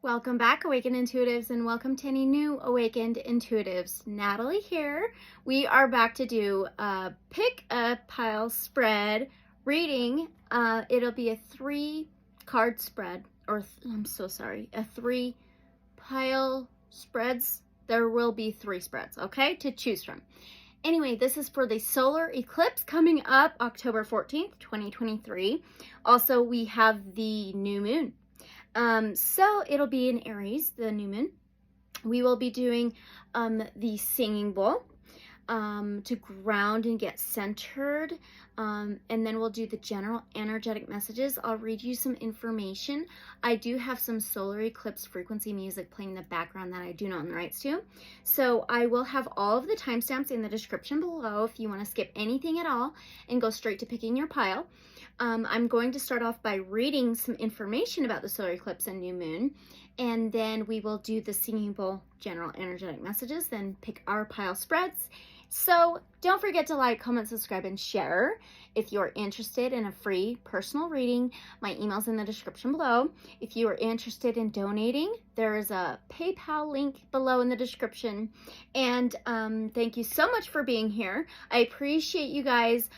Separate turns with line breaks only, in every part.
Welcome back, Awakened Intuitives, and welcome to any new Awakened Intuitives. Natalie here. We are back to do a pick a pile spread reading. It'll be a 3-card spread, or I'm so sorry, a 3-pile spreads. There will be 3 spreads, okay, to choose from. Anyway, this is for the solar eclipse coming up October 14th, 2023. Also, we have the new moon. So it'll be in Aries, the new moon. We will be doing the singing bowl to ground and get centered. And then we'll do the general energetic messages. I'll read you some information. I do have some solar eclipse frequency music playing in the background that I do not own the rights to. So I will have all of the timestamps in the description below if you want to skip anything at all and go straight to picking your pile. I'm going to start off by reading some information about the solar eclipse and new moon, and then we will do the singing bowl general energetic messages, then pick our pile spreads. So don't forget to like, comment, subscribe, and share. If you're interested in a free personal reading, my email's in the description below. If you are interested in donating, there is a PayPal link below in the description. And thank you so much for being here. I appreciate you guys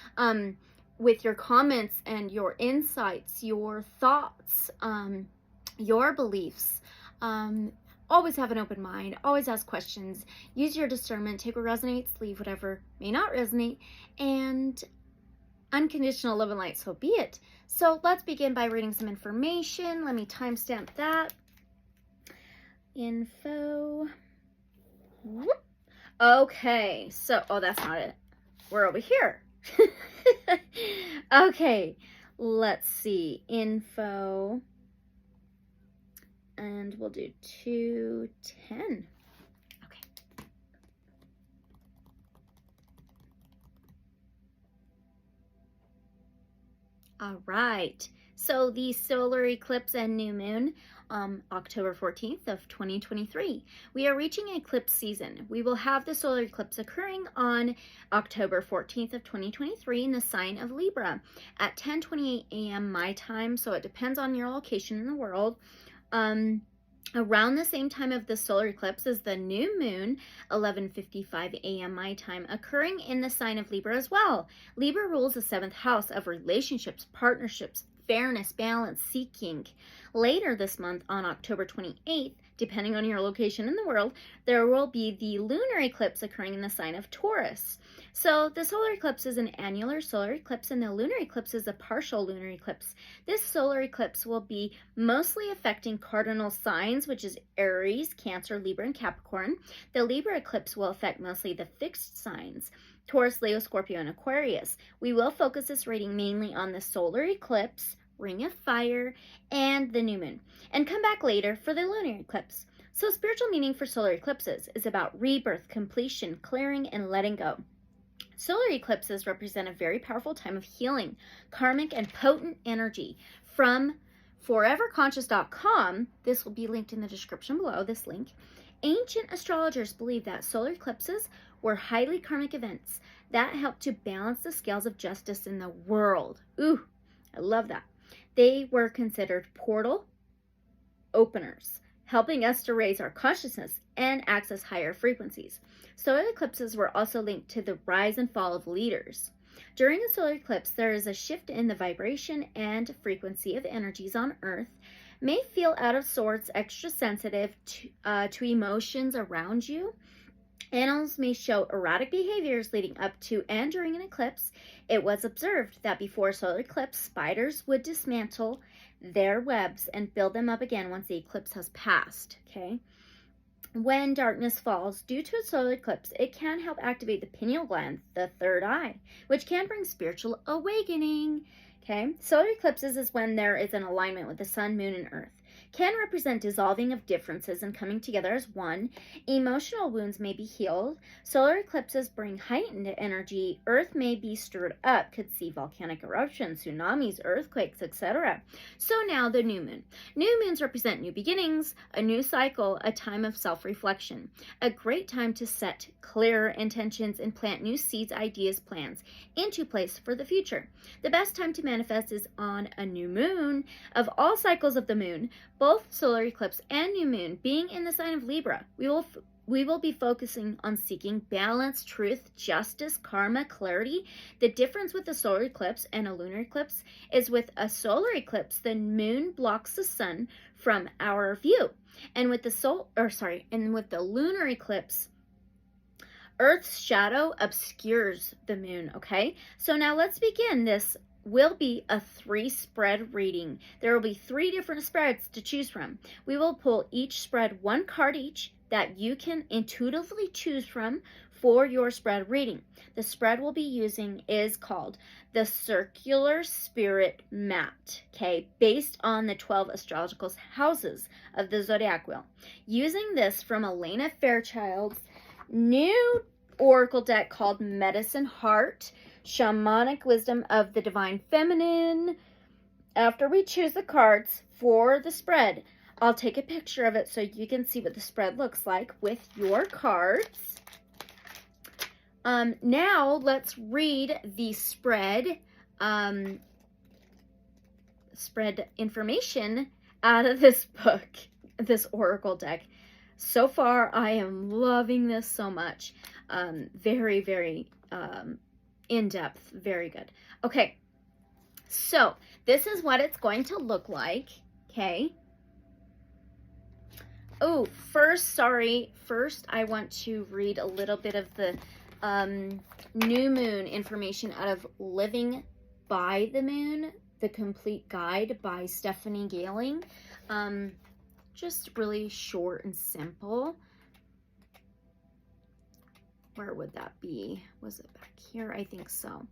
with your comments and your insights, your thoughts, your beliefs. Always have an open mind, always ask questions, use your discernment, take what resonates, leave whatever may not resonate, and unconditional love and light, so be it. So let's begin by reading some information. Let me timestamp that. Info. Whoop. Okay, so, oh, that's not it. We're over here. Okay, let's see. Info. And we'll do 210. Okay. All right. So the solar eclipse and new moon, October 14th of 2023. We are reaching eclipse season. We will have the solar eclipse occurring on October 14th of 2023 in the sign of Libra at 10:28 a.m. my time. So it depends on your location in the world. Around the same time of the solar eclipse is the new moon, 11:55 a.m. my time, occurring in the sign of Libra as well. Libra rules the 7th house of relationships, partnerships, fairness, balance, seeking. Later this month, on October 28th, depending on your location in the world, there will be the lunar eclipse occurring in the sign of Taurus. So the solar eclipse is an annular solar eclipse, and the lunar eclipse is a partial lunar eclipse. This solar eclipse will be mostly affecting cardinal signs, which is Aries, Cancer, Libra, and Capricorn. The Libra eclipse will affect mostly the fixed signs, Taurus, Leo, Scorpio, and Aquarius. We will focus this reading mainly on the solar eclipse, Ring of Fire, and the new moon, and come back later for the lunar eclipse. So spiritual meaning for solar eclipses is about rebirth, completion, clearing, and letting go. Solar eclipses represent a very powerful time of healing, karmic and potent energy. From foreverconscious.com, this will be linked in the description below, this link. Ancient astrologers believe that solar eclipses were highly karmic events that helped to balance the scales of justice in the world. Ooh, I love that. They were considered portal openers, helping us to raise our consciousness and access higher frequencies. Solar eclipses were also linked to the rise and fall of leaders. During a solar eclipse, there is a shift in the vibration and frequency of energies on Earth. May feel out of sorts, extra sensitive to emotions around you. Animals may show erratic behaviors leading up to and during an eclipse. It was observed that before a solar eclipse, spiders would dismantle their webs and build them up again once the eclipse has passed, okay? When darkness falls due to a solar eclipse, it can help activate the pineal gland, the third eye, which can bring spiritual awakening, okay? Solar eclipses is when there is an alignment with the sun, moon, and earth. Can represent dissolving of differences and coming together as one. Emotional wounds may be healed. Solar eclipses bring heightened energy. Earth may be stirred up, could see volcanic eruptions, tsunamis, earthquakes, etc. So now the new moon. New moons represent new beginnings, a new cycle, a time of self-reflection. A great time to set clearer intentions and plant new seeds, ideas, plans into place for the future. The best time to manifest is on a new moon. Of all cycles of the moon, both both solar eclipse and new moon being in the sign of Libra, we will be focusing on seeking balance, truth, justice, karma, clarity. The difference with a solar eclipse and a lunar eclipse is with a solar eclipse, the moon blocks the sun from our view. And with the lunar eclipse, Earth's shadow obscures the moon, okay? So now let's begin. This will be a 3-spread reading. There will be 3 different spreads to choose from. We will pull each spread 1 card each that you can intuitively choose from for your spread reading. The spread we'll be using is called the Circular Spirit Mat, okay, based on the 12 astrological houses of the zodiac wheel. Using this from Elena Fairchild's new oracle deck called Medicine Heart, Shamanic Wisdom of the Divine Feminine. After we choose the cards for the spread, I'll take a picture of it so you can see what the spread looks like with your cards. Now let's read the spread information out of this book, this oracle deck. So far, I am loving this so much. Very, very in-depth, very good. Okay, so this is what it's going to look like, okay? Oh, first I want to read a little bit of the new moon information out of Living by the Moon, the Complete Guide by Stephanie Gailing. Just really short and simple. Where would that be? Was it back here? I think so.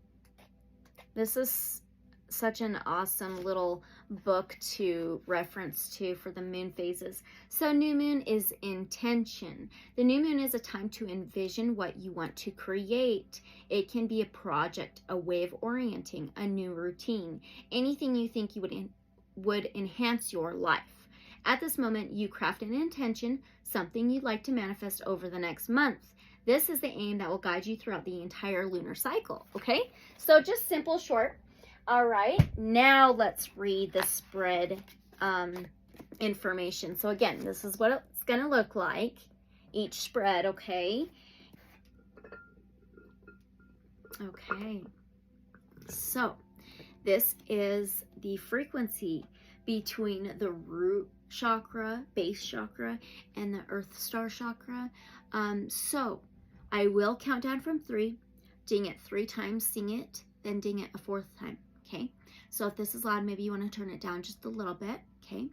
This is such an awesome little book to reference to for the moon phases. So new moon is intention. The new moon is a time to envision what you want to create. It can be a project, a way of orienting, a new routine, anything you think you would enhance your life. At this moment, you craft an intention, something you'd like to manifest over the next month. This is the aim that will guide you throughout the entire lunar cycle, okay? So just simple, short. All right, now let's read the spread information. So again, this is what it's going to look like, each spread, okay? Okay, so this is the frequency between the root chakra, base chakra, and the earth star chakra. So I will count down from 3, ding it 3 times, sing it, then ding it a 4th time. Okay, so if this is loud, maybe you want to turn it down just a little bit. Okay,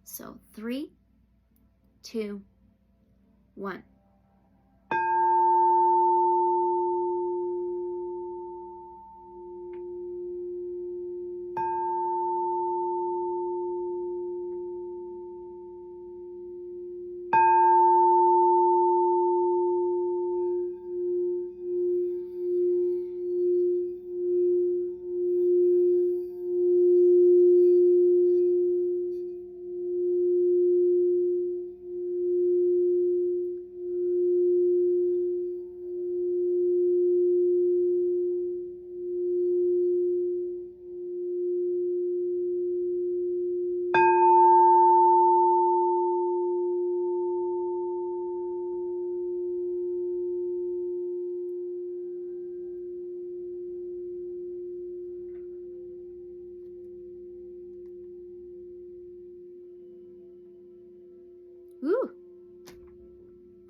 so 3, 2, 1. Woo!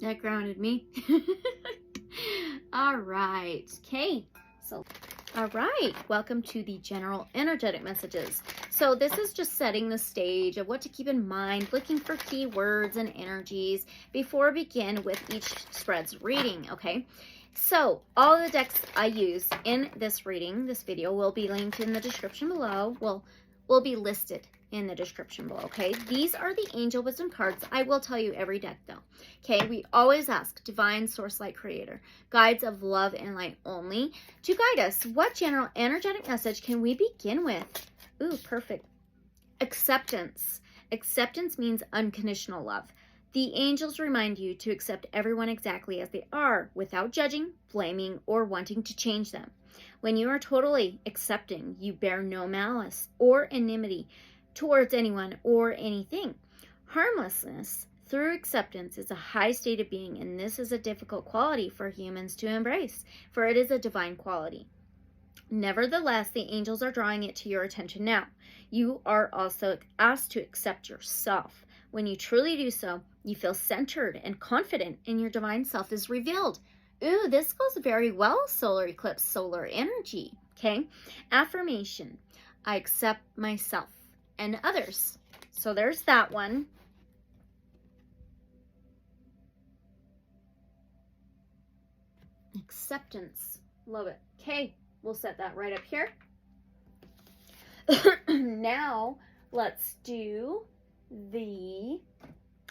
That grounded me. All right. Okay. So, all right. Welcome to the general energetic messages. So this is just setting the stage of what to keep in mind, looking for keywords and energies before we begin with each spread's reading, okay? So all the decks I use in this reading, this video, will be linked in the description below. Will be listed in the description below, okay? These are the Angel Wisdom cards. I will tell you every deck, though, okay? We always ask Divine Source Light Creator, guides of love and light only, to guide us. What general energetic message can we begin with? Ooh, perfect. Acceptance. Acceptance means unconditional love. The angels remind you to accept everyone exactly as they are, without judging, blaming, or wanting to change them. When you are totally accepting, you bear no malice or enmity towards anyone or anything. Harmlessness through acceptance is a high state of being, and this is a difficult quality for humans to embrace, for it is a divine quality. Nevertheless, the angels are drawing it to your attention now. You are also asked to accept yourself. When you truly do so, you feel centered and confident, and your divine self is revealed. Ooh, this goes very well, solar eclipse, solar energy. Okay, affirmation. I accept myself and others. So there's that one. Acceptance. Love it. Okay, we'll set that right up here. Now, let's do the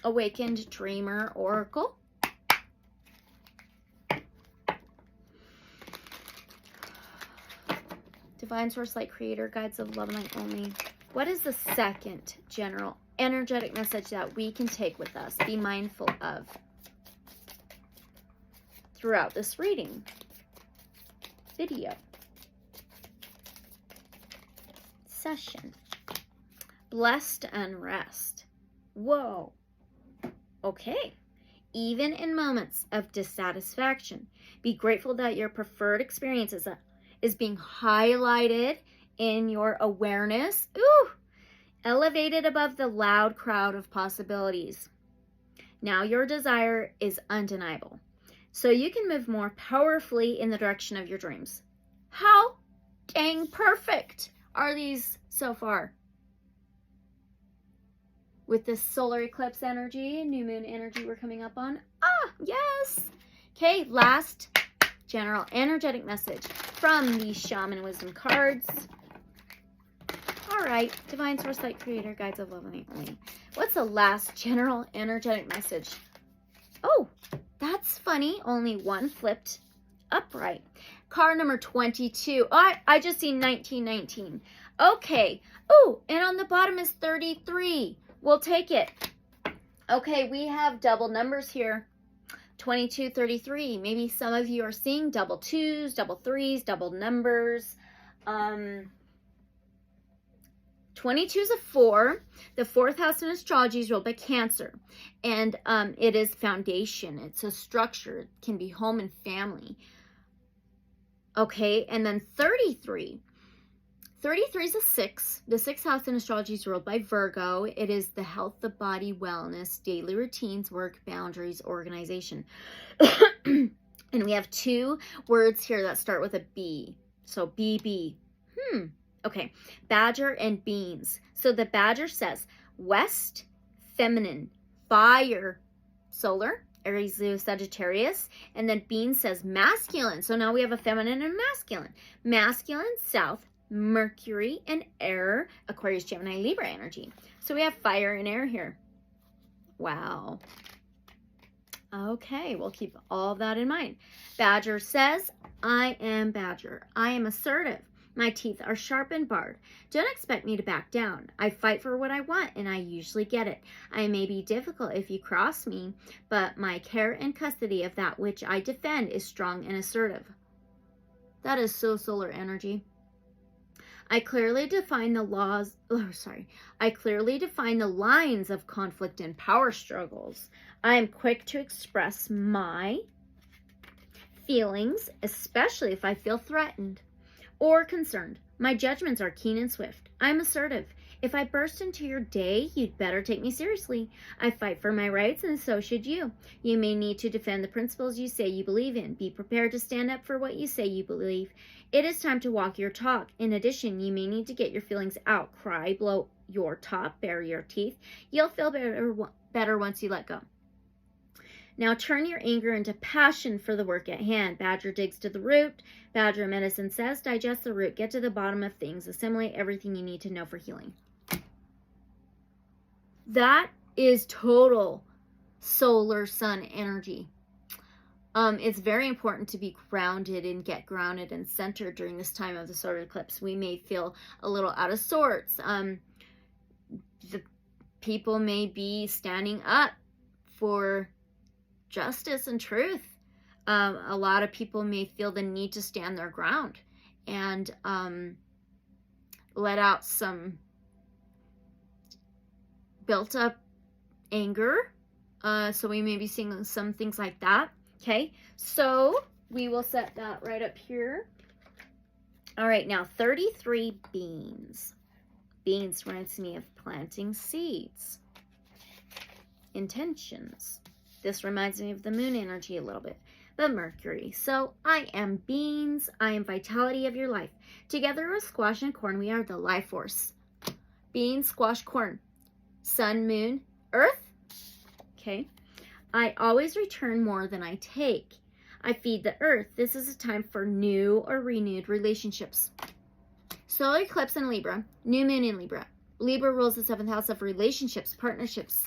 Awakened Dreamer Oracle. Divine Source, Light, Creator, Guides of Love and Light only. What is the second general energetic message that we can take with us, be mindful of throughout this reading video session? Blessed unrest. Whoa. Okay. Even in moments of dissatisfaction, be grateful that your preferred experience is being highlighted in your awareness. Ooh. Elevated above the loud crowd of possibilities. Now your desire is undeniable, so you can move more powerfully in the direction of your dreams. How dang perfect are these so far? With this solar eclipse energy, new moon energy we're coming up on. Ah, yes. Okay, last general energetic message from the Shaman Wisdom cards. All right, Divine Source, Light, Creator, Guides of Love and Light only. What's the last general energetic message? Oh, that's funny. Only one flipped upright. Card number 22. Oh, I just seen 1919. Okay. Oh, and on the bottom is 33. We'll take it. Okay, we have double numbers here. 22, 33. Maybe some of you are seeing double twos, double threes, double numbers. 22 is a 4. The 4th house in astrology is ruled by Cancer. And it is foundation. It's a structure. It can be home and family. Okay, and then 33. 33 is a 6. The 6th house in astrology is ruled by Virgo. It is the health, the body, wellness, daily routines, work, boundaries, organization. And we have 2 words here that start with a B. So BB. Okay, badger and beans. So the badger says west, feminine, fire, solar, Aries, Leo, Sagittarius. And then beans says masculine. So now we have a feminine and masculine. Masculine, south, Mercury and air, Aquarius, Gemini, Libra energy. So we have fire and air here. Wow. Okay, we'll keep all of that in mind. Badger says, I am badger. I am assertive. My teeth are sharp and barred. Don't expect me to back down. I fight for what I want, and I usually get it. I may be difficult if you cross me, but my care and custody of that which I defend is strong and assertive. That is so solar energy. I clearly define the lines of conflict and power struggles. I am quick to express my feelings, especially if I feel threatened or concerned. My judgments are keen and swift. I'm assertive. If I burst into your day, you'd better take me seriously. I fight for my rights, and so should you. You may need to defend the principles you say you believe in. Be prepared to stand up for what you say you believe. It is time to walk your talk. In addition, you may need to get your feelings out. Cry, blow your top, bare your teeth. You'll feel better once you let go. Now turn your anger into passion for the work at hand. Badger digs to the root. Badger medicine says, digest the root, get to the bottom of things, assimilate everything you need to know for healing. That is total solar sun energy. It's very important to be grounded and get grounded and centered during this time of the solar eclipse. We may feel a little out of sorts. The people may be standing up for justice and truth. A lot of people may feel the need to stand their ground and let out some built up anger. So we may be seeing some things like that. Okay, so we will set that right up here. All right, now 33 beans. Beans reminds me of planting seeds. Intentions. This reminds me of the moon energy a little bit. But Mercury. So I am beans. I am vitality of your life. Together with squash and corn, we are the life force. Beans, squash, corn. Sun, moon, earth. Okay. I always return more than I take. I feed the earth. This is a time for new or renewed relationships. Solar eclipse in Libra. New moon in Libra. Libra rules the 7th house of relationships, partnerships.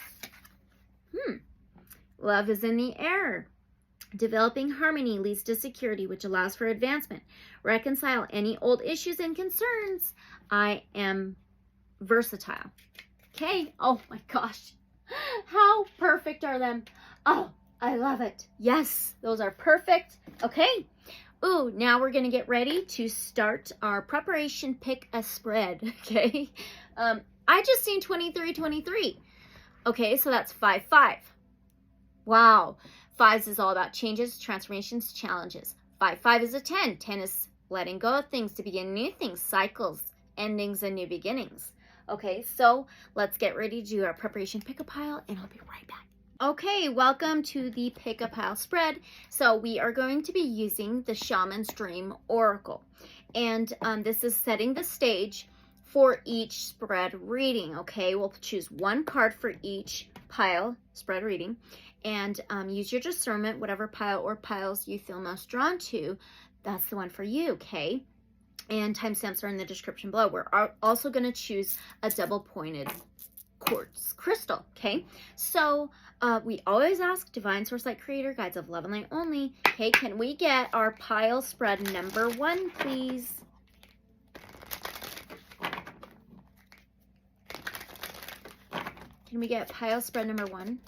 Love is in the air. Developing harmony leads to security, which allows for advancement. Reconcile any old issues and concerns. I am versatile. Okay. Oh my gosh. How perfect are them? Oh, I love it. Yes, those are perfect. Okay. Ooh, now we're going to get ready to start our preparation pick a spread. Okay. I just seen 2323. Okay, so that's 5-5. Wow. 5s is all about changes, transformations, challenges. 5-5 is a 10. 10 is letting go of things to begin new things, cycles, endings, and new beginnings. Okay, so let's get ready to do our preparation pick a pile, and I'll be right back. Okay, welcome to the pick a pile spread. So we are going to be using the Shaman's Dream Oracle. And this is setting the stage for each spread reading. Okay, we'll choose one card for each pile spread reading. And use your discernment, whatever pile or piles you feel most drawn to, that's the one for you, okay? And timestamps are in the description below. We're also going to choose a double-pointed quartz crystal, okay? So we always ask Divine Source Light Creator, Guides of Love and Light only, okay, can we get our pile spread number 1, please? Can we get pile spread number 1?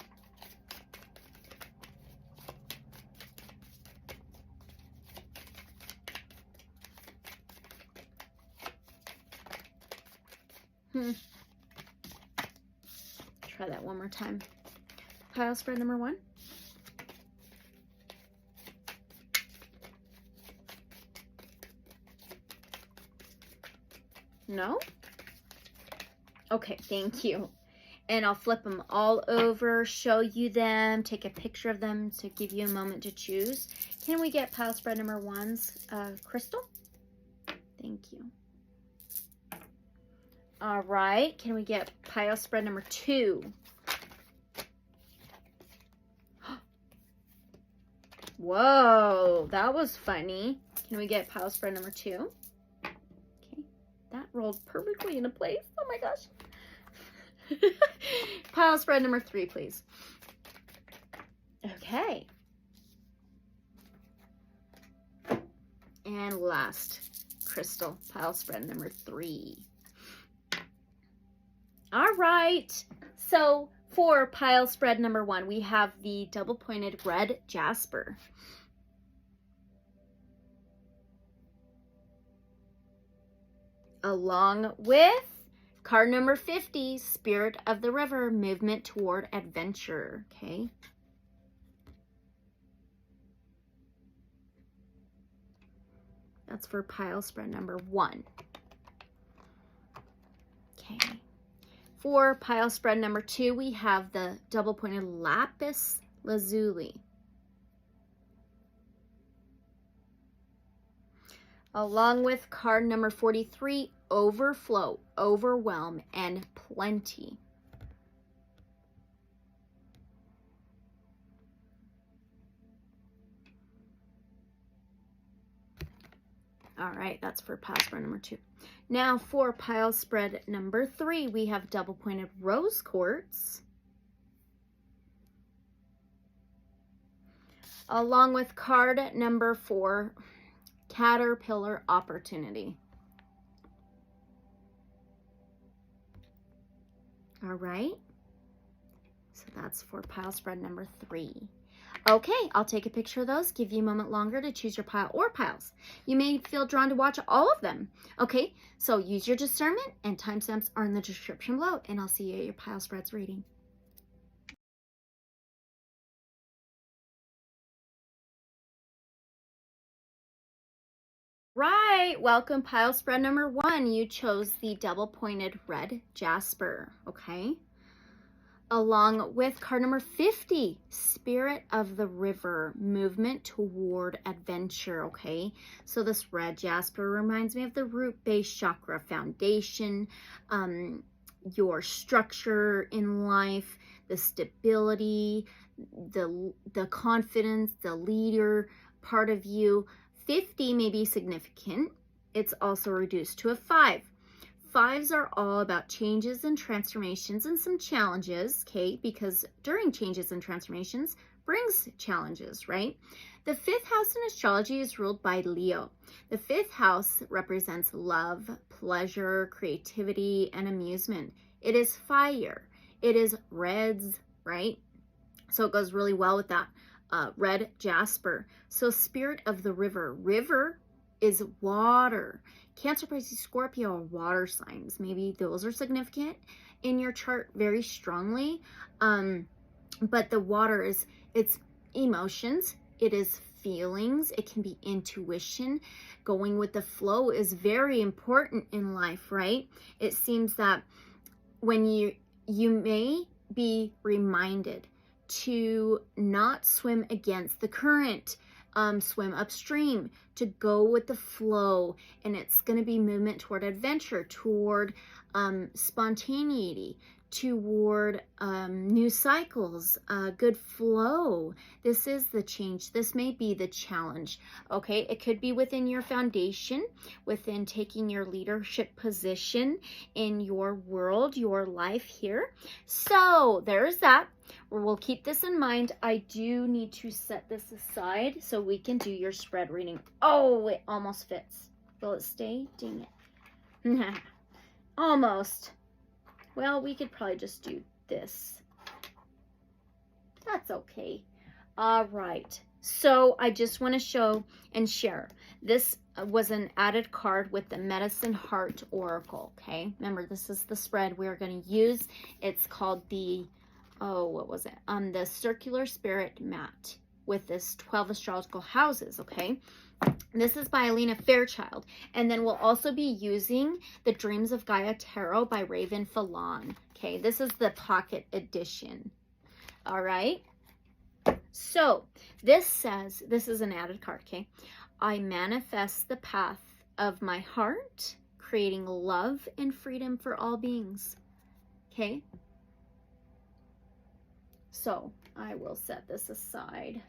Try that one more time. Pile spread number 1. No? Okay, thank you. And I'll flip them all over, show you them, take a picture of them to give you a moment to choose. Can we get pile spread number 1's crystal? Thank you. All right, can we get pile spread number 2? Whoa, that was funny. Can we get pile spread number 2? Okay, that rolled perfectly into place. Oh my gosh. Pile spread number 3, please. Okay. And last crystal, pile spread number 3. All right, so for pile spread number 1, we have the double-pointed red jasper. Along with card number 50, Spirit of the River, movement toward adventure, okay? That's for pile spread number 1. Okay. For pile spread number 2, we have the double-pointed lapis lazuli. Along with card number 43, overflow, overwhelm, and plenty. All right, that's for pile spread number 2. Now for pile spread number 3, we have double-pointed rose quartz. Along with card number 4, caterpillar opportunity. All right, so that's for pile spread number 3. Okay, I'll take a picture of those, give you a moment longer to choose your pile or piles. You may feel drawn to watch all of them. Okay, so use your discernment, and timestamps are in the description below, and I'll see you at your pile spreads reading. right, welcome pile spread number 1. You chose the double pointed red jasper, okay? Along with card number 50, Spirit of the River, movement toward adventure, okay? So this red jasper reminds me of the root base chakra foundation, your structure in life, the stability, the confidence, the leader part of you. 50 may be significant. It's also reduced to a 5. 5s are all about changes and transformations and some challenges, okay? Because during changes and transformations brings challenges, right? The 5th house in astrology is ruled by Leo. The 5th house represents love, pleasure, creativity, and amusement. It is fire. It is reds, right? So it goes really well with that red jasper. So Spirit of the River. River is water. Cancer, Pisces, Scorpio are water signs. Maybe those are significant in your chart very strongly. But the water is, it's emotions. It is feelings. It can be intuition. Going with the flow is very important in life, right? It seems that when you may be reminded to not swim against the current, swim upstream, to go with the flow, and it's going to be movement toward adventure, toward spontaneity, toward new cycles, good flow. This is the change. This may be the challenge, okay? It could be within your foundation, within taking your leadership position in your world, your life here. So there's that. We'll keep this in mind. I do need to set this aside so we can do your spread reading. Oh, it almost fits. Will it stay? Dang it. Almost. Well, we could probably just do this. That's okay. All right. So I just want to show and share. This was an added card with the Medicine Heart Oracle, okay? Remember, this is the spread we're going to use. It's called the, what was it? The Circular Spirit Mat with this 12 astrological houses, okay? This is by Alina Fairchild. And then we'll also be using the Dreams of Gaia Tarot by Raven Fallon. Okay, this is the pocket edition. All right. So this says, this is an added card, okay? I manifest the path of my heart, creating love and freedom for all beings. Okay. So I will set this aside.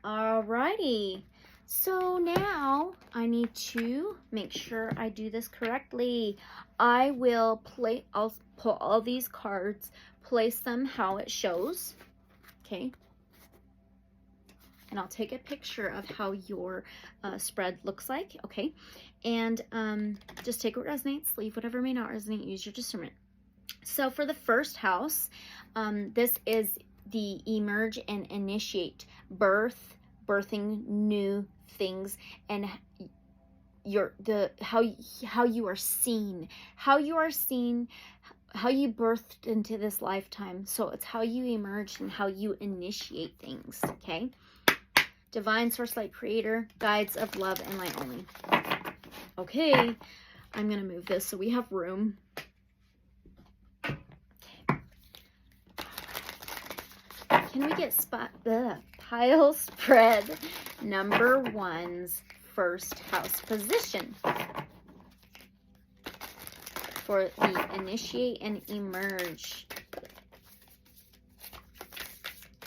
Alrighty, so now I need to make sure I do this correctly. I'll pull all these cards, place them how it shows, okay? And I'll take a picture of how your spread looks like, okay? And just take what resonates, leave whatever may not resonate, use your discernment. So for the first house, this is the emerge and initiate, birthing new things, and how you are seen, how you birthed into this lifetime. So it's how you emerge and how you initiate things, okay? Divine Source Light Creator, guides of love and light only. Okay, I'm gonna move this so we have room. Can we get the pile spread number 1's first house position for the initiate and emerge?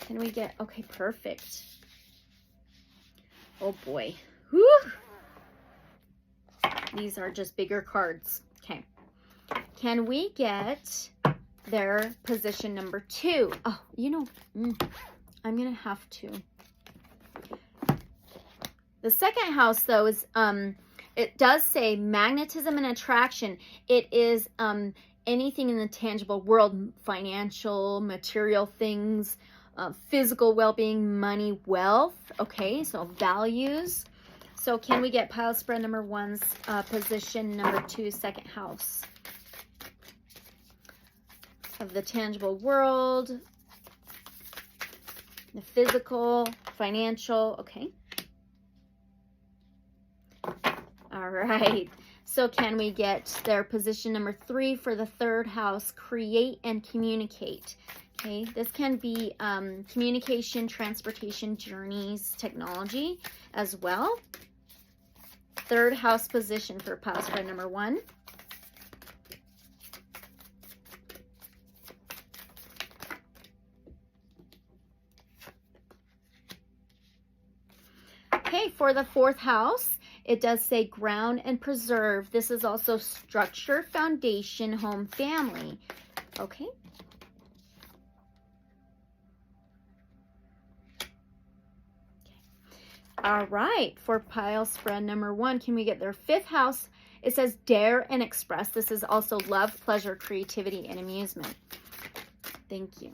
Can we get, okay, perfect. Oh boy. Whew. These are just bigger cards. Okay. Can we get their position number 2? Oh, you know, I'm gonna have to. The second house, though, is it does say magnetism and attraction. It is anything in the tangible world, financial, material things, physical well-being, money, wealth. Okay, so values. So can we get pile spread number 1's position number 2, second house of the tangible world, the physical, financial, okay. All right. So can we get their position number 3 for the 3rd house, create and communicate? Okay, this can be communication, transportation, journeys, technology as well. 3rd house position for pile spread number 1. Okay, for the 4th house, it does say ground and preserve. This is also structure, foundation, home, family. Okay. All right, for pile spread number 1, can we get their 5th house? It says dare and express. This is also love, pleasure, creativity, and amusement. Thank you.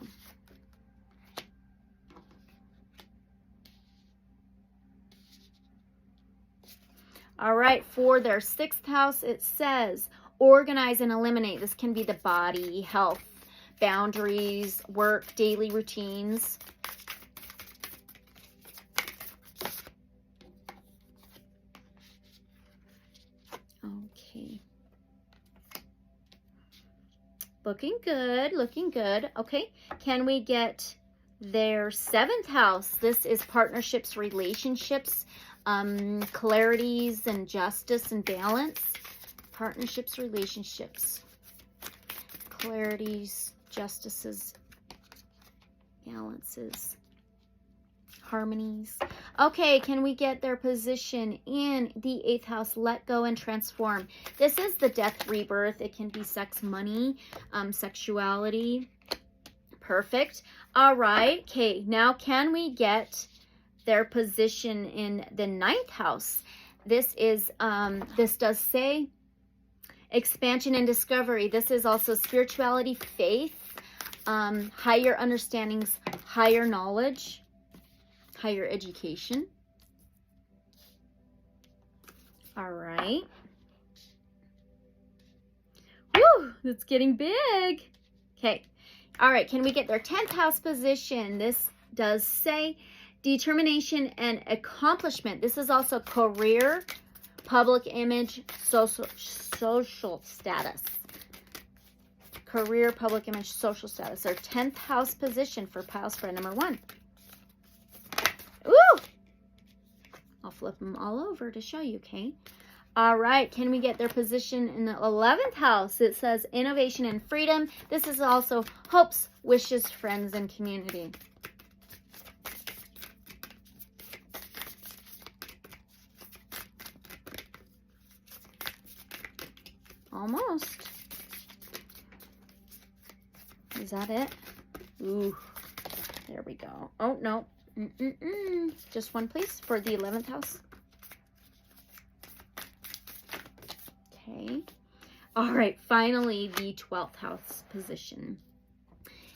All right, for their 6th house, it says organize and eliminate. This can be the body, health, boundaries, work, daily routines. Okay. Looking good, looking good. Okay, can we get their 7th house? This is partnerships, relationships, clarities and justice and balance. Partnerships, relationships, clarities, justices, balances, harmonies. Okay, can we get their position in the 8th house? Let go and transform. This is the death rebirth. It can be sex, money, sexuality. Perfect. All right. Okay, now can we get their position in the 9th house? This is this does say expansion and discovery. This is also spirituality, faith, higher understandings, higher knowledge, higher education. All right. Woo, it's getting big. Okay. All right, can we get their 10th house position? This does say determination and accomplishment. This is also career, public image, social status. Career, public image, social status. Their 10th house position for pile spread number 1. Ooh! I'll flip them all over to show you, okay? All right, can we get their position in the 11th house? It says innovation and freedom. This is also hopes, wishes, friends, and community. Almost. Is that it? Ooh, there we go. Oh, no. Just one, please, for the 11th house. Okay. All right, finally, the 12th house position.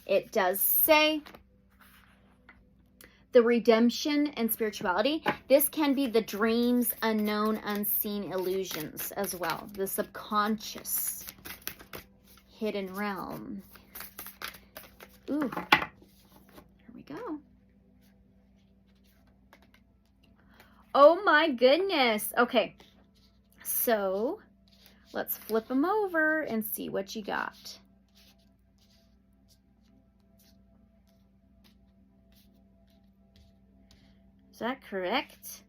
It does say the redemption and spirituality. This can be the dreams, unknown, unseen illusions as well. The subconscious, hidden realm. Ooh, here we go. Oh my goodness. Okay, so let's flip them over and see what you got. Is that correct?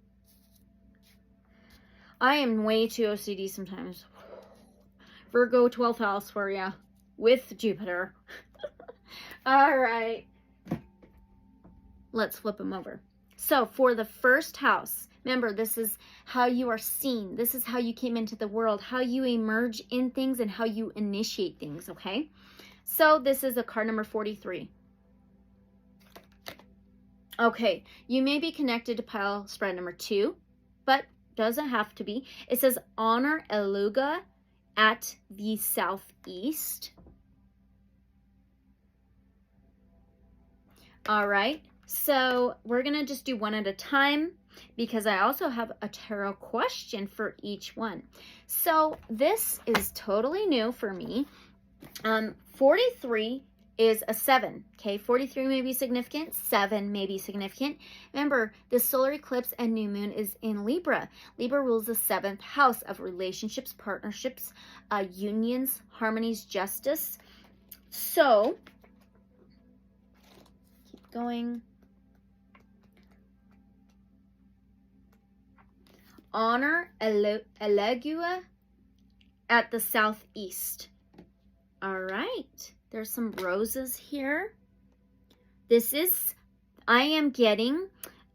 I am way too OCD sometimes. Virgo 12th house for you with Jupiter. All right. Let's flip them over. So for the 1st house, remember, this is how you are seen. This is how you came into the world, how you emerge in things, and how you initiate things, okay? So this is a card number 43. Okay, you may be connected to pile spread number 2, but doesn't have to be. It says honor Eluga at the southeast. All right, so we're going to just do one at a time because I also have a tarot question for each one. So this is totally new for me. 43 is a 7. Okay, 43 may be significant, 7 may be significant. Remember, the solar eclipse and new moon is in Libra. Libra rules the 7th house of relationships, partnerships, unions, harmonies, justice. So, keep going. Honor Elegua at the southeast. All right. There's some roses here. This is, I am getting,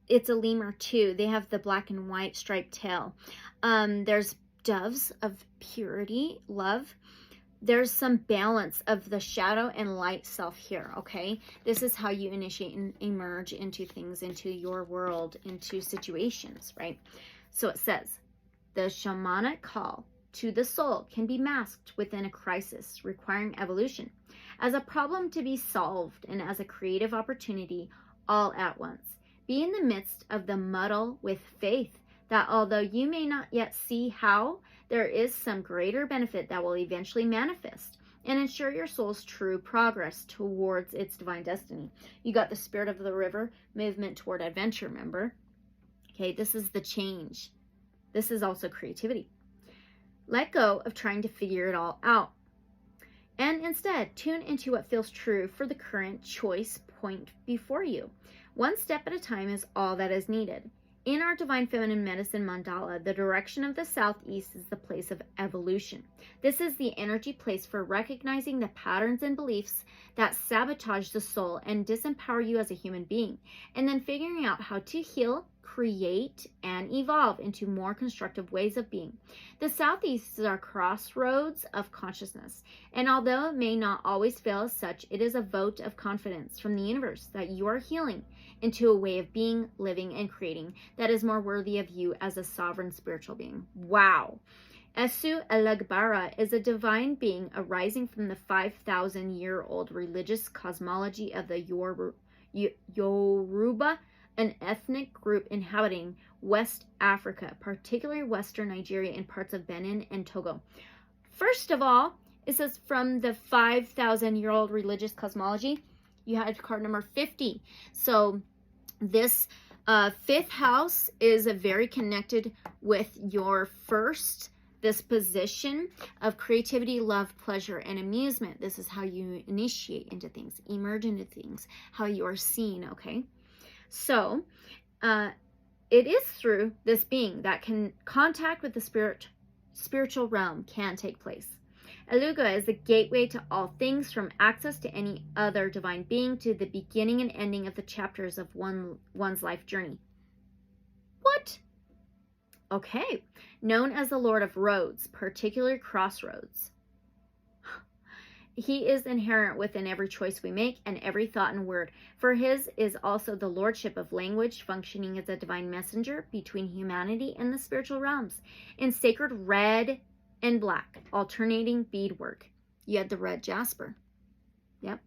it's a lemur too. They have the black and white striped tail. There's doves of purity, love. There's some balance of the shadow and light self here, okay? This is how you initiate and emerge into things, into your world, into situations, right? So it says, the shamanic call to the soul can be masked within a crisis requiring evolution, as a problem to be solved and as a creative opportunity all at once. Be in the midst of the muddle with faith that although you may not yet see how, there is some greater benefit that will eventually manifest and ensure your soul's true progress towards its divine destiny. You got the spirit of the river, movement toward adventure, remember? Okay, this is the change. This is also creativity. Let go of trying to figure it all out. And instead, tune into what feels true for the current choice point before you. One step at a time is all that is needed. In our Divine Feminine Medicine mandala, the direction of the southeast is the place of evolution. This is the energy place for recognizing the patterns and beliefs that sabotage the soul and disempower you as a human being, and then figuring out how to heal, create, and evolve into more constructive ways of being. The southeast is our crossroads of consciousness, and although it may not always fail as such, it is a vote of confidence from the universe that you are healing into a way of being, living, and creating that is more worthy of you as a sovereign spiritual being. Wow. Esu Elegbara is a divine being arising from the 5,000-year-old religious cosmology of the Yoruba, an ethnic group inhabiting West Africa, particularly Western Nigeria and parts of Benin and Togo. First of all, it says from the 5,000-year-old religious cosmology. You had card number 50. So this fifth house is very connected with your first, this position of creativity, love, pleasure, and amusement. This is how you initiate into things, emerge into things, how you are seen, okay? So it is through this being that can contact with the spiritual realm can take place. Eluga is the gateway to all things, from access to any other divine being to the beginning and ending of the chapters of one's life journey. What? Okay. Known as the Lord of Roads, particularly crossroads. He is inherent within every choice we make and every thought and word, for his is also the lordship of language, functioning as a divine messenger between humanity and the spiritual realms. In sacred red and black, alternating beadwork. You had the red jasper. Yep.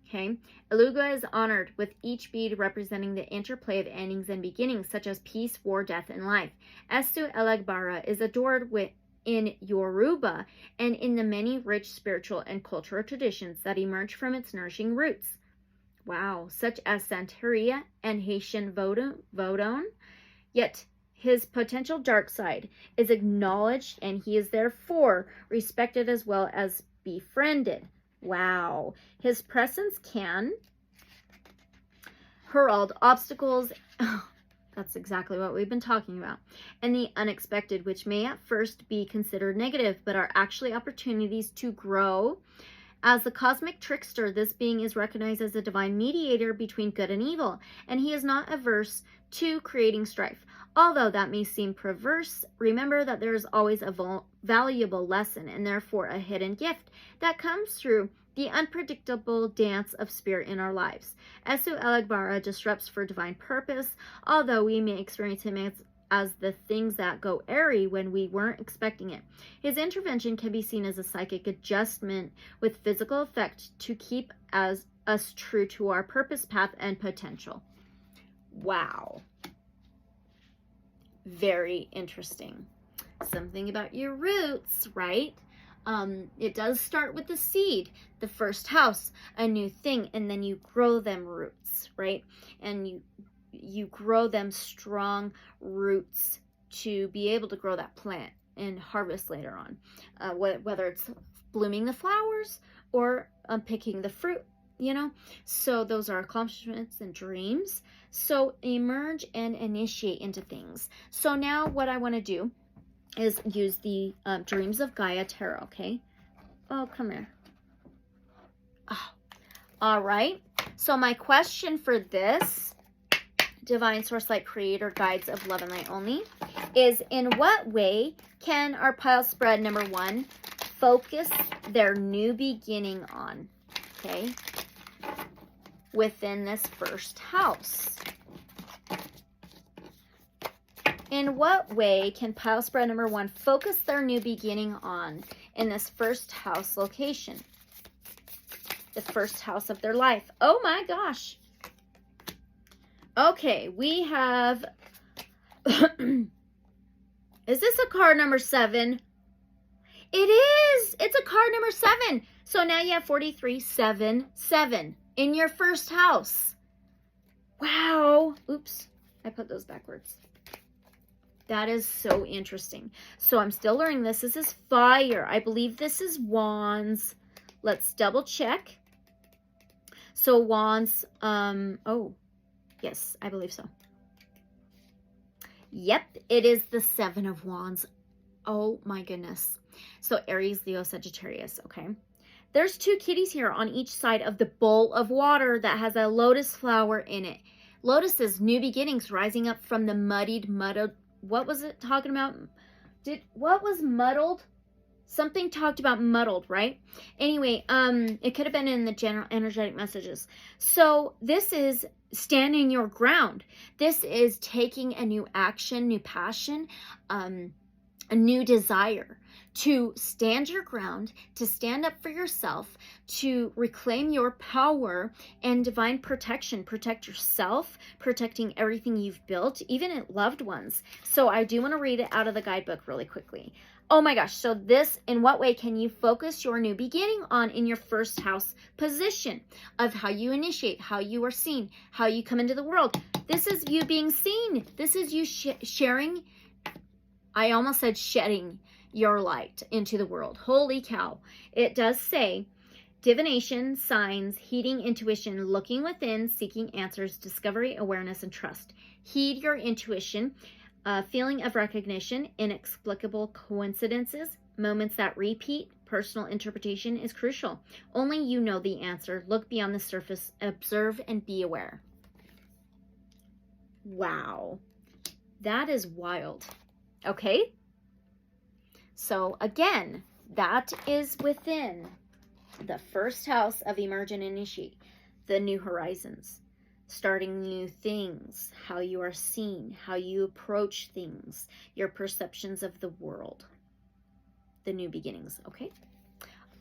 Okay. Eluga is honored with each bead representing the interplay of endings and beginnings, such as peace, war, death, and life. Esu Elegbara is adored in Yoruba and in the many rich spiritual and cultural traditions that emerge from its nourishing roots. Wow. Such as Santeria and Haitian Vodun. Yet his potential dark side is acknowledged, and he is therefore respected as well as befriended. Wow. His presence can herald obstacles. That's exactly what we've been talking about. And the unexpected, which may at first be considered negative, but are actually opportunities to grow. As the cosmic trickster, this being is recognized as a divine mediator between good and evil, and he is not averse to creating strife. Although that may seem perverse, remember that there is always a valuable lesson and therefore a hidden gift that comes through the unpredictable dance of spirit in our lives. Esu Elegbara disrupts for divine purpose, although we may experience him as the things that go airy when we weren't expecting it. His intervention can be seen as a psychic adjustment with physical effect to keep us true to our purpose, path, and potential. Wow. Very interesting. Something about your roots, right? It does start with the seed, the first house, a new thing, and then you grow them roots, right? And you grow them strong roots to be able to grow that plant and harvest later on, whether it's blooming the flowers or picking the fruit, you know. So those are accomplishments and dreams. So emerge and initiate into things. So now what I want to do is use the Dreams of Gaia Tarot, okay? Oh, come here. Oh. All right. So my question for this Divine Source Light Creator Guides of Love and Light Only is, in what way can our pile spread number 1 focus their new beginning on, okay, within this first house? In what way can pile spread number 1 focus their new beginning on in this first house location? The first house of their life. Oh my gosh. Okay, we have... Is this a card number 7? It is! It's a card number 7. So now you have 4377 in your first house. Wow. Oops. I put those backwards. That is so interesting. So I'm still learning this. This is fire. I believe this is wands. Let's double check. So wands, oh, yes, I believe so. Yep, it is the 7 of wands. Oh my goodness. So Aries, Leo, Sagittarius, okay. There's 2 kitties here on each side of the bowl of water that has a lotus flower in it. Lotus is new beginnings rising up from the muddled, what was it talking about? What was muddled? Something talked about muddled, right? Anyway, it could have been in the general energetic messages. So this is standing your ground. This is taking a new action, new passion, a new desire to stand your ground, to stand up for yourself, to reclaim your power and divine protection. Protect yourself, protecting everything you've built, even loved ones. So I do want to read it out of the guidebook really quickly. Oh my gosh, so this, in what way can you focus your new beginning on in your first house position of how you initiate, how you are seen, how you come into the world? This is you being seen. This is you sharing, I almost said shedding your light into the world. Holy cow. It does say divination, signs, heeding intuition, looking within, seeking answers, discovery, awareness, and trust. Heed your intuition. Feeling of recognition, inexplicable coincidences, moments that repeat, personal interpretation is crucial. Only you know the answer. Look beyond the surface, observe, and be aware. Wow. That is wild. Okay? So again, that is within the first house of emerge and initiate, the new horizons. Starting new things, how you are seen, how you approach things, your perceptions of the world, the new beginnings, okay?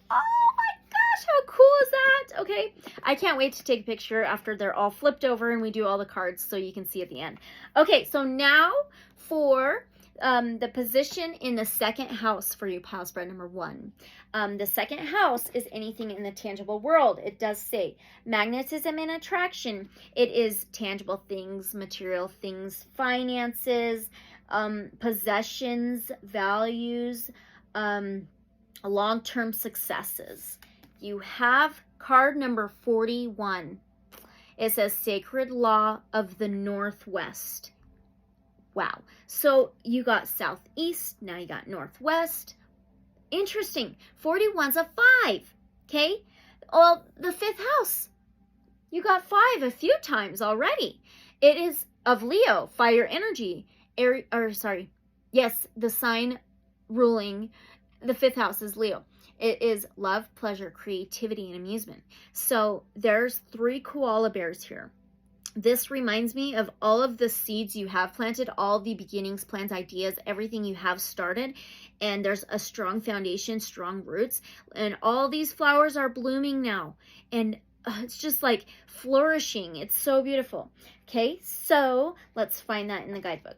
Oh my gosh, how cool is that? Okay, I can't wait to take a picture after they're all flipped over and we do all the cards so you can see at the end. Okay, so now for the position in the second house for you, pile spread number 1. The second house is anything in the tangible world. It does say magnetism and attraction. It is tangible things, material things, finances, possessions, values, long-term successes. You have card number 41. It says Sacred Law of the Northwest. Wow. So you got southeast, now you got northwest. Interesting. 41's a 5. Okay? Well, the 5th house. You got 5 a few times already. It is of Leo, fire energy. Yes, the sign ruling the 5th house is Leo. It is love, pleasure, creativity, and amusement. So there's 3 koala bears here. This reminds me of all of the seeds you have planted, all the beginnings, plans, ideas, everything you have started. And there's a strong foundation, strong roots. And all these flowers are blooming now. And it's just like flourishing. It's so beautiful. Okay, so let's find that in the guidebook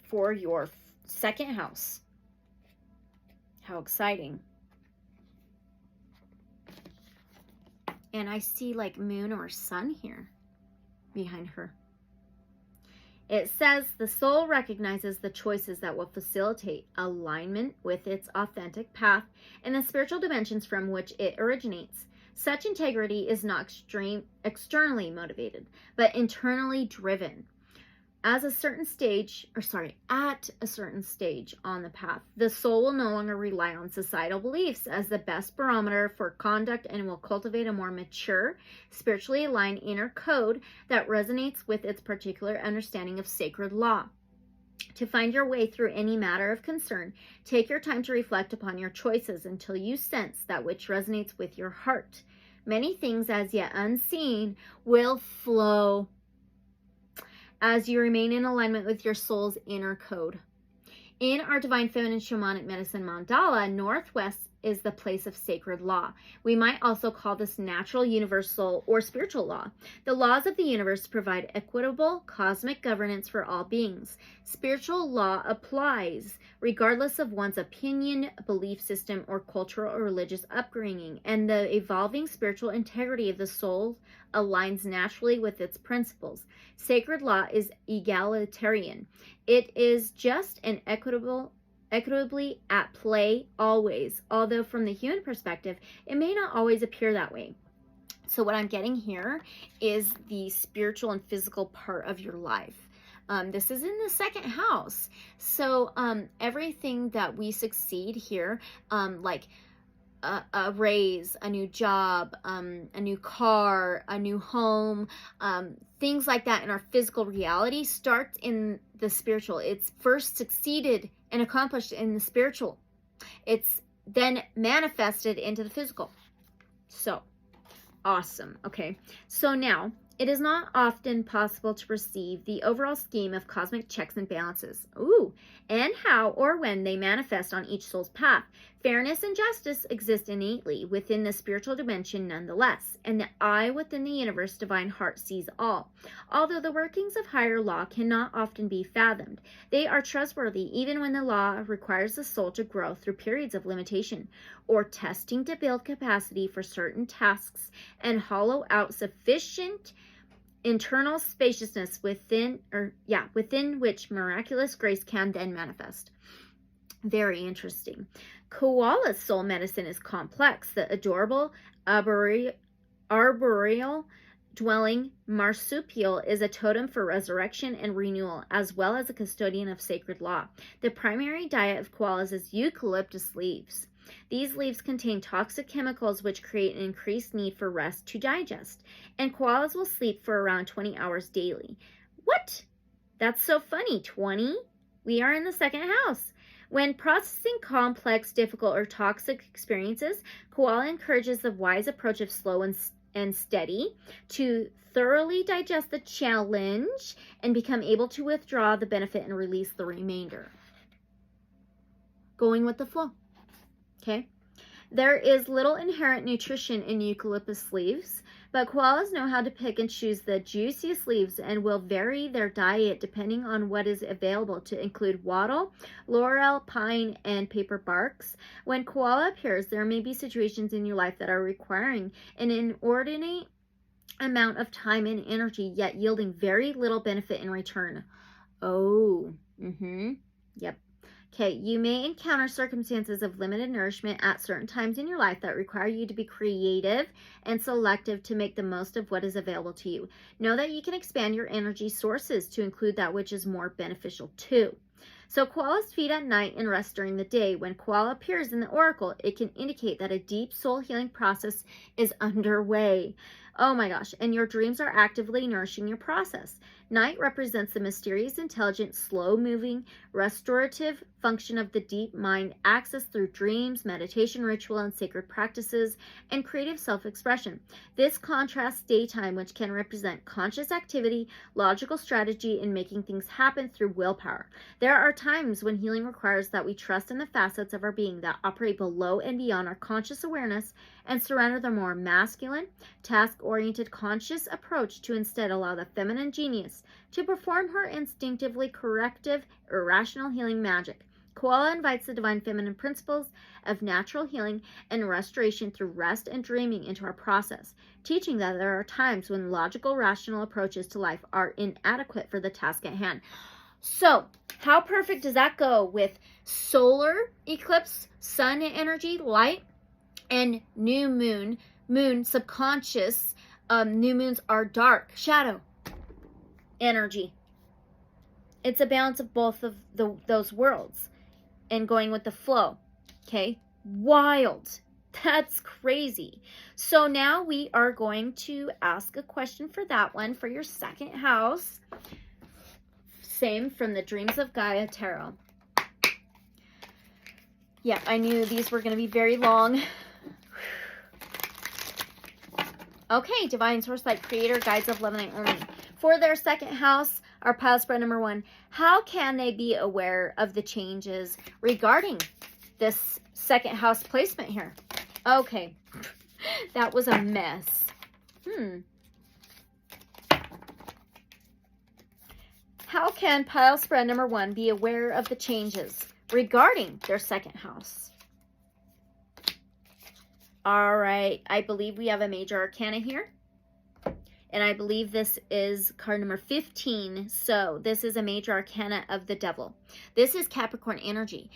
for your second house. How exciting. And I see like moon or sun here behind her. It says the soul recognizes the choices that will facilitate alignment with its authentic path and the spiritual dimensions from which it originates. Such integrity is not externally motivated, but internally driven. At a certain stage on the path, the soul will no longer rely on societal beliefs as the best barometer for conduct and will cultivate a more mature, spiritually aligned inner code that resonates with its particular understanding of sacred law. To find your way through any matter of concern, take your time to reflect upon your choices until you sense that which resonates with your heart. Many things as yet unseen will flow as you remain in alignment with your soul's inner code. In our Divine Feminine Shamanic Medicine Mandala, Northwest is the place of sacred law. We might also call this natural, universal, or spiritual law. The laws of the universe provide equitable cosmic governance for all beings. Spiritual law applies regardless of one's opinion, belief system, or cultural or religious upbringing, and the evolving spiritual integrity of the soul aligns naturally with its principles. Sacred law is egalitarian. It is just and equitably at play always, although from the human perspective, it may not always appear that way. So what I'm getting here is the spiritual and physical part of your life. This is in the second house. So everything that we succeed here, like a raise, a new job, a new car, a new home, things like that in our physical reality starts in the spiritual. It's first succeeded and accomplished in the spiritual. It's then manifested into the physical. So, awesome. Okay, so now it is not often possible to perceive the overall scheme of cosmic checks and balances. Ooh, and how or when they manifest on each soul's path. Fairness and justice exist innately within the spiritual dimension nonetheless, and the eye within the universe divine heart sees all. Although the workings of higher law cannot often be fathomed, they are trustworthy even when the law requires the soul to grow through periods of limitation or testing to build capacity for certain tasks and hollow out sufficient internal spaciousness within which miraculous grace can then manifest. Very interesting. Koala's soul medicine is complex. The adorable arboreal dwelling marsupial is a totem for resurrection and renewal, as well as a custodian of sacred law. The primary diet of koalas is eucalyptus leaves. These leaves contain toxic chemicals which create an increased need for rest to digest, and koalas will sleep for around 20 hours daily. What? That's so funny. 20? We are in the second house. When processing complex, difficult, or toxic experiences, koala encourages the wise approach of slow and steady to thoroughly digest the challenge and become able to withdraw the benefit and release the remainder. Going with the flow. Okay. There is little inherent nutrition in eucalyptus leaves, but koalas know how to pick and choose the juiciest leaves and will vary their diet depending on what is available, to include wattle, laurel, pine, and paper barks. When koala appears, there may be situations in your life that are requiring an inordinate amount of time and energy, yet yielding very little benefit in return. Oh, yep. Okay, you may encounter circumstances of limited nourishment at certain times in your life that require you to be creative and selective to make the most of what is available to you. Know that you can expand your energy sources to include that which is more beneficial too. So koalas feed at night and rest during the day. When koala appears in the oracle, it can indicate that a deep soul healing process is underway. Oh my gosh, and your dreams are actively nourishing your process. Night represents the mysterious, intelligent, slow-moving, restorative function of the deep mind, accessed through dreams, meditation, ritual, and sacred practices, and creative self-expression. This contrasts daytime, which can represent conscious activity, logical strategy, and making things happen through willpower. There are times when healing requires that we trust in the facets of our being that operate below and beyond our conscious awareness and surrender the more masculine, task-oriented, conscious approach to instead allow the feminine genius to perform her instinctively corrective, irrational healing magic. Koala invites the divine feminine principles of natural healing and restoration through rest and dreaming into our process, teaching that there are times when logical, rational approaches to life are inadequate for the task at hand. So, how perfect does that go with solar eclipse, sun energy, light, and new moon, subconscious. New moons are dark, shadow energy. It's a balance of both of those worlds and going with the flow. Okay, wild. That's crazy. So now we are going to ask a question for that one, for your second house. Same from the Dreams of Gaia Tarot. Yeah, I knew these were going to be very long. Okay, Divine Source Light, Creator, Guides of Love and Light only. For their second house, our pile spread number 1, how can they be aware of the changes regarding this second house placement here? Okay, that was a mess. How can pile spread number 1 be aware of the changes regarding their second house? All right, I believe we have a major arcana here. And I believe this is card number 15. So this is a major arcana of the devil. This is Capricorn energy.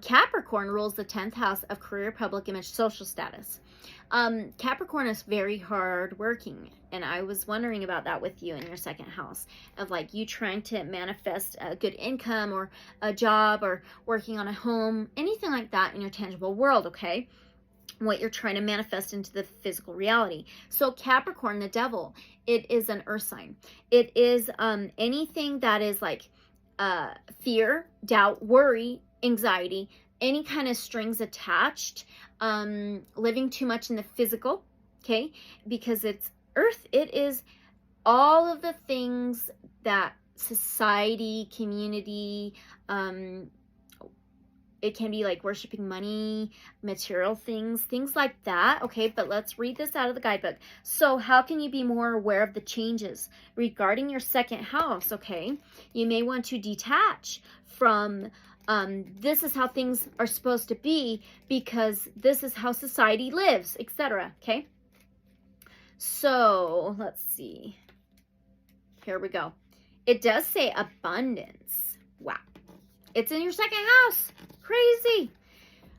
Capricorn rules the 10th house of career, public image, social status. Capricorn is very hard working. And I was wondering about that with you in your second house, of like you trying to manifest a good income or a job or working on a home, anything like that in your tangible world, okay? What you're trying to manifest into the physical reality. So Capricorn, the devil, it is an earth sign. It is anything that is like fear, doubt, worry, anxiety, any kind of strings attached, living too much in the physical, okay? Because it's earth, it is all of the things that society, community, it can be like worshiping money, material things like that, okay? But let's read this out of the guidebook. So how can you be more aware of the changes regarding your second house, okay? You may want to detach from this is how things are supposed to be because this is how society lives, etc., okay? So let's see. Here we go. It does say abundance. Wow. It's in your second house. Crazy.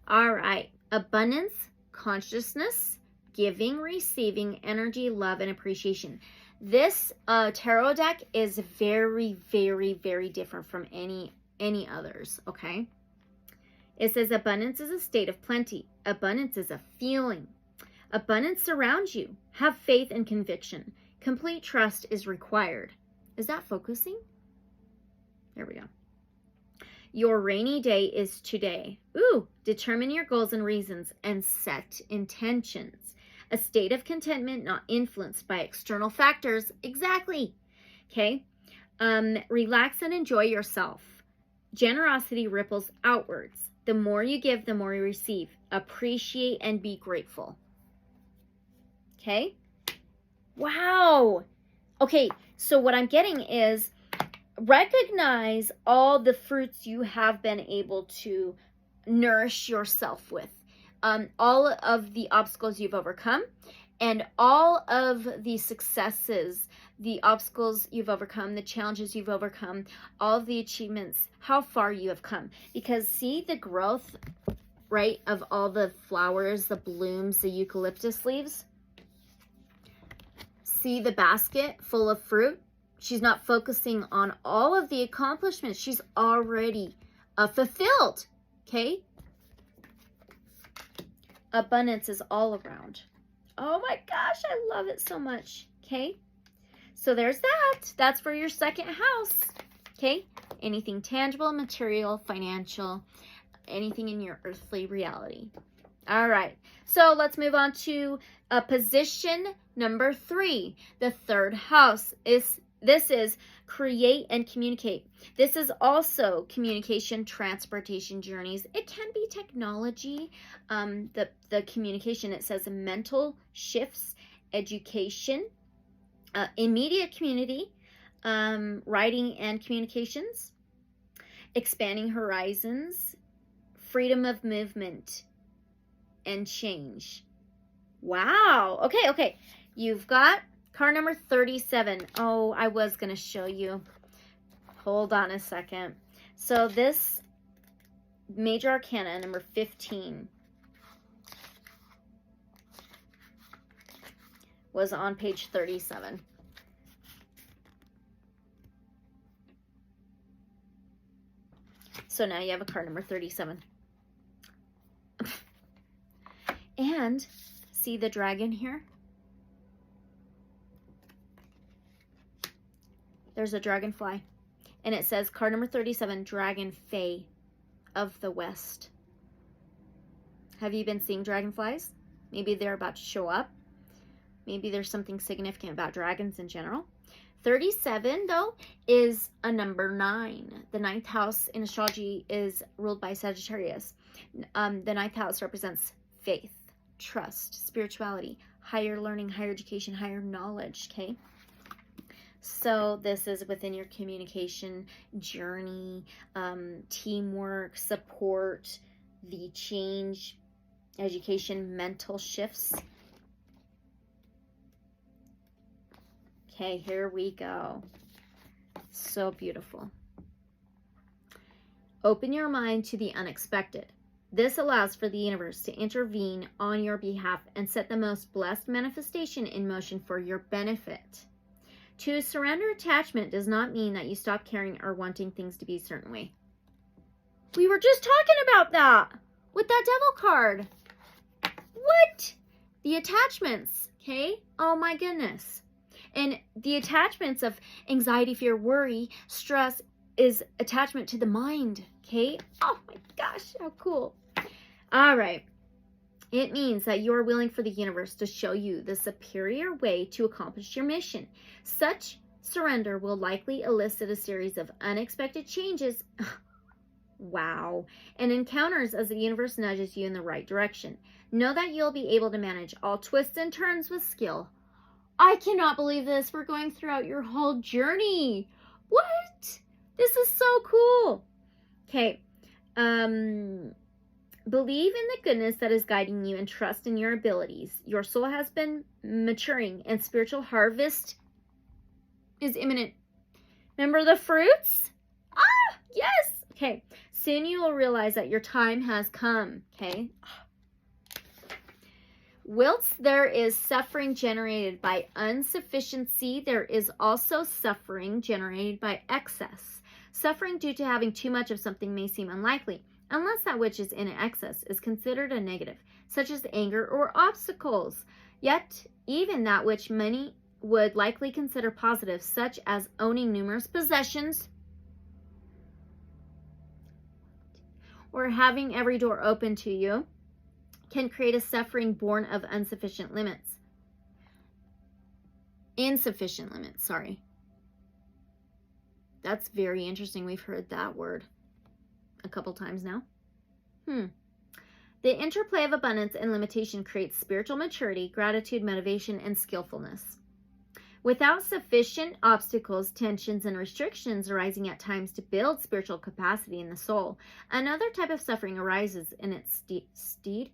All right. Abundance, consciousness, giving, receiving, energy, love, and appreciation. This tarot deck is very, very, very different from any others, okay? It says abundance is a state of plenty. Abundance is a feeling. Abundance surrounds you. Have faith and conviction. Complete trust is required. Is that focusing? There we go. Your rainy day is today. Ooh, determine your goals and reasons and set intentions. A state of contentment not influenced by external factors. Exactly. Okay. Relax and enjoy yourself. Generosity ripples outwards. The more you give, the more you receive. Appreciate and be grateful. Okay. Wow. Okay. So what I'm getting is recognize all the fruits you have been able to nourish yourself with, all of the obstacles you've overcome, and all of the successes, the obstacles you've overcome, the challenges you've overcome, all of the achievements, how far you have come. Because see the growth, right, of all the flowers, the blooms, the eucalyptus leaves? See the basket full of fruit? She's not focusing on all of the accomplishments she's already fulfilled, okay? Abundance is all around. Oh my gosh, I love it so much, okay? So there's that. That's for your second house, okay? Anything tangible, material, financial, anything in your earthly reality. All right, so let's move on to position number 3. The third house is... This is create and communicate. This is also communication, transportation journeys. It can be technology. The communication, it says mental shifts, education, immediate community, writing and communications, expanding horizons, freedom of movement and change. Wow. Okay. You've got card number 37. Oh, I was going to show you. Hold on a second. So this Major Arcana, number 15, was on page 37. So now you have a card number 37. And see the dragon here? There's a dragonfly. And it says card number 37, Dragon Fae of the West. Have you been seeing dragonflies? Maybe they're about to show up. Maybe there's something significant about dragons in general. 37, though, is a number 9. The 9th house in astrology is ruled by Sagittarius. The 9th house represents faith, trust, spirituality, higher learning, higher education, higher knowledge, okay? So this is within your communication journey, teamwork, support, the change, education, mental shifts. Okay, here we go. So beautiful. Open your mind to the unexpected. This allows for the universe to intervene on your behalf and set the most blessed manifestation in motion for your benefit. To surrender attachment does not mean that you stop caring or wanting things to be a certain way. We were just talking about that with that devil card. What? The attachments, okay? Oh my goodness. And the attachments of anxiety, fear, worry, stress is attachment to the mind, okay? Oh my gosh, how cool. All right. It means that you are willing for the universe to show you the superior way to accomplish your mission. Such surrender will likely elicit a series of unexpected changes. Wow. And encounters as the universe nudges you in the right direction. Know that you'll be able to manage all twists and turns with skill. I cannot believe this. We're going throughout your whole journey. What? This is so cool. Okay. Believe in the goodness that is guiding you and trust in your abilities. Your soul has been maturing and spiritual harvest is imminent. Remember the fruits? Ah, yes. Okay. Soon you will realize that your time has come. Okay. Whilst there is suffering generated by insufficiency, there is also suffering generated by excess. Suffering due to having too much of something may seem unlikely, unless that which is in excess is considered a negative, such as anger or obstacles. Yet, even that which many would likely consider positive, such as owning numerous possessions or having every door open to you, can create a suffering born of insufficient limits. Sorry. That's very interesting. We've heard that word a couple times now. The interplay of abundance and limitation creates spiritual maturity, gratitude, motivation, and skillfulness. Without sufficient obstacles, tensions, and restrictions arising at times to build spiritual capacity in the soul, another type of suffering arises in its stead.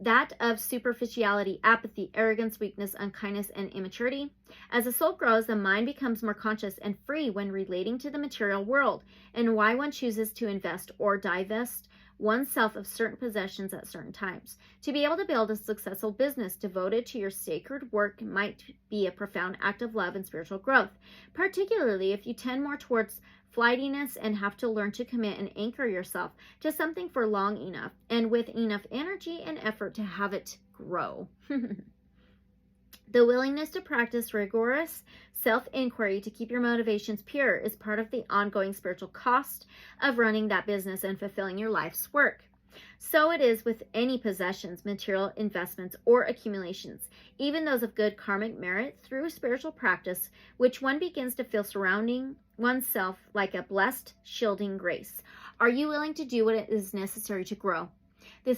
That of superficiality, apathy, arrogance, weakness, unkindness, and immaturity. As the soul grows, the mind becomes more conscious and free when relating to the material world, and why one chooses to invest or divest oneself of certain possessions at certain times. To be able to build a successful business devoted to your sacred work might be a profound act of love and spiritual growth, particularly if you tend more towards flightiness and have to learn to commit and anchor yourself to something for long enough and with enough energy and effort to have it grow. The willingness to practice rigorous self-inquiry to keep your motivations pure is part of the ongoing spiritual cost of running that business and fulfilling your life's work. So it is with any possessions, material investments, or accumulations, even those of good karmic merit, through spiritual practice, which one begins to feel surrounding oneself like a blessed, shielding grace. Are you willing to do what is necessary to grow? The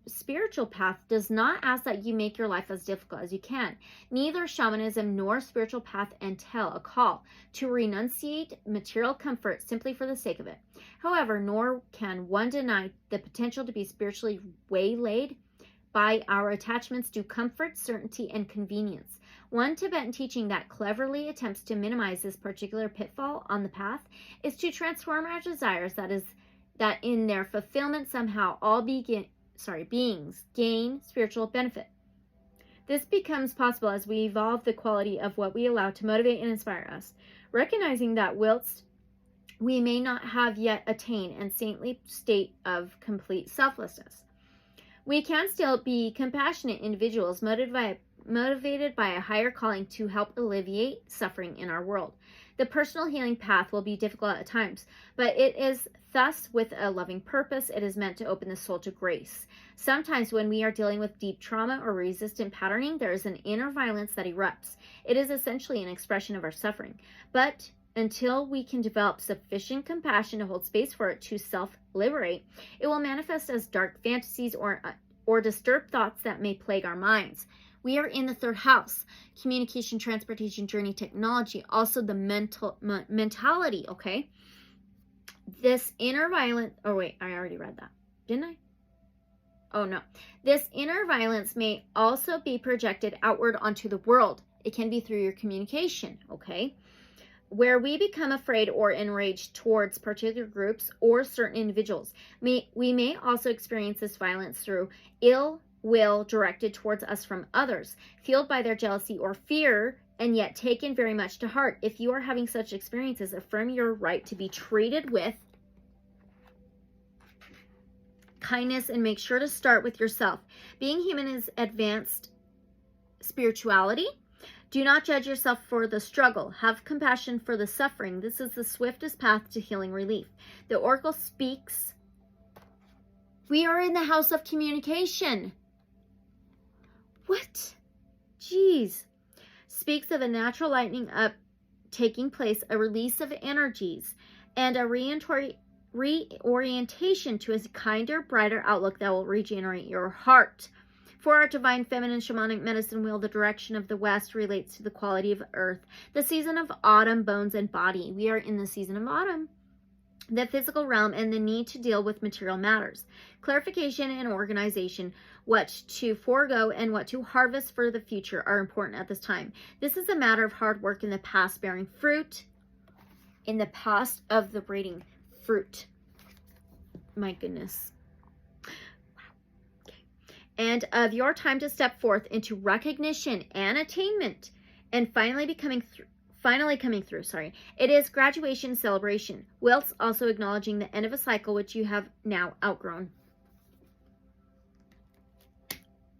spiritual path does not ask that you make your life as difficult as you can. Neither shamanism nor spiritual path entail a call to renunciate material comfort simply for the sake of it. However, nor can one deny the potential to be spiritually waylaid by our attachments to comfort, certainty, and convenience. One Tibetan teaching that cleverly attempts to minimize this particular pitfall on the path is to transform our desires, that in their fulfillment somehow all beings gain spiritual benefit. This becomes possible as we evolve the quality of what we allow to motivate and inspire us, recognizing that whilst we may not have yet attained a saintly state of complete selflessness, we can still be compassionate individuals motivated by a higher calling to help alleviate suffering in our world. The personal healing path will be difficult at times, but it is thus with a loving purpose. It is meant to open the soul to grace. Sometimes when we are dealing with deep trauma or resistant patterning, there is an inner violence that erupts. It is essentially an expression of our suffering. But until we can develop sufficient compassion to hold space for it to self-liberate, it will manifest as dark fantasies or disturbed thoughts that may plague our minds. We are in the third house, communication, transportation, journey, technology, also the mentality, okay? This inner violence, oh wait, I already read that, didn't I? Oh no. This inner violence may also be projected outward onto the world. It can be through your communication, okay? Where we become afraid or enraged towards particular groups or certain individuals. We may also experience this violence through ill will directed towards us from others, fueled by their jealousy or fear, and yet taken very much to heart. If you are having such experiences, affirm your right to be treated with kindness and make sure to start with yourself. Being human is advanced spirituality. Do not judge yourself for the struggle. Have compassion for the suffering. This is the swiftest path to healing relief. The oracle speaks. We are in the house of communication. What? Jeez. Speaks of a natural lightening up taking place, a release of energies, and a reorientation to a kinder, brighter outlook that will regenerate your heart. For our divine feminine shamanic medicine wheel, the direction of the west relates to the quality of earth, the season of autumn, bones, and body. We are in the season of autumn. The physical realm and the need to deal with material matters. Clarification and organization, what to forego and what to harvest for the future are important at this time. This is a matter of hard work in the past bearing fruit, in the past of the braiding fruit. My goodness. And of your time to step forth into recognition and attainment and finally coming through. It is graduation celebration, whilst also acknowledging the end of a cycle which you have now outgrown.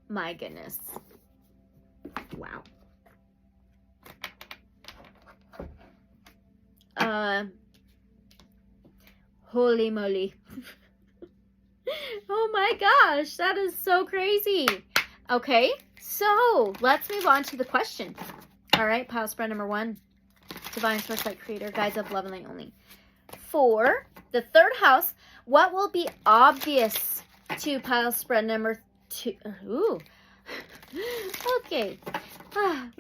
My goodness. Wow. Holy moly. Oh my gosh, that is so crazy. Okay, so let's move on to the question. All right, pile spread number 1. Divine Source Light Creator, Guides of Love and Light Only. For the third house, what will be obvious to pile spread number 2? Ooh. Okay.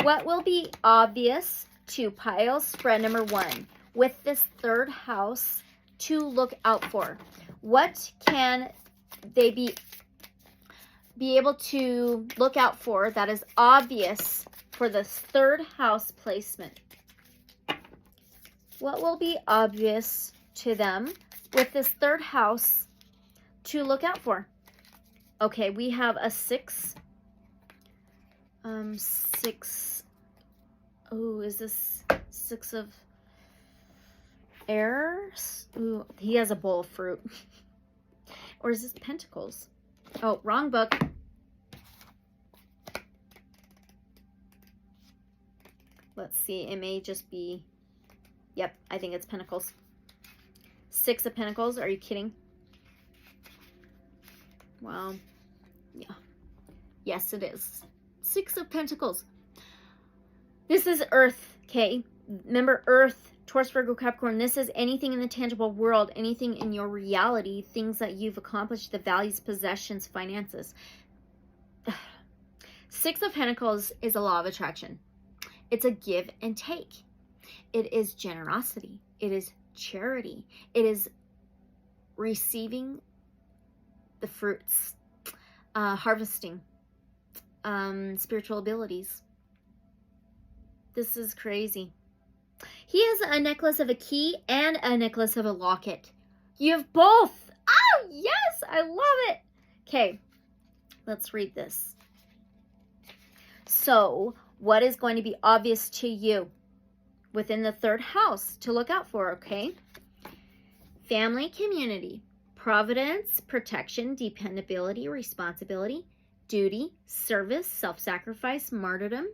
What will be obvious to pile spread number 1 with this third house to look out for? What can they be able to look out for that is obvious for this third house placement? What will be obvious to them with this third house to look out for? Okay, we have a 6. 6. Oh, is this 6 of air? Ooh, he has a bowl of fruit. Or is this pentacles? Oh, wrong book. Let's see. It may just be... Yep, I think it's pentacles. 6 of pentacles. Are you kidding? Wow. Yeah. Yes, it is. 6 of pentacles. This is earth, okay? Remember, earth Taurus, Virgo, Capricorn, this is anything in the tangible world, anything in your reality, things that you've accomplished, the values, possessions, finances. Six of Pentacles is a law of attraction. It's a give and take. It is generosity. It is charity. It is receiving the fruits, harvesting, spiritual abilities. This is crazy. He has a necklace of a key and a necklace of a locket. You have both. Oh, yes, I love it. Okay, let's read this. So, what is going to be obvious to you within the third house to look out for, okay? Family, community, providence, protection, dependability, responsibility, duty, service, self-sacrifice, martyrdom,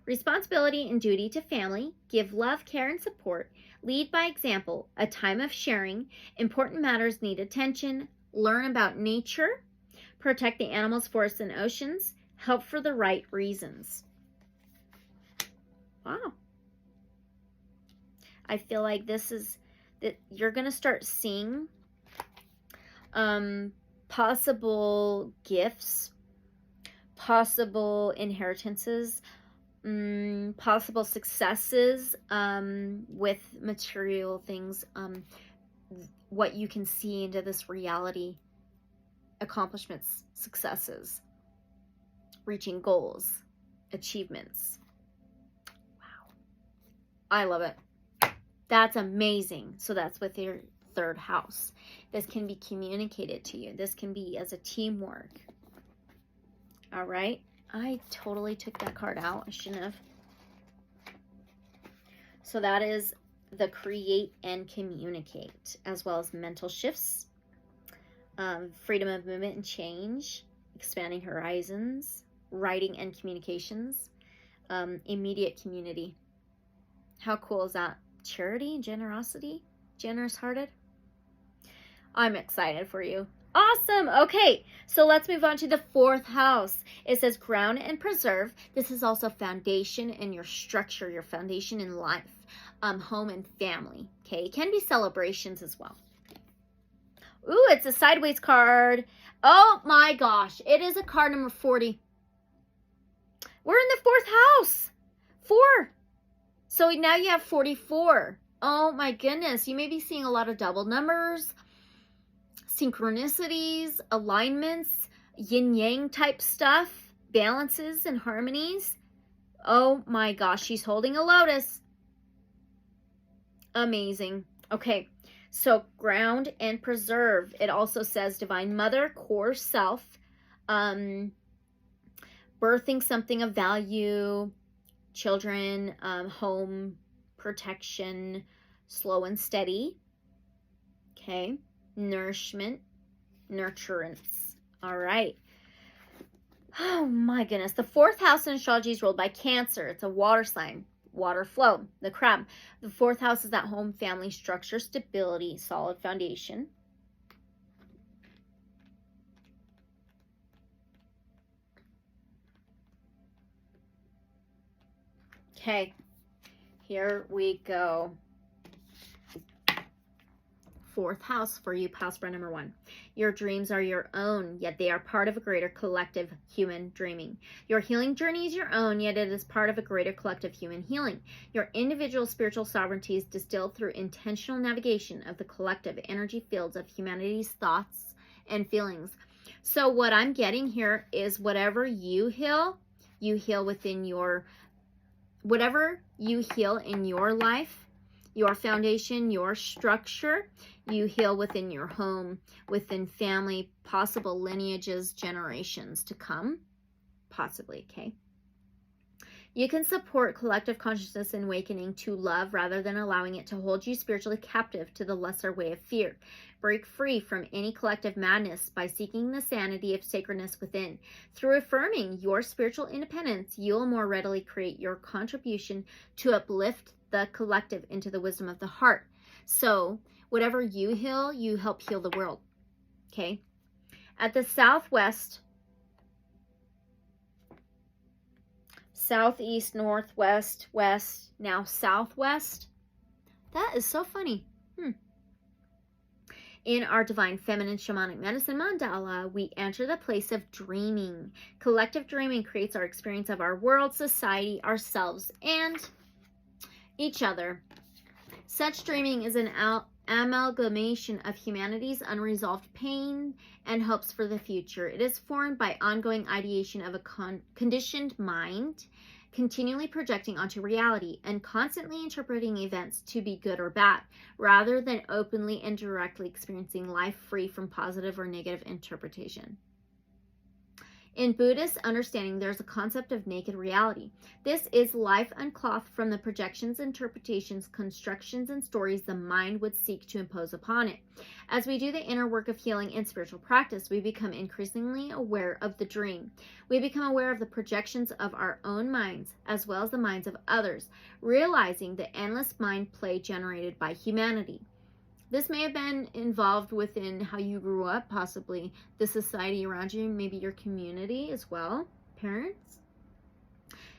responsibility and duty to family, give love, care, and support, lead by example, a time of sharing, important matters need attention, learn about nature, protect the animals, forests, and oceans, help for the right reasons. Wow. I feel like this is, that you're going to start seeing possible gifts, possible inheritances, possible successes with material things, what you can see into this reality, accomplishments, successes, reaching goals, achievements. Wow. I love it. That's amazing. So that's with your third house. This can be communicated to you. This can be as a teamwork. All right. I totally took that card out. I shouldn't have. So that is the create and communicate, as well as mental shifts, freedom of movement and change, expanding horizons, writing and communications, immediate community. How cool is that? Charity, generosity, generous-hearted. I'm excited for you. Awesome. Okay, so let's move on to the fourth house. It says ground and preserve. This is also foundation and your structure, your foundation in life, home and family. Okay, it can be celebrations as well. Ooh, it's a sideways card. Oh my gosh, it is a card number 40. We're in the fourth house. 4. So now you have 44. Oh my goodness, you may be seeing a lot of double numbers, synchronicities, alignments, yin-yang type stuff, balances and harmonies. Oh my gosh, she's holding a lotus. Amazing. Okay, so ground and preserve. It also says divine mother, core self, birthing something of value, children, home, protection, slow and steady. Okay. Nourishment, nurturance. All right. Oh my goodness. The fourth house in astrology is ruled by Cancer. It's a water sign. Water flow. The crab. The fourth house is that home, family, structure, stability, solid foundation. Okay. Here we go. Fourth house for you, pile spread number 1. Your dreams are your own, yet they are part of a greater collective human dreaming. Your healing journey is your own, yet it is part of a greater collective human healing. Your individual spiritual sovereignty is distilled through intentional navigation of the collective energy fields of humanity's thoughts and feelings. So what I'm getting here is whatever you heal within your, whatever you heal in your life, your foundation, your structure, you heal within your home, within family, possible lineages, generations to come, possibly, okay? You can support collective consciousness and awakening to love rather than allowing it to hold you spiritually captive to the lesser way of fear. Break free from any collective madness by seeking the sanity of sacredness within. Through affirming your spiritual independence, you'll more readily create your contribution to uplift the collective into the wisdom of the heart. So whatever you heal, you help heal the world. Okay. At the southwest, southeast, northwest, west, now southwest, That is so funny. In our divine feminine shamanic medicine mandala, we enter the place of dreaming. Collective dreaming creates our experience of our world, society, ourselves, and each other. Such dreaming is an amalgamation of humanity's unresolved pain and hopes for the future. It is formed by ongoing ideation of a conditioned mind, continually projecting onto reality and constantly interpreting events to be good or bad, rather than openly and directly experiencing life free from positive or negative interpretation. In Buddhist understanding, there's a concept of naked reality. This is life unclothed from the projections, interpretations, constructions, and stories the mind would seek to impose upon it. As we do the inner work of healing and spiritual practice, we become increasingly aware of the dream. We become aware of the projections of our own minds, as well as the minds of others, realizing the endless mind play generated by humanity. This may have been involved within how you grew up, possibly the society around you, maybe your community as well, parents.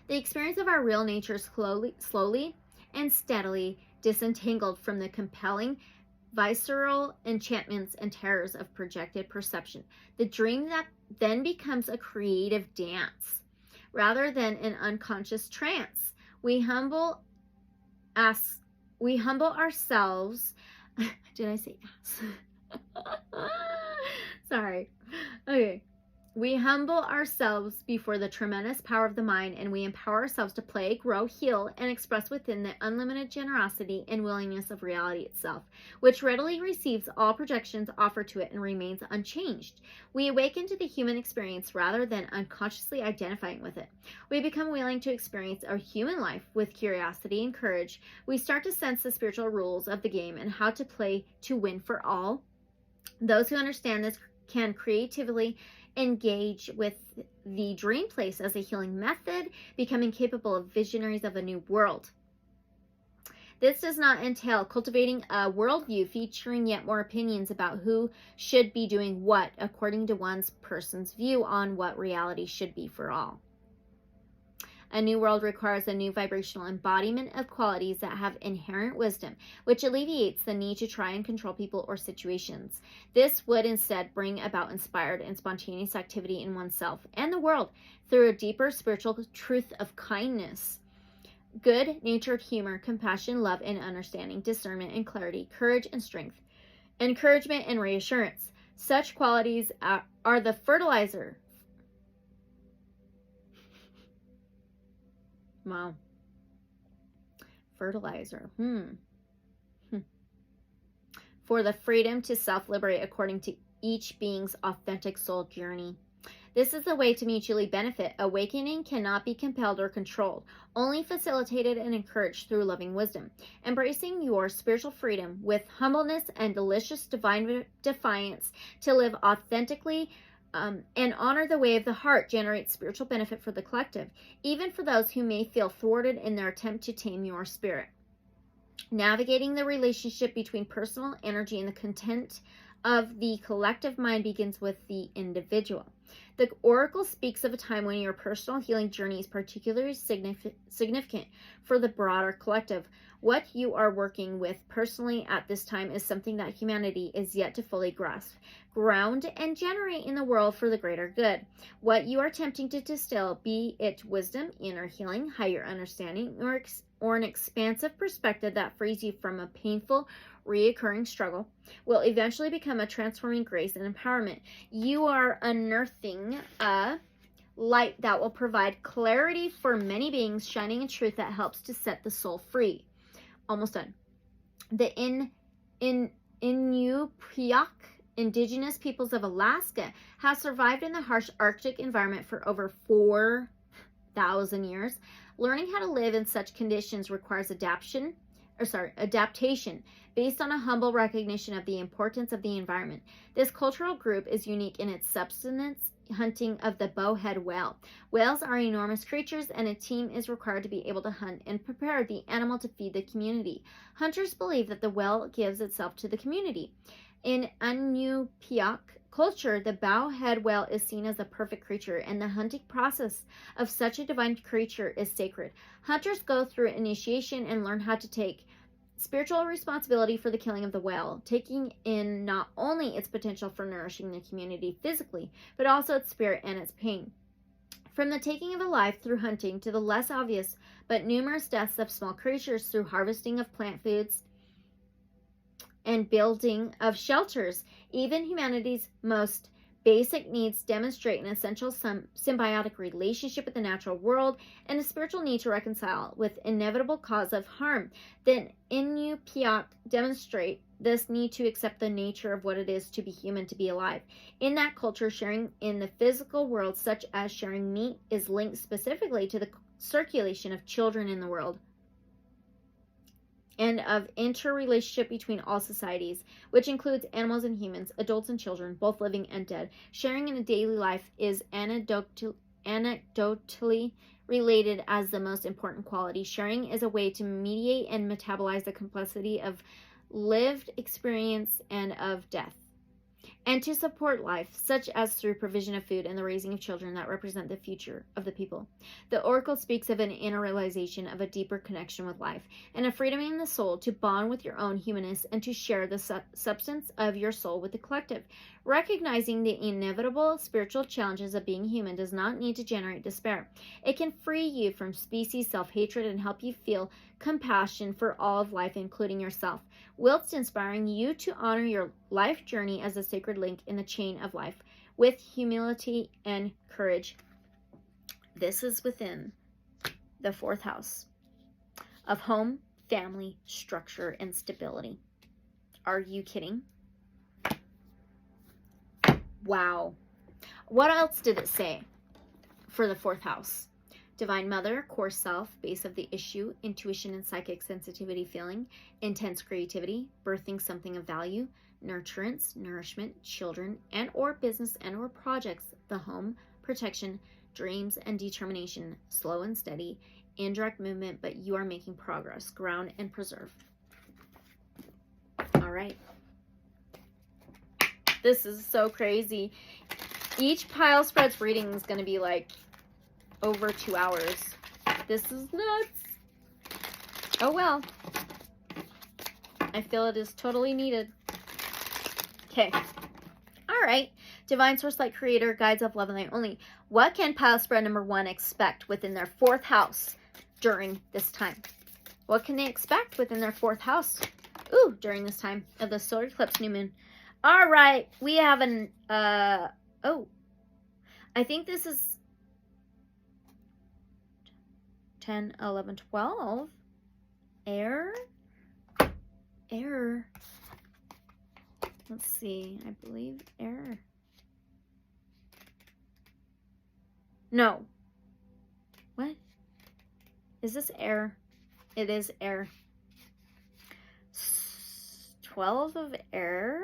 The experience of our real nature slowly and steadily disentangled from the compelling visceral enchantments and terrors of projected perception. The dream that then becomes a creative dance rather than an unconscious trance. We humble ourselves. Did I say ass? Sorry. Okay. We humble ourselves before the tremendous power of the mind, and we empower ourselves to play, grow, heal, and express within the unlimited generosity and willingness of reality itself, which readily receives all projections offered to it and remains unchanged. We awaken to the human experience rather than unconsciously identifying with it. We become willing to experience our human life with curiosity and courage. We start to sense the spiritual rules of the game and how to play to win for all. Those who understand this can creatively engage with the dream place as a healing method, becoming capable of visionaries of a new world. This does not entail cultivating a worldview featuring yet more opinions about who should be doing what according to one's person's view on what reality should be for all. A new world requires a new vibrational embodiment of qualities that have inherent wisdom, which alleviates the need to try and control people or situations. This would instead bring about inspired and spontaneous activity in oneself and the world through a deeper spiritual truth of kindness, good-natured humor, compassion, love, and understanding, discernment and clarity, courage and strength, encouragement and reassurance. Such qualities are the fertilizer. Wow. Fertilizer. For the freedom to self-liberate according to each being's authentic soul journey. This is the way to mutually benefit. Awakening cannot be compelled or controlled, only facilitated and encouraged through loving wisdom. Embracing your spiritual freedom with humbleness and delicious divine defiance to live authentically and honor the way of the heart generates spiritual benefit for the collective, even for those who may feel thwarted in their attempt to tame your spirit. Navigating the relationship between personal energy and the content of the collective mind begins with the individual. The oracle speaks of a time when your personal healing journey is particularly significant for the broader collective. What you are working with personally at this time is something that humanity is yet to fully grasp, ground, and generate in the world for the greater good. What you are attempting to distill, be it wisdom, inner healing, higher understanding, or an expansive perspective that frees you from a painful, reoccurring struggle, will eventually become a transforming grace and empowerment. You are unearthing a light that will provide clarity for many beings, shining in truth that helps to set the soul free. Almost done. The Inupiaq indigenous peoples of Alaska have survived in the harsh Arctic environment for over 4,000 years. Learning how to live in such conditions requires adaptation based on a humble recognition of the importance of the environment. This cultural group is unique in its subsistence hunting of the bowhead whale. Whales are enormous creatures, and a team is required to be able to hunt and prepare the animal to feed the community. Hunters believe that the whale gives itself to the community. In Inupiaq culture, the bowhead whale is seen as a perfect creature, and the hunting process of such a divine creature is sacred. Hunters go through initiation and learn how to take spiritual responsibility for the killing of the whale, taking in not only its potential for nourishing the community physically, but also its spirit and its pain. From the taking of a life through hunting to the less obvious but numerous deaths of small creatures through harvesting of plant foods and building of shelters, even humanity's most basic needs demonstrate an essential symbiotic relationship with the natural world and a spiritual need to reconcile with inevitable cause of harm. The Inupiat demonstrate this need to accept the nature of what it is to be human, to be alive. In that culture, sharing in the physical world, such as sharing meat, is linked specifically to the circulation of children in the world and of interrelationship between all societies, which includes animals and humans, adults and children, both living and dead. Sharing in a daily life is anecdotally related as the most important quality. Sharing is a way to mediate and metabolize the complexity of lived experience and of death, and to support life, such as through provision of food and the raising of children that represent the future of the people. The oracle speaks of an inner realization of a deeper connection with life, and a freedom in the soul to bond with your own humanness and to share the substance of your soul with the collective. Recognizing the inevitable spiritual challenges of being human does not need to generate despair. It can free you from species self-hatred and help you feel compassion for all of life, including yourself, whilst inspiring you to honor your life journey as a sacred link in the chain of life with humility and courage. This is within the 4th house of home, family, structure, and stability. Are you kidding? Wow. What else did it say for the 4th house? Divine Mother, core self, base of the issue, intuition and psychic sensitivity feeling, intense creativity, birthing something of value, nurturance, nourishment, children, and or business and or projects, the home, protection, dreams, and determination, slow and steady, indirect movement, but you are making progress, ground and preserve. All right. This is so crazy. Each pile spreads reading is going to be like over 2 hours. This is nuts. Oh well. I feel it is totally needed. Okay. All right. Divine Source Light Creator, Guides of Love and Light Only. What can pile spread number 1 expect within their 4th house during this time? What can they expect within their 4th house? Ooh, during this time of the solar eclipse, new moon. All right. We have an, I think this is 10, 11, 12. Air. Let's see. I believe air. No. What? Is this air? It is air. 12 of air.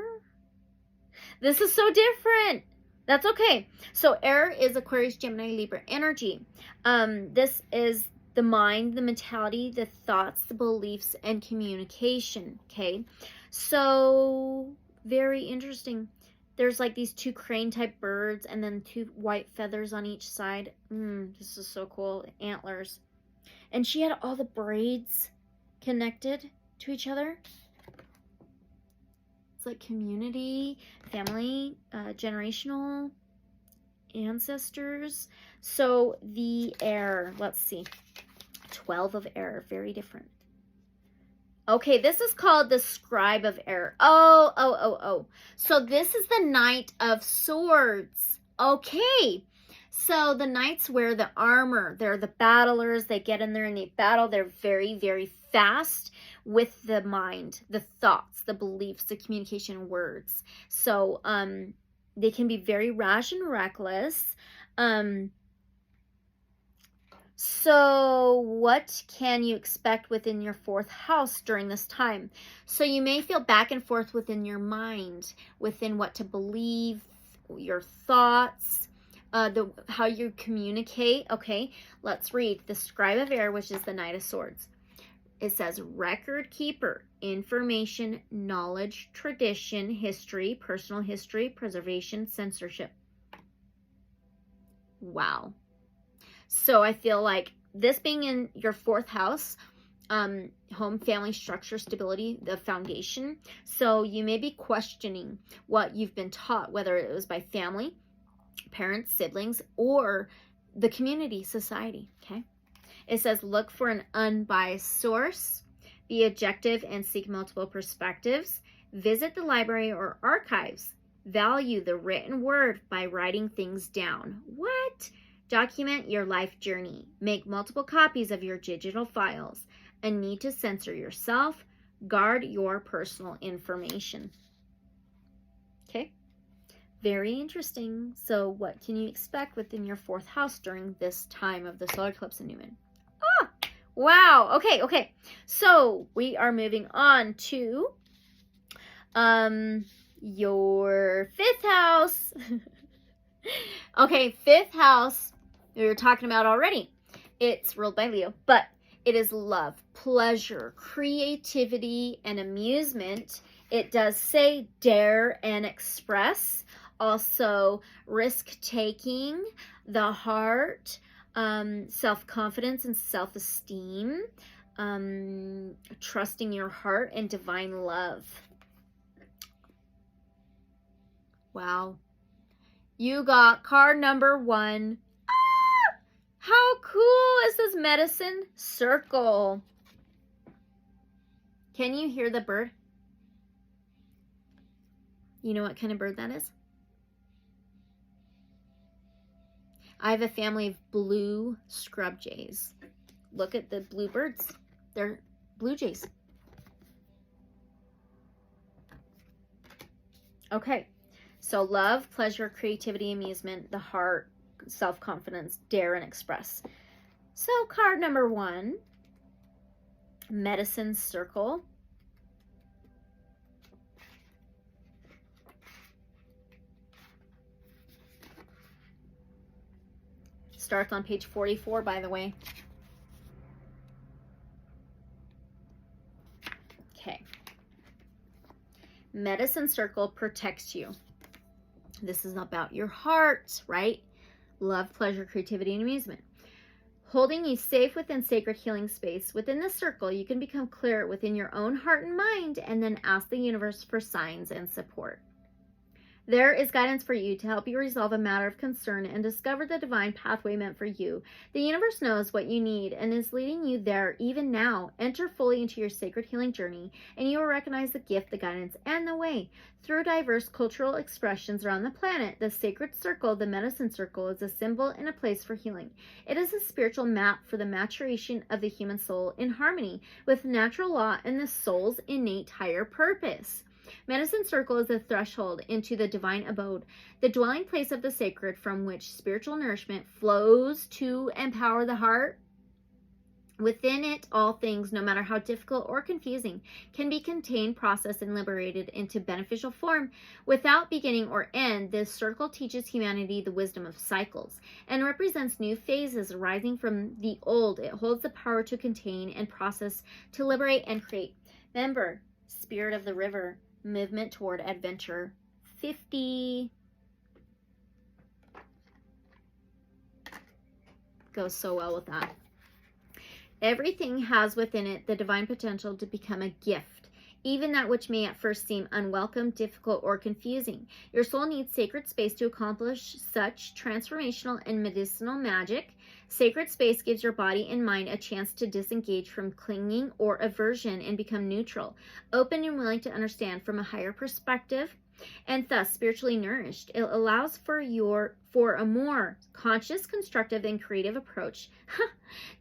This is so different. That's okay. So air is Aquarius, Gemini, Libra energy. This is the mind, the mentality, the thoughts, the beliefs, and communication. Okay. So very interesting. There's like these 2 crane type birds and then 2 white feathers on each side. This is so cool. Antlers. And she had all the braids connected to each other. It's like community, family, generational, ancestors. So the air, let's see. 12 of air, very different. Okay, this is called the Scribe of Air. Oh. So this is the Knight of Swords. Okay. So the knights wear the armor. They're the battlers. They get in there and they battle. They're very, very fast with the mind, the thoughts, the beliefs, the communication words. So they can be very rash and reckless. So what can you expect within your 4th house during this time? So you may feel back and forth within your mind, within what to believe, your thoughts, how you communicate. Okay, let's read the Scribe of Air, which is the Knight of Swords. It says record keeper, information, knowledge, tradition, history, personal history, preservation, censorship. Wow. So I feel like this being in your 4th house, home, family structure, stability, the foundation. So you may be questioning what you've been taught, whether it was by family, parents, siblings, or the community, society. Okay. It says, look for an unbiased source, be objective and seek multiple perspectives, visit the library or archives, value the written word by writing things down. What? Document your life journey, make multiple copies of your digital files, and need to censor yourself, guard your personal information. Okay. Very interesting. So what can you expect within your 4th house during this time of the solar eclipse and new moon? Ah, wow. Okay. So we are moving on to your 5th house. Okay, 5th house we were talking about already. It's ruled by Leo, but it is love, pleasure, creativity, and amusement. It does say dare and express. Also, risk-taking, the heart, self-confidence and self-esteem, trusting your heart, and divine love. Wow. You got card number 1. Ah! How cool is this medicine circle? Can you hear the bird? You know what kind of bird that is? I have a family of blue scrub jays. Look at the blue birds. They're blue jays. Okay. So love, pleasure, creativity, amusement, the heart, self-confidence, dare, and express. So card number 1, medicine circle. Starts on page 44, by the way. Okay. Medicine circle protects you. This is about your heart, right? Love, pleasure, creativity, and amusement. Holding you safe within sacred healing space. Within this circle, you can become clear within your own heart and mind and then ask the universe for signs and support. There is guidance for you to help you resolve a matter of concern and discover the divine pathway meant for you. The universe knows what you need and is leading you there even now. Enter fully into your sacred healing journey, and you will recognize the gift, the guidance, and the way. Through diverse cultural expressions around the planet, the sacred circle, the medicine circle, is a symbol and a place for healing. It is a spiritual map for the maturation of the human soul in harmony with natural law and the soul's innate higher purpose. Medicine circle is the threshold into the divine abode, the dwelling place of the sacred from which spiritual nourishment flows to empower the heart. Within it, all things, no matter how difficult or confusing, can be contained, processed, and liberated into beneficial form without beginning or end. This circle teaches humanity the wisdom of cycles and represents new phases arising from the old. It holds the power to contain and process, to liberate and create. Remember, spirit of the river, movement toward adventure. 50. Goes so well with that. Everything has within it the divine potential to become a gift, even that which may at first seem unwelcome, difficult, or confusing. Your soul needs sacred space to accomplish such transformational and medicinal magic. Sacred space gives your body and mind a chance to disengage from clinging or aversion and become neutral, open and willing to understand from a higher perspective, and thus spiritually nourished. It allows for a more conscious, constructive, and creative approach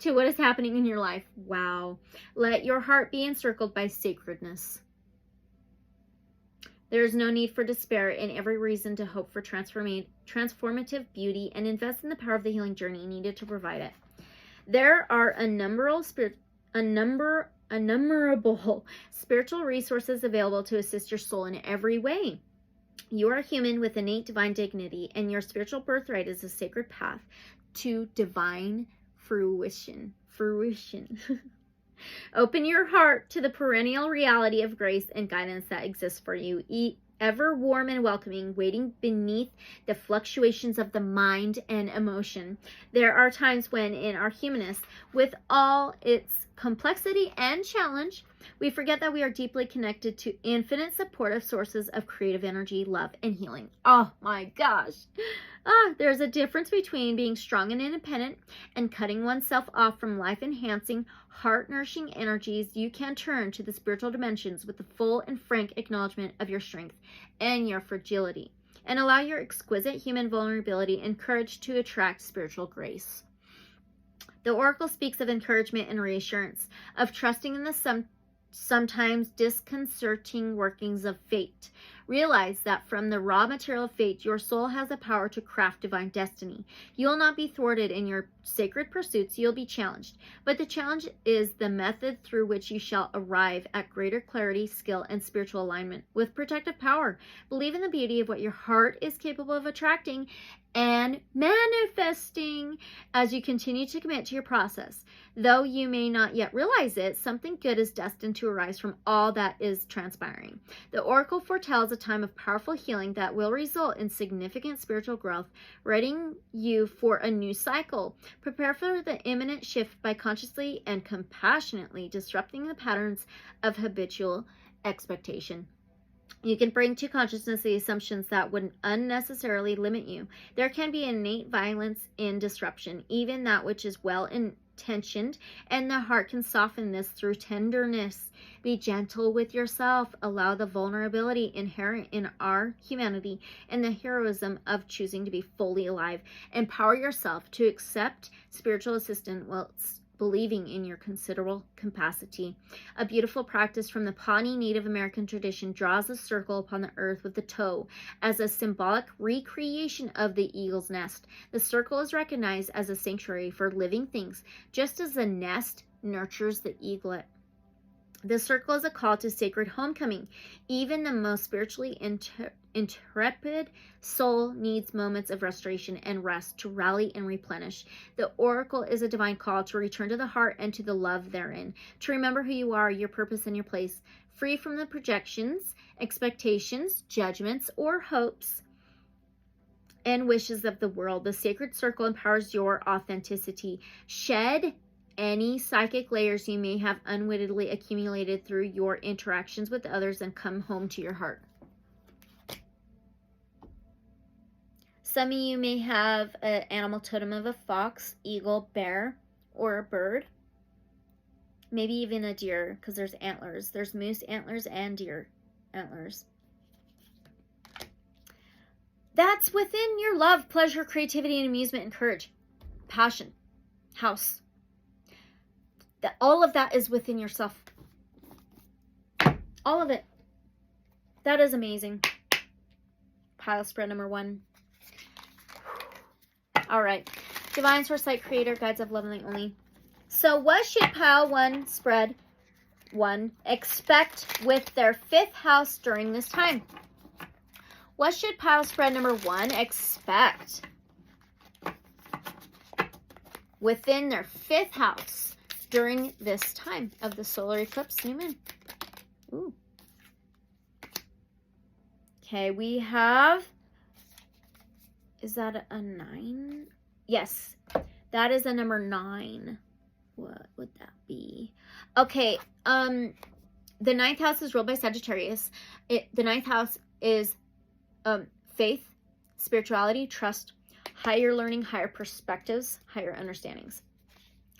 to what is happening in your life. Wow. Let your heart be encircled by sacredness. There is no need for despair and every reason to hope for transformative beauty and invest in the power of the healing journey needed to provide it. There are innumerable spiritual resources available to assist your soul in every way. You are a human with innate divine dignity, and your spiritual birthright is a sacred path to divine fruition. Open your heart to the perennial reality of grace and guidance that exists for you. Ever warm and welcoming, waiting beneath the fluctuations of the mind and emotion. There are times when in our humanness, with all its complexity and challenge, we forget that we are deeply connected to infinite supportive sources of creative energy, love, and healing. Oh my gosh. There's a difference between being strong and independent and cutting oneself off from life-enhancing, heart-nourishing energies. You can turn to the spiritual dimensions with the full and frank acknowledgement of your strength and your fragility, and allow your exquisite human vulnerability and courage to attract spiritual grace. The Oracle speaks of encouragement and reassurance, of trusting in the sometimes disconcerting workings of fate. Realize that from the raw material of fate, your soul has the power to craft divine destiny. You will not be thwarted in your sacred pursuits. You'll be challenged. But the challenge is the method through which you shall arrive at greater clarity, skill, and spiritual alignment with protective power. Believe in the beauty of what your heart is capable of attracting and manifesting as you continue to commit to your process. Though you may not yet realize it, something good is destined to arise from all that is transpiring. The Oracle foretells a time of powerful healing that will result in significant spiritual growth, readying you for a new cycle. Prepare for the imminent shift by consciously and compassionately disrupting the patterns of habitual expectation. You can bring to consciousness the assumptions that would unnecessarily limit you. There can be innate violence in disruption, even that which is well intentioned, and the heart can soften this through tenderness. Be gentle with yourself. Allow the vulnerability inherent in our humanity and the heroism of choosing to be fully alive. Empower yourself to accept spiritual assistance whilst believing in your considerable capacity. A beautiful practice from the Pawnee Native American tradition draws a circle upon the earth with the toe as a symbolic recreation of the eagle's nest. The circle is recognized as a sanctuary for living things, just as the nest nurtures the eaglet. The circle is a call to sacred homecoming. Even the most spiritually intrepid soul needs moments of restoration and rest to rally and replenish. The Oracle is a divine call to return to the heart and to the love therein, to remember who you are, your purpose, and your place, free from the projections, expectations, judgments, or hopes and wishes of the world. The sacred circle empowers your authenticity. Shed any psychic layers you may have unwittingly accumulated through your interactions with others and come home to your heart. Some of you may have an animal totem of a fox, eagle, bear, or a bird. Maybe even a deer, because there's antlers. There's moose antlers and deer antlers. That's within your love, pleasure, creativity, and amusement and courage. Passion. House. All of that is within yourself. All of it. That is amazing. Pile spread number 1. All right. Divine Source Light Creator, Guides of Love and Light Only. So what should pile 1, spread 1, expect with their 5th house during this time? What should pile spread number 1 expect within their 5th house during this time of the solar eclipse new moon? Ooh. Okay, we have, is that a 9? Yes, that is a number 9. What would that be? Okay, the 9th house is ruled by Sagittarius. The 9th house is faith, spirituality, trust, higher learning, higher perspectives, higher understandings.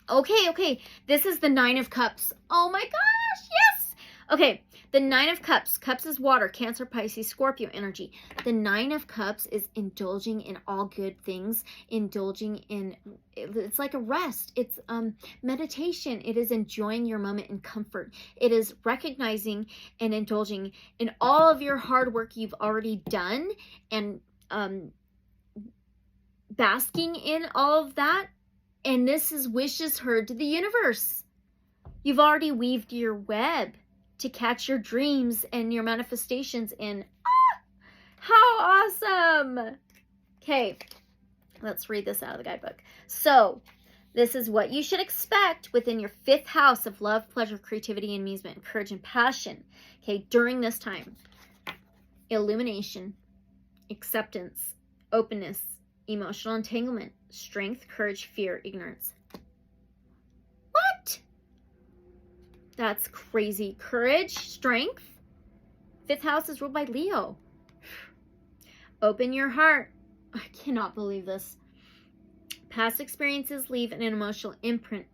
Okay, this is the 9 of Cups. Oh my gosh, yes! Okay, the 9 of Cups. Cups is water, Cancer, Pisces, Scorpio energy. The 9 of Cups is indulging in all good things, indulging in, it's like a rest. It's meditation. It is enjoying your moment in comfort. It is recognizing and indulging in all of your hard work you've already done and basking in all of that. And this is wishes heard to the universe. You've already weaved your web to catch your dreams and your manifestations in. How awesome! Okay, let's read this out of the guidebook. So, this is what you should expect within your 5th house of love, pleasure, creativity, amusement, courage, and passion. Okay, during this time. Illumination, acceptance, openness, emotional entanglement, strength, courage, fear, ignorance. What? That's crazy. Courage, strength. 5th house is ruled by Leo. Open your heart. I cannot believe this. Past experiences leave an emotional imprint.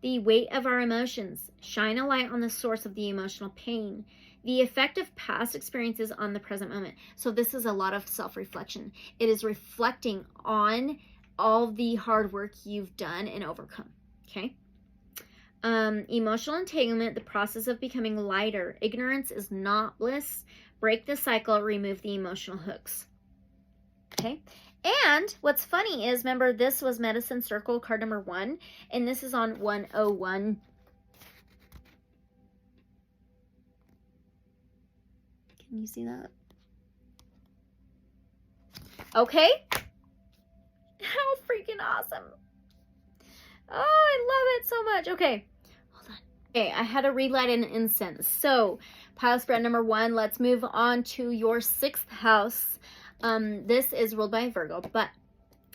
The weight of our emotions. Shine a light on the source of the emotional pain. The effect of past experiences on the present moment. So this is a lot of self-reflection. It is reflecting on all the hard work you've done and overcome. Okay? Emotional entanglement, the process of becoming lighter. Ignorance is not bliss. Break the cycle, remove the emotional hooks. Okay? And what's funny is, remember, this was Medicine Circle card number 1, and this is on 101. Can you see that? Okay? How freaking awesome. Oh, I love it so much. Okay, hold on. Okay, I had to relight an incense. So, pile spread number 1, let's move on to your 6th house. This is ruled by Virgo, but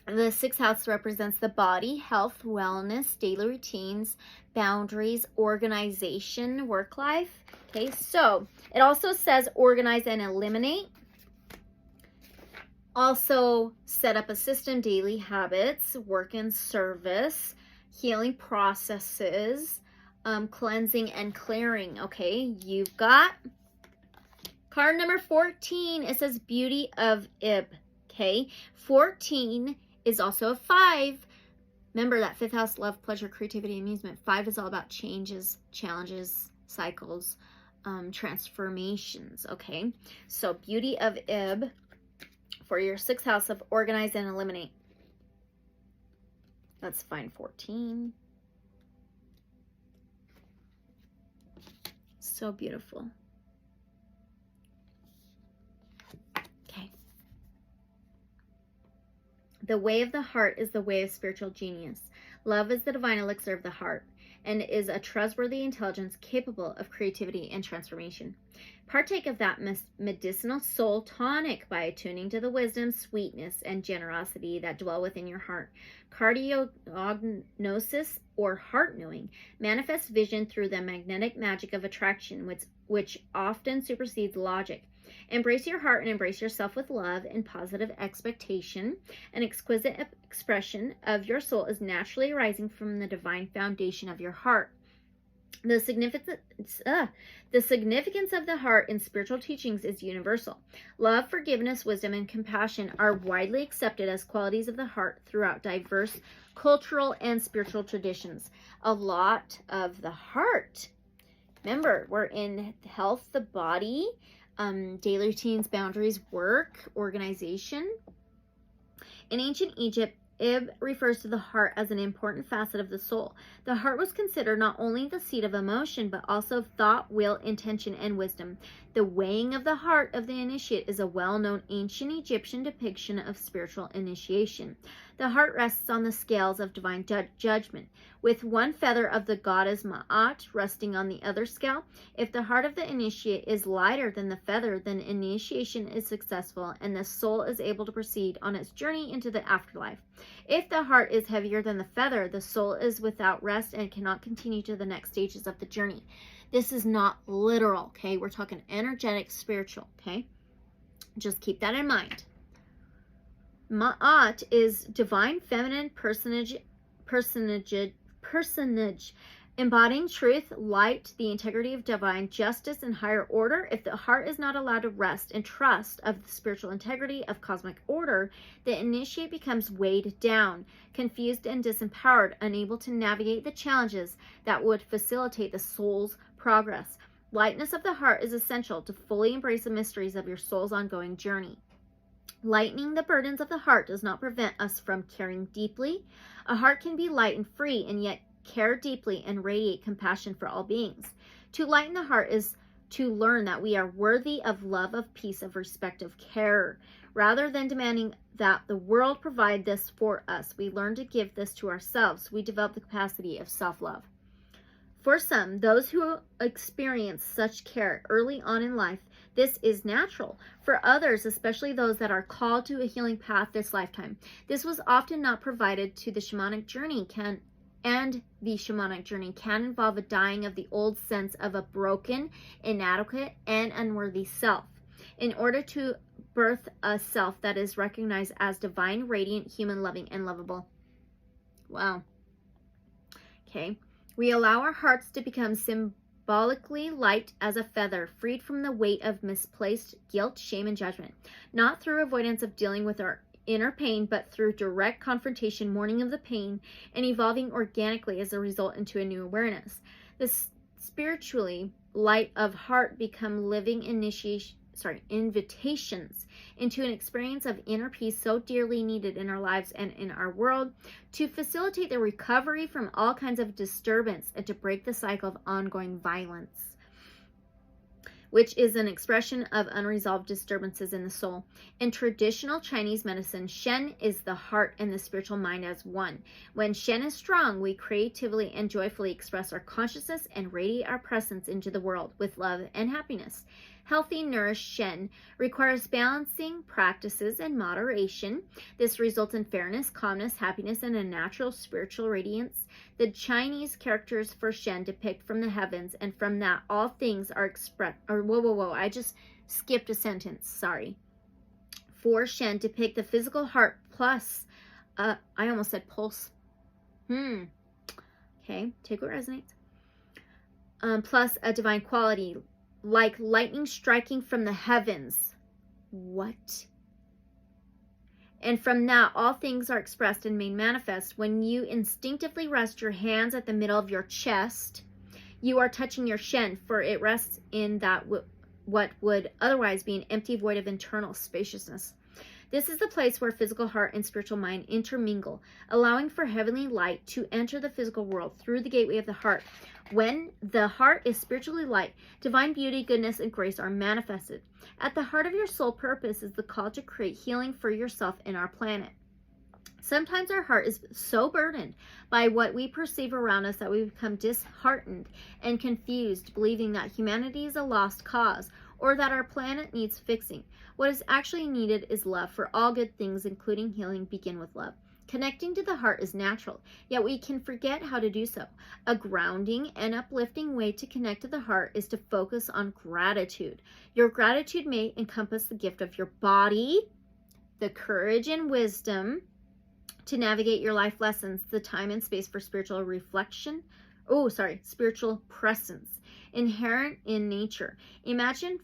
the 6th house represents the body, health, wellness, daily routines, boundaries, organization, work life. Okay, so it also says organize and eliminate. Also set up a system, daily habits, work and service, healing processes, cleansing and clearing. Okay, you've got card number 14. It says beauty of Ib. Okay, 14 is also a 5. Remember that 5th house, love, pleasure, creativity, amusement. 5 is all about changes, challenges, cycles, transformations. Okay, so beauty of Ib for your 6th house of organize and eliminate. Let's find 14. So beautiful. Okay. The way of the heart is the way of spiritual genius. Love is the divine elixir of the heart and is a trustworthy intelligence capable of creativity and transformation. Partake of that medicinal soul tonic by attuning to the wisdom, sweetness, and generosity that dwell within your heart. Cardiognosis, or heart knowing, manifests vision through the magnetic magic of attraction, which often supersedes logic. Embrace your heart and embrace yourself with love and positive expectation. An exquisite expression of your soul is naturally arising from the divine foundation of your heart. The significance of the heart in spiritual teachings is universal. Love, forgiveness, wisdom, and compassion are widely accepted as qualities of the heart throughout diverse cultural and spiritual traditions. A lot of the heart. Remember, we're in health, the body, daily routines, boundaries, work, organization. In ancient Egypt, Ib refers to the heart as an important facet of the soul. The heart was considered not only the seat of emotion, but also of thought, will, intention, and wisdom. The weighing of the heart of the initiate is a well-known ancient Egyptian depiction of spiritual initiation. The heart rests on the scales of divine judgment, with one feather of the goddess Ma'at resting on the other scale. If the heart of the initiate is lighter than the feather, then initiation is successful and the soul is able to proceed on its journey into the afterlife. If the heart is heavier than the feather, the soul is without rest and cannot continue to the next stages of the journey. This is not literal, okay? We're talking energetic, spiritual, okay? Just keep that in mind. Ma'at is divine feminine personage, embodying truth, light, the integrity of divine justice and higher order. If the heart is not allowed to rest in trust of the spiritual integrity of cosmic order, the initiate becomes weighed down, confused and disempowered, unable to navigate the challenges that would facilitate the soul's progress. Lightness of the heart is essential to fully embrace the mysteries of your soul's ongoing journey. Lightening the burdens of the heart does not prevent us from caring deeply. A heart can be light and free and yet care deeply and radiate compassion for all beings. To lighten the heart is to learn that we are worthy of love, of peace, of respect, of care. Rather than demanding that the world provide this for us, we learn to give this to ourselves. We develop the capacity of self-love. For some, those who experience such care early on in life, this is natural. For others, especially those that are called to a healing path this lifetime, this was often not provided to the shamanic journey. Cant and the shamanic journey can involve a dying of the old sense of a broken, inadequate, and unworthy self in order to birth a self that is recognized as divine, radiant, human, loving, and lovable. Wow. Okay. We allow our hearts to become symbolically light as a feather, freed from the weight of misplaced guilt, shame, and judgment, not through avoidance of dealing with our inner pain, but through direct confrontation, mourning of the pain, and evolving organically as a result into a new awareness. This spiritually light of heart become living invitations into an experience of inner peace so dearly needed in our lives and in our world, to facilitate the recovery from all kinds of disturbance and to break the cycle of ongoing violence, which is an expression of unresolved disturbances in the soul. In traditional Chinese medicine, Shen is the heart and the spiritual mind as one. When Shen is strong, we creatively and joyfully express our consciousness and radiate our presence into the world with love and happiness. Healthy, nourished Shen requires balancing practices and moderation. This results in fairness, calmness, happiness, and a natural spiritual radiance. The Chinese characters for Shen depict from the heavens, and from that all things are expressed. I just skipped a sentence. Sorry. For Shen depict the physical heart plus, I almost said pulse. Okay, take what resonates. Plus a divine quality, like lightning striking from the heavens. What? And from that, all things are expressed and made manifest. When you instinctively rest your hands at the middle of your chest, you are touching your Shen, for it rests in that what would otherwise be an empty void of internal spaciousness. This is the place where physical heart and spiritual mind intermingle, allowing for heavenly light to enter the physical world through the gateway of the heart. When the heart is spiritually light, divine beauty, goodness, and grace are manifested. At the heart of your soul purpose is the call to create healing for yourself and our planet. Sometimes our heart is so burdened by what we perceive around us that we become disheartened and confused, believing that humanity is a lost cause or that our planet needs fixing. What is actually needed is love, for all good things, including healing, begin with love. Connecting to the heart is natural, yet we can forget how to do so. A grounding and uplifting way to connect to the heart is to focus on gratitude. Your gratitude may encompass the gift of your body, the courage and wisdom to navigate your life lessons, the time and space for spiritual reflection, spiritual presence, inherent in nature. Imagine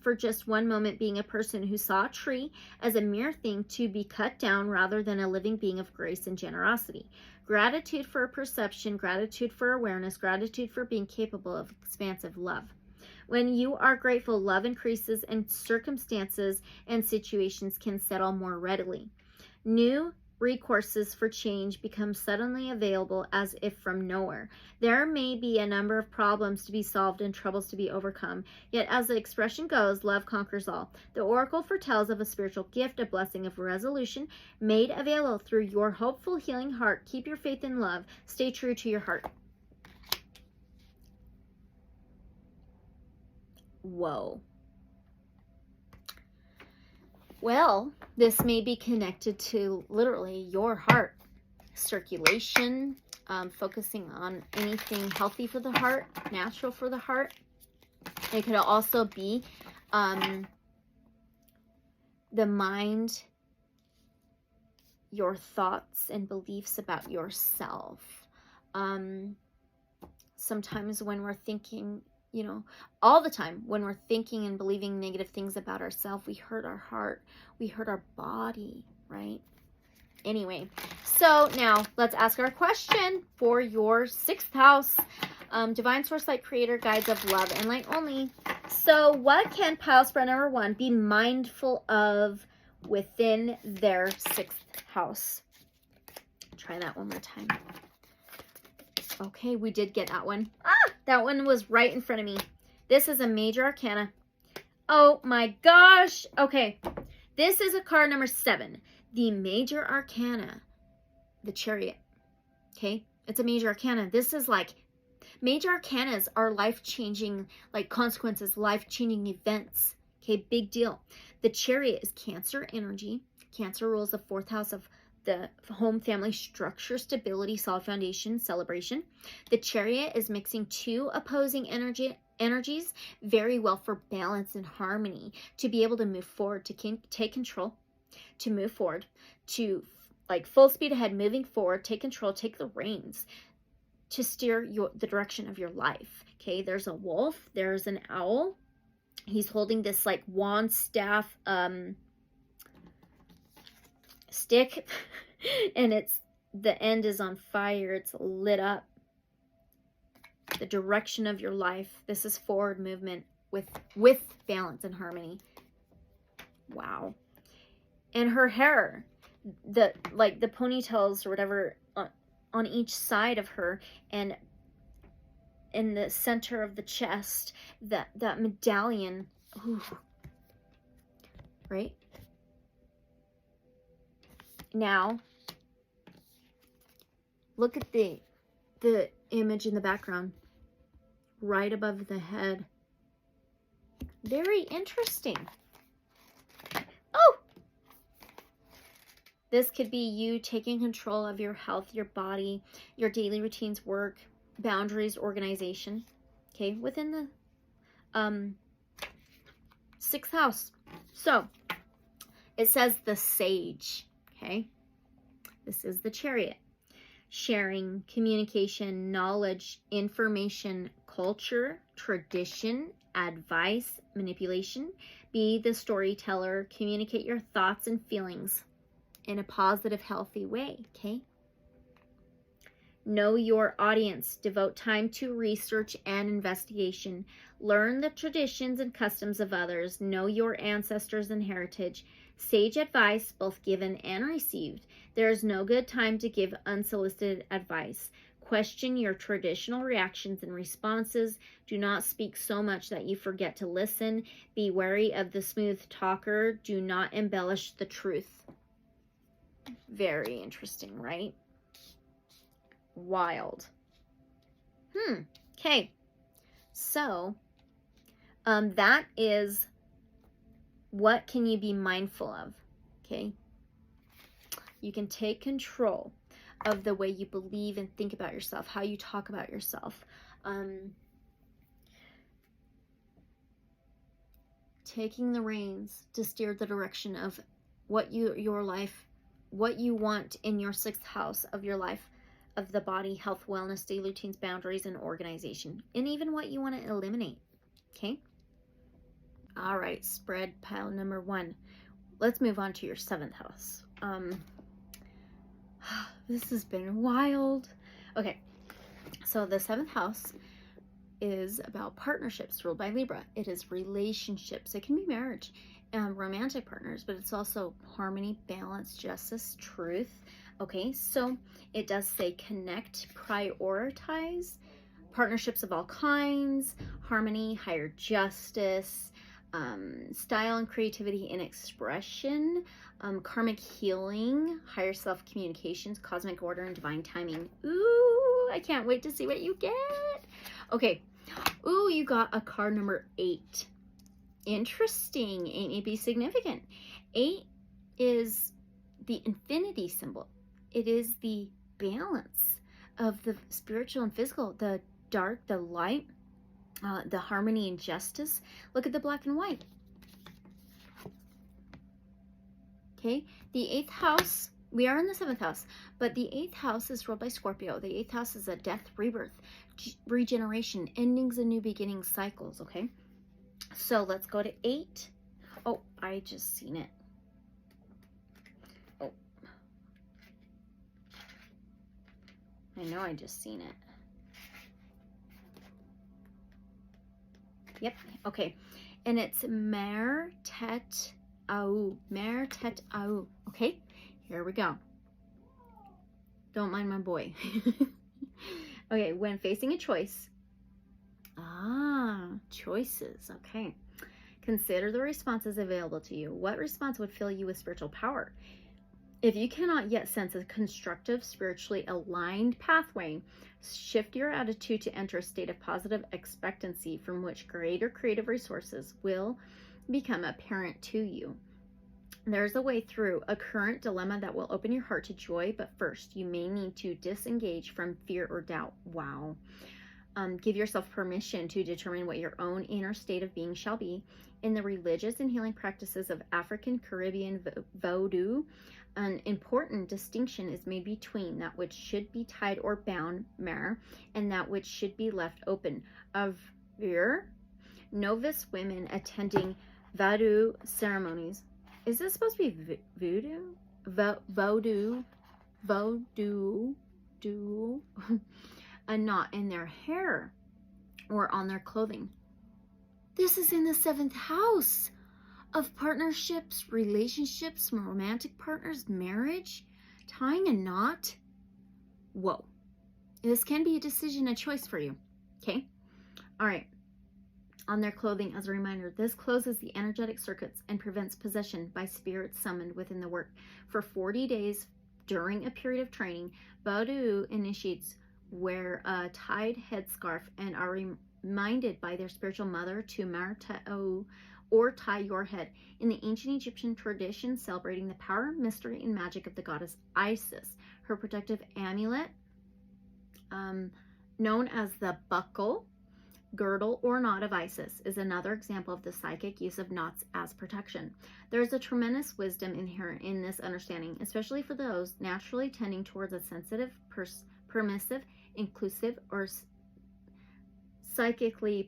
for just one moment being a person who saw a tree as a mere thing to be cut down rather than a living being of grace and generosity. Gratitude for perception, gratitude for awareness, gratitude for being capable of expansive love. When you are grateful, love increases and circumstances and situations can settle more readily. New recourses for change become suddenly available as if from nowhere. There may be a number of problems to be solved and troubles to be overcome, yet as the expression goes, love conquers all. The oracle foretells of a spiritual gift, a blessing of resolution made available through your hopeful, healing heart. Keep your faith in love. Stay true to your heart. Whoa. Well, this may be connected to literally your heart circulation, focusing on anything healthy for the heart, natural for the heart. It could also be the mind, your thoughts and beliefs about yourself. Sometimes when we're thinking, all the time when we're thinking and believing negative things about ourselves, we hurt our heart, we hurt our body, right? Anyway, so now let's ask our question for your 6th house. Divine Source Light Creator, Guides of Love and Light Only. So what can pile spread number 1 be mindful of within their 6th house? Try that one more time. Okay, we did get that one. That one was right in front of me. This is a major arcana. Oh my gosh. Okay, this is a card number 7. The major arcana, the Chariot. Okay, it's a major arcana. This is like, major arcanas are life-changing, like consequences, life-changing events. Okay, big deal. The Chariot is Cancer energy. Cancer rules the 4th house of the home, family, structure, stability, solid foundation, celebration. The Chariot is mixing two opposing energies very well for balance and harmony, to be able to move forward, to take control, to move forward, to like full speed ahead, moving forward, take control, take the reins, to steer the direction of your life. Okay, there's a wolf, there's an owl. He's holding this like wand staff stick, and the end is on fire. It's lit up. The direction of your life. This is forward movement with balance and harmony. Wow. And her hair, the ponytails or whatever on each side of her, and in the center of the chest, that medallion. Ooh. Right? Now, look at the image in the background, right above the head. Very interesting. Oh! This could be you taking control of your health, your body, your daily routines, work, boundaries, organization. Okay, within the 6th house. So, it says the Sage. Okay, this is the Chariot. Sharing, communication, knowledge, information, culture, tradition, advice, manipulation. Be the storyteller. Communicate your thoughts and feelings in a positive, healthy way. Okay. Know your audience. Devote time to research and investigation. Learn the traditions and customs of others. Know your ancestors and heritage. Sage advice, both given and received. There is no good time to give unsolicited advice. Question your traditional reactions and responses. Do not speak so much that you forget to listen. Be wary of the smooth talker. Do not embellish the truth. Very interesting, right? Wild. Okay. So, that is what can you be mindful of, okay? You can take control of the way you believe and think about yourself, how you talk about yourself. Taking the reins to steer the direction of what your life, what you want in your 6th house of your life, of the body, health, wellness, daily routines, boundaries, and organization, and even what you want to eliminate, okay? All right, spread pile number 1. Let's move on to your 7th house. This has been wild. Okay, so the 7th house is about partnerships, ruled by Libra. It is relationships. It can be marriage, romantic partners, but it's also harmony, balance, justice, truth. Okay, so it does say connect, prioritize, partnerships of all kinds, harmony, higher justice, style and creativity in expression, karmic healing, higher self communications, cosmic order, and divine timing. Ooh, I can't wait to see what you get. Okay. Ooh, you got a card number 8. Interesting. 8 may be significant. 8 is the infinity symbol. It is the balance of the spiritual and physical, the dark, the light, the harmony and justice. Look at the black and white. Okay, the 8th house, we are in the 7th house, but the 8th house is ruled by Scorpio. The 8th house is a death, rebirth, regeneration, endings and new beginnings, cycles, okay? So let's go to 8. Oh, I just seen it. Oh. I know I just seen it. Yep, okay. And it's Mer Tet Au. Mer Tet Au. Okay, here we go. Don't mind my boy. Okay, when facing a choice. Choices. Okay. Consider the responses available to you. What response would fill you with spiritual power? If you cannot yet sense a constructive, spiritually aligned pathway, shift your attitude to enter a state of positive expectancy from which greater creative resources will become apparent to you. There's a way through a current dilemma that will open your heart to joy, but first you may need to disengage from fear or doubt. Wow. Give yourself permission to determine what your own inner state of being shall be. In the religious and healing practices of African Caribbean Vodou, an important distinction is made between that which should be tied or bound, mer, and that which should be left open, of vir. Novice women attending Vodou ceremonies. Is this supposed to be voodoo? Vodou? Vodou? A knot in their hair or on their clothing. This is in the 7th house of partnerships, relationships, romantic partners, marriage, tying a knot. Whoa. This can be a decision, a choice for you. Okay? All right. On their clothing, as a reminder, this closes the energetic circuits and prevents possession by spirits summoned within the work. For 40 days during a period of training, Vodou initiates wear a tied headscarf and are reminded by their spiritual mother to marta'o, or tie your head. In the ancient Egyptian tradition celebrating the power, mystery, and magic of the goddess Isis, her protective amulet, known as the buckle, girdle, or knot of Isis, is another example of the psychic use of knots as protection. There is a tremendous wisdom inherent in this understanding, especially for those naturally tending towards a sensitive, permissive, inclusive, or psychically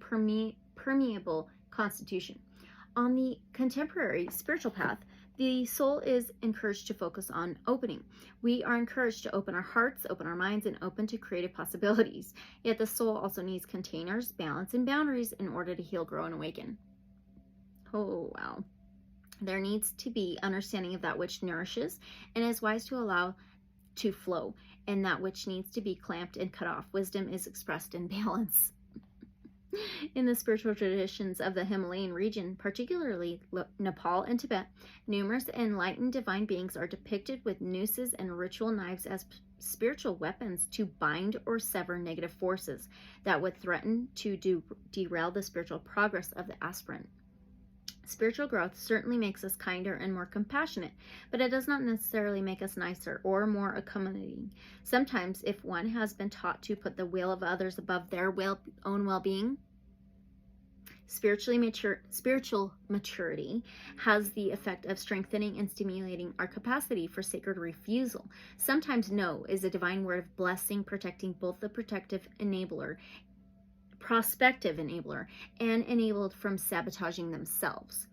permeable constitution. On the contemporary spiritual path, the soul is encouraged to focus on opening. We are encouraged to open our hearts, open our minds, and open to creative possibilities. Yet the soul also needs containers, balance, and boundaries in order to heal, grow, and awaken. Oh, wow. There needs to be understanding of that which nourishes and is wise to allow to flow, and that which needs to be clamped and cut off. Wisdom is expressed in balance. In the spiritual traditions of the Himalayan region, particularly Nepal and Tibet, numerous enlightened divine beings are depicted with nooses and ritual knives as spiritual weapons to bind or sever negative forces that would threaten to derail the spiritual progress of the aspirant. Spiritual growth certainly makes us kinder and more compassionate, but it does not necessarily make us nicer or more accommodating. Sometimes, if one has been taught to put the will of others above their own well-being, spiritual maturity has the effect of strengthening and stimulating our capacity for sacred refusal. Sometimes no is a divine word of blessing, protecting both the prospective enabler and enabled from sabotaging themselves.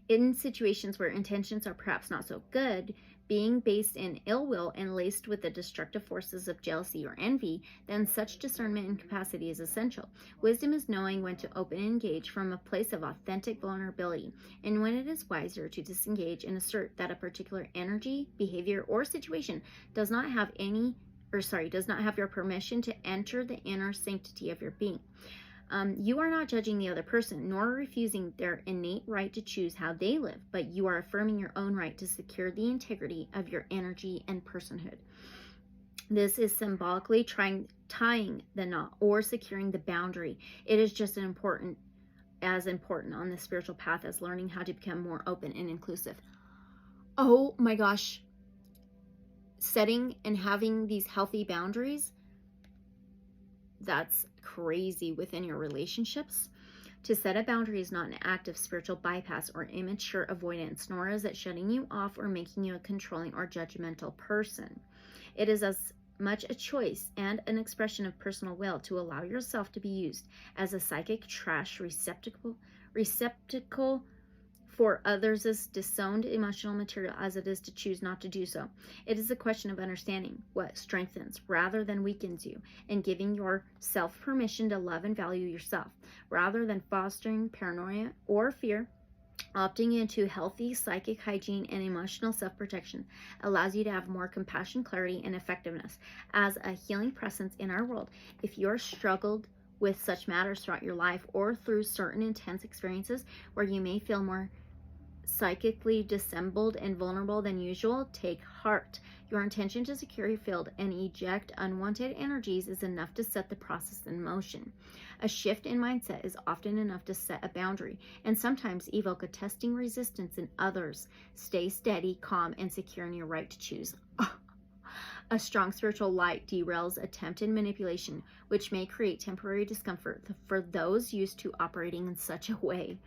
In situations where intentions are perhaps not so good, being based in ill will and laced with the destructive forces of jealousy or envy, then such discernment and capacity is essential. Wisdom is knowing when to open and engage from a place of authentic vulnerability, and when it is wiser to disengage and assert that a particular energy, behavior, or situation does not have your permission to enter the inner sanctity of your being. You are not judging the other person, nor refusing their innate right to choose how they live, but you are affirming your own right to secure the integrity of your energy and personhood. This is symbolically tying the knot or securing the boundary. It is just as important on the spiritual path as learning how to become more open and inclusive. Oh my gosh. Setting and having these healthy boundaries, that's crazy within your relationships. To set a boundary is not an act of spiritual bypass or immature avoidance, nor is it shutting you off or making you a controlling or judgmental person. It is as much a choice and an expression of personal will to allow yourself to be used as a psychic trash receptacle for others' disowned emotional material as it is to choose not to do so. It is a question of understanding what strengthens rather than weakens you, and giving yourself permission to love and value yourself, rather than fostering paranoia or fear. Opting into healthy psychic hygiene and emotional self-protection allows you to have more compassion, clarity, and effectiveness as a healing presence in our world. If you're struggled with such matters throughout your life, or through certain intense experiences where you may feel more psychically dissembled and vulnerable than usual, take heart. Your intention to secure your field and eject unwanted energies is enough to set the process in motion. A shift in mindset is often enough to set a boundary and sometimes evoke a testing resistance in others. Stay steady, calm, and secure in your right to choose. A strong spiritual light derails attempted manipulation, which may create temporary discomfort for those used to operating in such a way.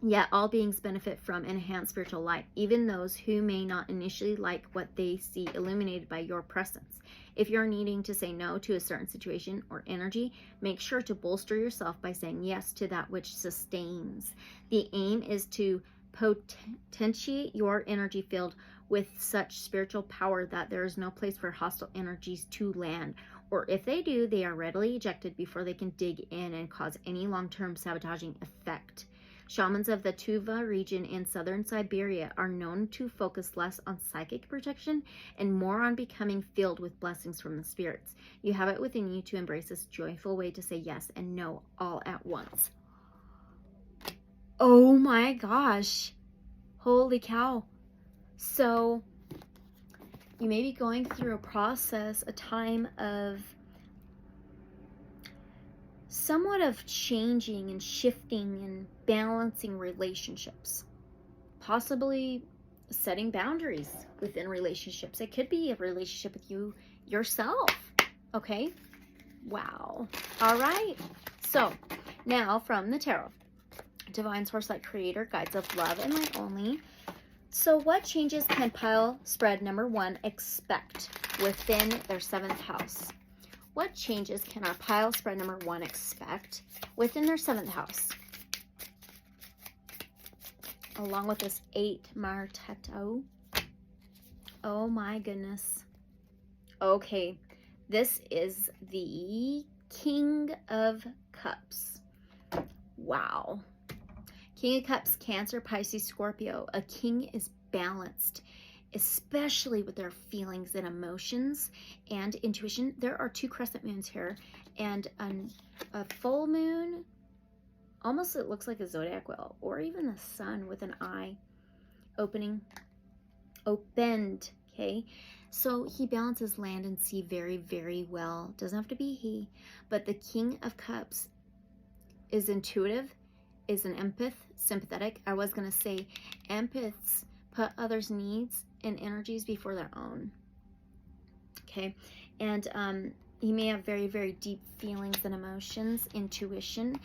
Yet all beings benefit from enhanced spiritual light, even those who may not initially like what they see illuminated by your presence. If you're needing to say no to a certain situation or energy, make sure to bolster yourself by saying yes to that which sustains. The aim is to potentiate your energy field with such spiritual power that there is no place for hostile energies to land, or if they do, they are readily ejected before they can dig in and cause any long-term sabotaging effect. Shamans of the Tuva region in southern Siberia are known to focus less on psychic protection and more on becoming filled with blessings from the spirits. You have it within you to embrace this joyful way to say yes and no all at once. Oh my gosh. Holy cow. So you may be going through a process, a time of somewhat of changing and shifting and balancing relationships, possibly setting boundaries within relationships. It could be a relationship with you yourself. Okay. Wow. All right. So now from the tarot, divine source light creator, guides of love and light only. So what changes can pile spread number 1 expect within their 7th house? What changes can our pile spread number 1 expect within their 7th house? Along with this 8 martetto. Oh my goodness. Okay, this is the King of Cups. Wow. King of Cups, Cancer, Pisces, Scorpio. A king is balanced, especially with their feelings and emotions and intuition. There are 2 crescent moons here and a full moon. Almost it looks like a zodiac wheel, or even the sun with an eye opened. Okay, so he balances land and sea very, very well. Doesn't have to be he, but the King of Cups is intuitive, is an empath, sympathetic. I was going to say empaths put others' needs and energies before their own. Okay, and he may have very, very deep feelings and emotions, intuition,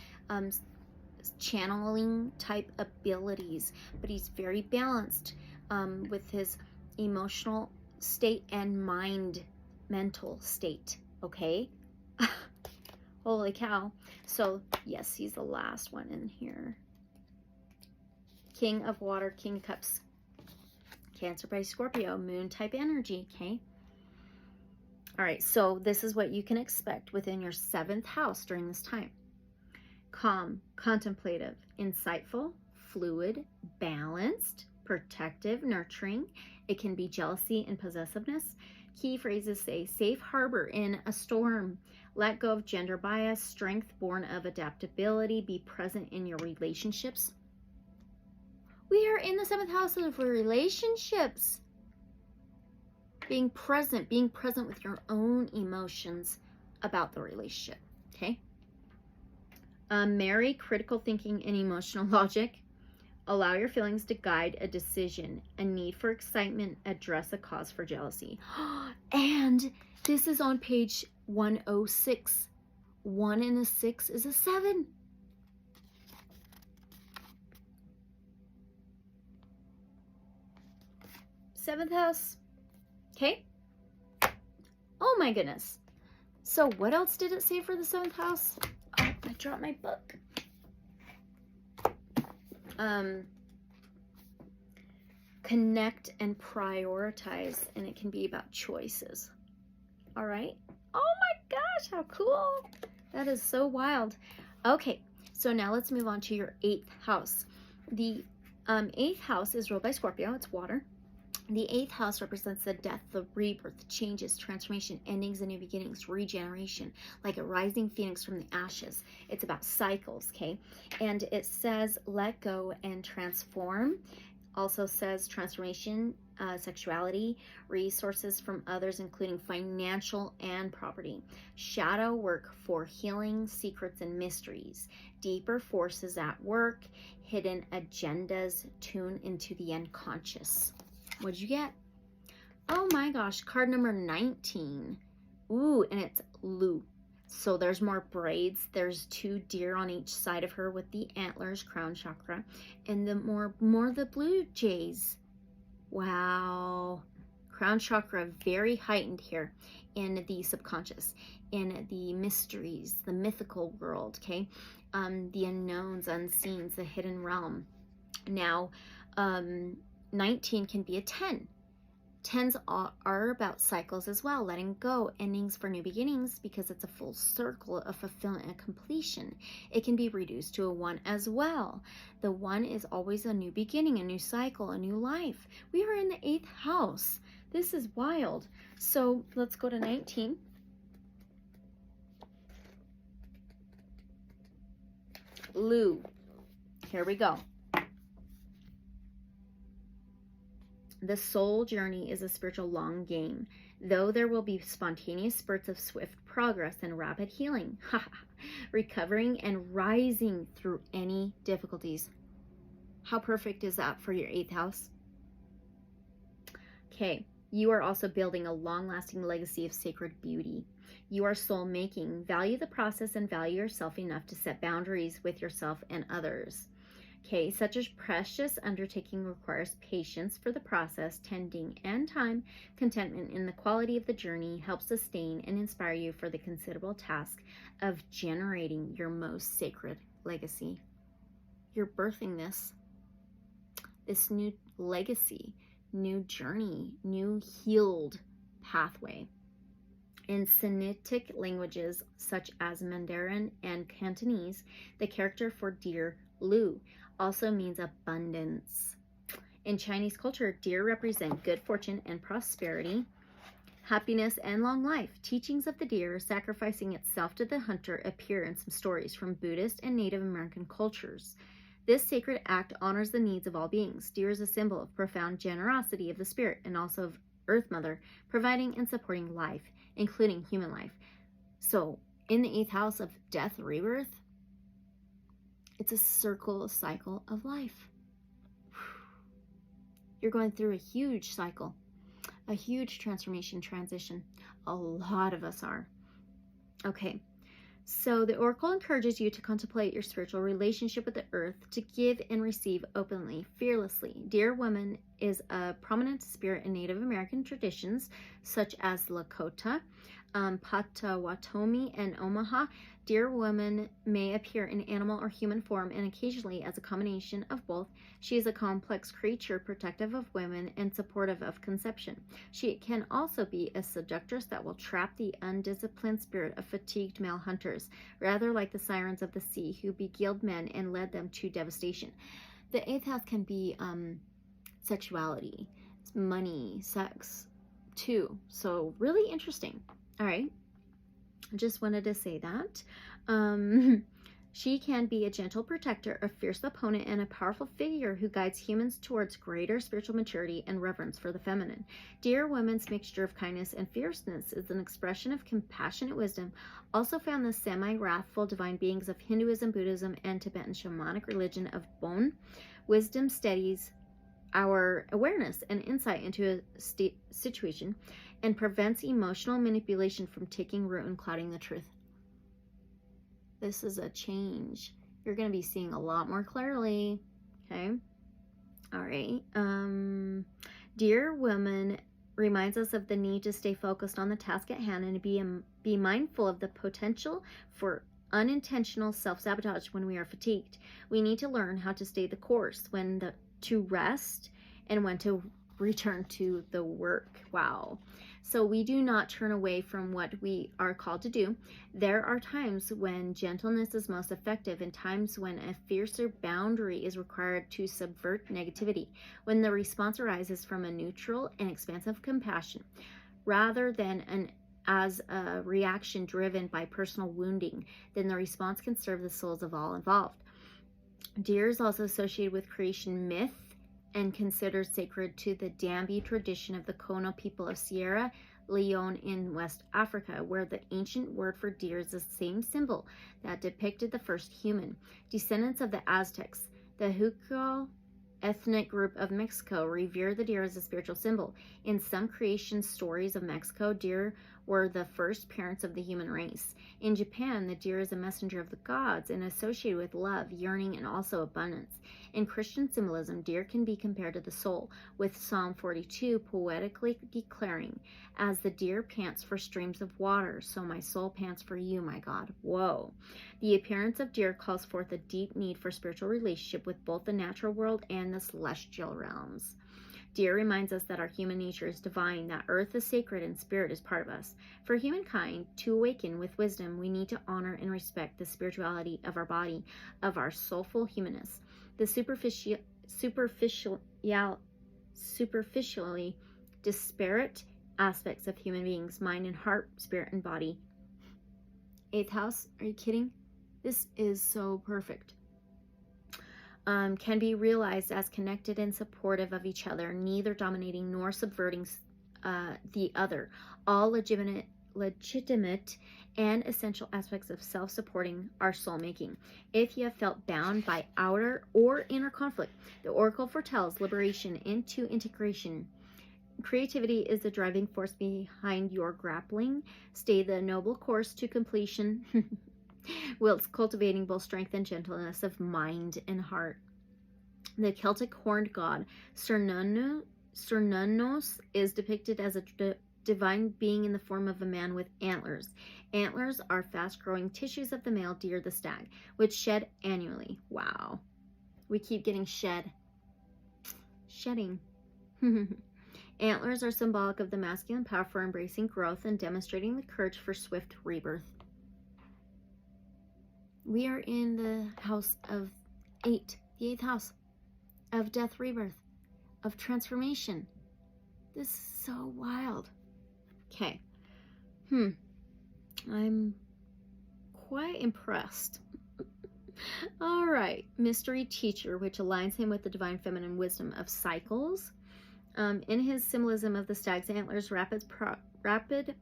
channeling type abilities, but he's very balanced with his emotional state and mental state. Okay. Holy cow. So yes, he's the last one in here. King of Water, King of Cups, Cancer by Scorpio, moon type energy. Okay. All right. So this is what you can expect within your 7th house during this time. Calm, contemplative, insightful, fluid, balanced, protective, nurturing. It can be jealousy and possessiveness. Key phrases say safe harbor in a storm. Let go of gender bias. Strength born of adaptability. Be present in your relationships. We are in the 7th house of relationships. Being present with your own emotions about the relationship. Okay. Marry critical thinking and emotional logic. Allow your feelings to guide a decision. A need for excitement. Address a cause for jealousy. And this is on page 106. 1 and a 6 is a 7. Seventh house. Okay. Oh my goodness. So what else did it say for the 7th house? Oh, I dropped my book. Connect and prioritize, and it can be about choices. All right. Oh my gosh, how cool. That is so wild. Okay, so now let's move on to your 8th house. The 8th house is ruled by Scorpio. It's water. The 8th house represents the death, the rebirth, changes, transformation, endings and new beginnings, regeneration, like a rising phoenix from the ashes. It's about cycles, okay? And it says let go and transform. Also says transformation, sexuality, resources from others, including financial and property, shadow work for healing, secrets and mysteries, deeper forces at work, hidden agendas, tune into the unconscious. What'd you get? Oh my gosh, card number 19. Ooh, and it's Lu. So there's more braids. There's 2 deer on each side of her with the antlers, crown chakra, and the more the blue jays. Wow. Crown chakra very heightened here in the subconscious, in the mysteries, the mythical world, okay? The unknowns, unseens, the hidden realm. Now, 19 can be a 10. 10s are about cycles as well, letting go, endings for new beginnings, because it's a full circle of fulfillment and completion. It can be reduced to a 1 as well. The 1 is always a new beginning, a new cycle, a new life. We are in the 8th house. This is wild. So let's go to 19. Lu. Here we go. The soul journey is a spiritual long game, though there will be spontaneous spurts of swift progress and rapid healing, recovering and rising through any difficulties. How perfect is that for your 8th house? Okay, you are also building a long-lasting legacy of sacred beauty. You are soul making. Value the process and value yourself enough to set boundaries with yourself and others. Okay, such a precious undertaking requires patience for the process, tending, and time. Contentment in the quality of the journey helps sustain and inspire you for the considerable task of generating your most sacred legacy. You're birthing this new legacy, new journey, new healed pathway. In Sinitic languages such as Mandarin and Cantonese, the character for deer, Lu, also means abundance. In Chinese culture, deer represent good fortune and prosperity, happiness and long life. Teachings of the deer sacrificing itself to the hunter appear in some stories from Buddhist and Native American cultures. This sacred act honors the needs of all beings. Deer is a symbol of profound generosity of the spirit and also of Earth Mother, providing and supporting life, including human life. So in the 8th house of death, rebirth, it's a cycle of life. You're going through a huge cycle, a huge transformation, transition. A lot of us are. Okay, so the oracle encourages you to contemplate your spiritual relationship with the earth, to give and receive openly, fearlessly. Dear Woman is a prominent spirit in Native American traditions, such as Lakota, Potawatomi, and Omaha. Dear Woman may appear in animal or human form and occasionally as a combination of both. She is a complex creature, protective of women and supportive of conception. She can also be a seductress that will trap the undisciplined spirit of fatigued male hunters, rather like the sirens of the sea who beguiled men and led them to devastation. The 8th house can be sexuality, money, sex, too. So really interesting. All right. I just wanted to say that. She can be a gentle protector, a fierce opponent, and a powerful figure who guides humans towards greater spiritual maturity and reverence for the feminine. Dear Woman's mixture of kindness and fierceness is an expression of compassionate wisdom, also found in the semi-wrathful divine beings of Hinduism, Buddhism, and Tibetan shamanic religion of Bon. Wisdom steadies our awareness and insight into a situation and prevents emotional manipulation from taking root and clouding the truth. This is a change. You're going to be seeing a lot more clearly. Okay. All right. Dear Woman reminds us of the need to stay focused on the task at hand and be mindful of the potential for unintentional self-sabotage when we are fatigued. We need to learn how to stay the course, to rest, and when to return to the work. Wow. so we do not turn away from what we are called to do. There are times when gentleness is most effective and times when a fiercer boundary is required to subvert negativity, when the response arises from a neutral and expansive compassion rather than as a reaction driven by personal wounding. Then the response can serve the souls of all involved. Deer is also associated with creation myth and considered sacred to the Dambi tradition of the Kono people of Sierra Leone in West Africa, where the ancient word for deer is the same symbol that depicted the first human. Descendants of the Aztecs, the Huichol ethnic group of Mexico, revere the deer as a spiritual symbol. In some creation stories of Mexico, deer were the first parents of the human race. In Japan, the deer is a messenger of the gods and associated with love, yearning, and also abundance. In Christian symbolism, deer can be compared to the soul, with Psalm 42 poetically declaring, "As the deer pants for streams of water, so my soul pants for you, my God." Whoa. The appearance of deer calls forth a deep need for spiritual relationship with both the natural world and the celestial realms. Deer reminds us that our human nature is divine, that earth is sacred, and spirit is part of us. For humankind to awaken with wisdom, we need to honor and respect the spirituality of our body, of our soulful humanness. The superficially disparate aspects of human beings, mind and heart, spirit and body. 8th house, are you kidding? This is so perfect. Can be realized as connected and supportive of each other, neither dominating nor subverting the other. All legitimate and essential aspects of self-supporting our soul-making. If you have felt bound by outer or inner conflict, the oracle foretells liberation into integration. Creativity is the driving force behind your grappling. Stay the noble course to completion, whilst cultivating both strength and gentleness of mind and heart. The Celtic horned god Cernunnos is depicted as a divine being in the form of a man with antlers. Antlers are fast-growing tissues of the male deer, the stag, which shed annually. Wow. We keep getting shedding. Antlers are symbolic of the masculine power for embracing growth and demonstrating the courage for swift rebirth. We are in the house of 8, the 8th house of death, rebirth, of transformation. This is so wild. Okay. I'm quite impressed. All right. Mystery teacher, which aligns him with the divine feminine wisdom of cycles. In his symbolism of the stag's antlers, rapid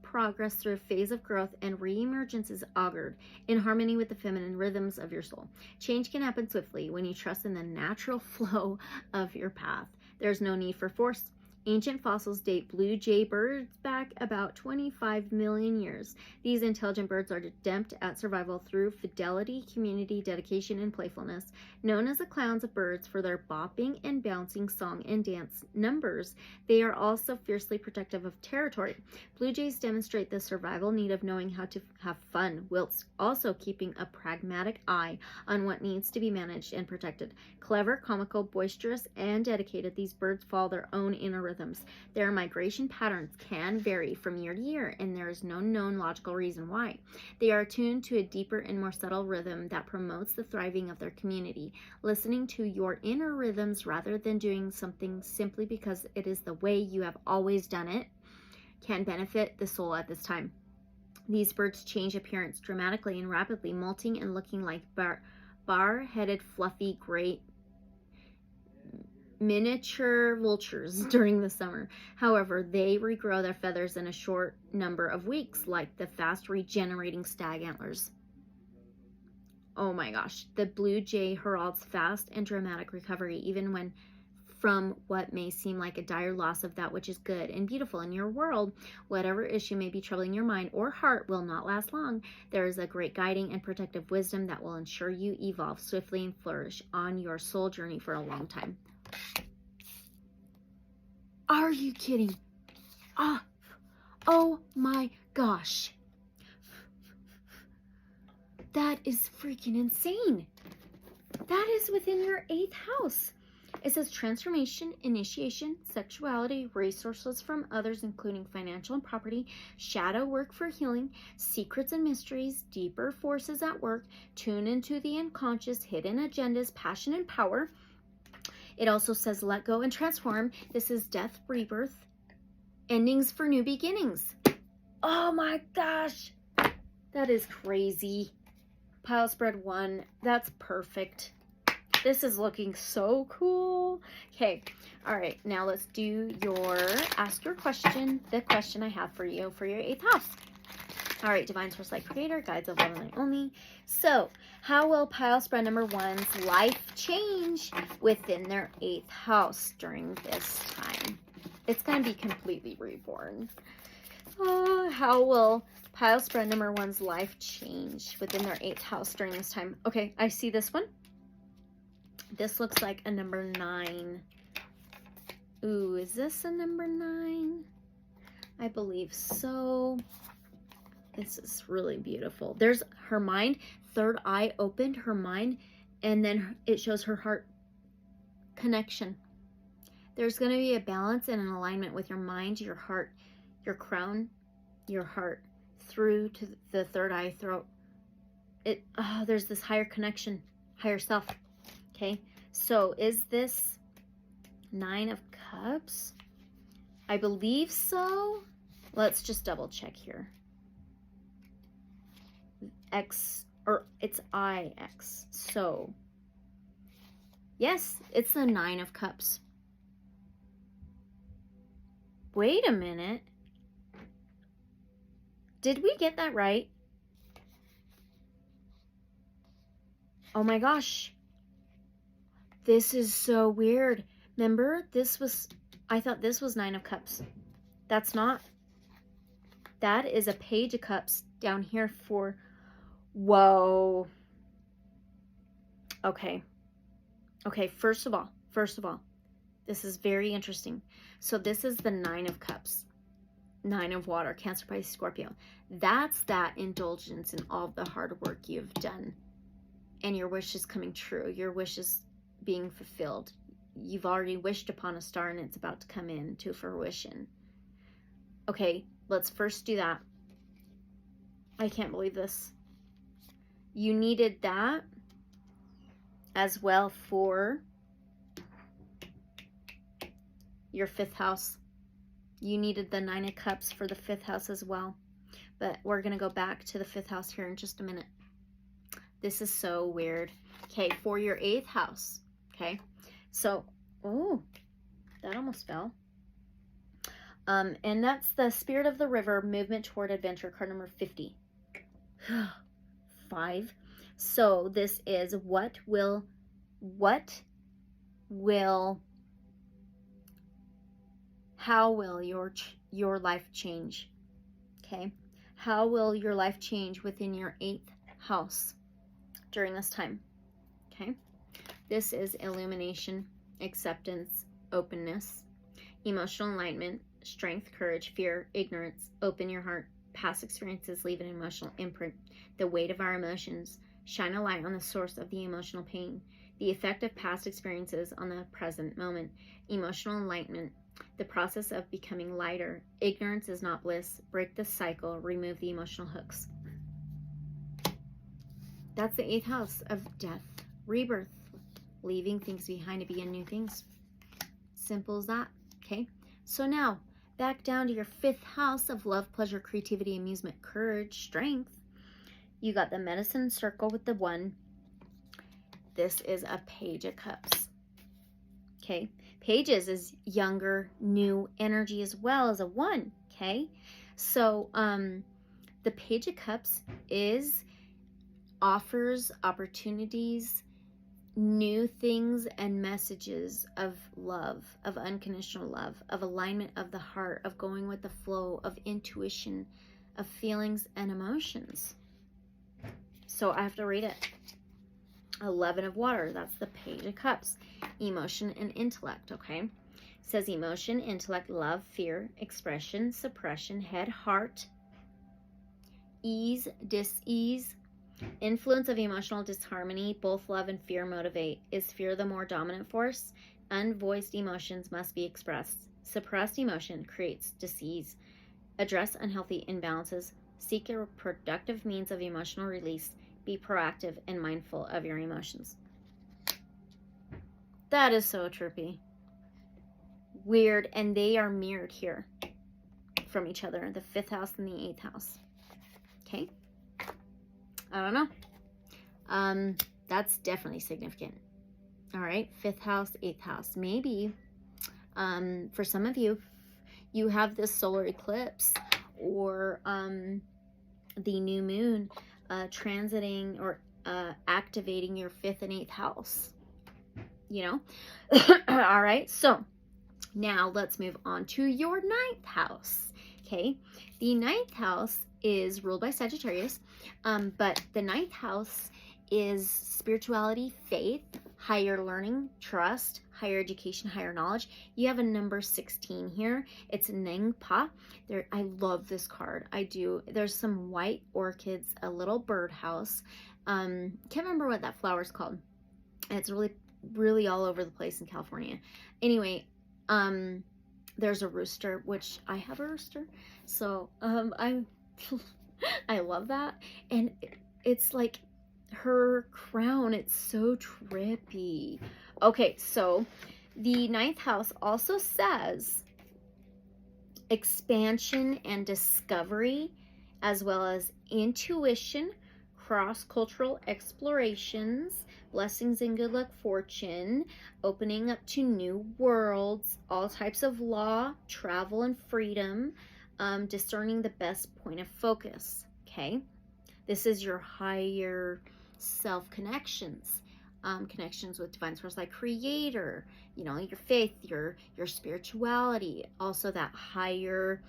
progress through a phase of growth and re-emergence is augured in harmony with the feminine rhythms of your soul. Change can happen swiftly when you trust in the natural flow of your path. There's no need for force. Ancient fossils date blue jay birds back about 25 million years. These intelligent birds are adept at survival through fidelity, community, dedication, and playfulness. Known as the clowns of birds for their bopping and bouncing song and dance numbers, they are also fiercely protective of territory. Blue jays demonstrate the survival need of knowing how to have fun, whilst also keeping a pragmatic eye on what needs to be managed and protected. Clever, comical, boisterous, and dedicated, these birds follow their own inner rhythms. Their migration patterns can vary from year to year, and there is no known logical reason why. They are attuned to a deeper and more subtle rhythm that promotes the thriving of their community. Listening to your inner rhythms rather than doing something simply because it is the way you have always done it can benefit the soul at this time. These birds change appearance dramatically and rapidly, molting and looking like bar-headed, fluffy, gray miniature vultures during the summer. However, they regrow their feathers in a short number of weeks, like the fast regenerating stag antlers. Oh my gosh, the blue jay heralds fast and dramatic recovery, even when from what may seem like a dire loss of that which is good and beautiful in your world. Whatever issue may be troubling your mind or heart will not last long. There is a great guiding and protective wisdom that will ensure you evolve swiftly and flourish on your soul journey for a long time. Are you kidding? Oh my gosh. That is freaking insane. That is within your 8th house. It says transformation, initiation, sexuality, resources from others, including financial and property, shadow work for healing, secrets and mysteries, deeper forces at work, tune into the unconscious, hidden agendas, passion and power. It also says let go and transform. This is death, rebirth, endings for new beginnings. Oh my gosh, that is crazy. Pile spread 1, that's perfect. This is looking so cool. Okay, all right, now let's do your ask your question, the question I have for you for your 8th house. All right, Divine Source Light Creator, guides of love and light only. So, how will pile spread number 1's life change within their 8th house during this time? It's going to be completely reborn. How will pile spread number 1's life change within their 8th house during this time? Okay, I see this one. This looks like a number 9. Ooh, is this a number 9? I believe so. This is really beautiful. There's her mind, third eye opened, her mind, and then it shows her heart connection. There's going to be a balance and an alignment with your mind, your heart, your crown, your heart, through to the third eye, throat. There's this higher connection, higher self. Okay, so is this 9 of Cups? I believe so. Let's just double check here. X, or it's IX. So, yes, it's the 9 of Cups. Wait a minute. Did we get that right? Oh my gosh. This is so weird. Remember, I thought this was 9 of Cups. That's not. That is a Page of Cups down here for, whoa. Okay. Okay, first of all, this is very interesting. So this is the 9 of Cups. 9 of Water, Cancer, Pisces, Scorpio. That's that indulgence in all the hard work you've done. And your wish is coming true. Your wish is being fulfilled. You've already wished upon a star and it's about to come into fruition. Okay, let's first do that. I can't believe this. You needed that as well for your 5th house. You needed the 9 of Cups for the 5th house as well. But we're going to go back to the 5th house here in just a minute. This is so weird. Okay, for your 8th house. Okay, so, oh, that almost fell. And that's the Spirit of the River, Movement Toward Adventure, card number 50. 5. So this is how will your life change? Okay, how will your life change within your 8th house during this time? Okay, this is illumination, acceptance, openness, emotional enlightenment, strength, courage, fear, ignorance. Open your heart. Past experiences leave an emotional imprint. The weight of our emotions. Shine a light on the source of the emotional pain. The effect of past experiences on the present moment. Emotional enlightenment. The process of becoming lighter. Ignorance is not bliss. Break the cycle. Remove the emotional hooks. That's the 8th house of death, rebirth, leaving things behind to begin new things. Simple as that. Okay, so now back down to your 5th house of love, pleasure, creativity, amusement, courage, strength. You got the medicine circle with the 1. This is a Page of Cups. Okay, Pages is younger, new energy as well as a 1. Okay, so the Page of Cups offers opportunities, new things and messages of love, of unconditional love, of alignment of the heart, of going with the flow, of intuition, of feelings and emotions. So I have to read it. 11 of Water, that's the Page of Cups. Emotion and intellect, okay? It says emotion, intellect, love, fear, expression, suppression, head, heart, ease, dis-ease, Influence of emotional disharmony, both love and fear motivate. Is fear the more dominant force? Unvoiced emotions must be expressed. Suppressed emotion creates disease. Address unhealthy imbalances. Seek a productive means of emotional release. Be proactive and mindful of your emotions. That is so trippy. Weird, and they are mirrored here from each other, the 5th house and the 8th house. Okay. I don't know. That's definitely significant. All right, 5th house, 8th house. Maybe for some of you, you have this solar eclipse or the new moon transiting or activating your 5th and 8th house. You know? All right, so now let's move on to your 9th house. Okay, the 9th house is ruled by Sagittarius, but the 9th house is spirituality, faith, higher learning, trust, higher education, higher knowledge. You have a number 16 here. It's Neng Pa. I love this card. I do. There's some white orchids, a little birdhouse. Can't remember what that flower's called. It's really all over the place in California. Anyway, there's a rooster, which I have a rooster, so I love that. And it's like her crown, it's so trippy. Okay, so the 9th house also says expansion and discovery, as well as intuition, cross-cultural explorations, blessings and good luck fortune, opening up to new worlds, all types of law, travel and freedom, discerning the best point of focus. Okay, this is your higher self connections, connections with divine source like creator, you know, your faith, your spirituality, also that higher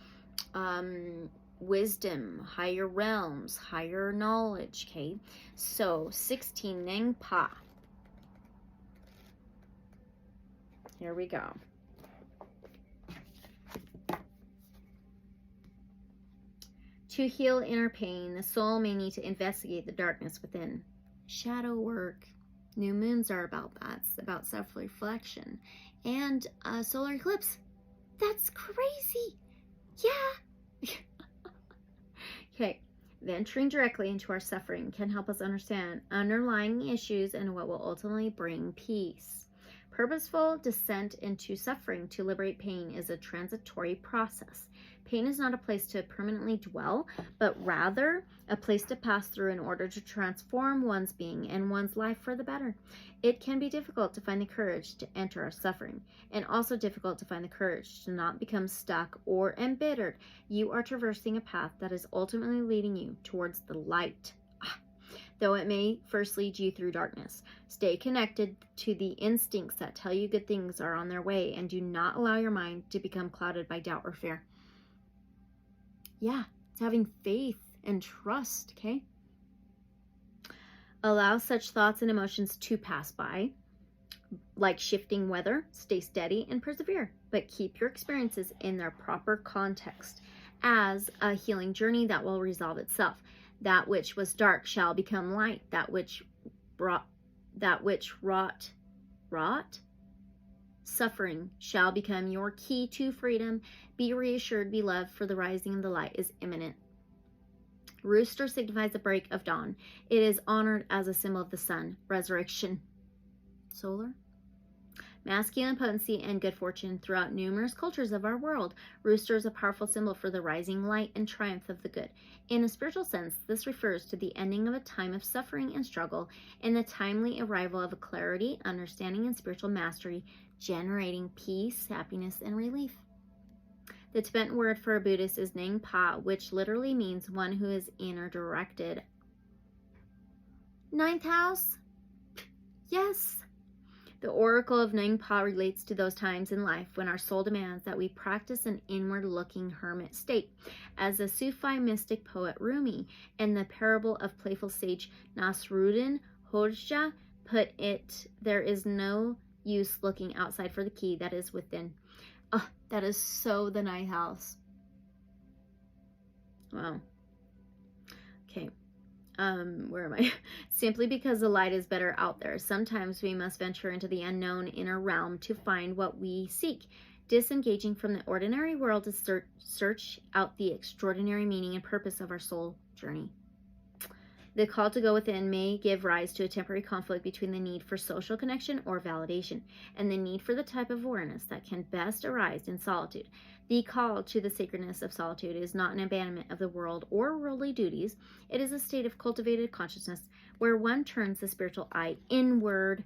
wisdom, higher realms, higher knowledge. Okay, so 16 Neng Pa. Here we go. To heal inner pain, the soul may need to investigate the darkness within. Shadow work. New moons are about that. It's about self-reflection. And solar eclipse. That's crazy. Yeah. Okay. Venturing directly into our suffering can help us understand underlying issues and what will ultimately bring peace. Purposeful descent into suffering to liberate pain is a transitory process. Pain is not a place to permanently dwell, but rather a place to pass through in order to transform one's being and one's life for the better. It can be difficult to find the courage to enter our suffering, and also difficult to find the courage to not become stuck or embittered. You are traversing a path that is ultimately leading you towards the light, though it may first lead you through darkness. Stay connected to the instincts that tell you good things are on their way, and do not allow your mind to become clouded by doubt or fear. Yeah, it's having faith and trust, okay? Allow such thoughts and emotions to pass by, like shifting weather. Stay steady and persevere, but keep your experiences in their proper context as a healing journey that will resolve itself. That which was dark shall become light. That which wrought suffering shall become your key to freedom. Be reassured, beloved, for the rising of the light is imminent. Rooster signifies the break of dawn. It is honored as a symbol of the sun, resurrection, solar, masculine potency, and good fortune throughout numerous cultures of our world. Rooster is a powerful symbol for the rising light and triumph of the good. In a spiritual sense, this refers to the ending of a time of suffering and struggle and the timely arrival of a clarity, understanding, and spiritual mastery, generating peace, happiness, and relief. The Tibetan word for a Buddhist is Neng Pa, which literally means one who is inner directed. 9th house? Yes. The oracle of Neng Pa relates to those times in life when our soul demands that we practice an inward-looking hermit state. As the Sufi mystic poet Rumi and the parable of playful sage Nasruddin Hoja put it, there is no use looking outside for the key that is within. Oh, that is so the 9th house. Wow. Okay. where am I? Simply because the light is better out there. Sometimes we must venture into the unknown inner realm to find what we seek. Disengaging from the ordinary world to search out the extraordinary meaning and purpose of our soul journey. The call to go within may give rise to a temporary conflict between the need for social connection or validation and the need for the type of awareness that can best arise in solitude. The call to the sacredness of solitude is not an abandonment of the world or worldly duties. It is a state of cultivated consciousness where one turns the spiritual eye inward,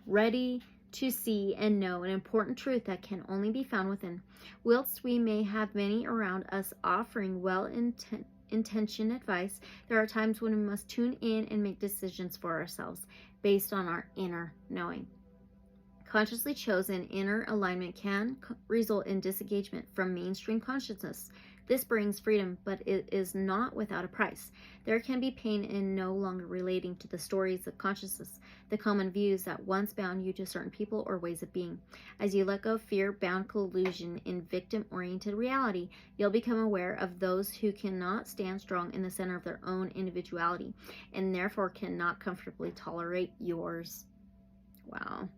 ready to see and know an important truth that can only be found within. Whilst we may have many around us offering well-intentioned advice, there are times when we must tune in and make decisions for ourselves based on our inner knowing. Consciously chosen inner alignment can result in disengagement from mainstream consciousness. This brings freedom, but it is not without a price. There can be pain in no longer relating to the stories of consciousness, the common views that once bound you to certain people or ways of being. As you let go of fear-bound collusion in victim-oriented reality, you'll become aware of those who cannot stand strong in the center of their own individuality, and therefore cannot comfortably tolerate yours. Wow.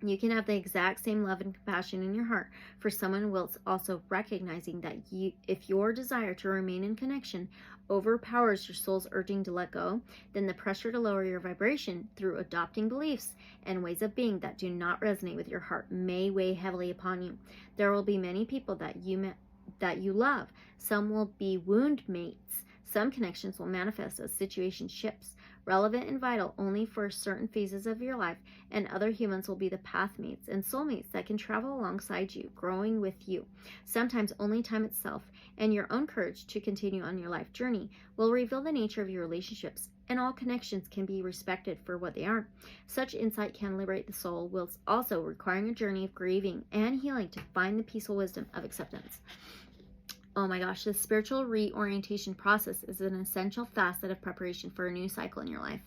You can have the exact same love and compassion in your heart for someone whilst also recognizing that if your desire to remain in connection overpowers your soul's urging to let go, then the pressure to lower your vibration through adopting beliefs and ways of being that do not resonate with your heart may weigh heavily upon you. There will be many people that you love. Some will be wound mates. Some connections will manifest as situation shifts, relevant and vital only for certain phases of your life, and other humans will be the pathmates and soulmates that can travel alongside you, growing with you. Sometimes only time itself and your own courage to continue on your life journey will reveal the nature of your relationships, and all connections can be respected for what they are. Such insight can liberate the soul, whilst also requiring a journey of grieving and healing to find the peaceful wisdom of acceptance. Oh my gosh, the spiritual reorientation process is an essential facet of preparation for a new cycle in your life.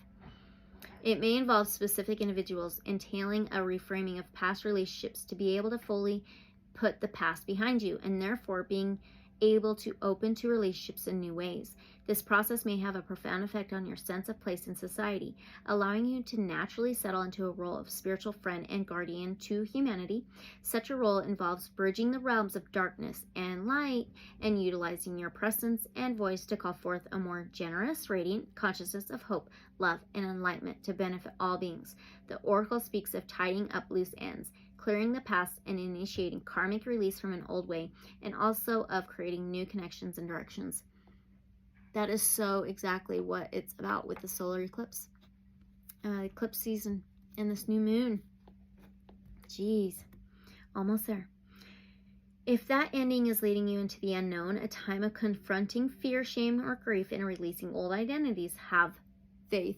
It may involve specific individuals, entailing a reframing of past relationships to be able to fully put the past behind you, and therefore being able to open to relationships in new ways. This process may have a profound effect on your sense of place in society, allowing you to naturally settle into a role of spiritual friend and guardian to humanity. Such a role involves bridging the realms of darkness and light and utilizing your presence and voice to call forth a more generous, radiant consciousness of hope, love, and enlightenment to benefit all beings. The Oracle speaks of tidying up loose ends, clearing the past, and initiating karmic release from an old way, and also of creating new connections and directions. That is so exactly what it's about with the solar eclipse. Eclipse season and this new moon. Jeez, almost there. If that ending is leading you into the unknown, a time of confronting fear, shame, or grief, and releasing old identities, have faith.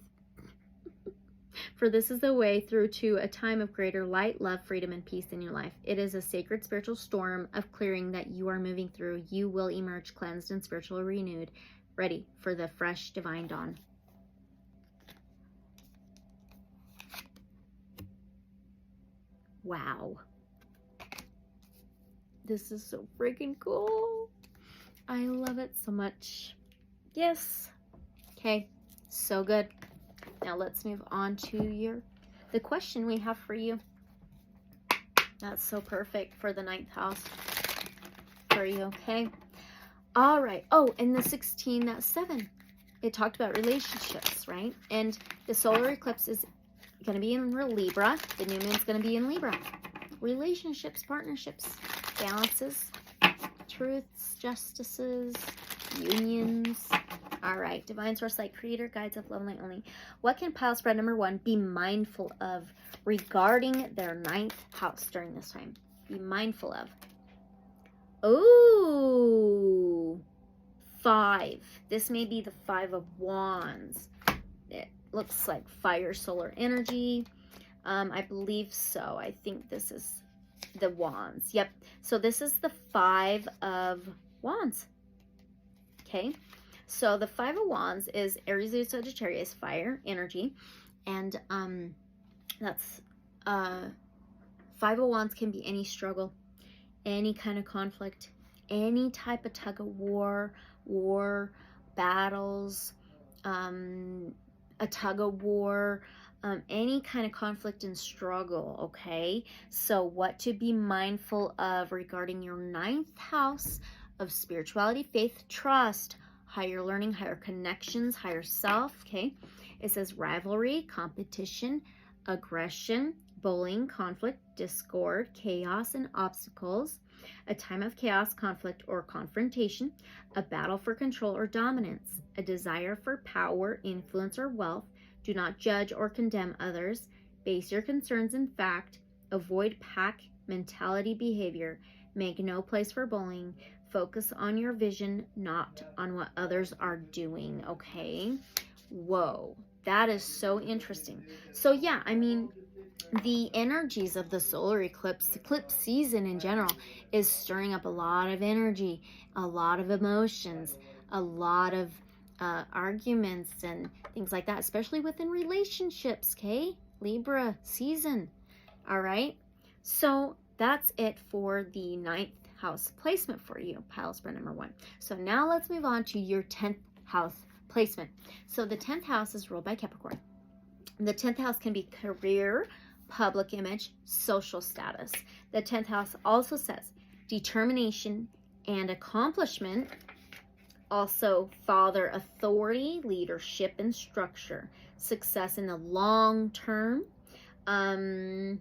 For this is the way through to a time of greater light, love, freedom, and peace in your life. It is a sacred spiritual storm of clearing that you are moving through. You will emerge cleansed and spiritually renewed, ready for the fresh divine dawn. Wow. This is so freaking cool. I love it so much. Yes. Okay. So good. Now let's move on to the question we have for you. That's so perfect for the 9th house for you, okay? All right. Oh, and the 16, that's 7. It talked about relationships, right? And the solar eclipse is going to be in Libra. The new moon's going to be in Libra. Relationships, partnerships, balances, truths, justices, unions. All right, Divine Source Light Creator, Guides of Love Light Only. What can pile spread number 1 be mindful of regarding their 9th house during this time? Be mindful of. Ooh, 5. This may be the 5 of Wands. It looks like fire, solar energy. I believe so. I think this is the Wands. Yep. So this is the 5 of Wands. Okay. So the 5 of Wands is Aries, Leo, Sagittarius, fire energy, and that's 5 of Wands can be any struggle, any kind of conflict, any type of tug of war, battles, a tug of war, any kind of conflict and struggle, okay? So what to be mindful of regarding your 9th house of spirituality, faith, trust, higher learning, higher connections, higher self, okay? It says rivalry, competition, aggression, bullying, conflict, discord, chaos, and obstacles, a time of chaos, conflict, or confrontation, a battle for control or dominance, a desire for power, influence, or wealth. Do not judge or condemn others. Base your concerns in fact. Avoid pack mentality behavior. Make no place for bullying. Focus on your vision, not on what others are doing, okay? Whoa, that is so interesting. So yeah, I mean, the energies of the solar eclipse season in general, is stirring up a lot of energy, a lot of emotions, a lot of arguments and things like that, especially within relationships, okay? Libra season. All right, so that's it for the 9th house placement for you, pile spread number 1. So now let's move on to your 10th house placement. So the 10th house is ruled by Capricorn. The 10th house can be career, public image, social status. The 10th house also says determination and accomplishment. Also, father authority, leadership and structure, success in the long term, hard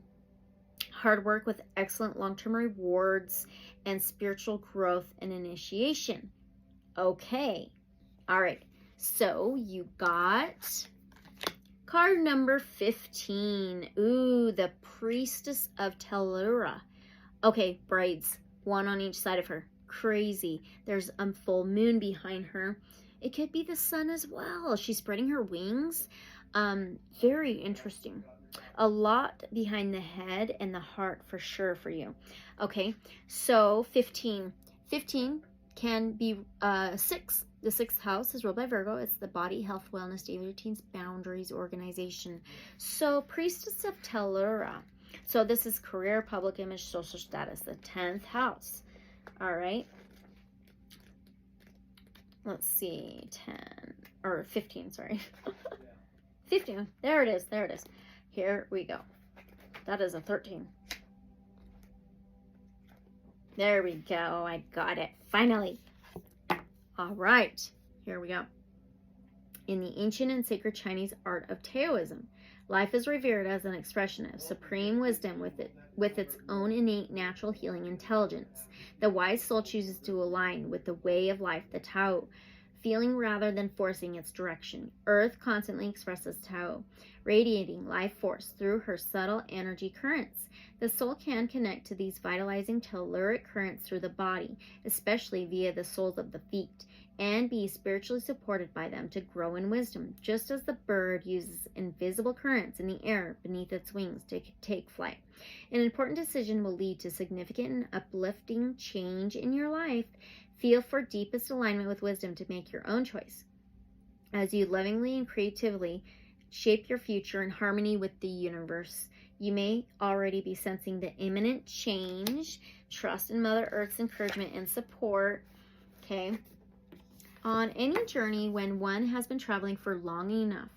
work with excellent long-term rewards, and spiritual growth and initiation. Okay, all right, so you got card number 15. Ooh, the Priestess of Tellura. Okay, brides, one on each side of her. Crazy. There's a full moon behind her. It could be the sun as well. She's spreading her wings. Very interesting. A lot behind the head and the heart for sure for you. Okay, so 15. 15 can be 6. The 6th house is ruled by Virgo. It's the body, health, wellness, daily routines, boundaries, organization. So Priestess of Tellura. So this is career, public image, social status, the 10th house. All right. Let's see, 15, sorry. 15, there it is, there it is. Here we go. That is a 13. There we go, I got it, finally. All right, here we go. In the ancient and sacred Chinese art of Taoism, life is revered as an expression of supreme wisdom with its own innate natural healing intelligence. The wise soul chooses to align with the way of life, the Tao, feeling rather than forcing its direction. Earth constantly expresses Tao, radiating life force through her subtle energy currents. The soul can connect to these vitalizing telluric currents through the body, especially via the soles of the feet, and be spiritually supported by them to grow in wisdom, just as the bird uses invisible currents in the air beneath its wings to take flight. An important decision will lead to significant and uplifting change in your life. Feel for deepest alignment with wisdom to make your own choice, as you lovingly and creatively shape your future in harmony with the universe. You may already be sensing the imminent change. Trust in Mother Earth's encouragement and support. Okay. On any journey, when one has been traveling for long enough,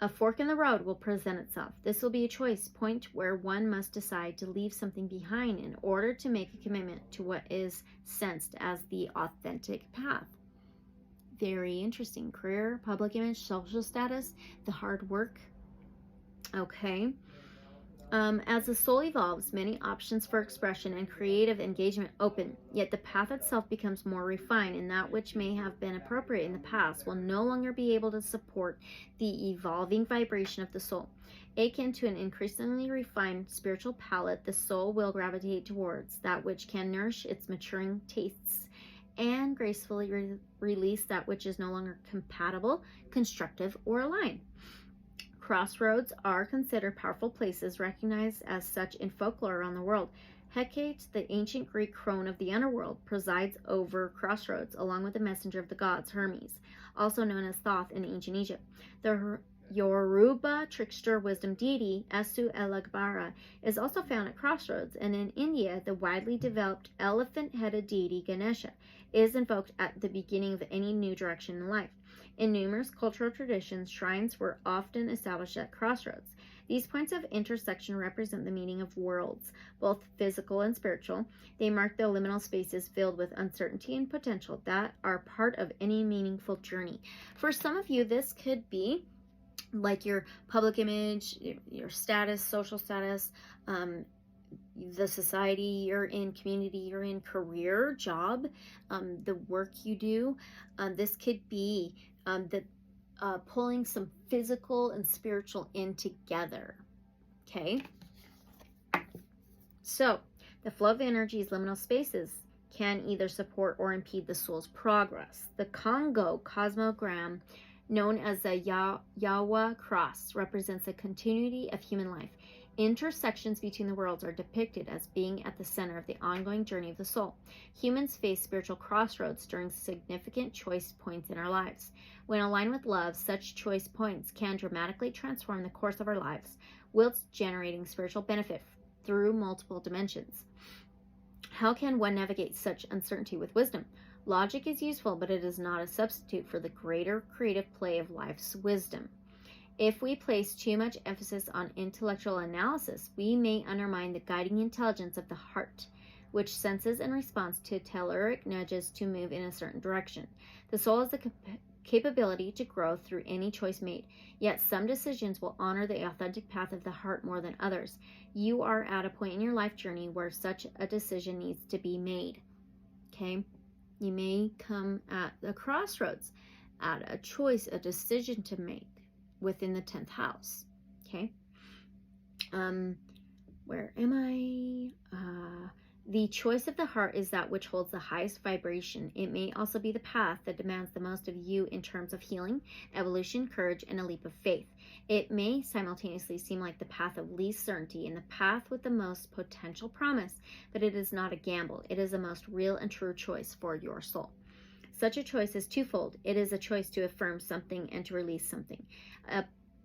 a fork in the road will present itself. This will be a choice point where one must decide to leave something behind in order to make a commitment to what is sensed as the authentic path. Very interesting. Career, public image, social status, the hard work. Okay. As the soul evolves, many options for expression and creative engagement open, yet the path itself becomes more refined, and that which may have been appropriate in the past will no longer be able to support the evolving vibration of the soul. Akin to an increasingly refined spiritual palate, the soul will gravitate towards that which can nourish its maturing tastes and gracefully release that which is no longer compatible, constructive, or aligned. Crossroads are considered powerful places, recognized as such in folklore around the world. Hecate, the ancient Greek crone of the underworld, presides over crossroads, along with the messenger of the gods, Hermes, also known as Thoth in ancient Egypt. The Yoruba trickster wisdom deity, Esu Elagbara, is also found at crossroads, and in India, the widely developed elephant-headed deity Ganesha is invoked at the beginning of any new direction in life. In numerous cultural traditions, shrines were often established at crossroads. These points of intersection represent the meeting of worlds, both physical and spiritual. They mark the liminal spaces filled with uncertainty and potential that are part of any meaningful journey. For some of you, this could be like your public image, your status, social status, the society you're in, community you're in, career, job, the work you do. This could be pulling some physical and spiritual in together. Okay? So, the flow of energies, liminal spaces, can either support or impede the soul's progress. The Congo cosmogram, known as the Yawa cross, represents a continuity of human life. Intersections between the worlds are depicted as being at the center of the ongoing journey of the soul. Humans face spiritual crossroads during significant choice points in our lives. When aligned with love, such choice points can dramatically transform the course of our lives, whilst generating spiritual benefit through multiple dimensions. How can one navigate such uncertainty with wisdom? Logic is useful, but it is not a substitute for the greater creative play of life's wisdom. If we place too much emphasis on intellectual analysis, we may undermine the guiding intelligence of the heart, which senses and responds to telluric nudges to move in a certain direction. The soul has the capability to grow through any choice made, yet some decisions will honor the authentic path of the heart more than others. You are at a point in your life journey where such a decision needs to be made. Okay? You may come at a crossroads, at a choice, a decision to make within the 10th house. Okay? Where am I? The choice of the heart is that which holds the highest vibration. It may also be the path that demands the most of you in terms of healing, evolution, courage, and a leap of faith. It may simultaneously seem like the path of least certainty and the path with the most potential promise, but it is not a gamble. It is the most real and true choice for your soul. Such a choice is twofold. It is a choice to affirm something and to release something,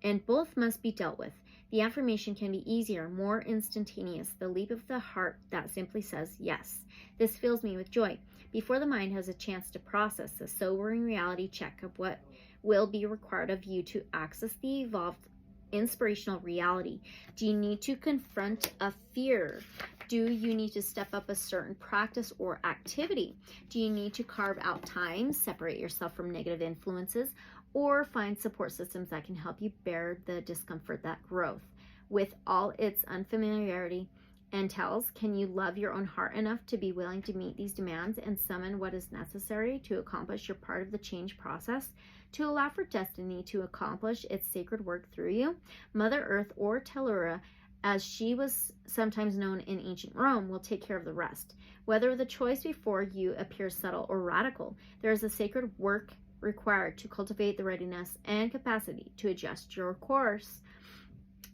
and both must be dealt with. The affirmation can be easier, more instantaneous, the leap of the heart that simply says yes. This fills me with joy. Before the mind has a chance to process the sobering reality check of what will be required of you to access the evolved inspirational reality. Do you need to confront a fear? Do you need to step up a certain practice or activity? Do you need to carve out time, separate yourself from negative influences, or find support systems that can help you bear the discomfort that growth, with all its unfamiliarity, entails? Can you love your own heart enough to be willing to meet these demands and summon what is necessary to accomplish your part of the change process, to allow for destiny to accomplish its sacred work through you? Mother Earth, or Tellura, as she was sometimes known in ancient Rome, will take care of the rest. Whether the choice before you appears subtle or radical, there is a sacred work required to cultivate the readiness and capacity to adjust your course.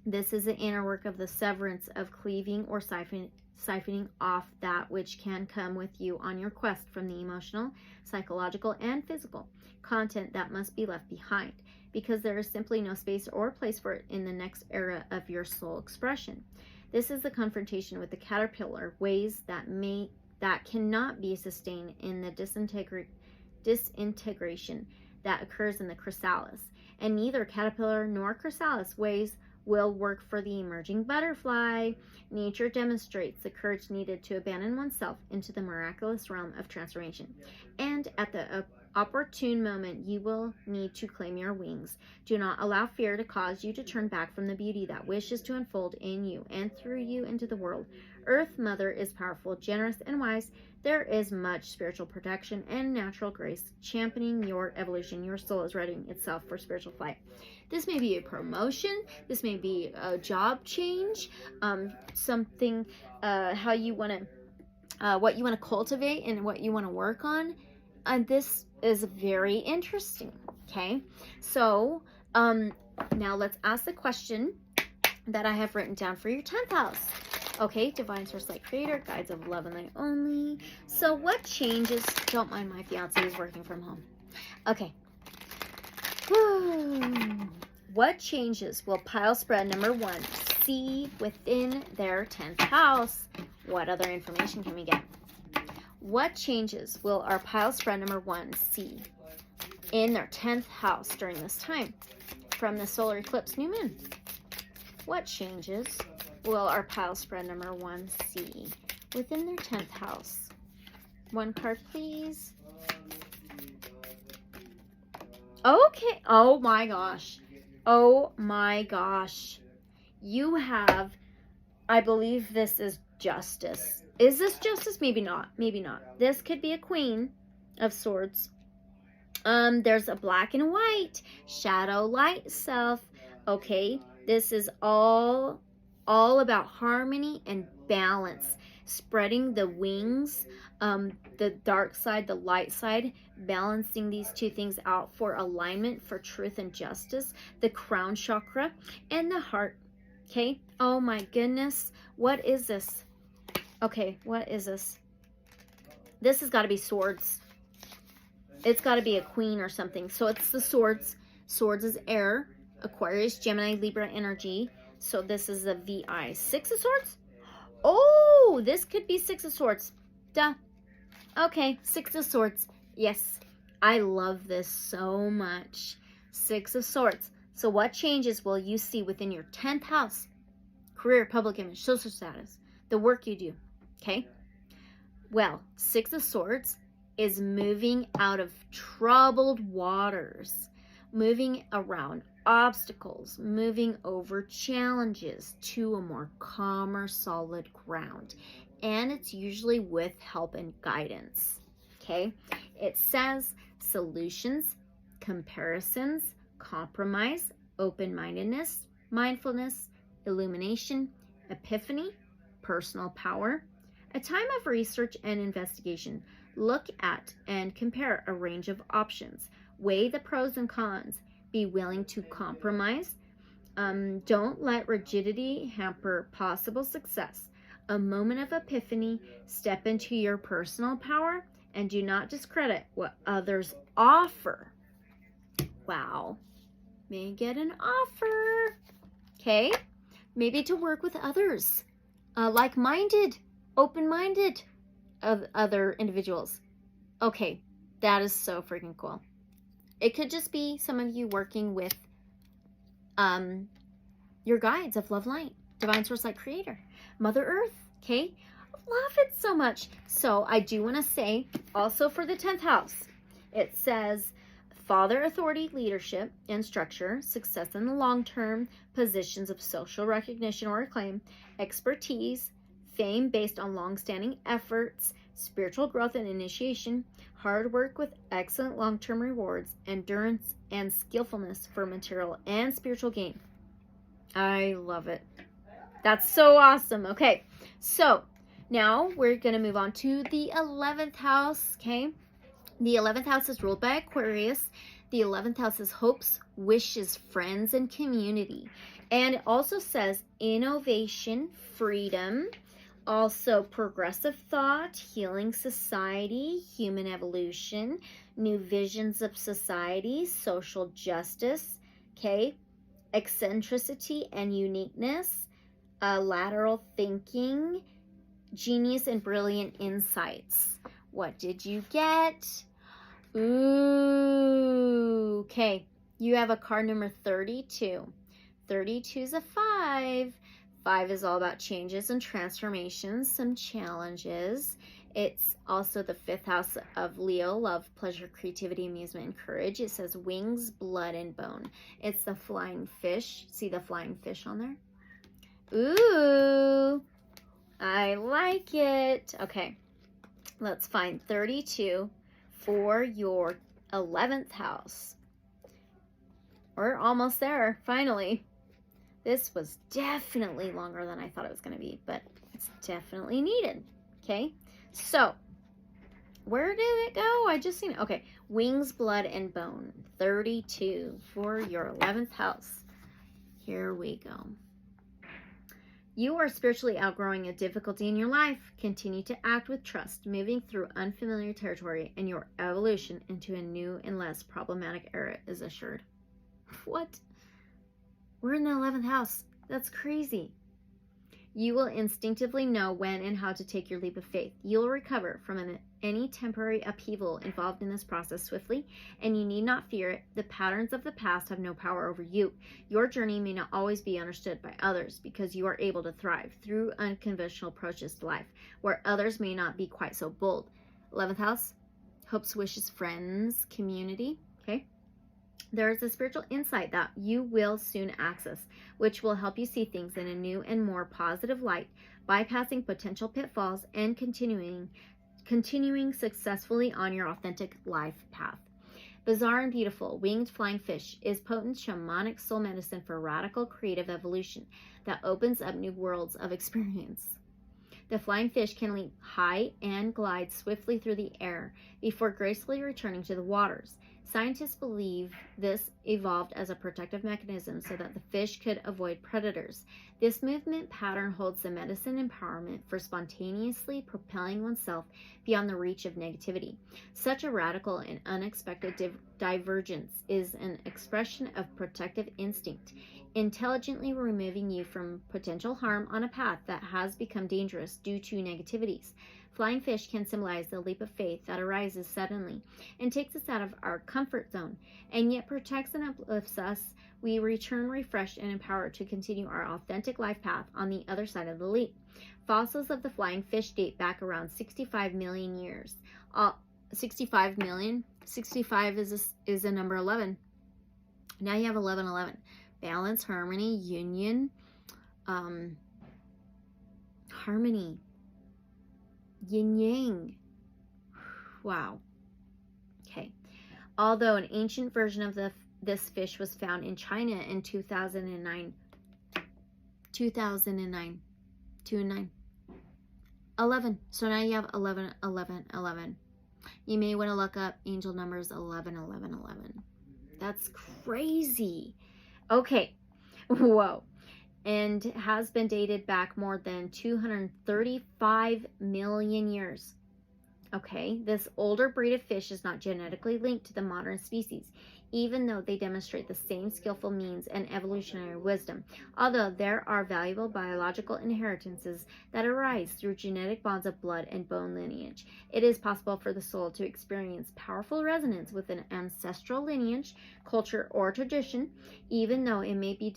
This is the inner work of the severance of cleaving or siphoning off that which can come with you on your quest from the emotional, psychological, and physical content that must be left behind, because there is simply no space or place for it in the next era of your soul expression. This is the confrontation with the caterpillar, ways that cannot be sustained in the disintegration that occurs in the chrysalis, and neither caterpillar nor chrysalis ways will work for the emerging butterfly. Nature demonstrates the courage needed to abandon oneself into the miraculous realm of transformation, and at the opportune moment you will need to claim your wings. Do not allow fear to cause you to turn back from the beauty that wishes to unfold in you and through you into the world. Earth Mother is powerful, generous, and wise. There is much spiritual protection and natural grace championing your evolution. Your soul is readying itself for spiritual flight. This may be a promotion. This may be a job change. Something, how you want to, what you want to cultivate and what you want to work on. And this is very interesting. Okay, so now let's ask the question that I have written down for your 10th house. Okay, Divine Source Light Creator, Guides of Love and Light Only. So what changes? Don't mind, my fiance is working from home. Okay. What changes will pile spread number 1 see within their 10th house? What other information can we get? What changes will our pile spread number 1 see in their 10th house during this time from the solar eclipse new moon? What changes will our pile spread number 1 see within their 10th house? One card, please. Okay. Oh my gosh. Oh my gosh. You have, I believe this is justice. Is this justice? Maybe not. Maybe not. This could be a Queen of Swords. There's a black and white, shadow, light, self. Okay. This is all about harmony and balance. Spreading the wings, the dark side, the light side, balancing these two things out for alignment, for truth and justice, the crown chakra and the heart. Okay. Oh my goodness. What is this? Okay. What is this? This has got to be swords. It's got to be a queen or something. So it's the swords. Swords is air, Aquarius, Gemini, Libra energy. So this is a VI. 6 of Swords? Oh, this could be 6 of Swords. Duh. Okay, 6 of Swords. Yes, I love this so much. 6 of Swords. So what changes will you see within your 10th house? Career, public image, social status, the work you do. Okay? Well, 6 of Swords is moving out of troubled waters, moving around obstacles, moving over challenges to a more calmer, solid ground. And it's usually with help and guidance. Okay? It says solutions, comparisons, compromise, open-mindedness, mindfulness, illumination, epiphany, personal power, a time of research and investigation. Look at and compare a range of options. Weigh the pros and cons. Be willing to compromise. Don't let rigidity hamper possible success. A moment of epiphany. Step into your personal power and do not discredit what others offer. Wow. May get an offer. Okay. Maybe to work with others. Like-minded, open-minded other individuals. Okay. That is so freaking cool. It could just be some of you working with your guides of love, light, divine source, light, creator, Mother Earth. Okay. Love it so much. So I do want to say also for the 10th house, it says father, authority, leadership and structure, success in the long term, positions of social recognition or acclaim, expertise, fame based on long-standing efforts, spiritual growth and initiation, hard work with excellent long-term rewards, endurance and skillfulness for material and spiritual gain. I love it. That's so awesome. Okay, so now we're going to move on to the 11th house, okay? The 11th house is ruled by Aquarius. The 11th house is hopes, wishes, friends, and community. And it also says innovation, freedom, also progressive thought, healing society, human evolution, new visions of society, social justice, okay, eccentricity and uniqueness, lateral thinking, genius and brilliant insights. What did you get? Ooh, okay, you have a card number 32. 32 is a 5. 5 is all about changes and transformations, some challenges. It's also the 5th house of Leo, love, pleasure, creativity, amusement, and courage. It says wings, blood, and bone. It's the flying fish. See the flying fish on there? Ooh, I like it. Okay, let's find 32 for your 11th house. We're almost there, finally. This was definitely longer than I thought it was going to be, but it's definitely needed. Okay, so where did it go? I just seen it. Okay, wings, blood, and bone. 32 for your 11th house. Here we go. You are spiritually outgrowing a difficulty in your life. Continue to act with trust, moving through unfamiliar territory, and your evolution into a new and less problematic era is assured. What? We're in the 11th house. That's crazy. You will instinctively know when and how to take your leap of faith. You will recover from any temporary upheaval involved in this process swiftly, and you need not fear it. The patterns of the past have no power over you. Your journey may not always be understood by others because you are able to thrive through unconventional approaches to life, where others may not be quite so bold. 11th house, hopes, wishes, friends, community. Okay. There is a spiritual insight that you will soon access, which will help you see things in a new and more positive light, bypassing potential pitfalls and continuing successfully on your authentic life path. Bizarre and beautiful, winged flying fish is potent shamanic soul medicine for radical creative evolution that opens up new worlds of experience. The flying fish can leap high and glide swiftly through the air before gracefully returning to the waters. Scientists believe this evolved as a protective mechanism so that the fish could avoid predators. This movement pattern holds the medicine empowerment for spontaneously propelling oneself beyond the reach of negativity. Such a radical and unexpected divergence is an expression of protective instinct, intelligently removing you from potential harm on a path that has become dangerous due to negativities. Flying fish can symbolize the leap of faith that arises suddenly and takes us out of our comfort zone, and yet protects and uplifts us. We return refreshed and empowered to continue our authentic life path on the other side of the leap. Fossils of the flying fish date back around 65 million years. 65 million? 65 is a number 11. Now you have 1111. Balance, harmony, union, harmony. Yin yang. Wow. Okay. Although an ancient version of this fish was found in China in 2009. 11. So now you have 11, 11, 11. You may want to look up angel numbers 11, 11, 11. That's crazy. Okay. Whoa. And has been dated back more than 235 million years. Okay, this older breed of fish is not genetically linked to the modern species, even though they demonstrate the same skillful means and evolutionary wisdom. Although there are valuable biological inheritances that arise through genetic bonds of blood and bone lineage, it is possible for the soul to experience powerful resonance with an ancestral lineage, culture, or tradition, even though it may be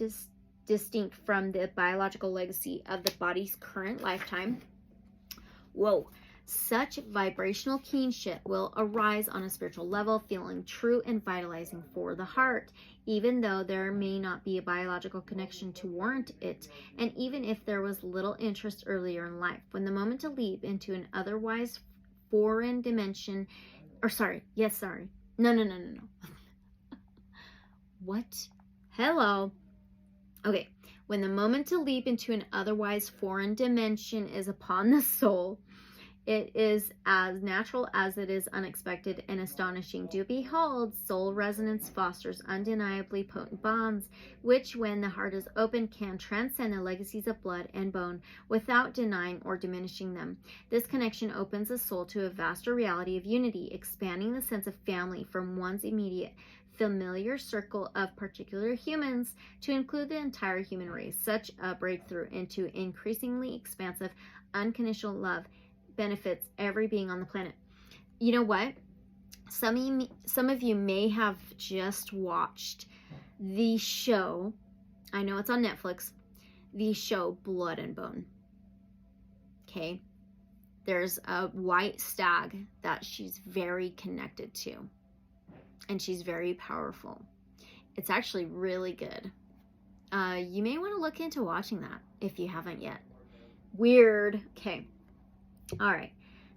distinct from the biological legacy of the body's current lifetime. Whoa. Such vibrational kinship will arise on a spiritual level, feeling true and vitalizing for the heart, even though there may not be a biological connection to warrant it, and even if there was little interest earlier in life. When the moment to leap into an otherwise foreign dimension, No. What? Hello. Okay, when the moment to leap into an otherwise foreign dimension is upon the soul, it is as natural as it is unexpected and astonishing. To behold, soul resonance fosters undeniably potent bonds, which, when the heart is open, can transcend the legacies of blood and bone without denying or diminishing them. This connection opens the soul to a vaster reality of unity, expanding the sense of family from one's immediate familiar circle of particular humans to include the entire human race. Such a breakthrough into increasingly expansive, unconditional love benefits every being on the planet. You know what? Some of you may have just watched the show. I know it's on Netflix. The show Blood and Bone. Okay. There's a white stag that she's very connected to. And she's very powerful. It's actually really good. You may want to look into watching that if you haven't yet. Weird. Okay. All right.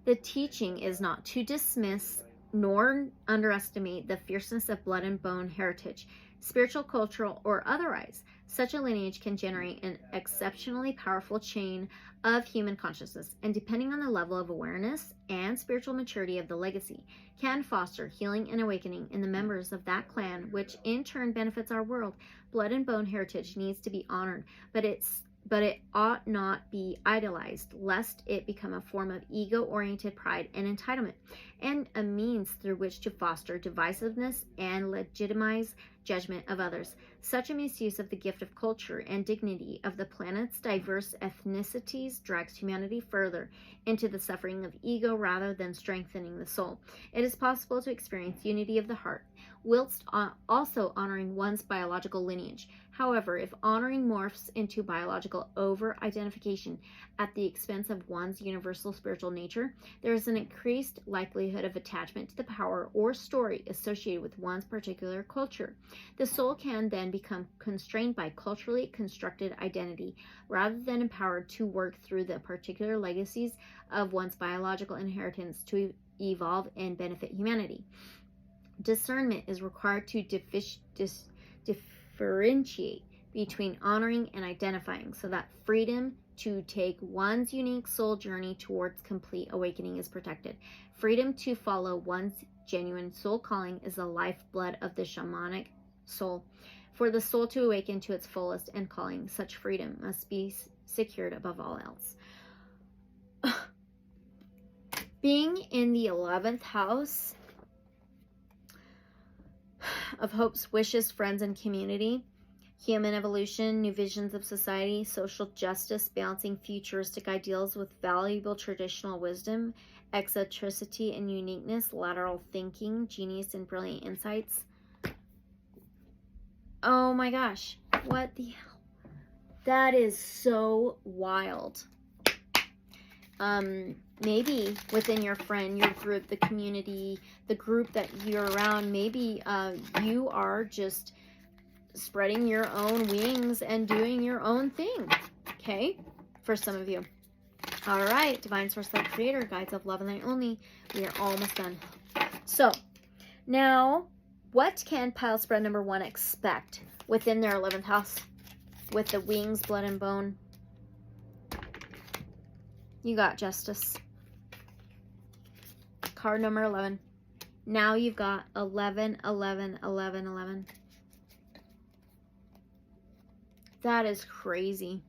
The teaching is not to dismiss nor underestimate the fierceness of blood and bone heritage, spiritual, cultural, or otherwise. Such a lineage can generate an exceptionally powerful chain of human consciousness, and depending on the level of awareness and spiritual maturity of the legacy, can foster healing and awakening in the members of that clan, which in turn benefits our world. Blood and bone heritage needs to be honored, but its but it ought not be idolized, lest it become a form of ego-oriented pride and entitlement, and a means through which to foster divisiveness and legitimize judgment of others. Such a misuse of the gift of culture and dignity of the planet's diverse ethnicities drags humanity further into the suffering of ego rather than strengthening the soul. It is possible to experience unity of the heart, whilst also honoring one's biological lineage. However, if honoring morphs into biological over-identification at the expense of one's universal spiritual nature, there is an increased likelihood of attachment to the power or story associated with one's particular culture. The soul can then become constrained by culturally constructed identity, rather than empowered to work through the particular legacies of one's biological inheritance to evolve and benefit humanity. Discernment is required to differentiate between honoring and identifying, so that freedom to take one's unique soul journey towards complete awakening is protected. Freedom to follow one's genuine soul calling is the lifeblood of the shamanic soul. For the soul to awaken to its fullest and calling, such freedom must be secured above all else. Being in the 11th house of hopes, wishes, friends, and community, human evolution, new visions of society, social justice, balancing futuristic ideals with valuable traditional wisdom, eccentricity and uniqueness, lateral thinking, genius, and brilliant insights. Oh my gosh, what the hell? That is so wild. Maybe within your friend, your group, the community, the group that you're around, maybe you are just spreading your own wings and doing your own thing, okay, for some of you. All right, Divine Source Light Creator, Guides of Love and Light Only, we are almost done. So, now, what can pile spread number 1 expect within their 11th house with the wings, blood, and bone? You got Justice. Card number 11. Now you've got 11, 11, 11, 11. That is crazy.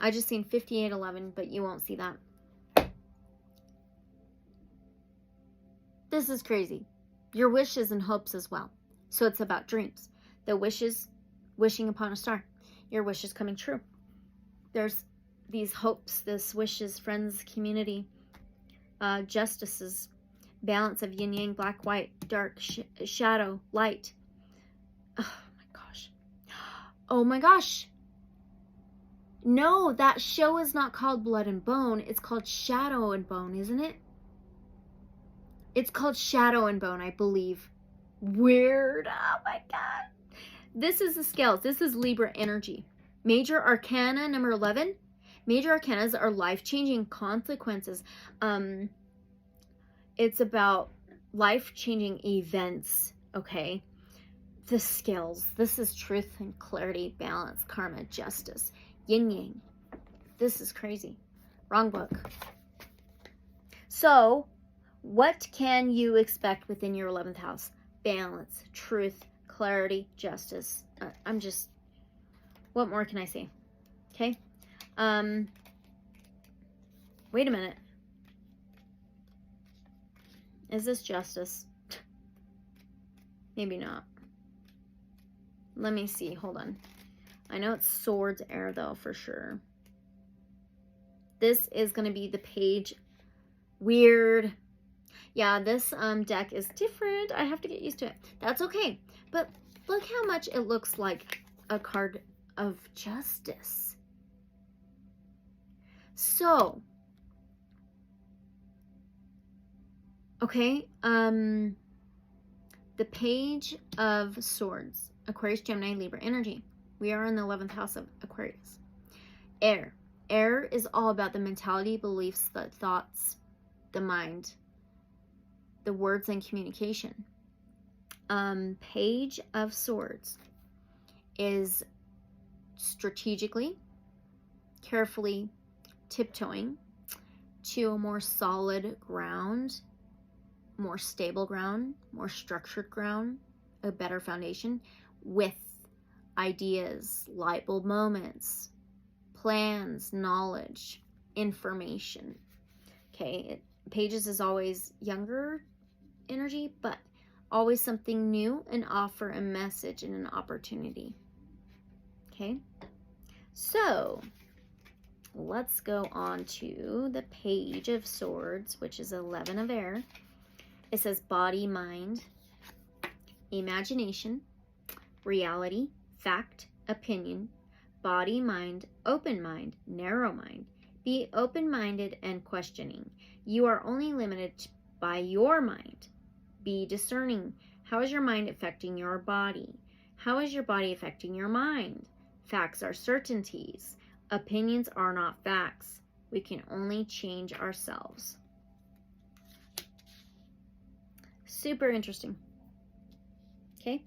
I just seen 58, 11, but you won't see that. This is crazy. Your wishes and hopes as well. So it's about dreams. The wishes, wishing upon a star. Your wishes coming true. There's these hopes, this wishes, friends, community, justices, balance of yin yang, black, white, dark, shadow, light. Oh my gosh. Oh my gosh. No, that show is not called Blood and Bone. It's called Shadow and Bone, isn't it? It's called Shadow and Bone, I believe. Weird. Oh my God. This is the scales. This is Libra energy. Major Arcana number 11. Major Arcanas are life-changing consequences. It's about life-changing events, okay? The scales. This is truth and clarity, balance, karma, justice, yin-yang. This is crazy. Wrong book. So, what can you expect within your 11th house? Balance, truth, clarity, justice. What more can I say? Okay? Wait a minute. Is this justice? Maybe not. Let me see. Hold on. I know it's Swords Air though, for sure. This is going to be the page. Weird. Yeah, this deck is different. I have to get used to it. That's okay. But look how much it looks like a card of justice. So, okay, the Page of Swords, Aquarius, Gemini, Libra energy. We are in the 11th house of Aquarius. Air. Air is all about the mentality, beliefs, the thoughts, the mind, the words, and communication. Page of Swords is strategically, carefully tiptoeing to a more solid ground, more stable ground, more structured ground, a better foundation with ideas, light bulb moments, plans, knowledge, information. Okay, Pages is always younger energy, but always something new, an offer, a message, and an opportunity. Okay, so let's go on to the Page of Swords, which is 11 of air. It says body, mind, imagination, reality, fact, opinion, body, mind, open mind, narrow mind. Be open-minded and questioning. You are only limited by your mind. Be discerning. How is your mind affecting your body? How is your body affecting your mind? Facts are certainties. Opinions are not facts. We can only change ourselves. Super interesting. Okay.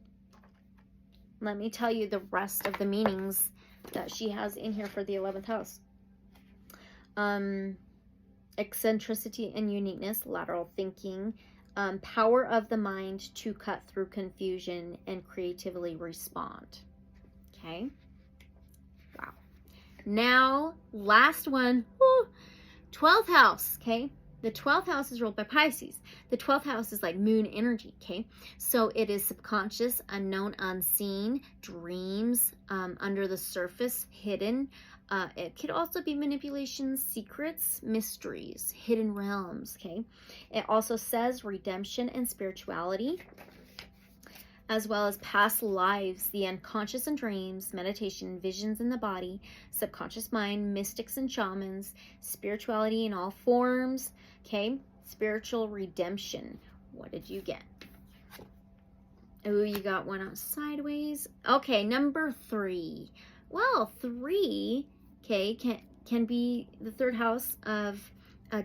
Let me tell you the rest of the meanings that she has in here for the 11th house. Eccentricity and uniqueness, lateral thinking, power of the mind to cut through confusion and creatively respond. Okay. Wow. Now, last one, 12th house. Okay. The 12th house is ruled by Pisces. The 12th house is like moon energy, okay? So it is subconscious, unknown, unseen, dreams, under the surface, hidden. It could also be manipulations, secrets, mysteries, hidden realms, okay? It also says redemption and spirituality, as well as past lives, the unconscious and dreams, meditation, visions in the body, subconscious mind, mystics and shamans, spirituality in all forms, okay? Spiritual redemption. What did you get? Oh, you got one out sideways. Okay, number 3. Well, 3, okay, can be the 3rd house of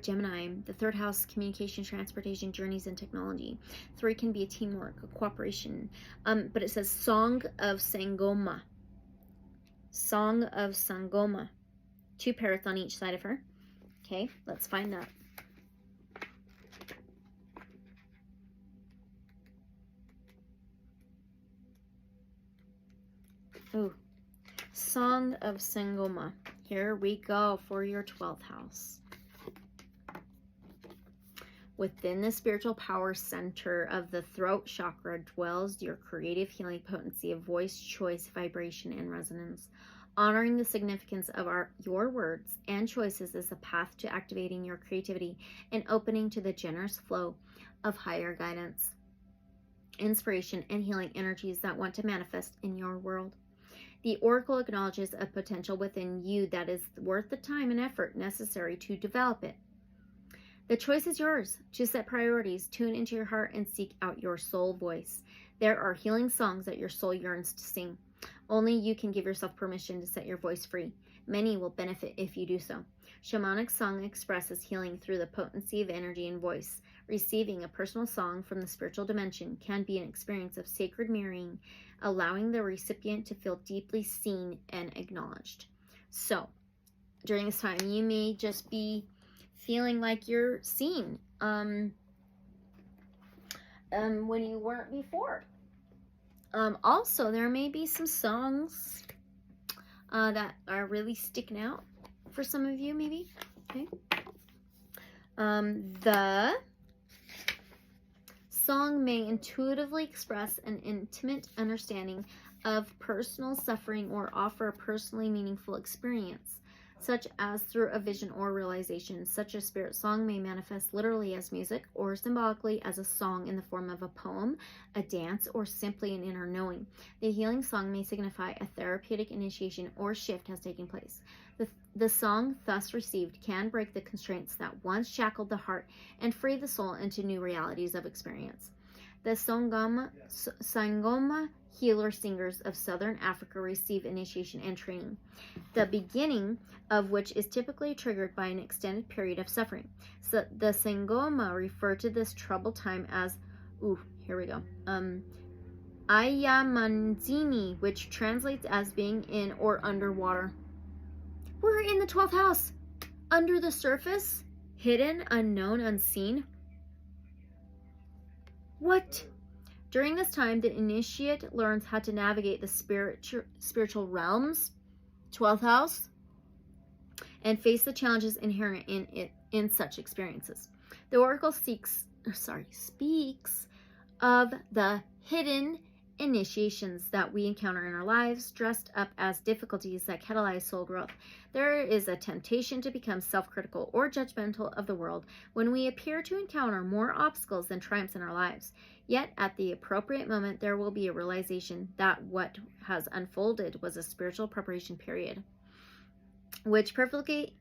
Gemini, the 3rd house, communication, transportation, journeys, and technology. 3 can be a teamwork, a cooperation. But it says Song of Sangoma. Song of Sangoma. 2 parrots on each side of her. Okay, let's find that. Ooh. Song of Sangoma. Here we go for your 12th house. Within the spiritual power center of the throat chakra dwells your creative healing potency of voice, choice, vibration, and resonance. Honoring the significance of your words and choices is a path to activating your creativity and opening to the generous flow of higher guidance, inspiration, and healing energies that want to manifest in your world. The oracle acknowledges a potential within you that is worth the time and effort necessary to develop it. The choice is yours to set priorities, tune into your heart, and seek out your soul voice. There are healing songs that your soul yearns to sing. Only you can give yourself permission to set your voice free. Many will benefit if you do so. Shamanic song expresses healing through the potency of energy and voice. Receiving a personal song from the spiritual dimension can be an experience of sacred mirroring, allowing the recipient to feel deeply seen and acknowledged. So, during this time, you may just be feeling like you're seen when you weren't before. Also, there may be some songs that are really sticking out for some of you, maybe. Okay. The song may intuitively express an intimate understanding of personal suffering or offer a personally meaningful experience, such as through a vision or realization. Such a spirit song may manifest literally as music or symbolically as a song in the form of a poem, a dance, or simply an inner knowing. The healing song may signify a therapeutic initiation or shift has taken place. The song thus received can break the constraints that once shackled the heart and free the soul into new realities of experience. The Sangoma healer singers of Southern Africa receive initiation and training, the beginning of which is typically triggered by an extended period of suffering. So the Sangoma refer to this troubled time as, here we go, Ayamanzini, which translates as being in or underwater. We're in the 12th house, under the surface, hidden, unknown, unseen. What? During this time, the initiate learns how to navigate the spiritual realms, 12th house, and face the challenges inherent in such experiences. The oracle speaks of the hidden initiations that we encounter in our lives, dressed up as difficulties that catalyze soul growth. There is a temptation to become self-critical or judgmental of the world when we appear to encounter more obstacles than triumphs in our lives. Yet, at the appropriate moment, there will be a realization that what has unfolded was a spiritual preparation period, which perfectly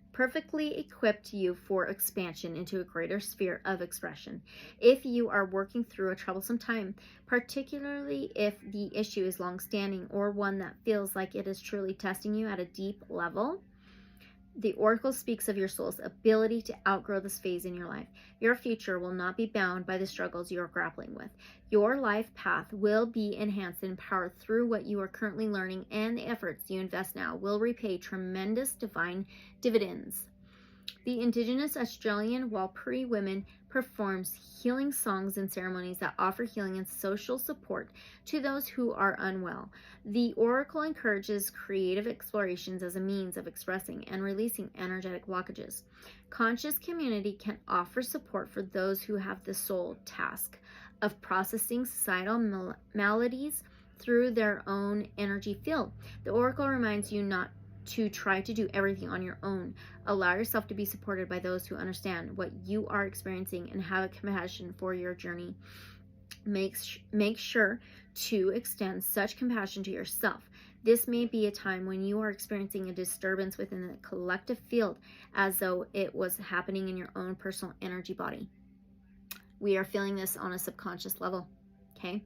equipped you for expansion into a greater sphere of expression. If you are working through a troublesome time, particularly if the issue is long-standing or one that feels like it is truly testing you at a deep level, the oracle speaks of your soul's ability to outgrow this phase in your life. Your future will not be bound by the struggles you are grappling with. Your life path will be enhanced and empowered through what you are currently learning, and the efforts you invest now will repay tremendous divine dividends. The indigenous Australian Walpuri women performs healing songs and ceremonies that offer healing and social support to those who are unwell. The oracle encourages creative explorations as a means of expressing and releasing energetic blockages. Conscious community can offer support for those who have the sole task of processing societal maladies through their own energy field. The oracle reminds you not to try to do everything on your own. Allow yourself to be supported by those who understand what you are experiencing and have a compassion for your journey. Make sure to extend such compassion to yourself. This may be a time when you are experiencing a disturbance within the collective field, as though it was happening in your own personal energy body. We are feeling this on a subconscious level, okay?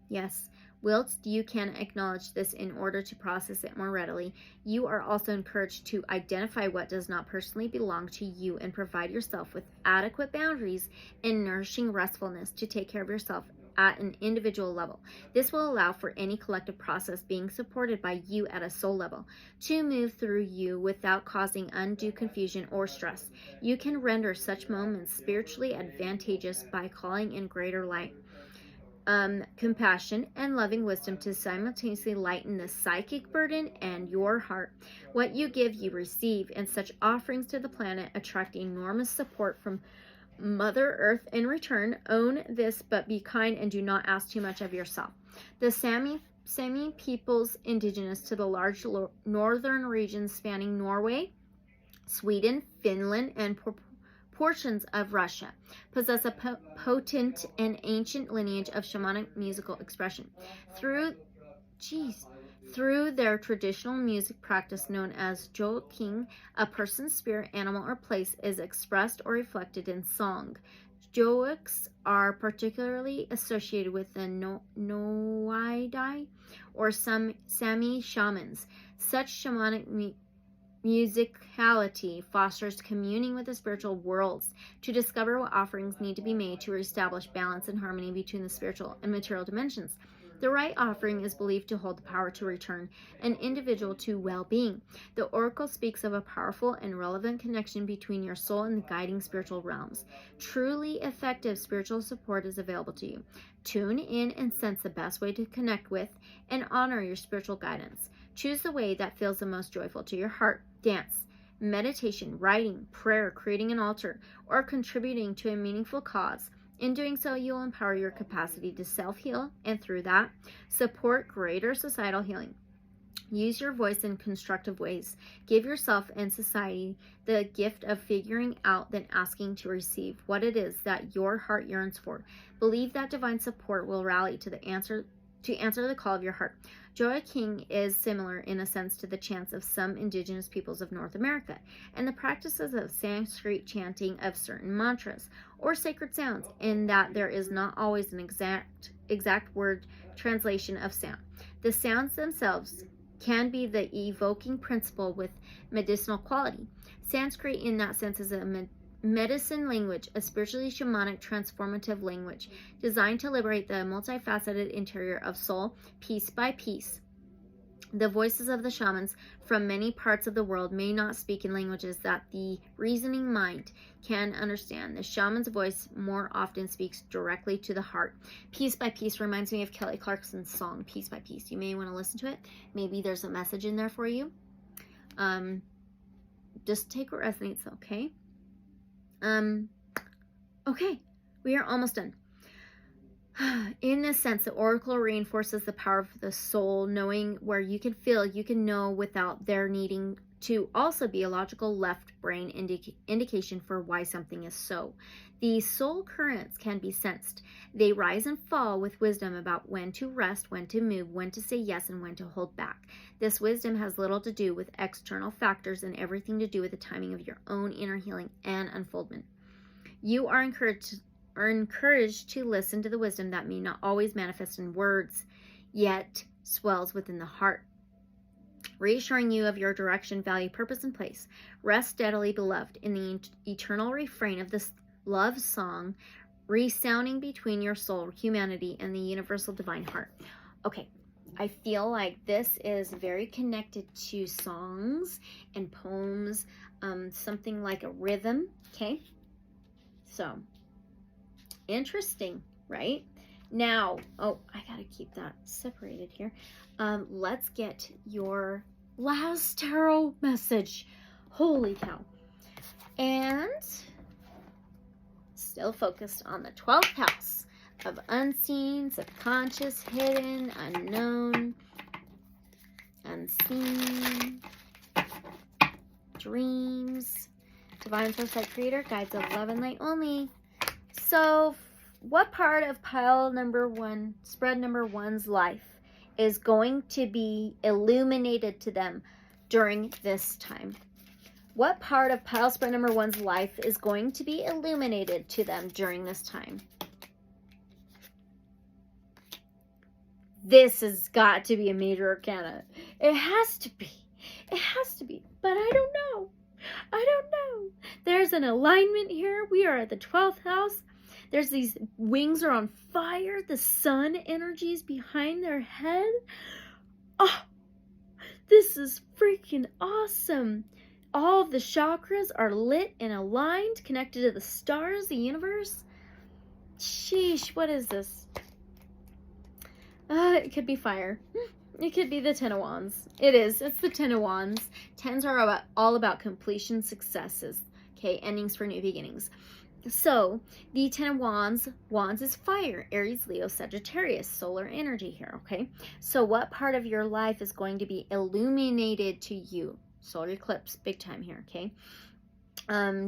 Yes. Whilst you can acknowledge this in order to process it more readily, you are also encouraged to identify what does not personally belong to you and provide yourself with adequate boundaries and nourishing restfulness to take care of yourself at an individual level. This will allow for any collective process being supported by you at a soul level to move through you without causing undue confusion or stress. You can render such moments spiritually advantageous by calling in greater light, compassion, and loving wisdom to simultaneously lighten the psychic burden and your heart. What you give, you receive, and such offerings to the planet attract enormous support from Mother Earth in return. Own this, but be kind and do not ask too much of yourself. The Sami peoples indigenous to the large northern regions spanning Norway, Sweden, Finland, and portions of Russia possess a potent and ancient lineage of shamanic musical expression. Through their traditional music practice known as joking, a person's spirit, animal, or place is expressed or reflected in song. Jokes are particularly associated with the Noaidai or some Sami shamans. Such shamanic musicality fosters communing with the spiritual worlds to discover what offerings need to be made to reestablish balance and harmony between the spiritual and material dimensions. The right offering is believed to hold the power to return an individual to well-being. The oracle speaks of a powerful and relevant connection between your soul and the guiding spiritual realms. Truly effective spiritual support is available to you. Tune in and sense the best way to connect with and honor your spiritual guidance. Choose the way that feels the most joyful to your heart. Dance, meditation, writing, prayer, creating an altar, or contributing to a meaningful cause. In doing so, you'll empower your capacity to self-heal and through that, support greater societal healing. Use your voice in constructive ways. Give yourself and society the gift of figuring out than asking to receive what it is that your heart yearns for. Believe that divine support will rally to answer the call of your heart. Joaquin is similar in a sense to the chants of some indigenous peoples of North America and the practices of Sanskrit chanting of certain mantras or sacred sounds, in that there is not always an exact word translation of sound. The sounds themselves can be the evoking principle with medicinal quality. Sanskrit in that sense is a medicine language, a spiritually shamanic transformative language designed to liberate the multifaceted interior of soul piece by piece. The voices of the shamans from many parts of the world may not speak in languages that the reasoning mind can understand. The shaman's voice more often speaks directly to the heart. Piece by piece reminds me of Kelly Clarkson's song, Piece by Piece. You may want to listen to it. Maybe there's a message in there for you. just take what resonates, okay? Okay, we are almost done. In this sense, the oracle reinforces the power of the soul, knowing where you can feel, you can know without their needing to also be a logical left brain indication for why something is so. These soul currents can be sensed. They rise and fall with wisdom about when to rest, when to move, when to say yes, and when to hold back. This wisdom has little to do with external factors and everything to do with the timing of your own inner healing and unfoldment. You are encouraged to listen to the wisdom that may not always manifest in words, yet swells within the heart, reassuring you of your direction, value, purpose, and place. Rest steadily, beloved, in the eternal refrain of this love song, resounding between your soul, humanity, and the universal divine heart. Okay, I feel like this is very connected to songs and poems, something like a rhythm, okay? So, interesting, right? Now, oh, I gotta keep that separated here. Let's get your last tarot message. Holy cow. And still focused on the 12th house of unseen, subconscious, hidden, unknown, unseen, dreams, divine foresight creator, guides of love and light only. So what part of pile number one, spread number one's life is going to be illuminated to them during this time? What part of pile spread number one's life is going to be illuminated to them during this time? This has got to be a major arcana. It has to be. It has to be. But I don't know. I don't know. There's an alignment here. We are at the 12th house. There's these wings are on fire. The sun energy is behind their head. Oh, this is freaking awesome. All of the chakras are lit and aligned, connected to the stars, the universe. Sheesh, what is this? It could be fire. It could be the Ten of Wands. It is. It's the Ten of Wands. Tens are all about completion, successes. Okay, endings for new beginnings. So, the Ten of Wands, Wands is fire, Aries, Leo, Sagittarius, solar energy here, okay? So, what part of your life is going to be illuminated to you? Solar eclipse, big time here, okay?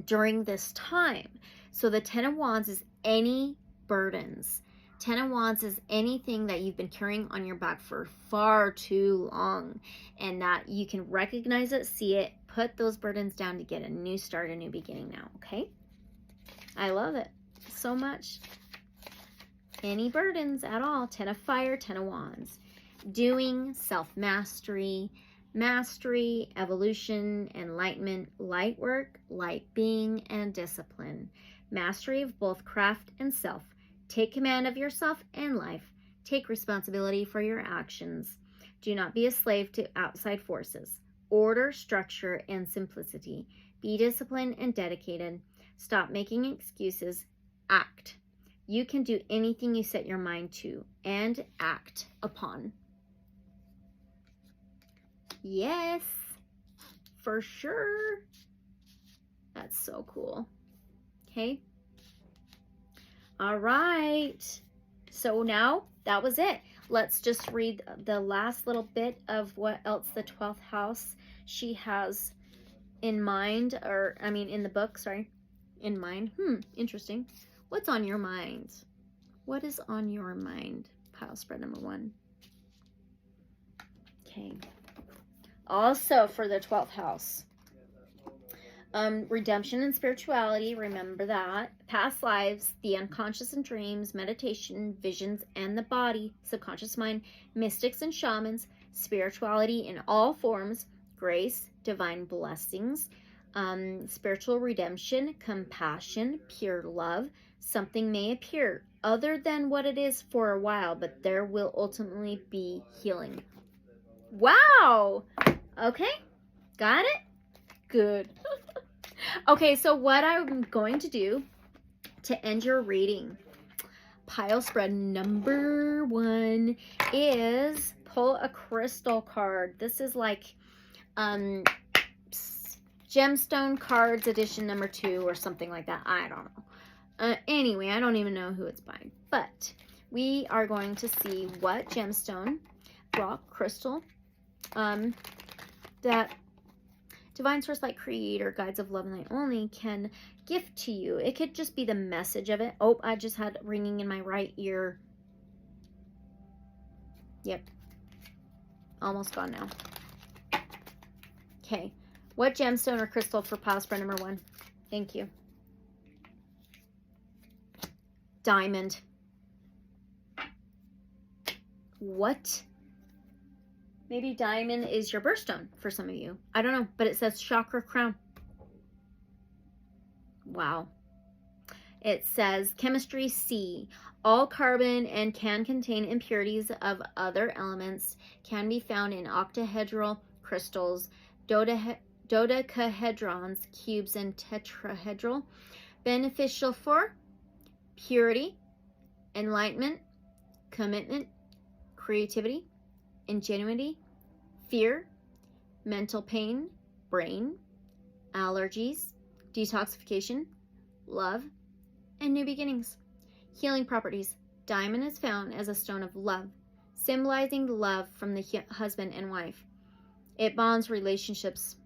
During this time. So, the Ten of Wands is any burdens. Ten of Wands is anything that you've been carrying on your back for far too long, and that you can recognize it, see it, put those burdens down to get a new start, a new beginning now, okay? I love it so much. Any burdens at all. Ten of Fire, Ten of Wands. Doing, self-mastery, mastery, evolution, enlightenment, light work, light being, and discipline. Mastery of both craft and self. Take command of yourself and life. Take responsibility for your actions. Do not be a slave to outside forces. Order, structure, and simplicity. Be disciplined and dedicated. Stop making excuses. Act. You can do anything you set your mind to and act upon. Yes, for sure. That's so cool. Okay. All right. So now that was it. Let's just read the last little bit of what else the 12th house she has in mind, or I mean in the book, sorry. In mind. Interesting. What's on your mind? What is on your mind? Pile spread number one. Okay. Also for the 12th house. Redemption and spirituality, remember that. Past lives, the unconscious and dreams, meditation, visions, and the body, subconscious mind, mystics and shamans, spirituality in all forms, grace, divine blessings, spiritual redemption, compassion, pure love. Something may appear other than what it is for a while, but there will ultimately be healing. Wow! Okay, got it? Good. Okay, so what I'm going to do to end your reading, pile spread number one, is pull a crystal card. This is like Gemstone Cards edition number 2 or something like that. I don't know. Anyway, I don't even know who it's by. But we are going to see what gemstone, rock, crystal, that Divine Source Light Creator, Guides of Love and Light Only can gift to you. It could just be the message of it. Oh, I just had ringing in my right ear. Yep. Almost gone now. Okay. What gemstone or crystal for pile spread number 1? Thank you. Diamond. What? Maybe diamond is your birthstone for some of you. I don't know, but it says chakra crown. Wow. It says chemistry C. All carbon and can contain impurities of other elements can be found in octahedral crystals, dodecahedrons, cubes, and tetrahedral. Beneficial for purity, enlightenment, commitment, creativity, ingenuity, fear, mental pain, brain, allergies, detoxification, love, and new beginnings. Healing properties. Diamond is found as a stone of love, symbolizing love from the husband and wife. It bonds relationships.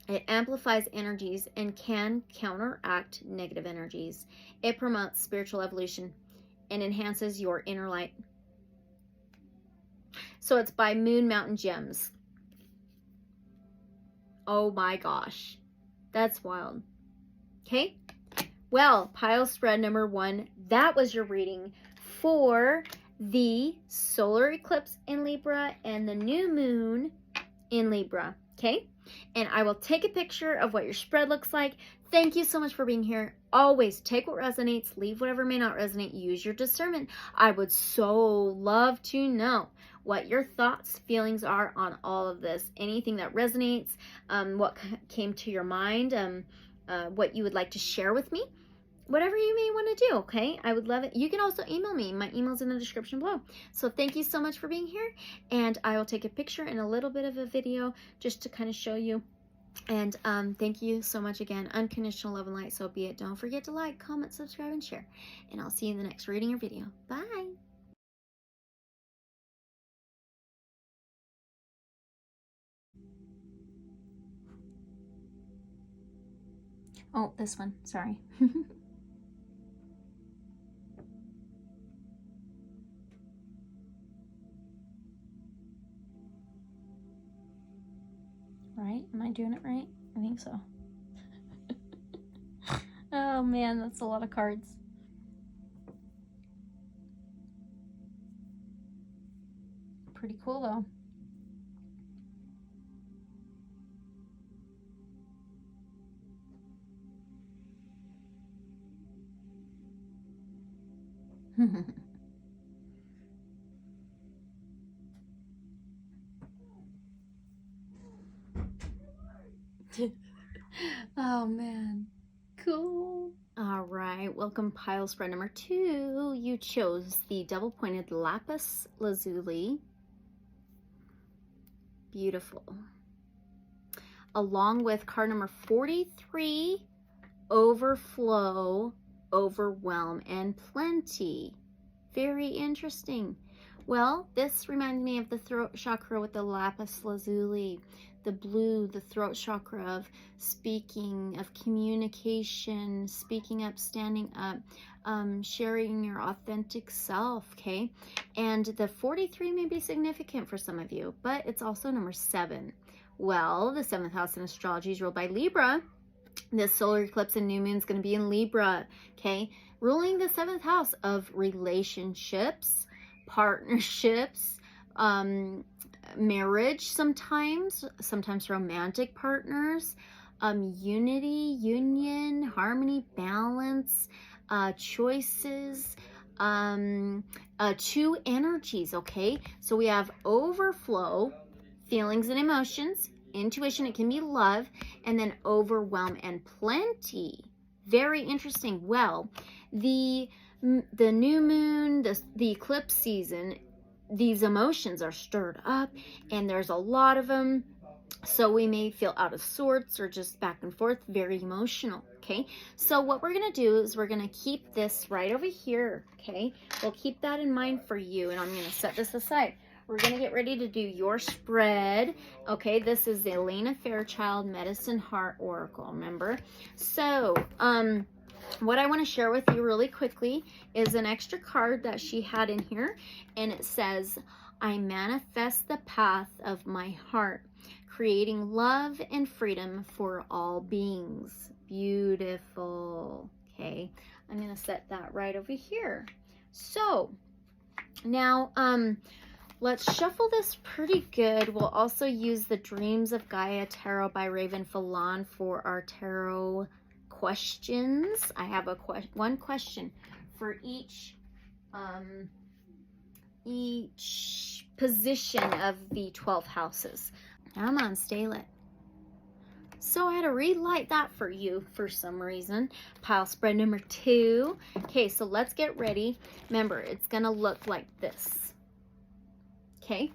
It amplifies energies and can counteract negative energies. It promotes spiritual evolution and enhances your inner light. So it's by Moon Mountain Gems. Oh my gosh. That's wild. Okay. Well, pile spread number 1. That was your reading for the solar eclipse in Libra and the new moon in Libra. Okay. And I will take a picture of what your spread looks like. Thank you so much for being here. Always take what resonates, leave whatever may not resonate, use your discernment. I would so love to know what your thoughts, feelings are on all of this. Anything that resonates, what came to your mind, what you would like to share with me. Whatever you may want to do, okay? I would love it. You can also email me. My email's in the description below. So thank you so much for being here. And I will take a picture and a little bit of a video just to kind of show you. And thank you so much again. Unconditional love and light, so be it. Don't forget to like, comment, subscribe, and share. And I'll see you in the next reading or video. Bye. Oh, this one. Sorry. Right? Am I doing it right? I think so. Oh man, that's a lot of cards. Pretty cool though. Oh man, cool. All right, welcome pile spread number 2. You chose the double pointed lapis lazuli. Beautiful. Along with card number 43, overflow, overwhelm, and plenty. Very interesting. Well, this reminds me of the throat chakra with the lapis lazuli. The blue, the throat chakra of speaking, of communication, speaking up, standing up, sharing your authentic self, okay? And the 43 may be significant for some of you, but it's also number 7. Well, the 7th house in astrology is ruled by Libra. This solar eclipse and new moon is going to be in Libra, okay? Ruling the 7th house of relationships, partnerships, marriage sometimes romantic partners, unity, union, harmony, balance, choices, 2 energies, okay? So we have overflow, feelings and emotions, intuition, it can be love, and then overwhelm and plenty. Very interesting. Well, the new moon, the eclipse season, these emotions are stirred up and there's a lot of them. So we may feel out of sorts or just back and forth, very emotional, okay? So what we're going to do is we're going to keep this right over here, okay? We'll keep that in mind for you, and I'm going to set this aside. We're going to get ready to do your spread, okay? This is the Elena Fairchild Medicine Heart Oracle, remember? So, what I want to share with you really quickly is an extra card that she had in here, and it says, I manifest the path of my heart, creating love and freedom for all beings. Beautiful. Okay, I'm going to set that right over here. So now let's shuffle this pretty good. We'll also use the Dreams of Gaia Tarot by Raven Falon for our tarot questions. I have one question for each position of the 12 houses. Come on, stay lit. So I had to relight that for you for some reason. Pile spread number 2. Okay, so let's get ready. Remember, it's going to look like this. Okay.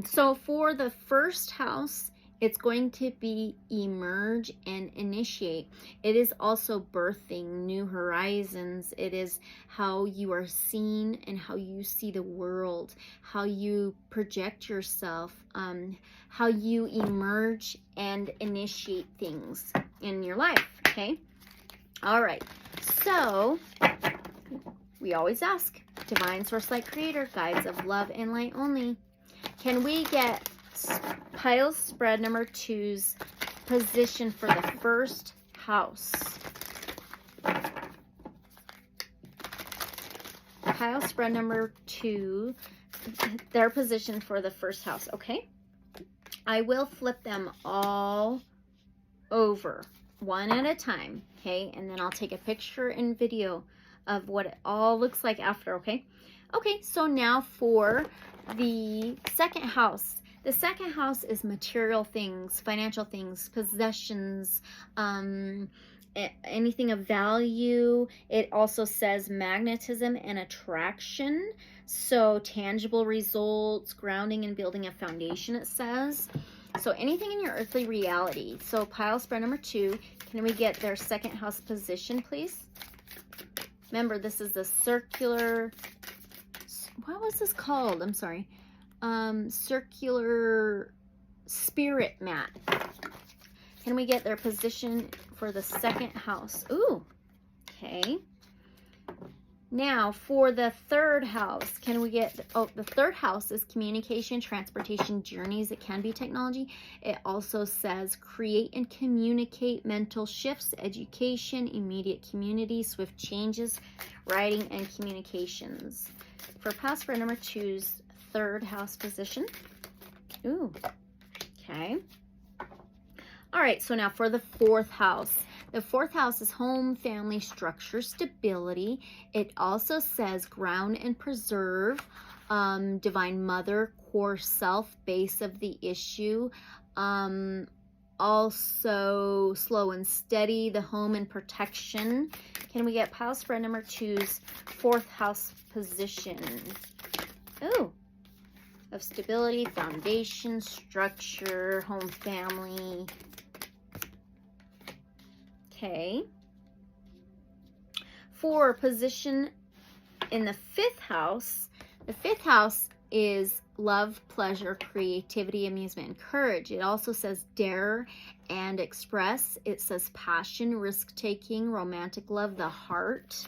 So for the first house, it's going to be emerge and initiate. It is also birthing new horizons. It is how you are seen and how you see the world, how you project yourself, how you emerge and initiate things in your life, okay? All right, so we always ask, Divine Source Light Creator, guides of love and light only, can we get pile spread number 2's position for the first house? Pile spread number 2, their position for the first house, okay? I will flip them all over one at a time, okay? And then I'll take a picture and video of what it all looks like after, okay? Okay, so now for the second house. The second house is material things, financial things, possessions, anything of value. It also says magnetism and attraction. So tangible results, grounding and building a foundation, it says. So anything in your earthly reality. So pile spread number 2, can we get their second house position, please? Remember, this is the circular, what was this called? I'm sorry. Circular spirit mat. Can we get their position for the second house? Ooh, okay. Now for the third house, can we get, oh, the third house is communication, transportation, journeys. It can be technology. It also says create and communicate, mental shifts, education, immediate community, swift changes, writing and communications. For past spread number 2's third house position. Ooh, okay. All right, so now for the fourth house. The fourth house is home, family, structure, stability. It also says ground and preserve, divine mother, core self, base of the issue. Also slow and steady, the home and protection. Can we get pile spread number 2's fourth house position? Ooh, of stability, foundation, structure, home, family. Okay. For position in the fifth house is love, pleasure, creativity, amusement, and courage. It also says dare and express. It says passion, risk-taking, romantic love, the heart.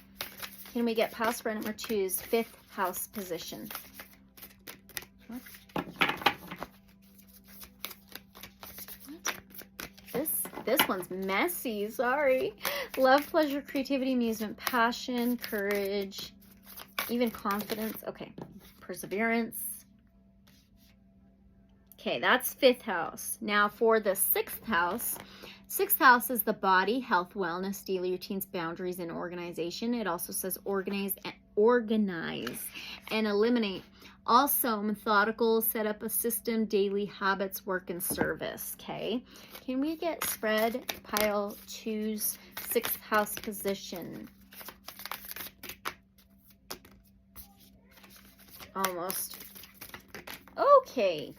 Can we get pile spread number 2's fifth house position? This one's messy, sorry. Love, pleasure, creativity, amusement, passion, courage, even confidence. Okay, perseverance. Okay, that's fifth house. Now for the sixth house. Sixth house is the body, health, wellness, daily routines, boundaries, and organization. It also says organize and eliminate. Also, methodical, set up a system, daily habits, work, and service. Okay. Can we get spread pile 2's sixth house position? Almost. Okay.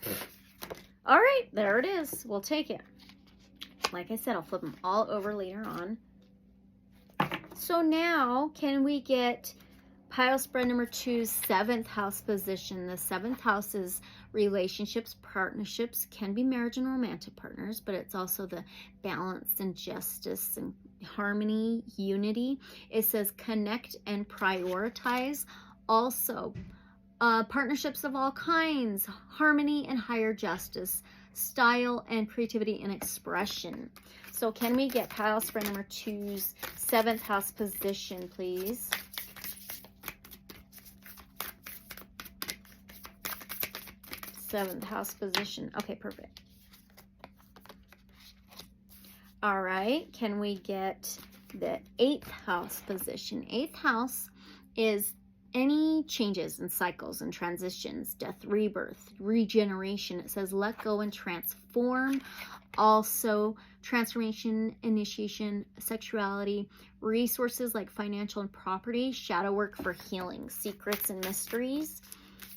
All right, there it is. We'll take it. Like I said, I'll flip them all over later on. So now, can we get pile spread number 2's 7th house position? The 7th house is relationships, partnerships, can be marriage and romantic partners, but it's also the balance and justice and harmony, unity. It says connect and prioritize. Also, partnerships of all kinds, harmony and higher justice, style and creativity and expression. So can we get pile spread number 2's 7th house position, please? Seventh house position. Okay, perfect. All right, can we get the 8th house position? 8th house is any changes and cycles and transitions, death, rebirth, regeneration. It says let go and transform. Also, transformation, initiation, sexuality, resources like financial and property, shadow work for healing, secrets and mysteries.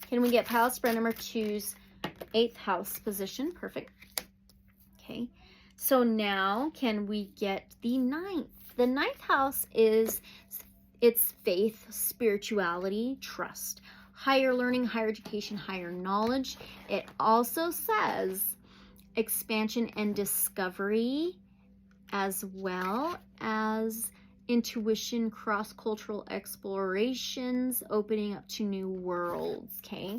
Can we get pile spread number 2's 8th house position? Perfect. Okay. So now can we get the 9th? The 9th house is it's faith, spirituality, trust, higher learning, higher education, higher knowledge. It also says expansion and discovery, as well as intuition, cross-cultural explorations, opening up to new worlds. Okay.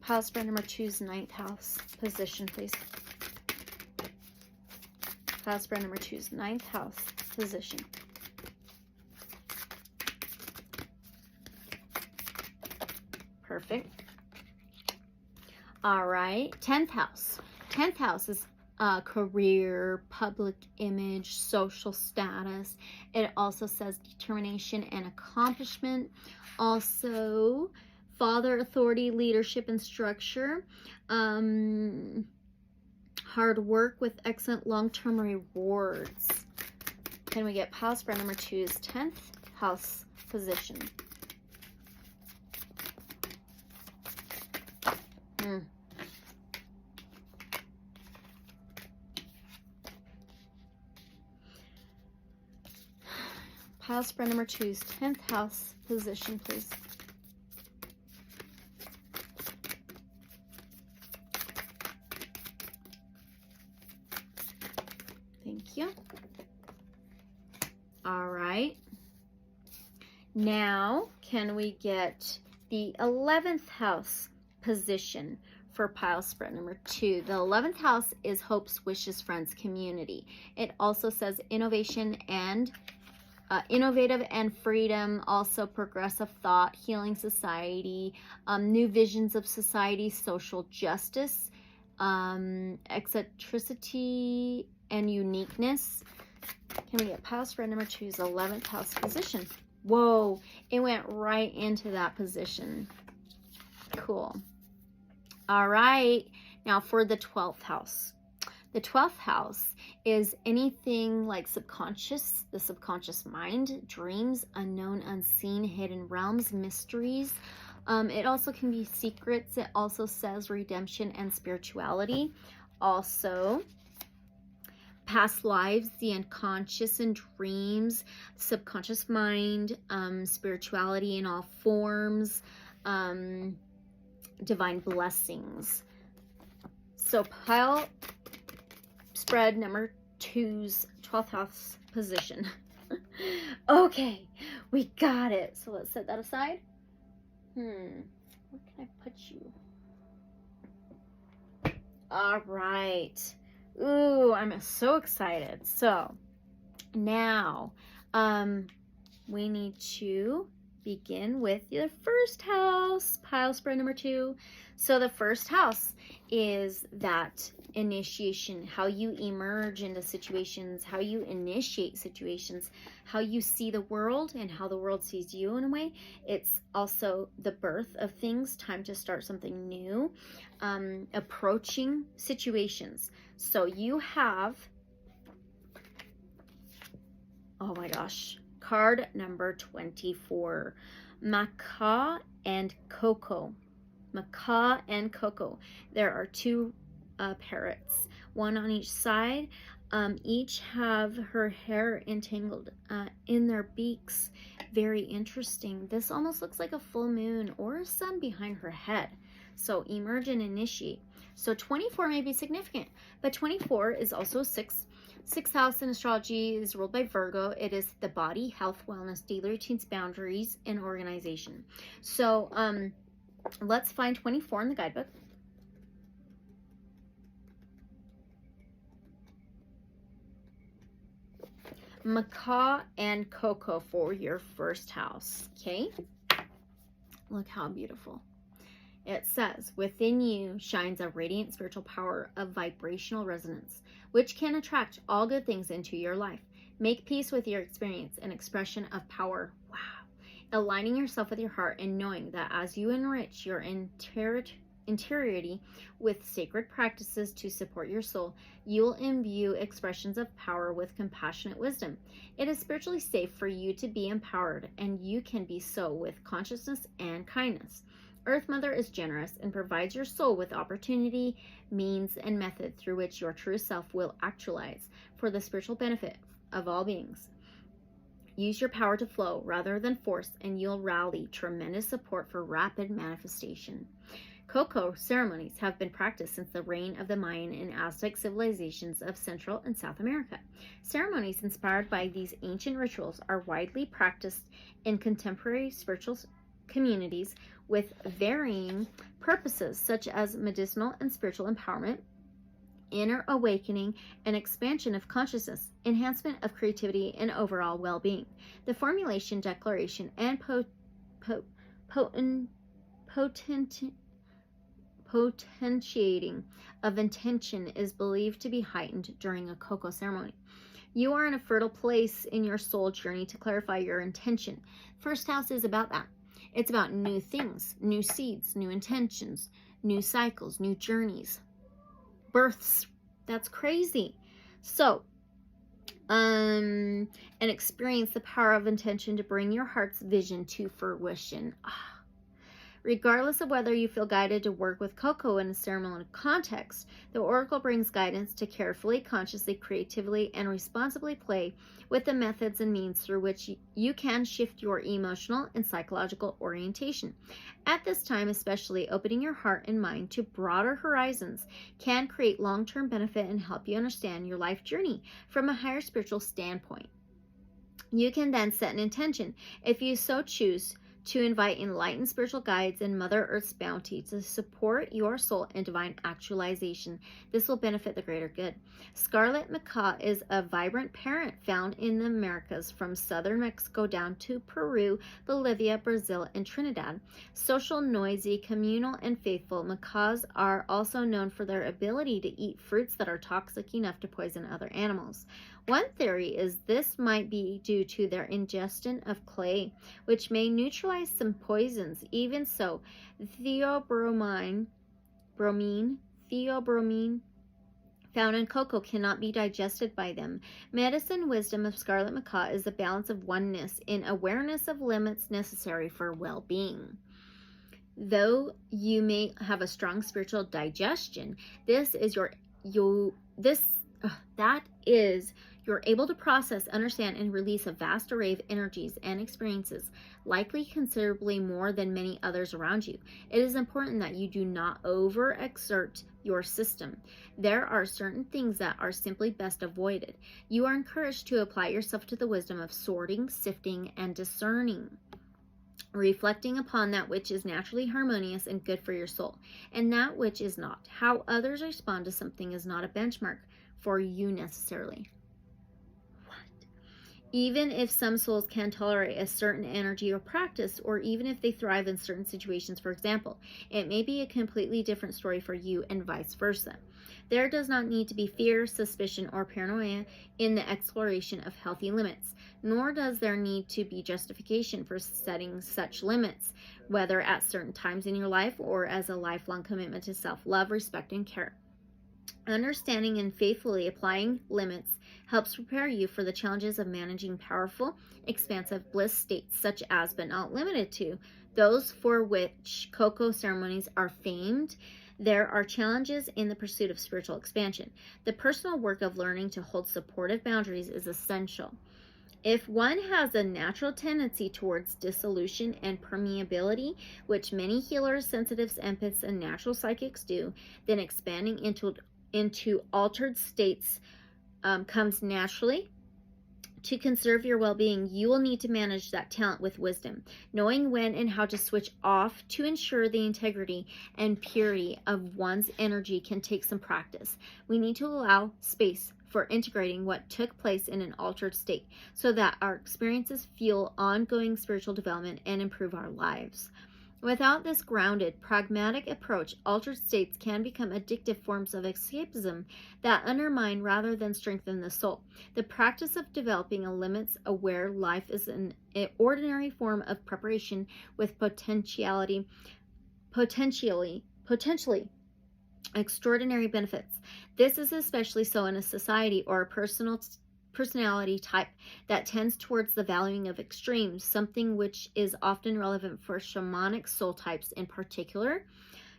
Pile spread number 2's 9th house position, please. Pile spread number 2's 9th house position. Perfect. All right, 10th house. 10th house is career, public image, social status. It also says determination and accomplishment. Also, father, authority, leadership, and structure. Hard work with excellent long-term rewards. Can we get pile spread number 2's 10th house position? Pile spread number 2's 10th house position, please. Thank you. All right. Now, can we get the 11th house position for pile spread number 2? The 11th house is hopes, wishes, friends, community. It also says innovation and innovative and freedom, also progressive thought, healing society, new visions of society, social justice, eccentricity and uniqueness. Can we get pile spread number 2's 11th house position? Whoa, it went right into that position. Cool. All right, now for the 12th house. The 12th house is anything like subconscious, the subconscious mind, dreams, unknown, unseen, hidden realms, mysteries. It also can be secrets. It also says redemption and spirituality. Also, past lives, the unconscious and dreams, subconscious mind, spirituality in all forms, divine blessings. So pile spread number 2's 12th house position. Okay, we got it. So let's set that aside. Where can I put you? All right. Ooh, I'm so excited. So now we need to begin with the first house, pile spread number 2. So the first house is that initiation, how you emerge into situations, how you initiate situations, how you see the world and how the world sees you in a way. It's also the birth of things, time to start something new, approaching situations. So you have, oh my gosh, card number 24, Macaw and Coco. Macaw and Coco. There are 2 parrots, one on each side. Each have her hair entangled in their beaks. Very interesting. This almost looks like a full moon or a sun behind her head. So emerge and initiate. So 24 may be significant, but 24 is also sixth house in astrology is ruled by Virgo. It is the body, health, wellness, daily routines, boundaries, and organization. So let's find 24 in the guidebook. Macaw and Coco for your first house. Okay, look how beautiful. It says, within you shines a radiant spiritual power of vibrational resonance, which can attract all good things into your life. Make peace with your experience and expression of power. Wow. Aligning yourself with your heart and knowing that as you enrich your interiority with sacred practices to support your soul, you will imbue expressions of power with compassionate wisdom. It is spiritually safe for you to be empowered, and you can be so with consciousness and kindness. Earth Mother is generous and provides your soul with opportunity, means, and method through which your true self will actualize for the spiritual benefit of all beings. Use your power to flow rather than force, and you'll rally tremendous support for rapid manifestation. Coco ceremonies have been practiced since the reign of the Mayan and Aztec civilizations of Central and South America. Ceremonies inspired by these ancient rituals are widely practiced in contemporary spiritual communities with varying purposes, such as medicinal and spiritual empowerment, inner awakening and expansion of consciousness, enhancement of creativity, and overall well-being. The formulation, declaration, and potentiating of intention is believed to be heightened during a Coco ceremony. You are in a fertile place in your soul journey to clarify your intention. First house is about that. It's about new things, new seeds, new intentions, new cycles, new journeys, births. That's crazy. So, and experience the power of intention to bring your heart's vision to fruition. Regardless of whether you feel guided to work with Coco in a ceremonial context, the Oracle brings guidance to carefully, consciously, creatively, and responsibly play with the methods and means through which you can shift your emotional and psychological orientation. At this time, especially, opening your heart and mind to broader horizons can create long-term benefit and help you understand your life journey from a higher spiritual standpoint. You can then set an intention, if you so choose, to invite enlightened spiritual guides and Mother Earth's bounty to support your soul in divine actualization. This will benefit the greater good. Scarlet macaw is a vibrant parrot found in the Americas from southern Mexico down to Peru, Bolivia, Brazil, and Trinidad. Social, noisy, communal, and faithful, macaws are also known for their ability to eat fruits that are toxic enough to poison other animals. One theory is this might be due to their ingestion of clay, which may neutralize some poisons. Even so, theobromine found in cocoa cannot be digested by them. Medicine wisdom of scarlet macaw is the balance of oneness in awareness of limits necessary for well-being. Though you may have a strong spiritual digestion, you're able to process, understand, and release a vast array of energies and experiences, likely considerably more than many others around you. It is important that you do not overexert your system. There are certain things that are simply best avoided. You are encouraged to apply yourself to the wisdom of sorting, sifting, and discerning, reflecting upon that which is naturally harmonious and good for your soul, and that which is not. How others respond to something is not a benchmark for you necessarily. Even if some souls can tolerate a certain energy or practice, or even if they thrive in certain situations, for example, it may be a completely different story for you and vice versa. There does not need to be fear, suspicion, or paranoia in the exploration of healthy limits, nor does there need to be justification for setting such limits, whether at certain times in your life or as a lifelong commitment to self-love, respect, and care. Understanding and faithfully applying limits helps prepare you for the challenges of managing powerful, expansive bliss states such as, but not limited to, those for which cocoa ceremonies are famed. There are challenges in the pursuit of spiritual expansion. The personal work of learning to hold supportive boundaries is essential. If one has a natural tendency towards dissolution and permeability, which many healers, sensitives, empaths, and natural psychics do, then expanding into altered states comes naturally. To conserve your well-being, you will need to manage that talent with wisdom, knowing when and how to switch off to ensure the integrity and purity of one's energy can take some practice. We need to allow space for integrating what took place in an altered state so that our experiences fuel ongoing spiritual development and improve our lives. Without this grounded, pragmatic approach, altered states can become addictive forms of escapism that undermine rather than strengthen the soul. The practice of developing a limits-aware life is an ordinary form of preparation with potentially extraordinary benefits. This is especially so in a society or a personality type that tends towards the valuing of extremes, something which is often relevant for shamanic soul types in particular.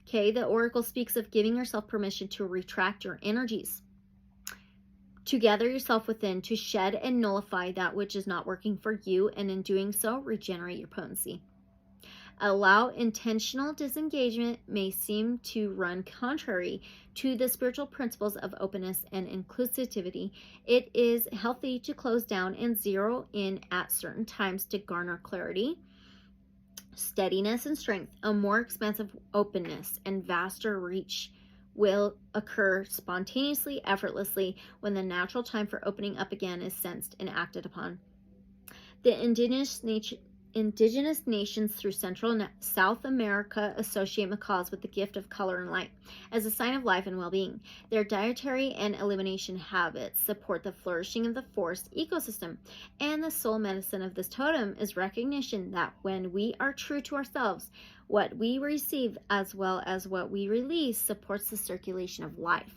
Okay, the oracle speaks of giving yourself permission to retract your energies, to gather yourself within, to shed and nullify that which is not working for you, and in doing so, regenerate your potency. Allow intentional disengagement may seem to run contrary to the spiritual principles of openness and inclusivity. It is healthy to close down and zero in at certain times to garner clarity, steadiness, and strength. A more expansive openness and vaster reach will occur spontaneously, effortlessly, when the natural time for opening up again is sensed and acted upon. The indigenous nations through Central and South America associate macaws with the gift of color and light as a sign of life and well-being. Their dietary and elimination habits support the flourishing of the forest ecosystem, and the soul medicine of this totem is recognition that when we are true to ourselves, what we receive as well as what we release supports the circulation of life.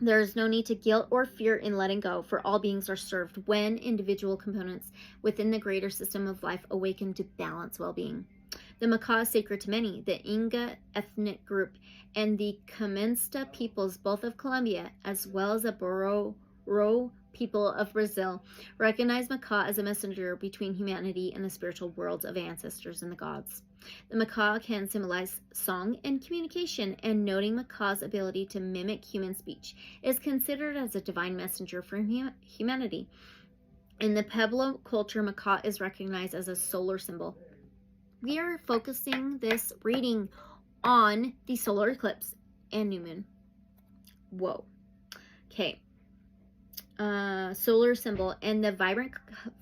There is no need to guilt or fear in letting go, for all beings are served when individual components within the greater system of life awaken to balanced well-being. The macaw is sacred to many. The Inga ethnic group and the Caminsta peoples, both of Colombia, as well as the Bororo people of Brazil, recognize macaw as a messenger between humanity and the spiritual worlds of ancestors and the gods. The macaw can symbolize song and communication, and noting macaw's ability to mimic human speech is considered as a divine messenger for humanity. In the Pueblo culture, macaw is recognized as a solar symbol. We are focusing this reading on the solar eclipse and new moon. Whoa. Okay. Solar symbol, and the vibrant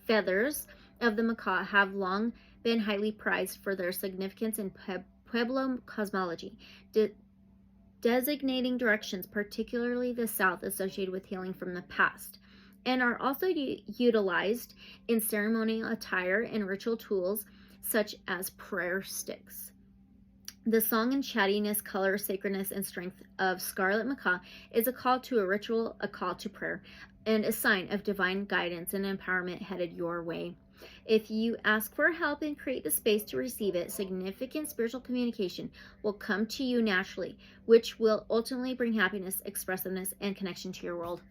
feathers of the macaw have long been highly prized for their significance in Pueblo cosmology, designating directions, particularly the south, associated with healing from the past, and are also utilized in ceremonial attire and ritual tools such as prayer sticks. The song and chattiness, color, sacredness, and strength of scarlet macaw is a call to a ritual, a call to prayer, and a sign of divine guidance and empowerment headed your way. If you ask for help and create the space to receive it, significant spiritual communication will come to you naturally, which will ultimately bring happiness, expressiveness, and connection to your world.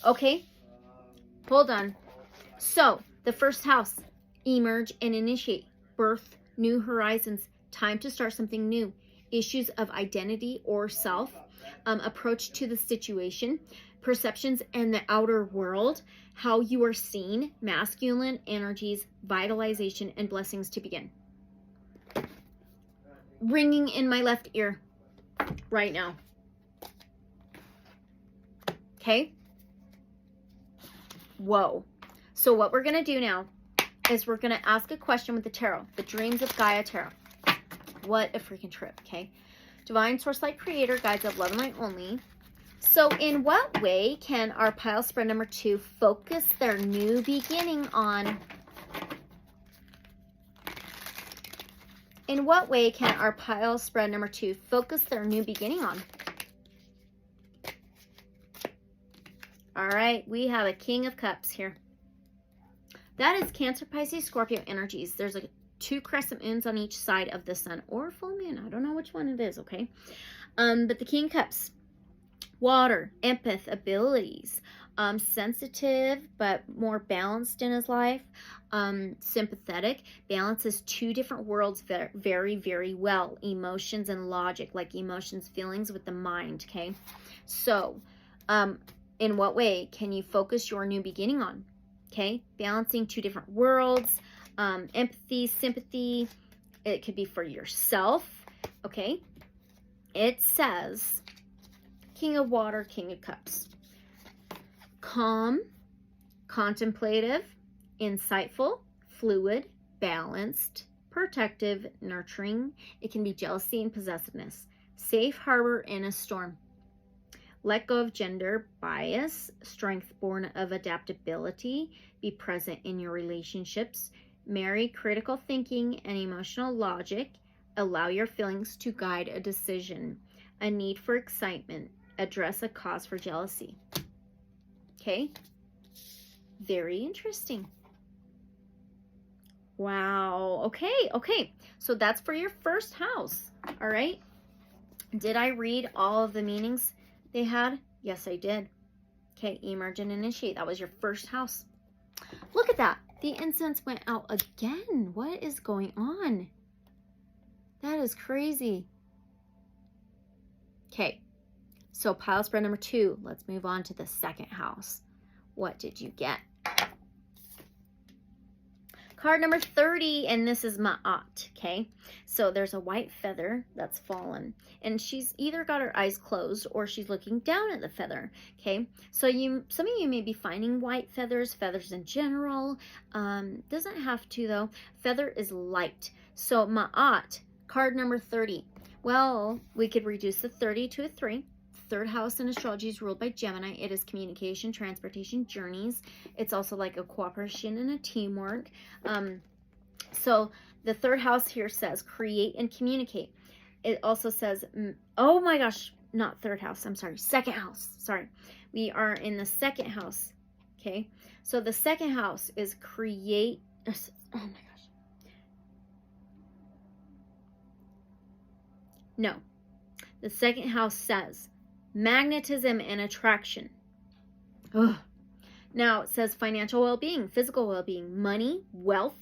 Okay, hold on. So, the first house, emerge and initiate, birth, new horizons, time to start something new, issues of identity or self, approach to the situation, perceptions and the outer world, how you are seen, masculine energies, vitalization, and blessings to begin. Ringing in my left ear right now. Okay? Whoa. So what we're going to do now is we're going to ask a question with the tarot, the Dreams of Gaia Tarot. What a freaking trip, okay? Divine Source Light Creator, Guides of Love and Light Only. So in what way can our pile spread number 2 focus their new beginning on? In what way can our pile spread number 2 focus their new beginning on? All right, we have a King of Cups here. That is Cancer, Pisces, Scorpio energies. There's a 2 crescent moons on each side of the sun, or full moon. I don't know which one it is, okay? But the King of Cups, water, empath abilities, sensitive but more balanced in his life, sympathetic, balances 2 different worlds very, very well, emotions and logic, like emotions, feelings with the mind, okay? So, in what way can you focus your new beginning on? Okay, balancing 2 different worlds, empathy, sympathy. It could be for yourself, okay? It says, King of Water, King of Cups. Calm, contemplative, insightful, fluid, balanced, protective, nurturing. It can be jealousy and possessiveness. Safe harbor in a storm. Let go of gender bias, strength born of adaptability, be present in your relationships, marry critical thinking and emotional logic, allow your feelings to guide a decision, a need for excitement, address a cause for jealousy. Okay? Very interesting. Wow. Okay. So that's for your first house. All right? Did I read all of the meanings they had? Yes, I did. Okay, emerge and initiate. That was your first house. Look at that. The incense went out again. What is going on? That is crazy. Okay, so pile spread number 2. Let's move on to the second house. What did you get? Card number 30, and this is Ma'at, okay? So there's a white feather that's fallen, and she's either got her eyes closed or she's looking down at the feather, okay? So some of you may be finding white feathers in general. Doesn't have to, though. Feather is light. So Ma'at, card number 30. Well, we could reduce the 30 to a 3. Third house in astrology is ruled by Gemini. It is communication, transportation, journeys. It's also like a cooperation and a teamwork. So the third house here says create and communicate. It also says, oh my gosh, not third house. I'm sorry. Second house. Sorry. We are in the second house. Okay. So the second house is create. Oh my gosh. No. The second house says magnetism and attraction. Ugh. Now it says financial well-being, physical well-being, money, wealth,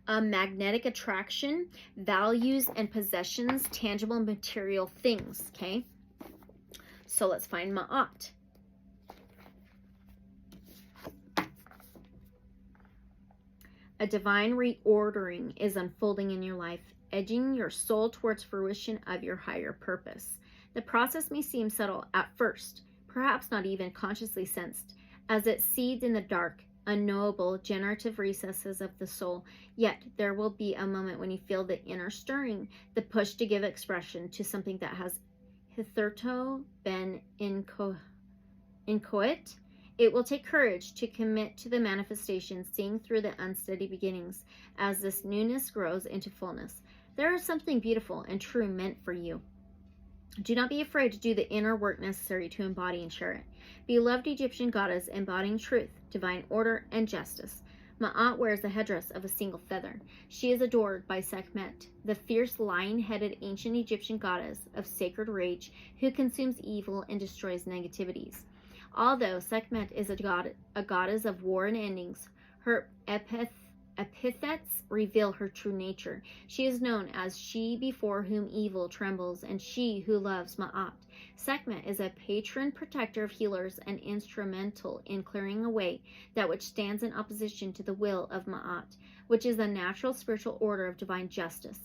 magnetic attraction, values and possessions, tangible material things, okay? So let's find Ma'at. A divine reordering is unfolding in your life, edging your soul towards fruition of your higher purpose. The process may seem subtle at first, perhaps not even consciously sensed, as it seeds in the dark, unknowable, generative recesses of the soul. Yet there will be a moment when you feel the inner stirring, the push to give expression to something that has hitherto been inchoate. It will take courage to commit to the manifestation, seeing through the unsteady beginnings as this newness grows into fullness. There is something beautiful and true meant for you. Do not be afraid to do the inner work necessary to embody and share it. Beloved Egyptian goddess embodying truth, divine order, and justice, Ma'at wears the headdress of a single feather. She is adored by Sekhmet, the fierce lion-headed ancient Egyptian goddess of sacred rage who consumes evil and destroys negativities. Although Sekhmet is a goddess of war and endings, her epithets reveal her true nature. She is known as she before whom evil trembles and she who loves Ma'at. Sekhmet is a patron protector of healers and instrumental in clearing away that which stands in opposition to the will of Ma'at, which is the natural spiritual order of divine justice.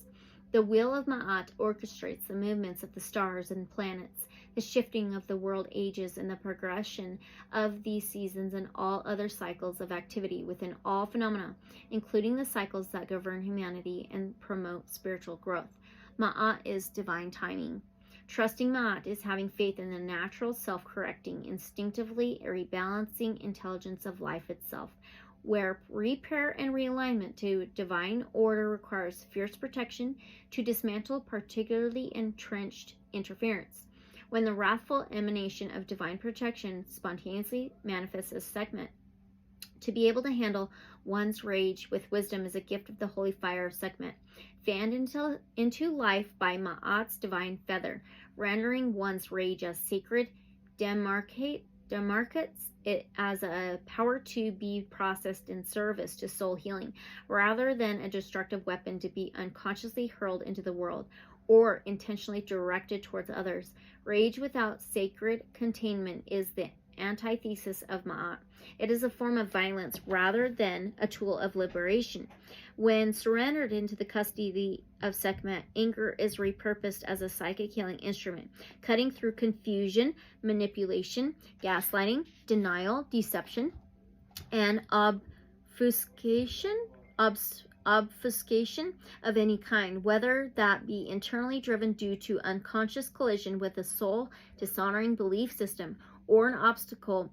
The will of Ma'at orchestrates the movements of the stars and planets, the shifting of the world ages, and the progression of these seasons and all other cycles of activity within all phenomena, including the cycles that govern humanity and promote spiritual growth. Ma'at is divine timing. Trusting Ma'at is having faith in the natural, self-correcting, instinctively rebalancing intelligence of life itself, where repair and realignment to divine order requires fierce protection to dismantle particularly entrenched interference. When the wrathful emanation of divine protection spontaneously manifests as Sekhmet, To be able to handle one's rage with wisdom is a gift of the holy fire of Sekhmet, fanned into life by Ma'at's divine feather, rendering one's rage as sacred, demarcates it as a power to be processed in service to soul healing, rather than a destructive weapon to be unconsciously hurled into the world or intentionally directed towards others. Rage without sacred containment is the antithesis of Ma'at. It is a form of violence rather than a tool of liberation. When surrendered into the custody of Sekhmet, anger is repurposed as a psychic healing instrument, cutting through confusion, manipulation, gaslighting, denial, deception, and obfuscation of any kind, whether that be internally driven due to unconscious collision with a soul dishonoring belief system, or an obstacle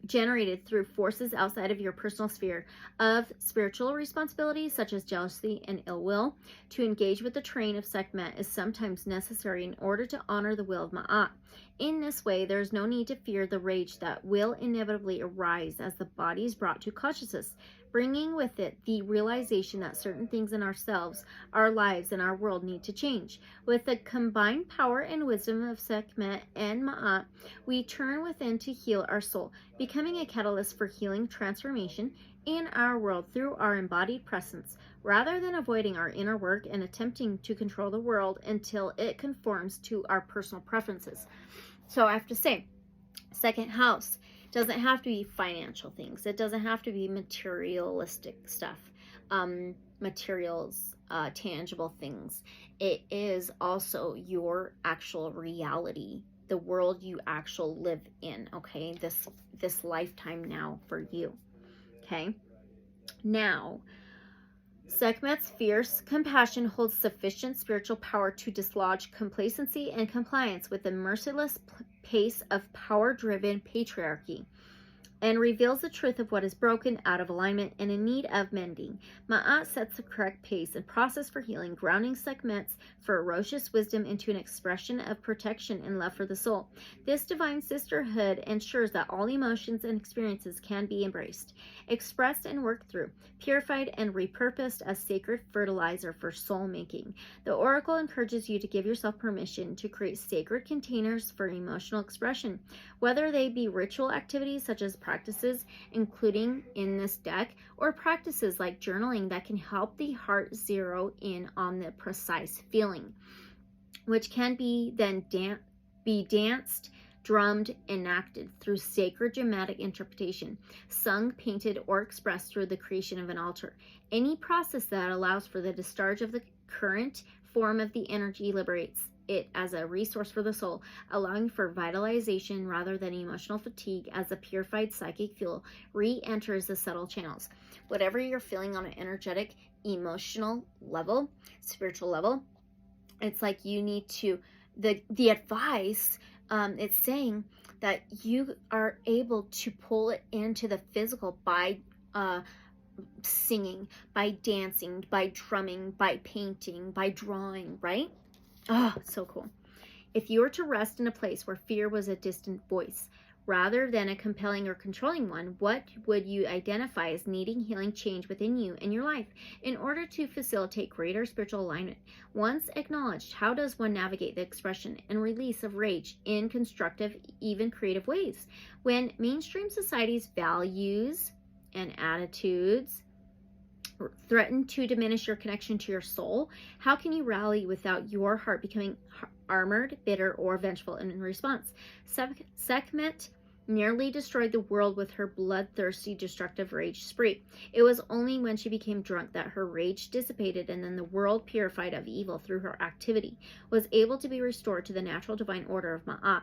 generated through forces outside of your personal sphere of spiritual responsibility, such as jealousy and ill will. To engage with the train of Sekhmet is sometimes necessary in order to honor the will of Ma'at. In this way, there is no need to fear the rage that will inevitably arise as the body is brought to consciousness, bringing with it the realization that certain things in ourselves, our lives, and our world need to change. With the combined power and wisdom of Sekhmet and Ma'at, we turn within to heal our soul, becoming a catalyst for healing transformation in our world through our embodied presence, rather than avoiding our inner work and attempting to control the world until it conforms to our personal preferences. So I have to say, second house doesn't have to be financial things. It doesn't have to be materialistic stuff, materials, tangible things. It is also your actual reality, the world you actually live in, okay? This lifetime now for you, okay? Now, Sekhmet's fierce compassion holds sufficient spiritual power to dislodge complacency and compliance with the merciless pace of power-driven patriarchy, and reveals the truth of what is broken, out of alignment, and in need of mending. Ma'at sets the correct pace and process for healing, grounding Sekhmet's ferocious wisdom into an expression of protection and love for the soul. This divine sisterhood ensures that all emotions and experiences can be embraced, expressed and worked through, purified and repurposed as sacred fertilizer for soul making. The oracle encourages you to give yourself permission to create sacred containers for emotional expression, whether they be ritual activities such as practices, including in this deck, or practices like journaling that can help the heart zero in on the precise feeling, which can be then danced, drummed, enacted through sacred dramatic interpretation, sung, painted, or expressed through the creation of an altar. Any process that allows for the discharge of the current form of the energy liberates it as a resource for the soul, allowing for vitalization rather than emotional fatigue as the purified psychic fuel re-enters the subtle channels. Whatever you're feeling on an energetic, emotional level, spiritual level, it's like you need to, the advice, it's saying that you are able to pull it into the physical by singing, by dancing, by drumming, by painting, by drawing, right? Oh, so cool. If you were to rest in a place where fear was a distant voice, rather than a compelling or controlling one, what would you identify as needing healing change within you and your life in order to facilitate greater spiritual alignment? Once acknowledged, how does one navigate the expression and release of rage in constructive, even creative ways? When mainstream society's values and attitudes threaten to diminish your connection to your soul, how can you rally without your heart becoming armored, bitter, or vengeful in response? Sekhmet nearly destroyed the world with her bloodthirsty, destructive rage spree. It was only when she became drunk that her rage dissipated, and then the world, purified of evil through her activity, was able to be restored to the natural divine order of Ma'at.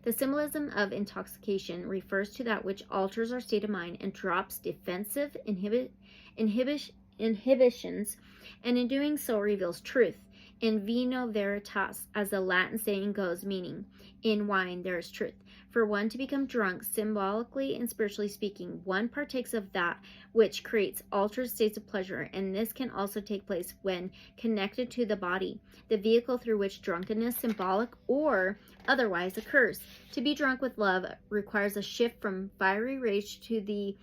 The symbolism of intoxication refers to that which alters our state of mind and drops defensive inhibitions, and in doing so reveals truth. In vino veritas, as the Latin saying goes, meaning in wine there is truth. For one to become drunk, symbolically and spiritually speaking, one partakes of that which creates altered states of pleasure, and this can also take place when connected to the body, the vehicle through which drunkenness, symbolic or otherwise, occurs. To be drunk with love requires a shift from fiery rage to the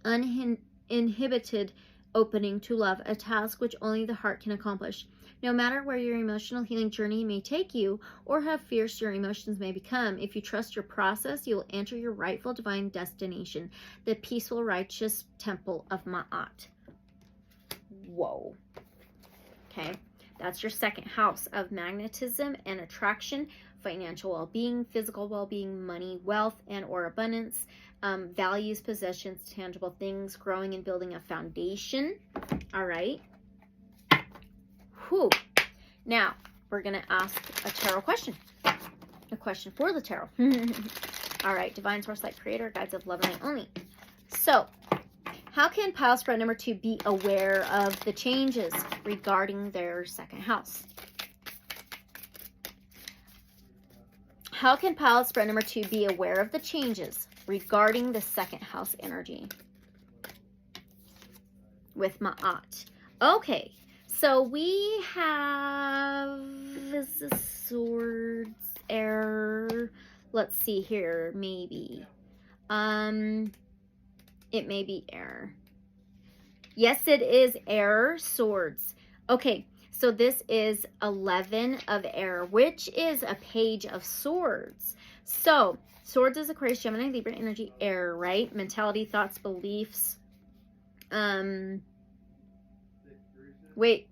uninhibited opening to love, a task which only the heart can accomplish. No matter where your emotional healing journey may take you or how fierce your emotions may become, if you trust your process, you will enter your rightful divine destination, the peaceful, righteous temple of Ma'at. Whoa. Okay, that's your second house of magnetism and attraction, financial well-being, physical well-being, money, wealth, and or abundance, values, possessions, tangible things, growing and building a foundation. All right. Whew. Now, we're going to ask a tarot question. A question for the tarot. All right. Divine Source Light Creator, Guides of Love and Light Only. So, how can pile spread number 2 be aware of the changes regarding their second house? How can pile spread number 2 be aware of the changes regarding the second house energy with Ma'at? Okay, so we have the Swords, Air. Let's see here, maybe. It may be Air. Yes, it is Air, Swords. Okay, so this is 11 of Air, which is a Page of Swords. So, Swords is Aquarius, Gemini, Libra energy, Air, right? Mentality, thoughts, beliefs. Wait.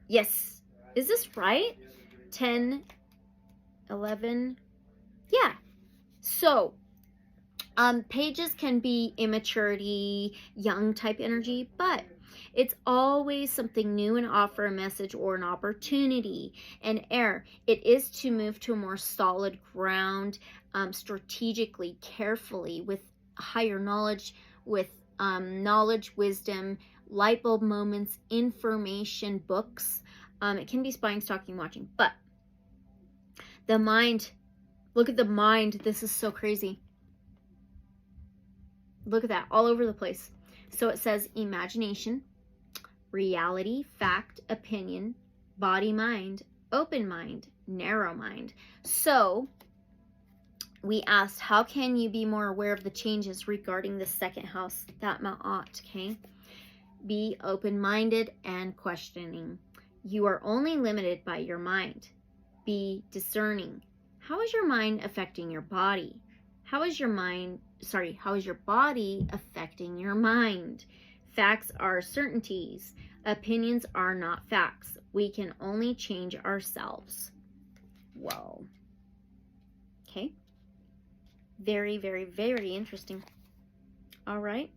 Yes. Is this right? 10, 11. Yeah. So, pages can be immaturity, young type energy, but it's always something new and offer a message or an opportunity. And Air, it is to move to a more solid ground, strategically, carefully, with higher knowledge, with knowledge, wisdom, light bulb moments, information, books. It can be spying, stalking, watching, but the mind, look at the mind. This is so crazy. Look at that, all over the place. So it says imagination, reality, fact, opinion, body, mind, open mind, narrow mind. So we asked, how can you be more aware of the changes regarding the second house, that Ma'at, okay? Be open-minded and questioning. You are only limited by your mind. Be discerning. How is your mind affecting your body? How is your body affecting your mind? Facts are certainties. Opinions are not facts. We can only change ourselves. Whoa. Okay. Very, very, very interesting. All right.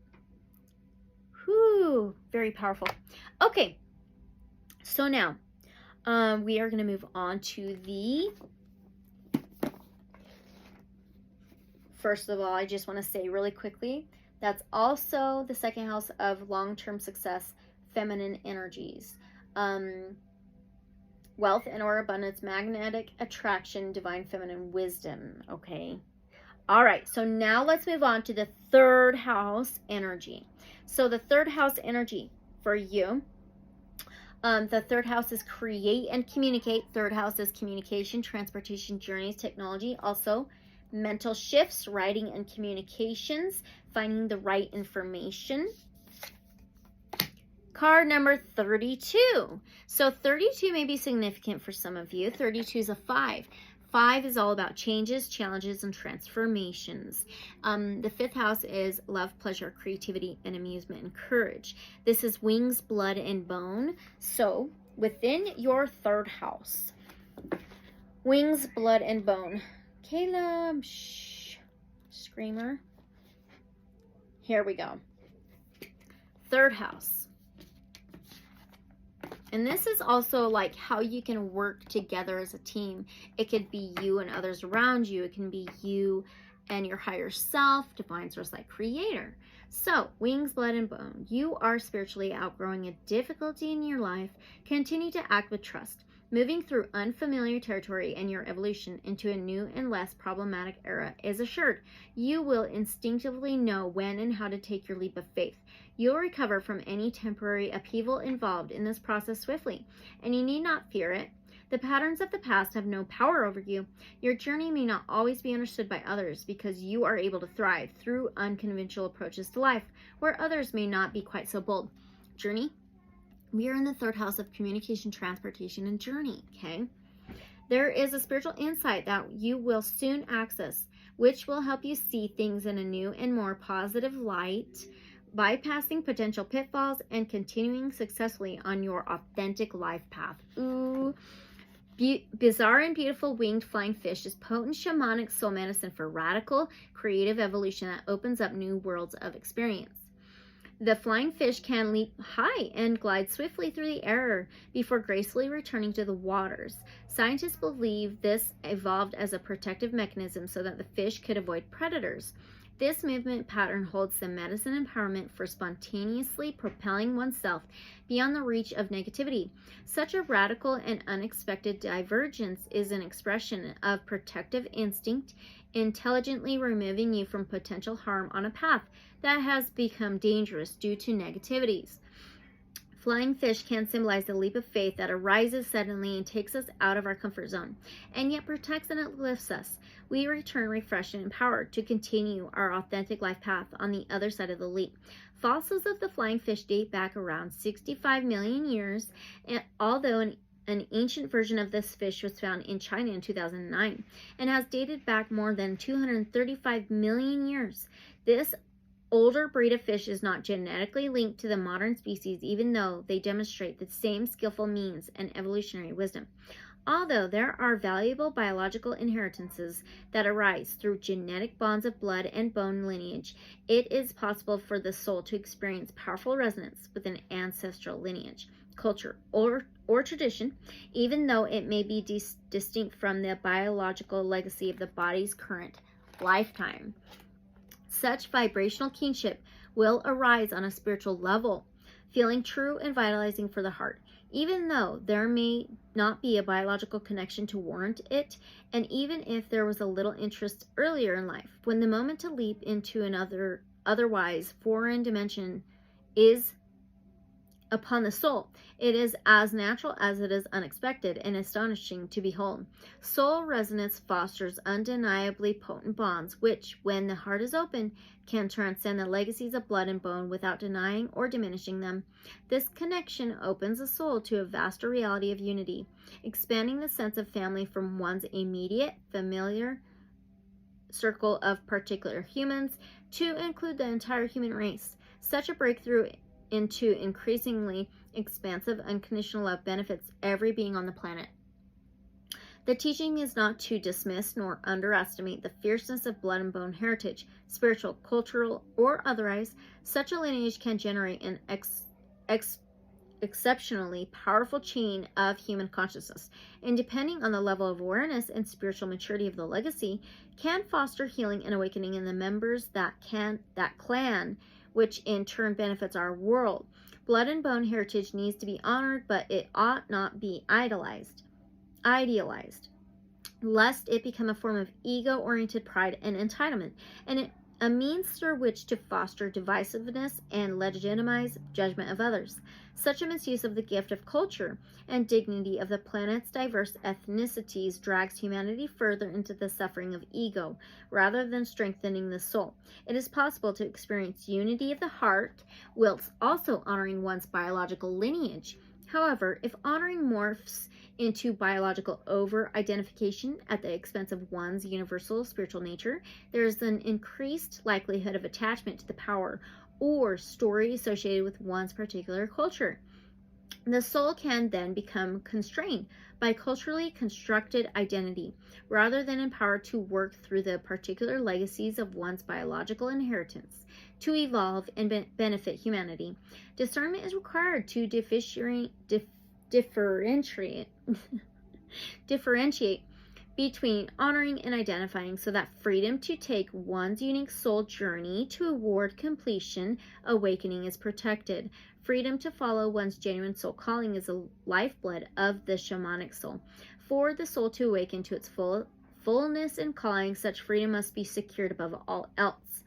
Whew. Very powerful. Okay. So now, we are going to move on to the... First of all, I just want to say really quickly, that's also the second house of long-term success, feminine energies. Wealth and or abundance, magnetic attraction, divine feminine wisdom, okay? All right, so now let's move on to the third house energy. So the third house energy for you, the third house is create and communicate. Third house is communication, transportation, journeys, technology. Also, mental shifts, writing and communications, finding the right information. Card number 32. So 32 may be significant for some of you. 32 is a 5. 5 is all about changes, challenges, and transformations. The fifth house is love, pleasure, creativity, and amusement, and courage. This is wings, blood, and bone. So within your third house, wings, blood, and bone. Caleb, shh, screamer. Here we go. Third house. And this is also like how you can work together as a team. It could be you and others around you. It can be you and your higher self, divine source light creator. So, wings, blood, and bone. You are spiritually outgrowing a difficulty in your life. Continue to act with trust. Moving through unfamiliar territory and your evolution into a new and less problematic era is assured. You will instinctively know when and how to take your leap of faith. You'll recover from any temporary upheaval involved in this process swiftly, and you need not fear it. The patterns of the past have no power over you. Your journey may not always be understood by others because you are able to thrive through unconventional approaches to life, where others may not be quite so bold. Journey. We are in the third house of communication, transportation, and journey, okay? There is a spiritual insight that you will soon access, which will help you see things in a new and more positive light, bypassing potential pitfalls and continuing successfully on your authentic life path. Ooh. Bizarre and beautiful winged flying fish is potent shamanic soul medicine for radical, creative evolution that opens up new worlds of experience. The flying fish can leap high and glide swiftly through the air before gracefully returning to the waters. Scientists believe this evolved as a protective mechanism so that the fish could avoid predators. This movement pattern holds the medicine empowerment for spontaneously propelling oneself beyond the reach of negativity. Such a radical and unexpected divergence is an expression of protective instinct, intelligently removing you from potential harm on a path that has become dangerous due to negativities. Flying fish can symbolize the leap of faith that arises suddenly and takes us out of our comfort zone, and yet protects and uplifts us. We return refreshed and empowered to continue our authentic life path on the other side of the leap. Fossils of the flying fish date back around 65 million years, and although an ancient version of this fish was found in China in 2009 and has dated back more than 235 million years. This older breed of fish is not genetically linked to the modern species, even though they demonstrate the same skillful means and evolutionary wisdom. Although there are valuable biological inheritances that arise through genetic bonds of blood and bone lineage, it is possible for the soul to experience powerful resonance with an ancestral lineage, culture, or tradition, even though it may be distinct from the biological legacy of the body's current lifetime. Such vibrational kinship will arise on a spiritual level, feeling true and vitalizing for the heart, even though there may not be a biological connection to warrant it, and even if there was a little interest earlier in life. When the moment to leap into another otherwise foreign dimension is upon the soul, it is as natural as it is unexpected and astonishing to behold. Soul resonance fosters undeniably potent bonds, which, when the heart is open, can transcend the legacies of blood and bone without denying or diminishing them. This connection opens the soul to a vaster reality of unity, expanding the sense of family from one's immediate, familiar circle of particular humans to include the entire human race. Such a breakthrough into increasingly expansive unconditional love benefits every being on the planet. The teaching is not to dismiss nor underestimate the fierceness of blood and bone heritage, spiritual, cultural, or otherwise. Such a lineage can generate an exceptionally powerful chain of human consciousness, and depending on the level of awareness and spiritual maturity of the legacy, can foster healing and awakening in the members that clan, which in turn benefits our world. Blood and bone heritage needs to be honored, but it ought not be idealized, lest it become a form of ego-oriented pride and entitlement, and a means through which to foster divisiveness and legitimize judgment of others. Such a misuse of the gift of culture and dignity of the planet's diverse ethnicities drags humanity further into the suffering of ego, rather than strengthening the soul. It is possible to experience unity of the heart, whilst also honoring one's biological lineage. However, if honoring morphs into biological over-identification at the expense of one's universal spiritual nature, there is an increased likelihood of attachment to the power or story associated with one's particular culture. The soul can then become constrained by culturally constructed identity, rather than empowered to work through the particular legacies of one's biological inheritance to evolve and benefit humanity. Discernment is required to differentiate between honoring and identifying, so that freedom to take one's unique soul journey toward completion, awakening, is protected. Freedom to follow one's genuine soul calling is the lifeblood of the shamanic soul. For the soul to awaken to its fullness and calling, such freedom must be secured above all else.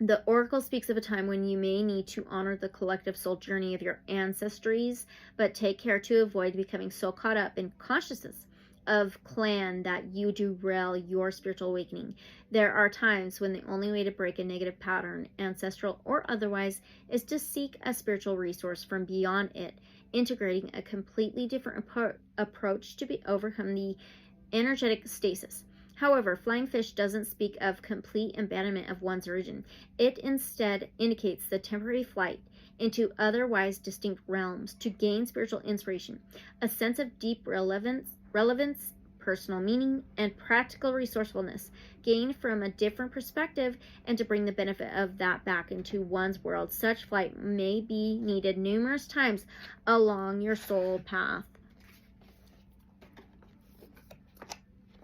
The oracle speaks of a time when you may need to honor the collective soul journey of your ancestries, but take care to avoid becoming so caught up in consciousness of clan that you derail your spiritual awakening. There are times when the only way to break a negative pattern, ancestral or otherwise, is to seek a spiritual resource from beyond it, integrating a completely different approach to overcome the energetic stasis. However, flying fish doesn't speak of complete abandonment of one's origin. It instead indicates the temporary flight into otherwise distinct realms to gain spiritual inspiration, a sense of deep relevance, personal meaning, and practical resourcefulness gained from a different perspective, and to bring the benefit of that back into one's world. Such flight may be needed numerous times along your soul path.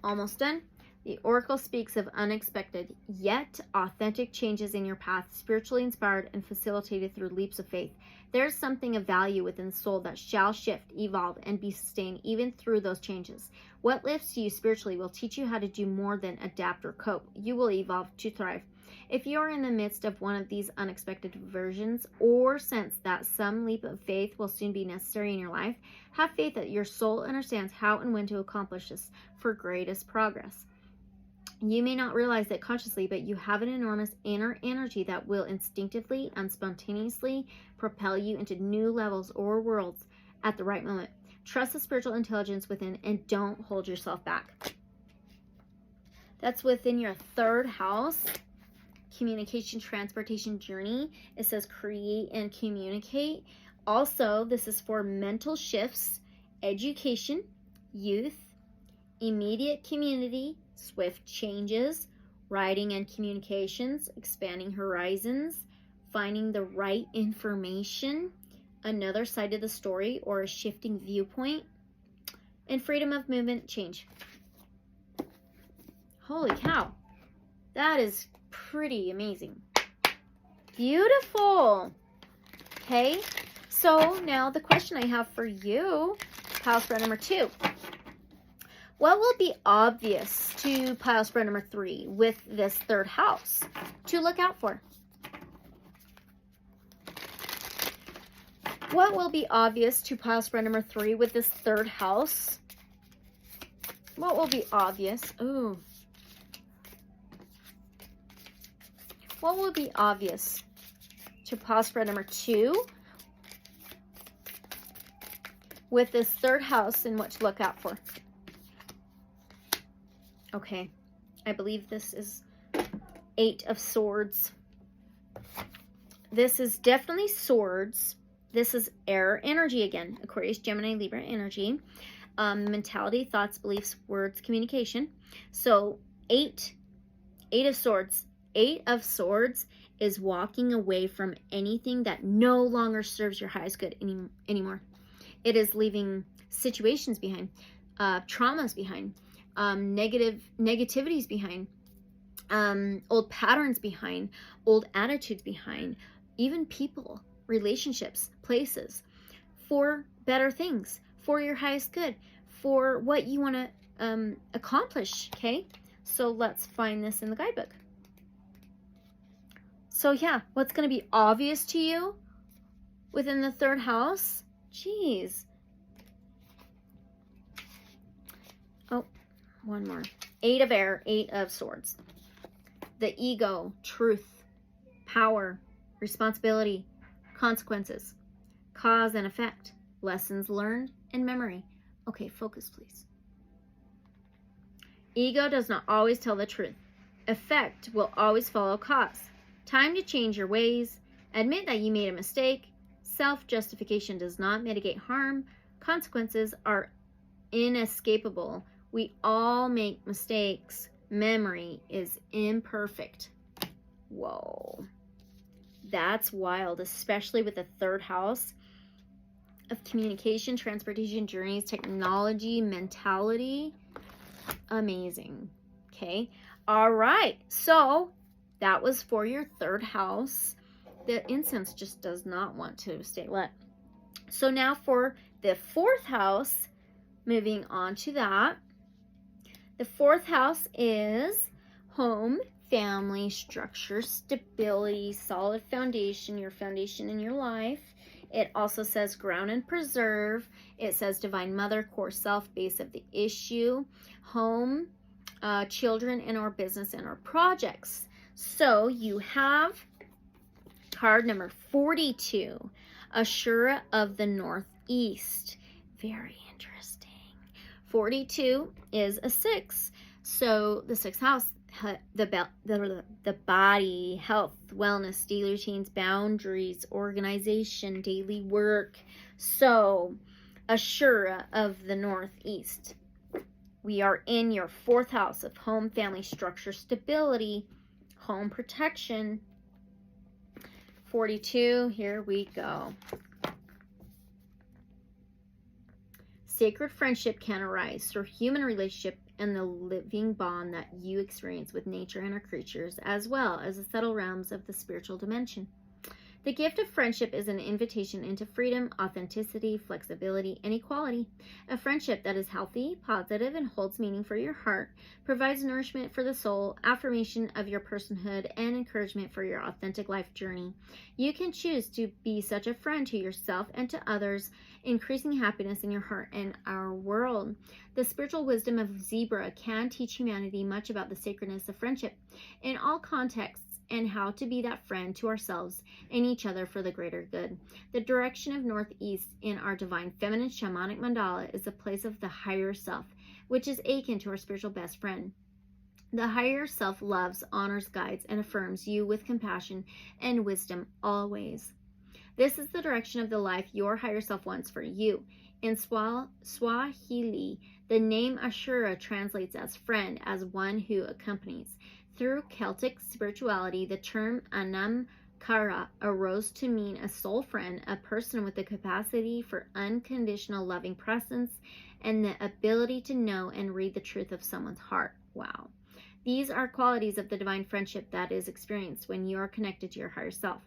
Almost done. The oracle speaks of unexpected yet authentic changes in your path, spiritually inspired and facilitated through leaps of faith. There's something of value within the soul that shall shift, evolve, and be sustained even through those changes. What lifts you spiritually will teach you how to do more than adapt or cope. You will evolve to thrive. If you are in the midst of one of these unexpected diversions, or sense that some leap of faith will soon be necessary in your life, have faith that your soul understands how and when to accomplish this for greatest progress. You may not realize it consciously, but you have an enormous inner energy that will instinctively and spontaneously propel you into new levels or worlds at the right moment. Trust the spiritual intelligence within and don't hold yourself back. That's within your third house, communication, transportation, journey. It says create and communicate. Also, this is for mental shifts, education, youth, immediate community, swift changes, writing and communications, expanding horizons, finding the right information, another side of the story or a shifting viewpoint, and freedom of movement, change. Holy cow. That is pretty amazing. Beautiful. Okay, so now the question I have for you, pile spread number 2. What will be obvious to pile spread number 3 with this third house to look out for? What will be obvious to pile spread number 3 with this third house? What will be obvious? Ooh. What will be obvious to pile spread number 2 with this third house and what to look out for? Okay, I believe this is 8 of Swords. This is definitely Swords. This is air energy again. Aquarius, Gemini, Libra energy. Mentality, thoughts, beliefs, words, communication. So 8 of Swords. 8 of Swords is walking away from anything that no longer serves your highest good anymore. It is leaving situations behind, traumas behind, negativities behind, old patterns behind, old attitudes behind, even people, relationships, places, for better things, for your highest good, for what you want to accomplish. Okay, so let's find this in the guidebook. So yeah, what's going to be obvious to you within the third house? Jeez. Oh, one more. 8 of air, 8 of swords. The ego, truth, power, responsibility, consequences, cause and effect, lessons learned, and memory. Okay, focus please. Ego does not always tell the truth. Effect will always follow cause. Time to change your ways. Admit that you made a mistake. Self-justification does not mitigate harm. Consequences are inescapable. We all make mistakes. Memory is imperfect. Whoa. That's wild, especially with the third house of communication, transportation, journeys, technology, mentality. Amazing. Okay. All right. So that was for your third house. The incense just does not want to stay lit. So now for the fourth house, moving on to that. The fourth house is home, family, structure, stability, solid foundation, your foundation in your life. It also says ground and preserve. It says divine mother, core self, base of the issue, home, children, and our business and our projects. So you have card number 42, Ashura of the Northeast. Very interesting. 42 is a 6. So the 6th house, the body, health, wellness, daily routines, boundaries, organization, daily work. So Ashura of the Northeast. We are in your 4th house of home, family, structure, stability, home protection. 42, here we go. Sacred friendship can arise through human relationship and the living bond that you experience with nature and our creatures, as well as the subtle realms of the spiritual dimension. The gift of friendship is an invitation into freedom, authenticity, flexibility, and equality. A friendship that is healthy, positive, and holds meaning for your heart, provides nourishment for the soul, affirmation of your personhood, and encouragement for your authentic life journey. You can choose to be such a friend to yourself and to others, increasing happiness in your heart and our world. The spiritual wisdom of Zebra can teach humanity much about the sacredness of friendship in all contexts, and how to be that friend to ourselves and each other for the greater good. The direction of northeast in our divine feminine shamanic mandala is the place of the higher self, which is akin to our spiritual best friend. The higher self loves, honors, guides, and affirms you with compassion and wisdom always. This is the direction of the life your higher self wants for you. In Swahili, the name Ashura translates as friend, as one who accompanies. Through Celtic spirituality, the term Anamkara arose to mean a soul friend, a person with the capacity for unconditional loving presence and the ability to know and read the truth of someone's heart. Wow. These are qualities of the divine friendship that is experienced when you are connected to your higher self.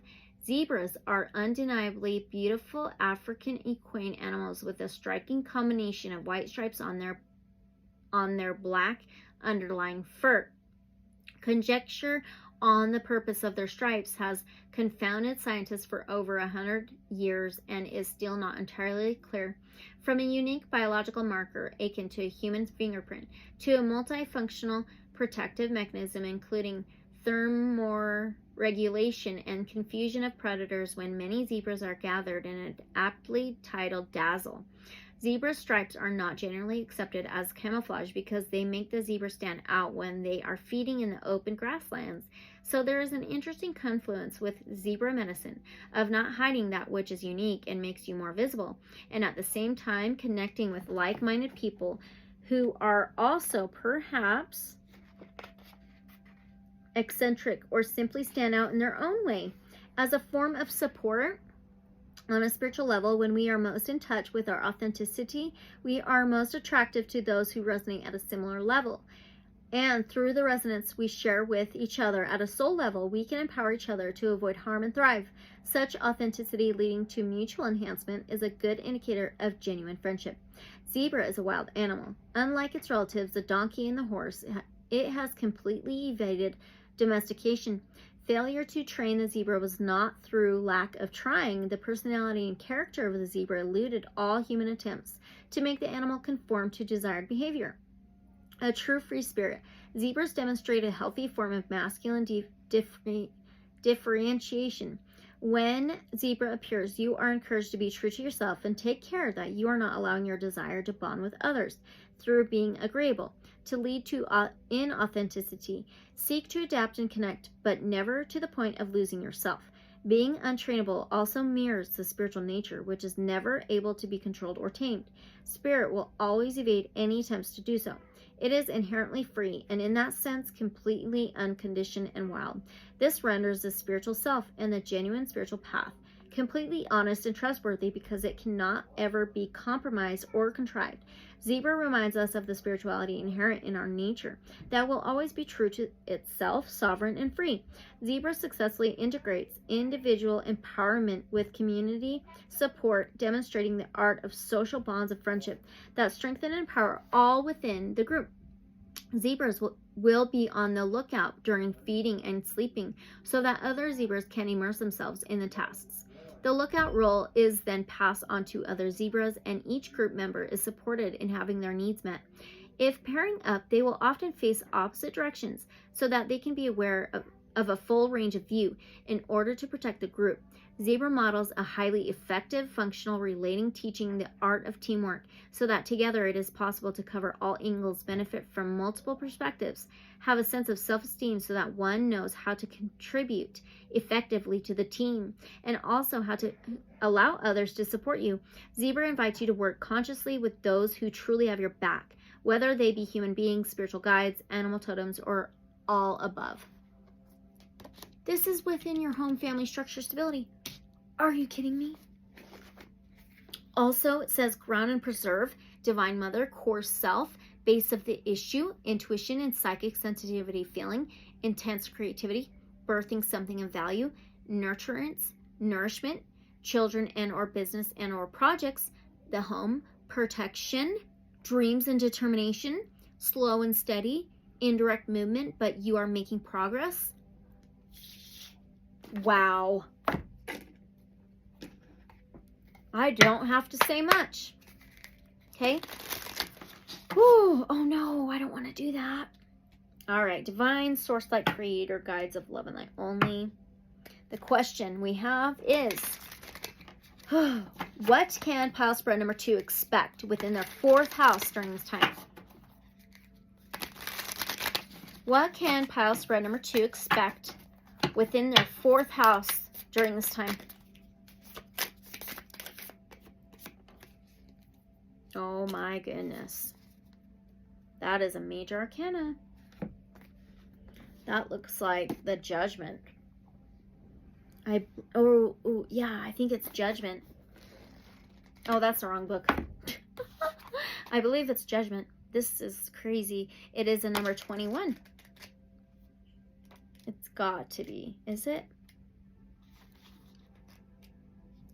Zebras are undeniably beautiful African equine animals with a striking combination of white stripes on their black underlying fur. Conjecture on the purpose of their stripes has confounded scientists for over 100 years and is still not entirely clear. From a unique biological marker akin to a human fingerprint to a multifunctional protective mechanism including thermoregulation and confusion of predators when many zebras are gathered in an aptly titled dazzle. Zebra stripes are not generally accepted as camouflage because they make the zebra stand out when they are feeding in the open grasslands. So there is an interesting confluence with zebra medicine of not hiding that which is unique and makes you more visible, and at the same time connecting with like-minded people who are also perhaps eccentric or simply stand out in their own way. As a form of support, on a spiritual level, when we are most in touch with our authenticity, we are most attractive to those who resonate at a similar level. And through the resonance we share with each other at a soul level, we can empower each other to avoid harm and thrive. Such authenticity leading to mutual enhancement is a good indicator of genuine friendship. Zebra is a wild animal. Unlike its relatives, the donkey and the horse, it has completely evaded domestication. Failure to train the zebra was not through lack of trying. The personality and character of the zebra eluded all human attempts to make the animal conform to desired behavior. A true free spirit, zebras demonstrate a healthy form of masculine differentiation. When zebra appears, you are encouraged to be true to yourself and take care that you are not allowing your desire to bond with others through being agreeable to lead to inauthenticity. Seek to adapt and connect, but never to the point of losing yourself. Being untrainable also mirrors the spiritual nature, which is never able to be controlled or tamed. Spirit will always evade any attempts to do so. It is inherently free, and in that sense, completely unconditioned and wild. This renders the spiritual self and the genuine spiritual path completely honest and trustworthy because it cannot ever be compromised or contrived. Zebra reminds us of the spirituality inherent in our nature that will always be true to itself, sovereign and free. Zebra successfully integrates individual empowerment with community support, demonstrating the art of social bonds of friendship that strengthen and empower all within the group. Zebras will be on the lookout during feeding and sleeping so that other zebras can immerse themselves in the tasks. The lookout role is then passed on to other zebras, and each group member is supported in having their needs met. If pairing up, they will often face opposite directions so that they can be aware of a full range of view in order to protect the group. Zebra models a highly effective, functional, relating, teaching the art of teamwork so that together it is possible to cover all angles, benefit from multiple perspectives, have a sense of self-esteem so that one knows how to contribute effectively to the team, and also how to allow others to support you. Zebra invites you to work consciously with those who truly have your back, whether they be human beings, spiritual guides, animal totems, or all above. This is within your home, family, structure, stability. Are you kidding me? Also, it says ground and preserve, divine mother, core self, base of the issue, intuition and psychic sensitivity feeling, intense creativity, birthing something of value, nurturance, nourishment, children and or business and or projects, the home, protection, dreams and determination, slow and steady, indirect movement, but you are making progress. Wow. I don't have to say much. Okay. Whew. Oh no, I don't want to do that. All right. Divine source light creator guides of love and light only. The question we have is, what can pile spread number 2 expect within their 4th house during this time? What can pile spread number 2 expect within their 4th house during this time? Oh my goodness. That is a major arcana. That looks like the Judgment. Yeah, I think it's Judgment. Oh, that's the wrong book. I believe it's Judgment. This is crazy. It is a number 21. It's got to be. Is it?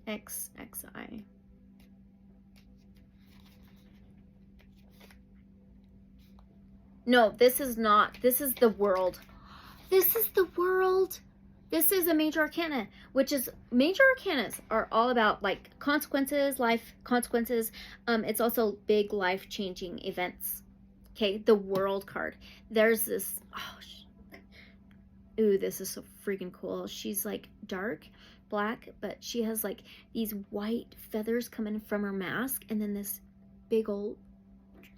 XXI. No, this is not. This is the World. This is the World. This is a major arcana, which is, major arcanas are all about like consequences, life consequences. It's also big life-changing events. Okay, the World card. There's this, ooh, this is so freaking cool. She's like dark black, but she has like these white feathers coming from her mask, and then this big old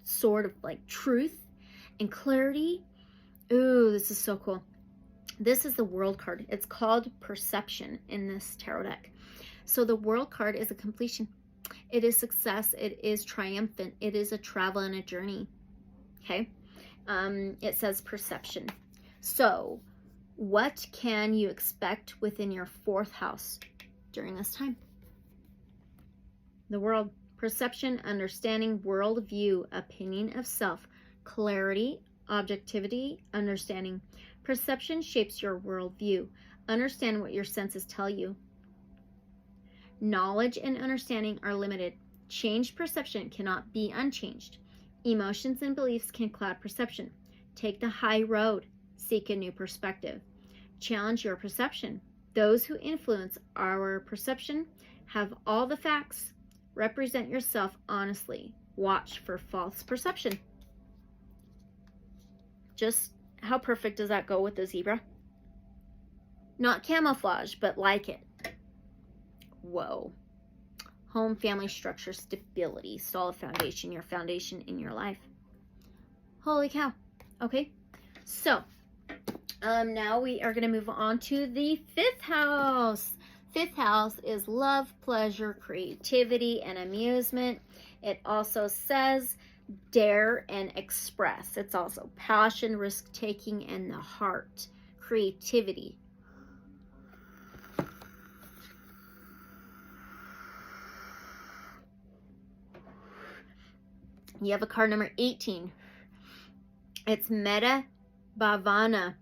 sword of like truth and clarity. Ooh, this is so cool. This is the World card. It's called Perception in this tarot deck. So the World card is a completion. It is success. It is triumphant. It is a travel and a journey. Okay. It says Perception. So what can you expect within your 4th house during this time? The World. Perception, understanding, worldview, opinion of self, clarity, objectivity, understanding. Perception shapes your worldview. Understand what your senses tell you. Knowledge and understanding are limited. Changed perception cannot be unchanged. Emotions and beliefs can cloud perception. Take the high road. Seek a new perspective. Challenge your perception. Those who influence our perception have all the facts. Represent yourself honestly. Watch for false perception. Just how perfect does that go with the zebra? Not camouflage, but like it. Whoa. Home, family, structure, stability, solid foundation, your foundation in your life. Holy cow. Okay. So, now we are going to move on to the 5th house. 5th house is love, pleasure, creativity, and amusement. It also says dare and express. It's also passion, risk-taking, and the heart. Creativity. You have a card number 18. It's Metta Bhavana.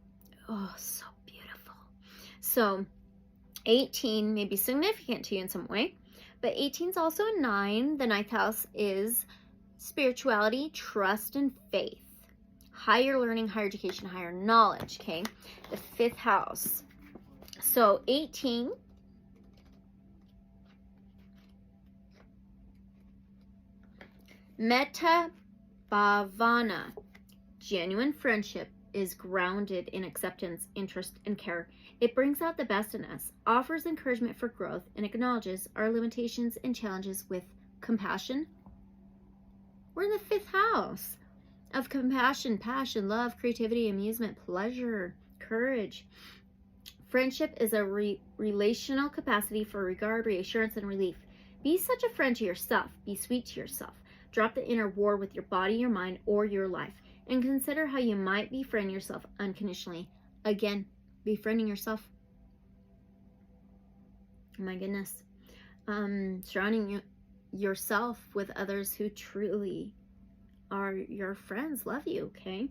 Oh, so beautiful. So 18 may be significant to you in some way, but 18 is also a 9. The 9th house is spirituality, trust, and faith. higher learning, higher education, higher knowledge, okay? The 5th house. So 18, Metta Bhavana, genuine friendship is grounded in acceptance, interest, and care. It brings out the best in us, offers encouragement for growth, and acknowledges our limitations and challenges with compassion. We're in the 5th house of compassion, passion, love, creativity, amusement, pleasure, courage. Friendship is a relational capacity for regard, reassurance, and relief. Be such a friend to yourself. Be sweet to yourself. Drop the inner war with your body, your mind, or your life, and consider how you might befriend yourself unconditionally. Again, befriending yourself. Oh my goodness. Surrounding yourself with others who truly are your friends, love you, okay?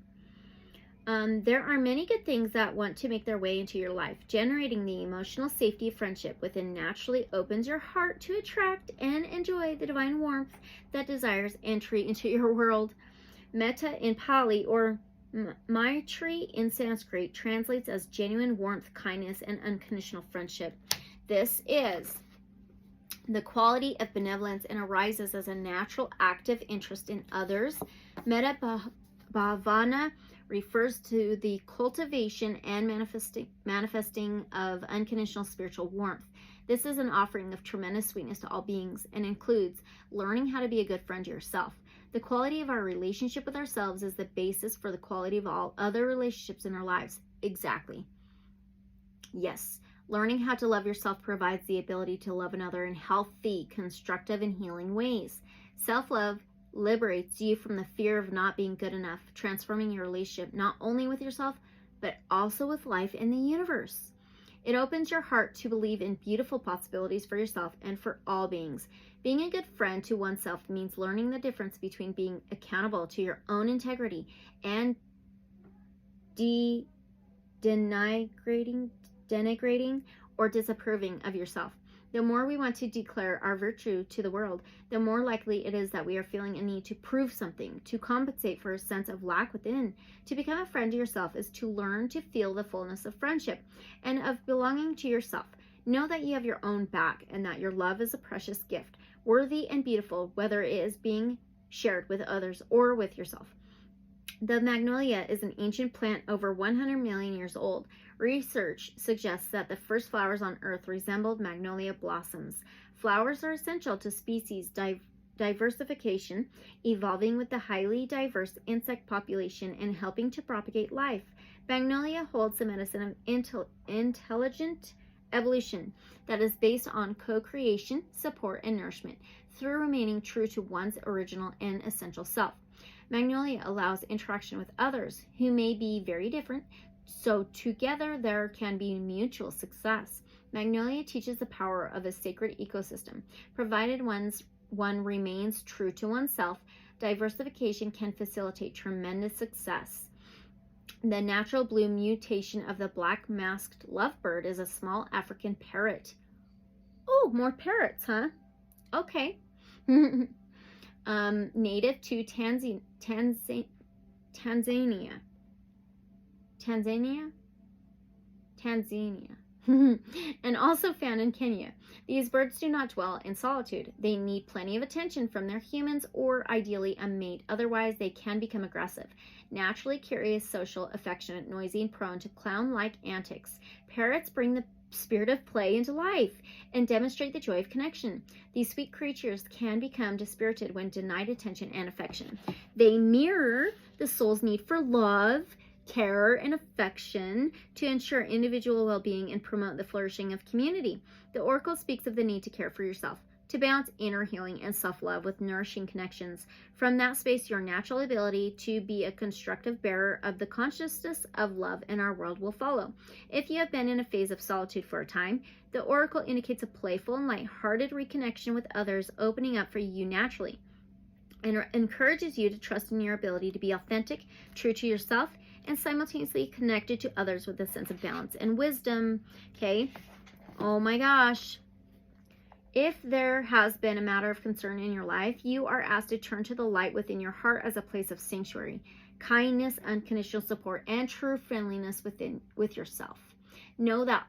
There are many good things that want to make their way into your life. Generating the emotional safety of friendship within naturally opens your heart to attract and enjoy the divine warmth that desires entry into your world. Metta in Pali, or Maitri in Sanskrit, translates as genuine warmth, kindness, and unconditional friendship. This is the quality of benevolence and arises as a natural active interest in others. Metta Bhavana refers to the cultivation and manifesting of unconditional spiritual warmth. This is an offering of tremendous sweetness to all beings and includes learning how to be a good friend to yourself. The quality of our relationship with ourselves is the basis for the quality of all other relationships in our lives. Exactly. Yes. Learning how to love yourself provides the ability to love another in healthy, constructive, and healing ways. Self-love liberates you from the fear of not being good enough, transforming your relationship not only with yourself, but also with life and the universe. It opens your heart to believe in beautiful possibilities for yourself and for all beings. Being a good friend to oneself means learning the difference between being accountable to your own integrity and denigrating or disapproving of yourself. The more we want to declare our virtue to the world, the more likely it is that we are feeling a need to prove something, to compensate for a sense of lack within. To become a friend to yourself is to learn to feel the fullness of friendship and of belonging to yourself. Know that you have your own back and that your love is a precious gift, worthy and beautiful, whether it is being shared with others or with yourself. The magnolia is an ancient plant over 100 million years old. Research suggests that the first flowers on Earth resembled magnolia blossoms. Flowers are essential to species diversification, evolving with the highly diverse insect population and helping to propagate life. Magnolia holds the medicine of intelligent evolution that is based on co-creation, support, and nourishment through remaining true to one's original and essential self. Magnolia allows interaction with others who may be very different, so together there can be mutual success. Magnolia teaches the power of a sacred ecosystem. Provided one remains true to oneself, diversification can facilitate tremendous success. The natural blue mutation of the black-masked lovebird is a small African parrot. Oh, more parrots, huh? Okay. Native to Tanzania. And also found in Kenya. These birds do not dwell in solitude. They need plenty of attention from their humans or ideally a mate. Otherwise, they can become aggressive. Naturally curious, social, affectionate, noisy, and prone to clown-like antics. Parrots bring the spirit of play into life and demonstrate the joy of connection. These sweet creatures can become dispirited when denied attention and affection. They mirror the soul's need for love, care, and affection to ensure individual well-being and promote the flourishing of community. The oracle speaks of the need to care for yourself, to balance inner healing and self-love with nourishing connections. From that space, your natural ability to be a constructive bearer of the consciousness of love in our world will follow. If you have been in a phase of solitude for a time, the oracle indicates a playful and light-hearted reconnection with others opening up for you naturally, and encourages you to trust in your ability to be authentic, true to yourself, and simultaneously connected to others with a sense of balance and wisdom. Okay? Oh my gosh. If there has been a matter of concern in your life, you are asked to turn to the light within your heart as a place of sanctuary. kindness, unconditional support, and true friendliness with yourself. Know that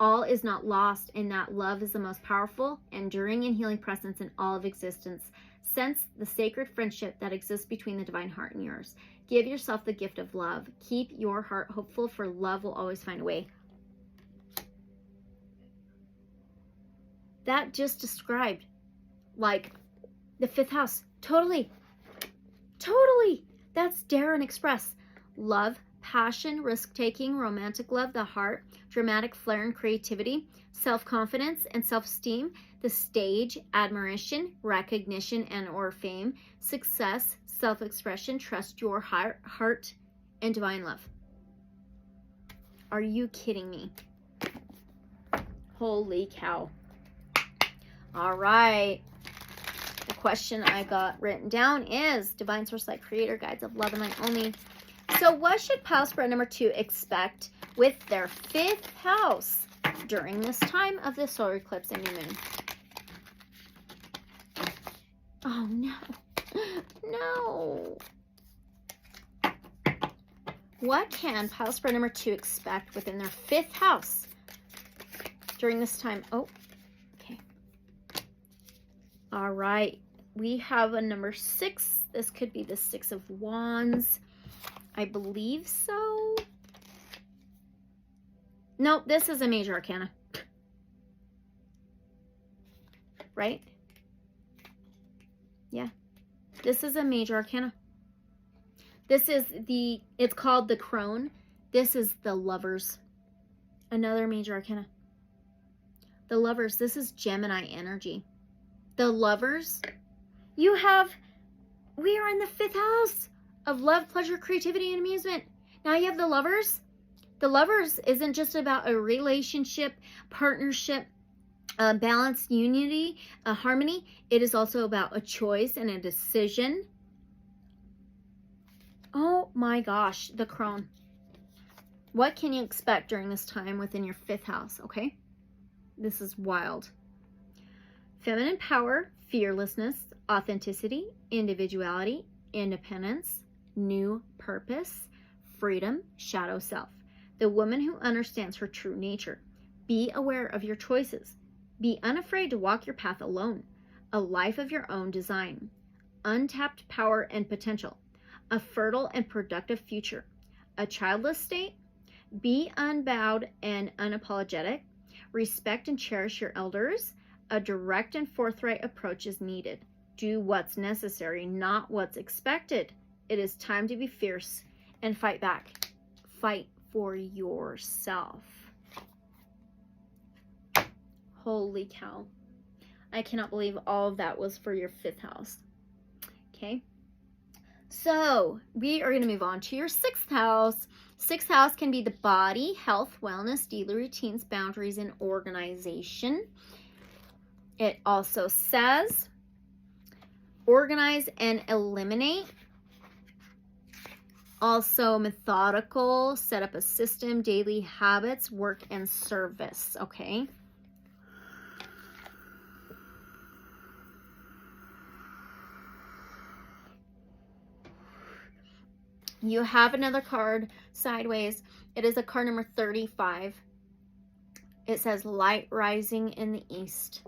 all is not lost and that love is the most powerful, enduring, and healing presence in all of existence. Sense the sacred friendship that exists between the divine heart and yours. Give yourself the gift of love. Keep your heart hopeful, for love will always find a way. That just described like the 5th house. Totally. That's Dare and Express. Love, passion, risk-taking, romantic love, the heart, dramatic flair and creativity, self-confidence and self-esteem, the stage, admiration, recognition and or fame, success, self-expression, trust your heart, and divine love. Are you kidding me? Holy cow. All right. The question I got written down is Divine Source Light Creator Guides of Love and Light Only. So what should pile spread number 2 expect with their 5th house during this time of the solar eclipse and new moon? Oh no. No. What can pile spread number 2 expect within their 5th house during this time? Oh, okay. All right. We have a number 6. This could be the 6 of Wands. I believe so. Nope, this is a major arcana. Right? Yeah. This is a major arcana. This is it's called the Crone. This is the Lovers. Another major arcana. The Lovers, this is Gemini energy. The Lovers, we are in the 5th house of love, pleasure, creativity, and amusement. Now you have the Lovers. The Lovers isn't just about a relationship, partnership, balance, unity, harmony. It is also about a choice and a decision. Oh my gosh, the Crone. What can you expect during this time within your 5th house, okay? This is wild. Feminine power, fearlessness, authenticity, individuality, independence, new purpose, freedom, shadow self. The woman who understands her true nature. Be aware of your choices. Be unafraid to walk your path alone. A life of your own design. Untapped power and potential. A fertile and productive future. A childless state. Be unbowed and unapologetic. Respect and cherish your elders. A direct and forthright approach is needed. Do what's necessary, not what's expected. It is time to be fierce and fight back. Fight for yourself. Holy cow. I cannot believe all of that was for your 5th house. Okay. So we are going to move on to your 6th house. 6th house can be the body, health, wellness, daily routines, boundaries, and organization. It also says organize and eliminate. Also methodical, set up a system, daily habits, work, and service. Okay. You have another card sideways. It is a card number 35. It says light rising in the east.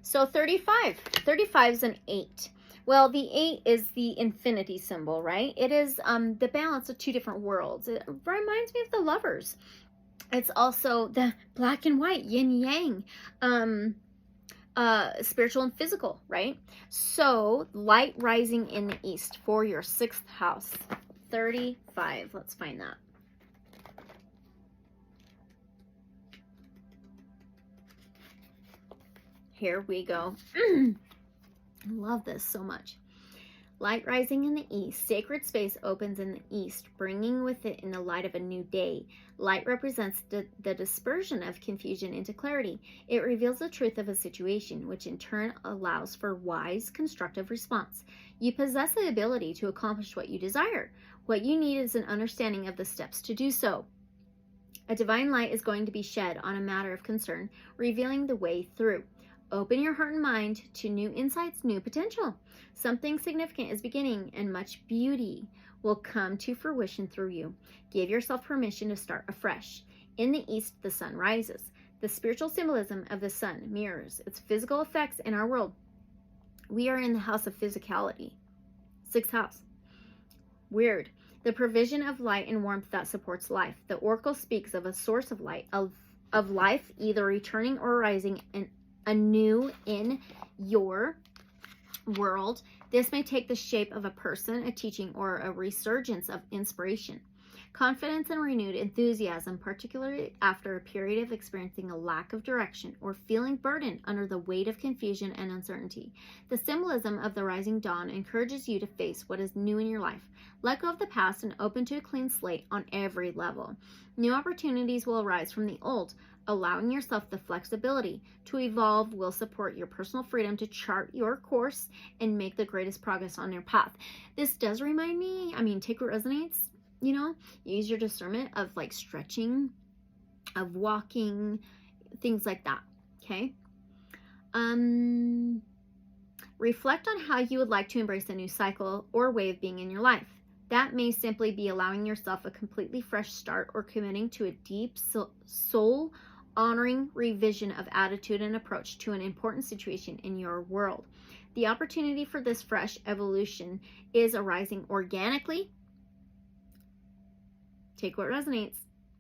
So 35. 35 is an 8. Well, the 8 is the infinity symbol, right? It is the balance of 2 different worlds. It reminds me of the Lovers. It's also the black and white, yin yang, spiritual and physical, right? So light rising in the east for your 6th house. 35. Let's find that. Here we go. I love this so much. Light rising in the east. Sacred space opens in the east, bringing with it in the light of a new day. Light represents the dispersion of confusion into clarity. It reveals the truth of a situation, which in turn allows for wise, constructive response. You possess the ability to accomplish what you desire. What you need is an understanding of the steps to do so. A divine light is going to be shed on a matter of concern, revealing the way through. Open your heart and mind to new insights, new potential. Something significant is beginning, and much beauty will come to fruition through you. Give yourself permission to start afresh. In the east, the sun rises. The spiritual symbolism of the sun mirrors its physical effects in our world. We are in the house of physicality. Sixth house. Weird. The provision of light and warmth that supports life. The oracle speaks of a source of light, of life, either returning or rising anew in your world. This may take the shape of a person, a teaching, or a resurgence of inspiration. Confidence and renewed enthusiasm, particularly after a period of experiencing a lack of direction or feeling burdened under the weight of confusion and uncertainty. The symbolism of the rising dawn encourages you to face what is new in your life. Let go of the past and open to a clean slate on every level. New opportunities will arise from the old. Allowing yourself the flexibility to evolve will support your personal freedom to chart your course and make the greatest progress on your path. This does remind me, take what resonates, use your discernment of like stretching, of walking, things like that, okay? Reflect on how you would like to embrace a new cycle or way of being in your life. That may simply be allowing yourself a completely fresh start or committing to a deep soul honoring revision of attitude and approach to an important situation in your world. The opportunity for this fresh evolution is arising organically. Take what resonates.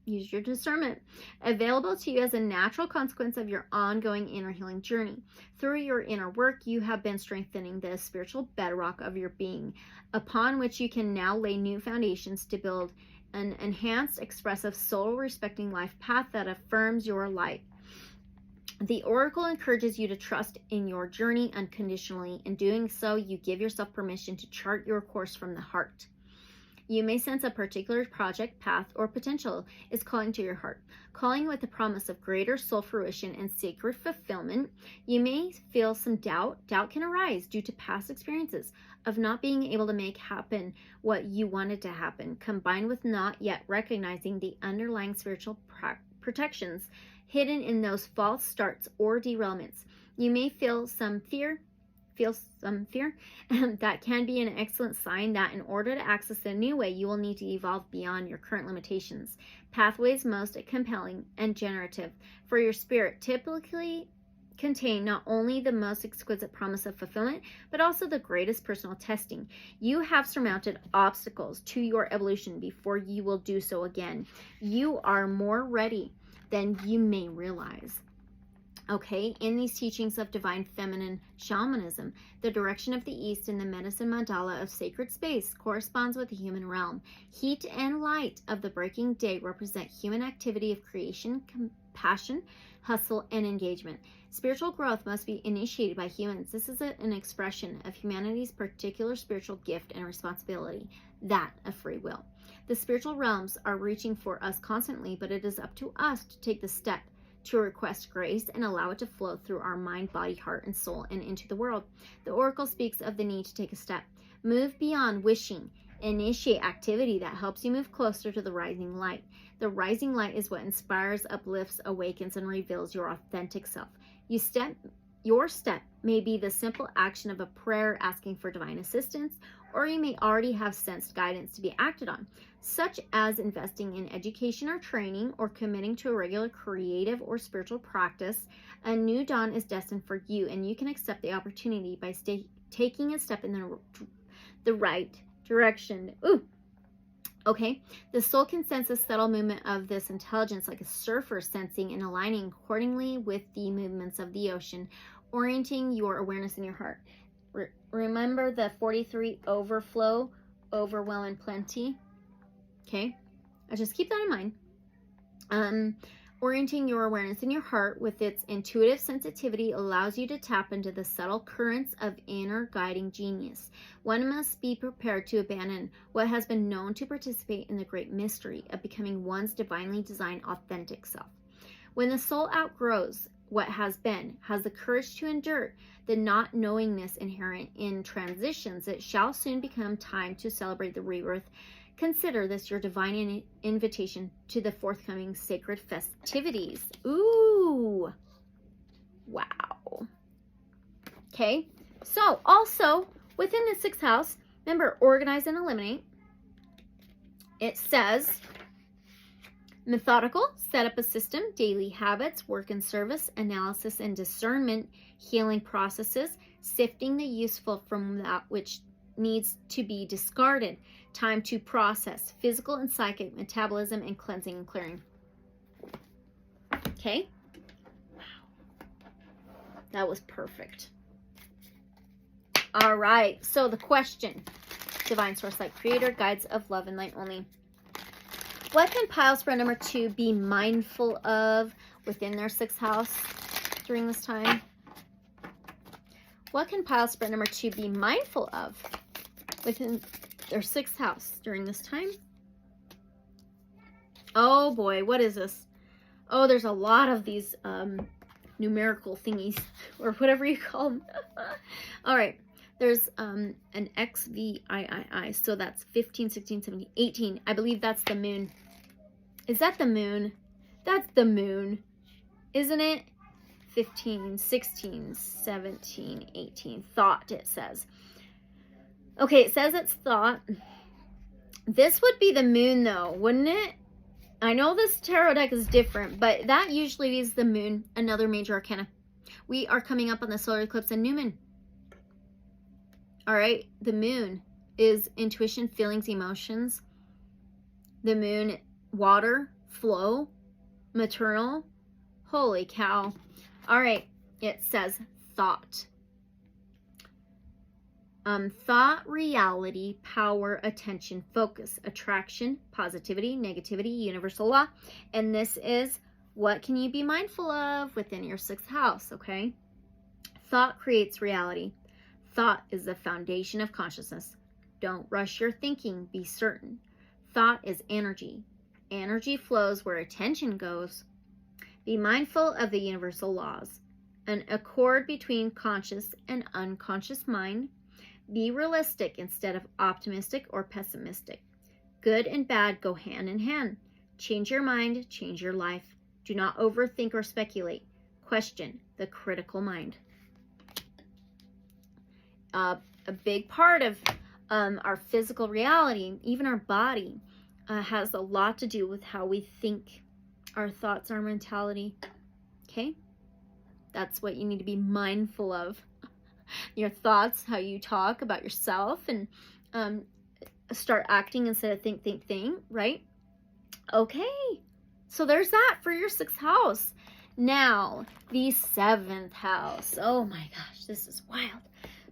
Use your discernment. Available to you as a natural consequence of your ongoing inner healing journey. Through your inner work, you have been strengthening the spiritual bedrock of your being, upon which you can now lay new foundations to build an enhanced, expressive, soul-respecting life path that affirms your light. The oracle encourages you to trust in your journey unconditionally. In doing so, you give yourself permission to chart your course from the heart. You may sense a particular project, path, or potential is calling to your heart, calling with the promise of greater soul fruition and sacred fulfillment. You may feel some doubt. Doubt can arise due to past experiences of not being able to make happen what you wanted to happen, combined with not yet recognizing the underlying spiritual protections hidden in those false starts or derailments. You may feel some fear. That can be an excellent sign that in order to access a new way, you will need to evolve beyond your current limitations. Pathways most compelling and generative for your spirit typically contain not only the most exquisite promise of fulfillment, but also the greatest personal testing. You have surmounted obstacles to your evolution before you will do so again. You are more ready than you may realize. Okay, in these teachings of divine feminine shamanism, the direction of the east in the medicine mandala of sacred space corresponds with the human realm. Heat and light of the breaking day represent human activity of creation, compassion, hustle, and engagement. Spiritual growth must be initiated by humans. This is an expression of humanity's particular spiritual gift and responsibility, that of free will. The spiritual realms are reaching for us constantly, but it is up to us to take the step to request grace and allow it to flow through our mind, body, heart, and soul and into the world. The oracle speaks of the need to take a step. Move beyond wishing. Initiate activity that helps you move closer to the rising light. The rising light is what inspires, uplifts, awakens, and reveals your authentic self. Your step may be the simple action of a prayer asking for divine assistance, or you may already have sensed guidance to be acted on, such as investing in education or training or committing to a regular creative or spiritual practice. A new dawn is destined for you, and you can accept the opportunity by taking a step in the right direction. Okay, the soul can sense the subtle movement of this intelligence like a surfer sensing and aligning accordingly with the movements of the ocean, orienting your awareness in your heart. Remember the 43 overflow, overwhelm, and plenty. Okay, I just keep that in mind. Orienting your awareness in your heart with its intuitive sensitivity allows you to tap into the subtle currents of inner guiding genius. One must be prepared to abandon what has been known to participate in the great mystery of becoming one's divinely designed authentic self. When the soul outgrows what has been, has the courage to endure the not knowingness inherent in transitions, it shall soon become time to celebrate the rebirth. Consider this your divine invitation to the forthcoming sacred festivities. Ooh, wow. Okay, so also within the 6th house, remember, organize and eliminate. It says methodical, set up a system, daily habits, work and service, analysis and discernment, healing processes, sifting the useful from that which needs to be discarded, time to process, physical and psychic metabolism, and cleansing and clearing. Okay? Wow. That was perfect. All right, so the question, Divine Source Light Creator, Guides of Love and Light Only. What can pile spread number 2 be mindful of within their 6th house during this time? What can pile spread number 2 be mindful of within their 6th house during this time? Oh boy, what is this? Oh, there's a lot of these numerical thingies, or whatever you call them. All right. There's an XVIII, so that's 15, 16, 17, 18. I believe that's the moon. Is that the moon? That's the moon, isn't it? 15, 16, 17, 18. Thought, it says. Okay, it says it's thought. This would be the moon, though, wouldn't it? I know this tarot deck is different, but that usually is the moon, another major arcana. We are coming up on the solar eclipse and new moon. All right, the moon is intuition, feelings, emotions. The moon, water, flow, maternal. Holy cow. All right, it says thought. Thought, reality, power, attention, focus, attraction, positivity, negativity, universal law. And this is what can you be mindful of within your 6th house, okay? Thought creates reality. Thought is the foundation of consciousness. Don't rush your thinking, be certain. Thought is energy. Energy flows where attention goes. Be mindful of the universal laws. An accord between conscious and unconscious mind. Be realistic instead of optimistic or pessimistic. Good and bad go hand in hand. Change your mind, change your life. Do not overthink or speculate. Question the critical mind. A big part of our physical reality, even our body, has a lot to do with how we think, our thoughts, our mentality. Okay? That's what you need to be mindful of. Your thoughts, how you talk about yourself, and start acting instead of think, right? Okay. So there's that for your 6th house. Now, the 7th house. Oh my gosh, this is wild.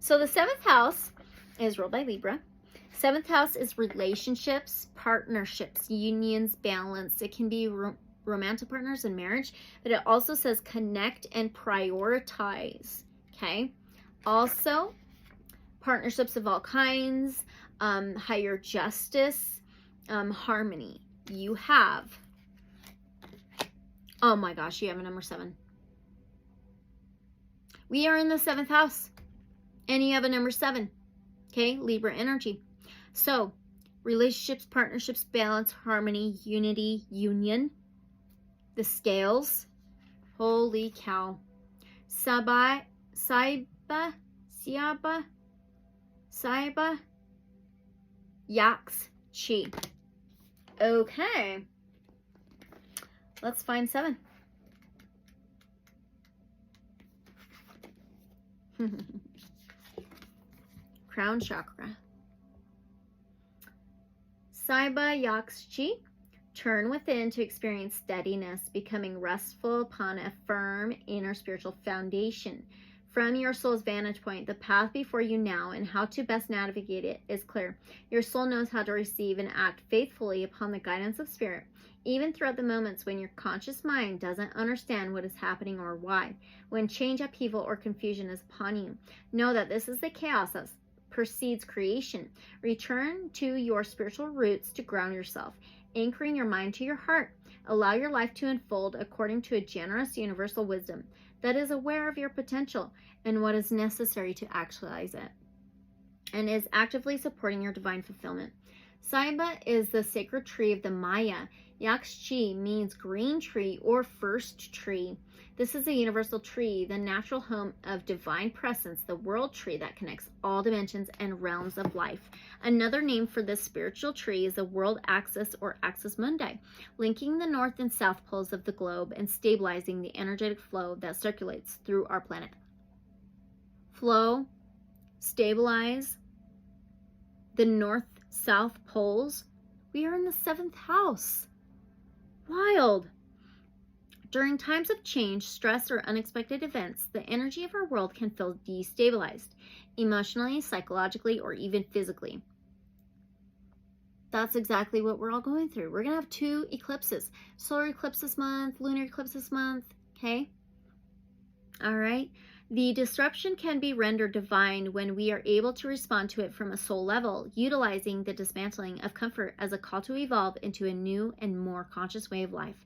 So the 7th house is ruled by Libra. 7th house is relationships, partnerships, unions, balance. It can be romantic partners and marriage, but it also says connect and prioritize. Okay. Also, partnerships of all kinds, higher justice, harmony. You have, oh my gosh, you have a number 7. We are in the 7th house, and you have a number 7. Okay, Libra energy. So, relationships, partnerships, balance, harmony, unity, union. The scales. Holy cow. Saiba, Yaks, Chi. Okay. Let's find 7. Crown chakra. Saiba, Yaks, Chi. Turn within to experience steadiness, becoming restful upon a firm inner spiritual foundation. From your soul's vantage point, the path before you now and how to best navigate it is clear. Your soul knows how to receive and act faithfully upon the guidance of spirit, even throughout the moments when your conscious mind doesn't understand what is happening or why. When change, upheaval, or confusion is upon you, know that this is the chaos that precedes creation. Return to your spiritual roots to ground yourself, anchoring your mind to your heart. Allow your life to unfold according to a generous universal wisdom that is aware of your potential and what is necessary to actualize it, and is actively supporting your divine fulfillment. Saiba is the sacred tree of the Maya. Yakshi means green tree or first tree. This is a universal tree, the natural home of divine presence, the world tree that connects all dimensions and realms of life. Another name for this spiritual tree is the world axis or axis mundi, linking the north and south poles of the globe and stabilizing the energetic flow that circulates through our planet. Flow, stabilize the north-south poles. We are in the 7th house. Wild. During times of change, stress, or unexpected events, the energy of our world can feel destabilized, emotionally, psychologically, or even physically. That's exactly what we're all going through. We're going to have 2 eclipses. Solar eclipse this month, lunar eclipse this month, okay? All right. The disruption can be rendered divine when we are able to respond to it from a soul level, utilizing the dismantling of comfort as a call to evolve into a new and more conscious way of life.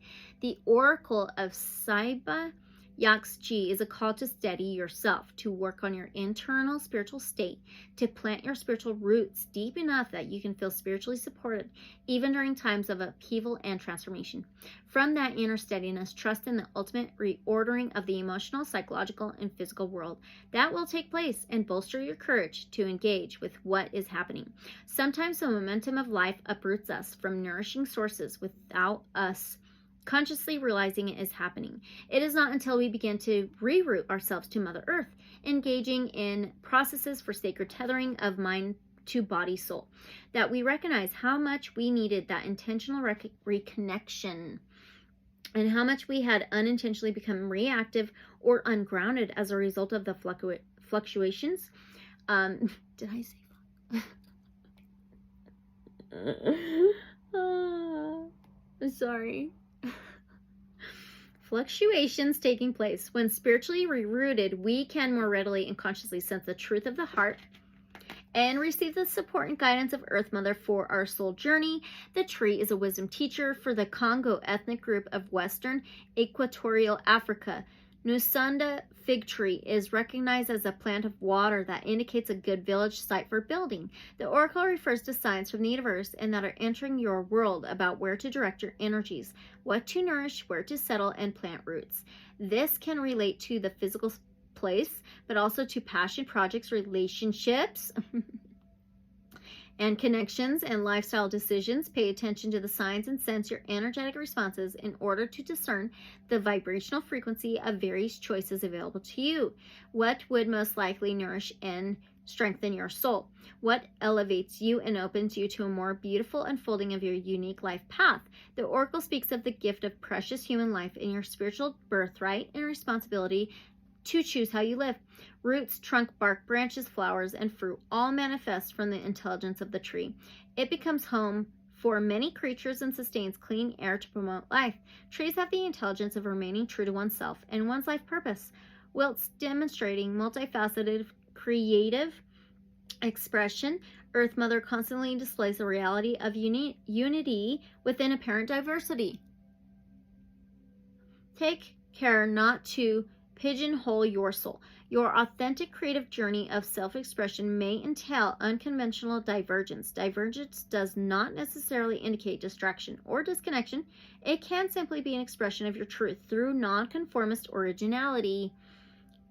The Oracle of Saiba Yakshi is a call to steady yourself, to work on your internal spiritual state, to plant your spiritual roots deep enough that you can feel spiritually supported, even during times of upheaval and transformation. From that inner steadiness, trust in the ultimate reordering of the emotional, psychological, and physical world that will take place and bolster your courage to engage with what is happening. Sometimes the momentum of life uproots us from nourishing sources without us consciously realizing it is happening. It is not until we begin to reroute ourselves to Mother Earth, engaging in processes for sacred tethering of mind to body soul, that we recognize how much we needed that intentional reconnection and how much we had unintentionally become reactive or ungrounded as a result of the fluctuations. Did I say I'm sorry. Fluctuations taking place. When spiritually rerouted, we can more readily and consciously sense the truth of the heart and receive the support and guidance of Earth Mother for our soul journey. The tree is a wisdom teacher for the Congo ethnic group of Western Equatorial Africa. Nusanda fig tree is recognized as a plant of water that indicates a good village site for building. The oracle refers to signs from the universe and that are entering your world about where to direct your energies, what to nourish, where to settle, and plant roots. This can relate to the physical place, but also to passion projects, relationships, and connections and lifestyle decisions. Pay attention to the signs and sense your energetic responses in order to discern the vibrational frequency of various choices available to you. What would most likely nourish and strengthen your soul? What elevates you and opens you to a more beautiful unfolding of your unique life path? The oracle speaks of the gift of precious human life and your spiritual birthright and responsibility to choose how you live. Roots, trunk, bark, branches, flowers, and fruit all manifest from the intelligence of the tree. It becomes home for many creatures and sustains clean air to promote life. Trees have the intelligence of remaining true to oneself and one's life purpose, whilst demonstrating multifaceted creative expression. Earth Mother constantly displays the reality of unity within apparent diversity. Take care not to pigeonhole your soul. Your authentic creative journey of self-expression may entail unconventional divergence. Divergence does not necessarily indicate distraction or disconnection. It can simply be an expression of your truth through nonconformist originality,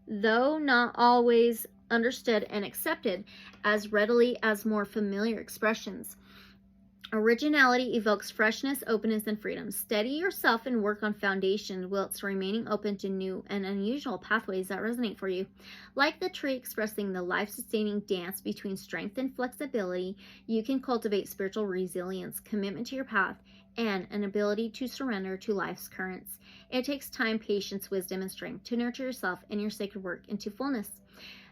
though not always understood and accepted as readily as more familiar expressions. Originality evokes freshness, openness, and freedom. Steady yourself and work on foundation whilst remaining open to new and unusual pathways that resonate for you. Like the tree expressing the life-sustaining dance between strength and flexibility, you can cultivate spiritual resilience, commitment to your path, and an ability to surrender to life's currents. It takes time, patience, wisdom, and strength to nurture yourself and your sacred work into fullness.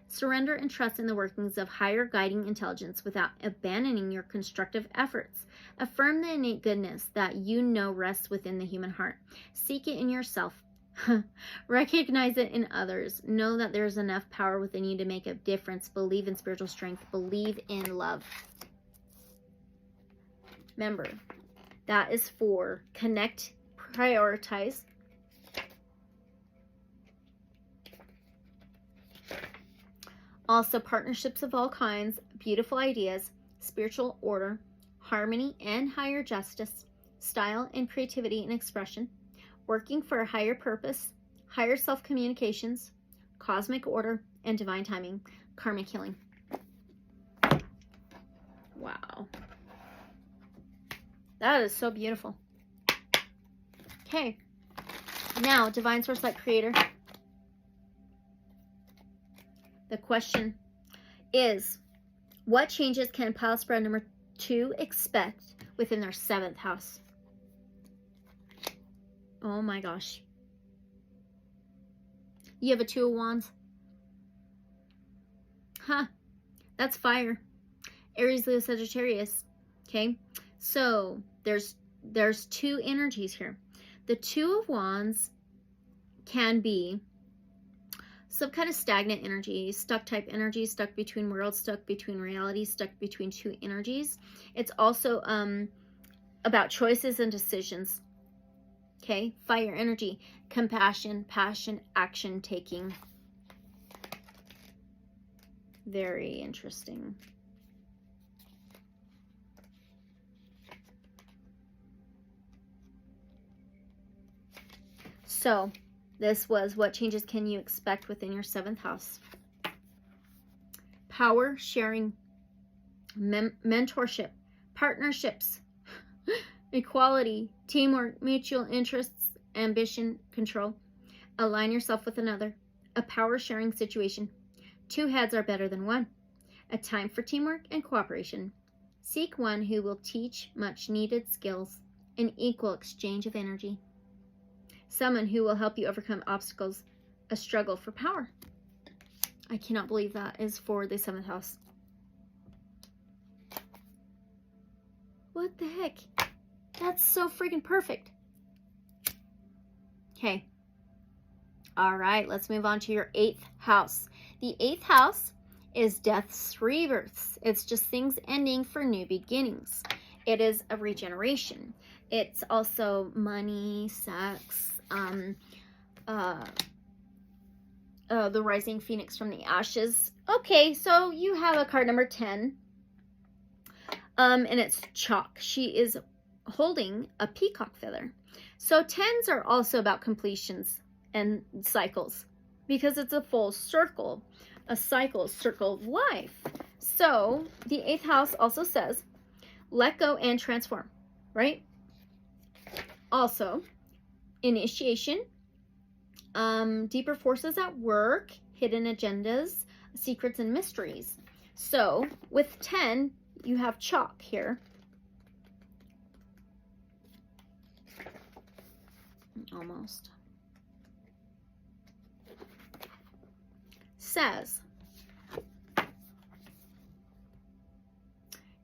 Surrender and trust in the workings of higher guiding intelligence without abandoning your constructive efforts. Affirm the innate goodness that you know rests within the human heart. Seek it in yourself. Recognize it in others. Know that there is enough power within you to make a difference. Believe in spiritual strength. Believe in love. Remember, that is for connect, prioritize, also partnerships of all kinds, beautiful ideas, spiritual order, harmony and higher justice, style and creativity and expression, working for a higher purpose, higher self-communications, cosmic order, and divine timing, karmic healing. Wow. That is so beautiful. Okay. Now, divine source light creator. The question is, what changes can pile spread number 2 expect within their 7th house? Oh my gosh. You have a 2 of Wands. Huh. That's fire. Aries, Leo, Sagittarius. Okay. So there's 2 energies here. The 2 of Wands can be some kind of stagnant energy, stuck type energy, stuck between worlds, stuck between realities, stuck between 2 energies. It's also about choices and decisions. Okay, fire energy, compassion, passion, action taking. Very interesting. So, this was what changes can you expect within your 7th house. Power, sharing, mentorship, partnerships, equality, teamwork, mutual interests, ambition, control. Align yourself with another. A power sharing situation. 2 heads are better than 1. A time for teamwork and cooperation. Seek one who will teach much needed skills. An equal exchange of energy. Someone who will help you overcome obstacles. A struggle for power. I cannot believe that is for the 7th house. What the heck? That's so freaking perfect. Okay. All right, let's move on to your 8th house. The 8th house is death's rebirths. It's just things ending for new beginnings. It is a regeneration. It's also money, sex, the rising phoenix from the ashes. Okay, so you have a card number 10. And it's Chalk. She is holding a peacock feather. So 10s are also about completions and cycles because it's a full circle, a circle of life. So the 8th house also says, let go and transform, right? Also, initiation, deeper forces at work, hidden agendas, secrets and mysteries. So with 10, you have Chalk here. Almost. Says,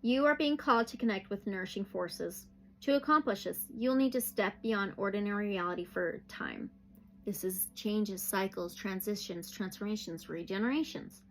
you are being called to connect with nourishing forces. To accomplish this, you'll need to step beyond ordinary reality for time. This is changes, cycles, transitions, transformations, regenerations.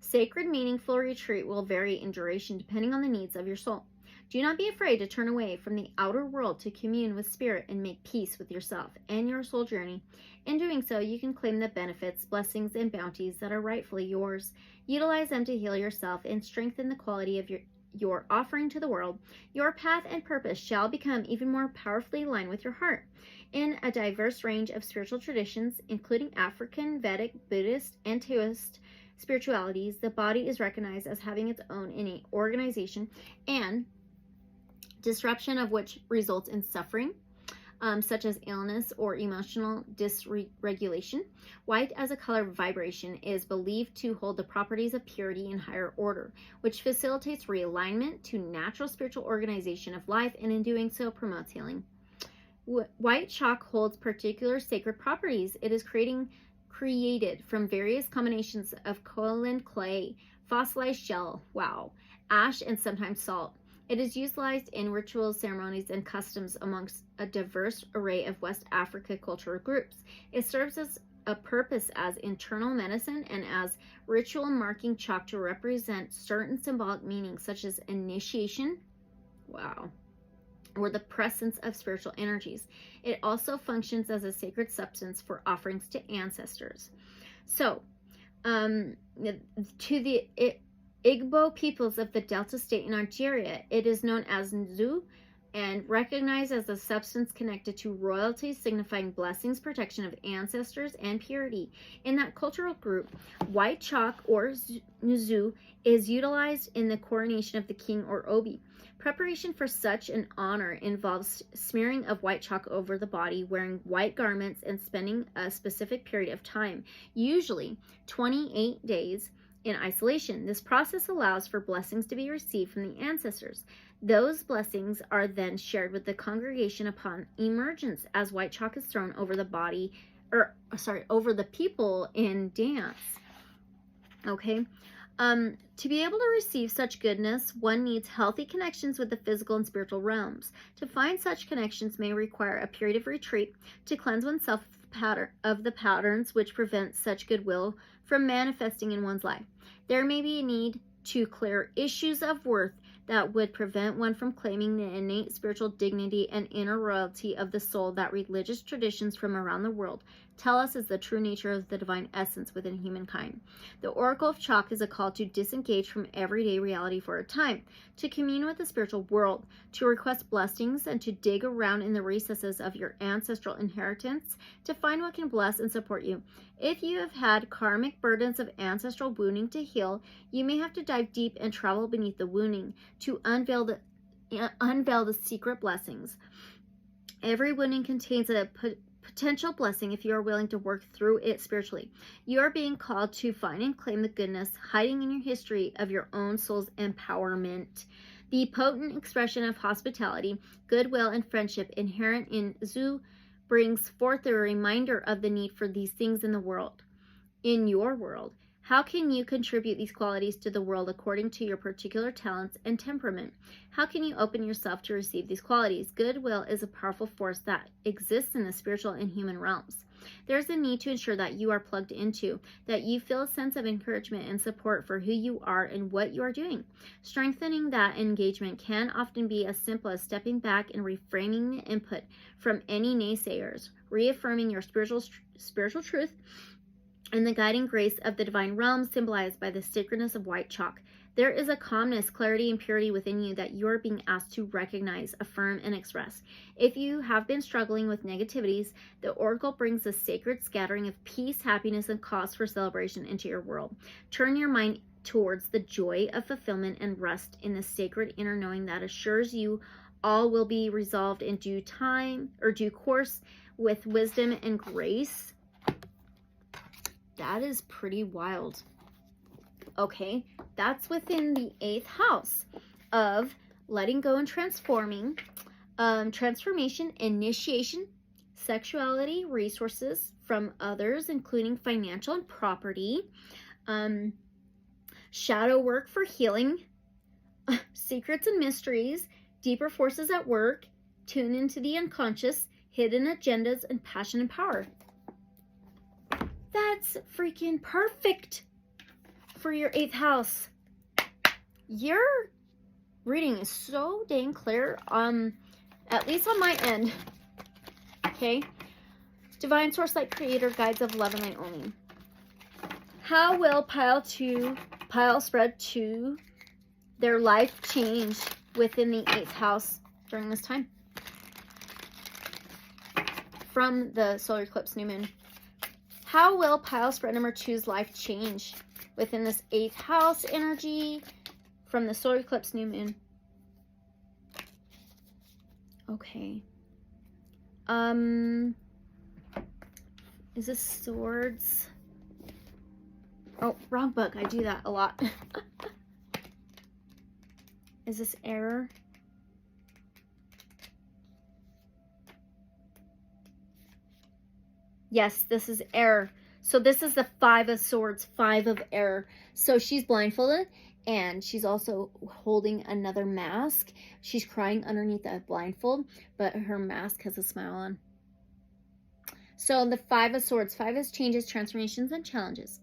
Sacred, meaningful retreat will vary in duration depending on the needs of your soul. Do not be afraid to turn away from the outer world to commune with spirit and make peace with yourself and your soul journey. In doing so, you can claim the benefits, blessings, and bounties that are rightfully yours. Utilize them to heal yourself and strengthen the quality of your offering to the world. Your path and purpose shall become even more powerfully aligned with your heart. In a diverse range of spiritual traditions, including African, Vedic, Buddhist, and Taoist spiritualities, the body is recognized as having its own innate organization and disruption of which results in suffering, such as illness or emotional dysregulation. White as a color of vibration is believed to hold the properties of purity and higher order, which facilitates realignment to natural spiritual organization of life, and in doing so promotes healing. White chalk holds particular sacred properties. It is created from various combinations of kaolin clay, fossilized shell, ash, and sometimes salt. It is utilized in rituals, ceremonies, and customs amongst a diverse array of West Africa cultural groups. It serves as a purpose as internal medicine and as ritual marking chalk to represent certain symbolic meanings such as initiation, or the presence of spiritual energies. It also functions as a sacred substance for offerings to ancestors. So, Igbo peoples of the Delta State in Nigeria. It is known as Nzu and recognized as a substance connected to royalty, signifying blessings, protection of ancestors, and purity. In that cultural group, white chalk, or Nzu, is utilized in the coronation of the king or obi. Preparation for such an honor involves smearing of white chalk over the body, wearing white garments, and spending a specific period of time, usually 28 days, in isolation. This process allows for blessings to be received from the ancestors. Those blessings are then shared with the congregation upon emergence as white chalk is thrown over the body, over the people in dance. Okay. To be able to receive such goodness, one needs healthy connections with the physical and spiritual realms. To find such connections may require a period of retreat to cleanse oneself of the patterns which prevent such goodwill from manifesting in one's life. There may be a need to clear issues of worth that would prevent one from claiming the innate spiritual dignity and inner royalty of the soul that religious traditions from around the world tell us is the true nature of the divine essence within humankind. The Oracle of Chalk is a call to disengage from everyday reality for a time, to commune with the spiritual world, to request blessings, and to dig around in the recesses of your ancestral inheritance to find what can bless and support you. If you have had karmic burdens of ancestral wounding to heal, you may have to dive deep and travel beneath the wounding to unveil the secret blessings. Every wounding contains a potential blessing if you are willing to work through it spiritually. You are being called to find and claim the goodness hiding in your history of your own soul's empowerment. The potent expression of hospitality, goodwill, and friendship inherent in Zu brings forth a reminder of the need for these things in the world, in your world. How can you contribute these qualities to the world according to your particular talents and temperament? How can you open yourself to receive these qualities? Goodwill is a powerful force that exists in the spiritual and human realms. There's a need to ensure that you are plugged into, that you feel a sense of encouragement and support for who you are and what you are doing. Strengthening that engagement can often be as simple as stepping back and reframing the input from any naysayers, reaffirming your spiritual truth, and the guiding grace of the divine realm symbolized by the sacredness of white chalk. There is a calmness, clarity, and purity within you that you are being asked to recognize, affirm, and express. If you have been struggling with negativities, the Oracle brings a sacred scattering of peace, happiness, and cause for celebration into your world. Turn your mind towards the joy of fulfillment and rest in the sacred inner knowing that assures you all will be resolved in due time or due course with wisdom and grace. That is pretty wild. Okay, that's within the 8th house of letting go and transforming, transformation, initiation, sexuality, resources from others, including financial and property, shadow work for healing, secrets and mysteries, deeper forces at work, tune into the unconscious, hidden agendas, and passion and power. That's freaking perfect for your 8th house. Your reading is so dang clear, at least on my end. Okay. Divine Source Light Creator, Guides of Love and Light only. How will pile spread to their life change within the 8th house during this time? From the solar eclipse new moon. How will pile spread number 2's life change within this 8th house energy from the solar eclipse new moon? Okay. Is this swords? Oh, wrong book. I do that a lot. Is this error? Yes, this is error. So this is the 5 of Swords, 5 of error. So she's blindfolded and she's also holding another mask. She's crying underneath that blindfold, but her mask has a smile on. So the 5 of Swords, 5 is changes, transformations, and challenges.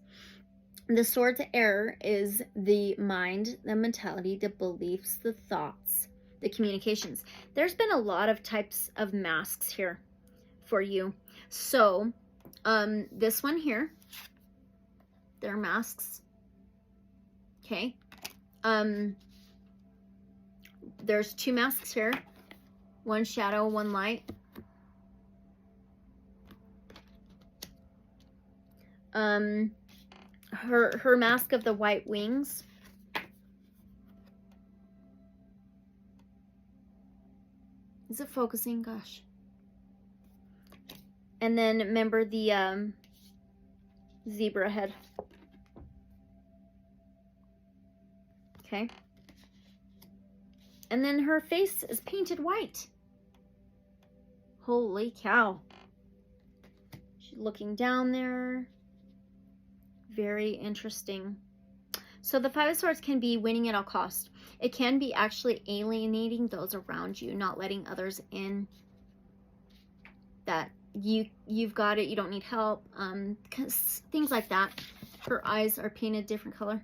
The Swords error is the mind, the mentality, the beliefs, the thoughts, the communications. There's been a lot of types of masks here for you. So this one here, they're masks. Okay. There's 2 masks here. One shadow, one light. Her mask of the white wings. Is it focusing? Gosh. And then remember the zebra head. Okay. And then her face is painted white. Holy cow. She's looking down there. Very interesting. So the 5 of Swords can be winning at all costs. It can be actually alienating those around you, not letting others in. That you've got it, you don't need help. Things like that. Her eyes are painted different color.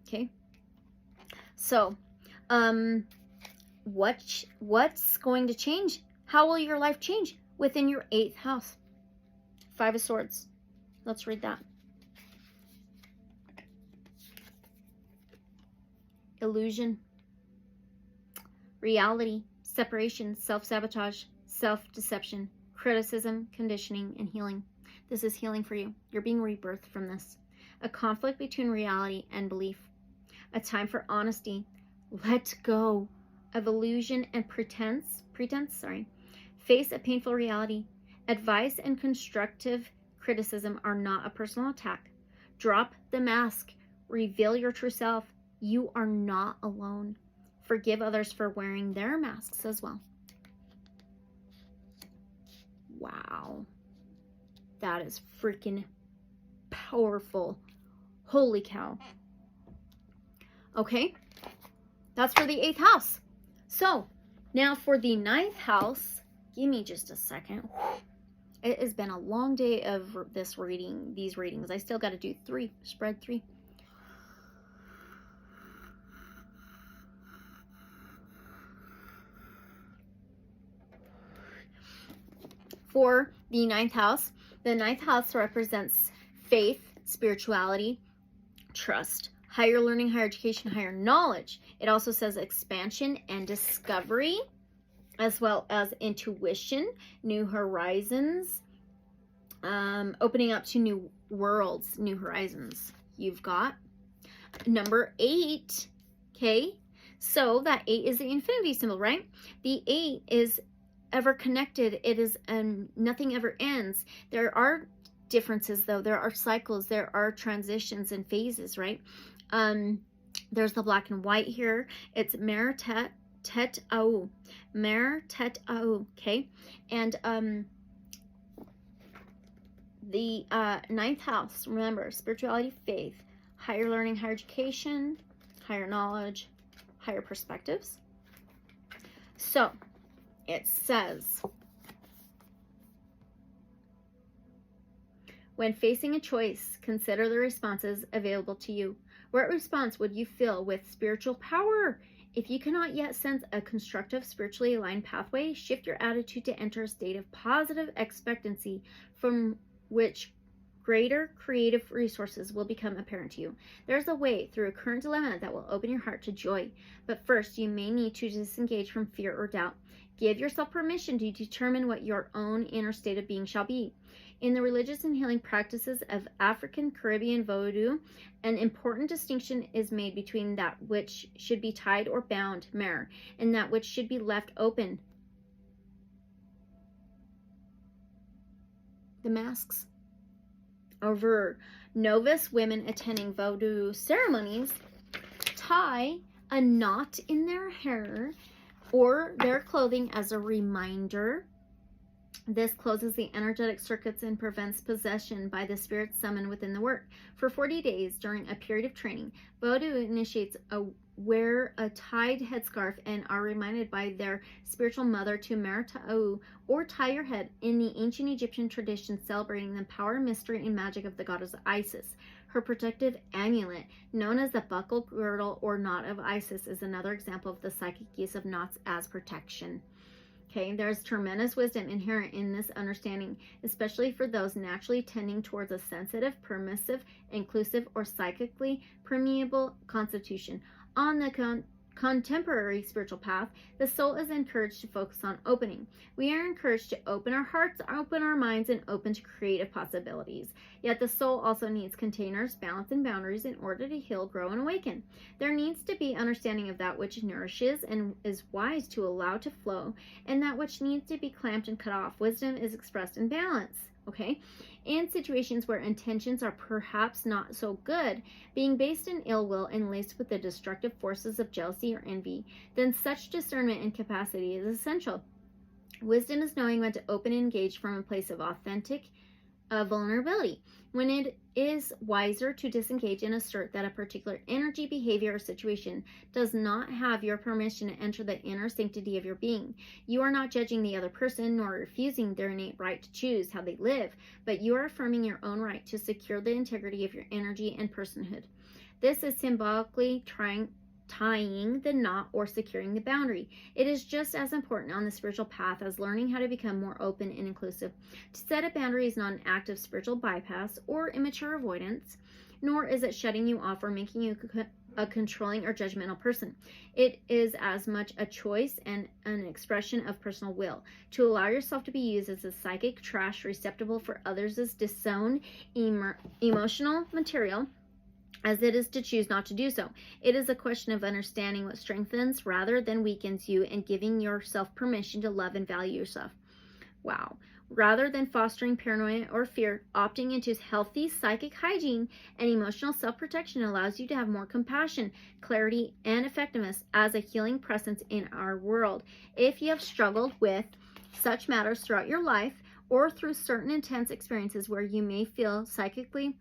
Okay. So, what's going to change? How will your life change within your 8th house? 5 of Swords. Let's read that. Illusion, reality, separation, self-sabotage, self-deception, criticism, conditioning, and healing. This is healing for you. You're being rebirthed from this. A conflict between reality and belief. A time for honesty. Let go of illusion and pretense. Face a painful reality. Advice and constructive criticism are not a personal attack. Drop the mask. Reveal your true self. You are not alone. Forgive others for wearing their masks as well. Wow. That is freaking powerful. Holy cow. Okay. That's for the 8th house. So, now for the 9th house. Give me just a second. It has been a long day of these readings. I still got to do 3, spread 3. For the 9th house, the 9th house represents faith, spirituality, trust, higher learning, higher education, higher knowledge. It also says expansion and discovery, as well as intuition, new horizons, opening up to new worlds, new horizons. You've got number 8, okay? So that 8 is the infinity symbol, right? The 8 is ever connected. It is nothing ever ends. There are differences though. There are cycles. There are transitions and phases, right? There's the black and white here. It's mer tet au. Mer tet au, okay? And the 9th house, remember, spirituality, faith, higher learning, higher education, higher knowledge, higher perspectives. So it says, when facing a choice, consider the responses available to you. What response would you fill with spiritual power? If you cannot yet sense a constructive, spiritually aligned pathway, shift your attitude to enter a state of positive expectancy from which greater creative resources will become apparent to you. There's a way through a current dilemma that will open your heart to joy. But first, you may need to disengage from fear or doubt. Give yourself permission to determine what your own inner state of being shall be. In the religious and healing practices of African Caribbean voodoo, an important distinction is made between that which should be tied or bound, mer, and that which should be left open, the masks. Over novice women attending voodoo ceremonies tie a knot in their hair or their clothing as a reminder. This closes the energetic circuits and prevents possession by the spirits summoned within the work. For 40 days during a period of training, voodoo initiates wear a tied headscarf and are reminded by their spiritual mother to meritau, or tie your head, in the ancient Egyptian tradition celebrating the power, mystery, and magic of the goddess Isis. Her protective amulet, known as the buckle, girdle, or knot of Isis, is another example of the psychic use of knots as protection. Okay, there's tremendous wisdom inherent in this understanding, especially for those naturally tending towards a sensitive, permissive, inclusive, or psychically permeable constitution. On the contemporary spiritual path, the soul is encouraged to focus on opening. We are encouraged to open our hearts, open our minds, and open to creative possibilities. Yet the soul also needs containers, balance, and boundaries in order to heal, grow, and awaken. There needs to be understanding of that which nourishes and is wise to allow to flow, and that which needs to be clamped and cut off. Wisdom is expressed in balance. Okay? In situations where intentions are perhaps not so good, being based in ill will and laced with the destructive forces of jealousy or envy, then such discernment and capacity is essential. Wisdom is knowing when to open and engage from a place of authentic vulnerability, when it is wiser to disengage and assert that a particular energy, behavior, or situation does not have your permission to enter the inner sanctity of your being. You are not judging the other person nor refusing their innate right to choose how they live, but you are affirming your own right to secure the integrity of your energy and personhood. This is symbolically tying the knot or securing the boundary. It is just as important on the spiritual path as learning how to become more open and inclusive. To set a boundary is not an act of spiritual bypass or immature avoidance, nor is it shutting you off or making you a controlling or judgmental person. It is as much a choice and an expression of personal will to allow yourself to be used as a psychic trash receptacle for others' disowned emotional material, as it is to choose not to do so. It is a question of understanding what strengthens rather than weakens you and giving yourself permission to love and value yourself. Wow. Rather than fostering paranoia or fear, opting into healthy psychic hygiene and emotional self-protection allows you to have more compassion, clarity, and effectiveness as a healing presence in our world. If you have struggled with such matters throughout your life or through certain intense experiences where you may feel psychically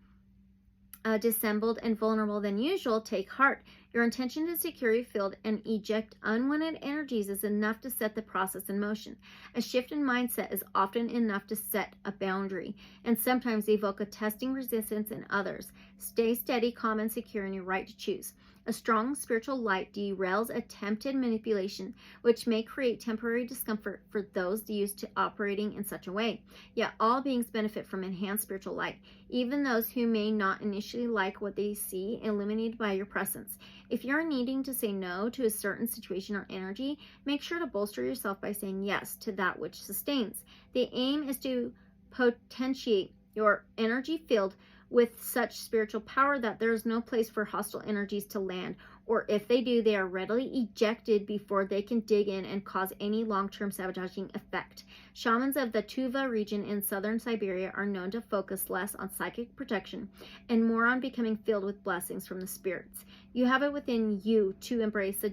dissembled and vulnerable than usual, take heart. Your intention to secure your field and eject unwanted energies is enough to set the process in motion. A shift in mindset is often enough to set a boundary, and sometimes evoke a testing resistance in others. Stay steady, calm, and secure in your right to choose. A strong spiritual light derails attempted manipulation, which may create temporary discomfort for those used to operating in such a way. Yet all beings benefit from enhanced spiritual light, even those who may not initially like what they see illuminated by your presence. If you're needing to say no to a certain situation or energy, make sure to bolster yourself by saying yes to that which sustains. The aim is to potentiate your energy field with such spiritual power that there is no place for hostile energies to land, or if they do, they are readily ejected before they can dig in and cause any long-term sabotaging effect. Shamans of the Tuva region in southern Siberia are known to focus less on psychic protection and more on becoming filled with blessings from the spirits. You have it within you to embrace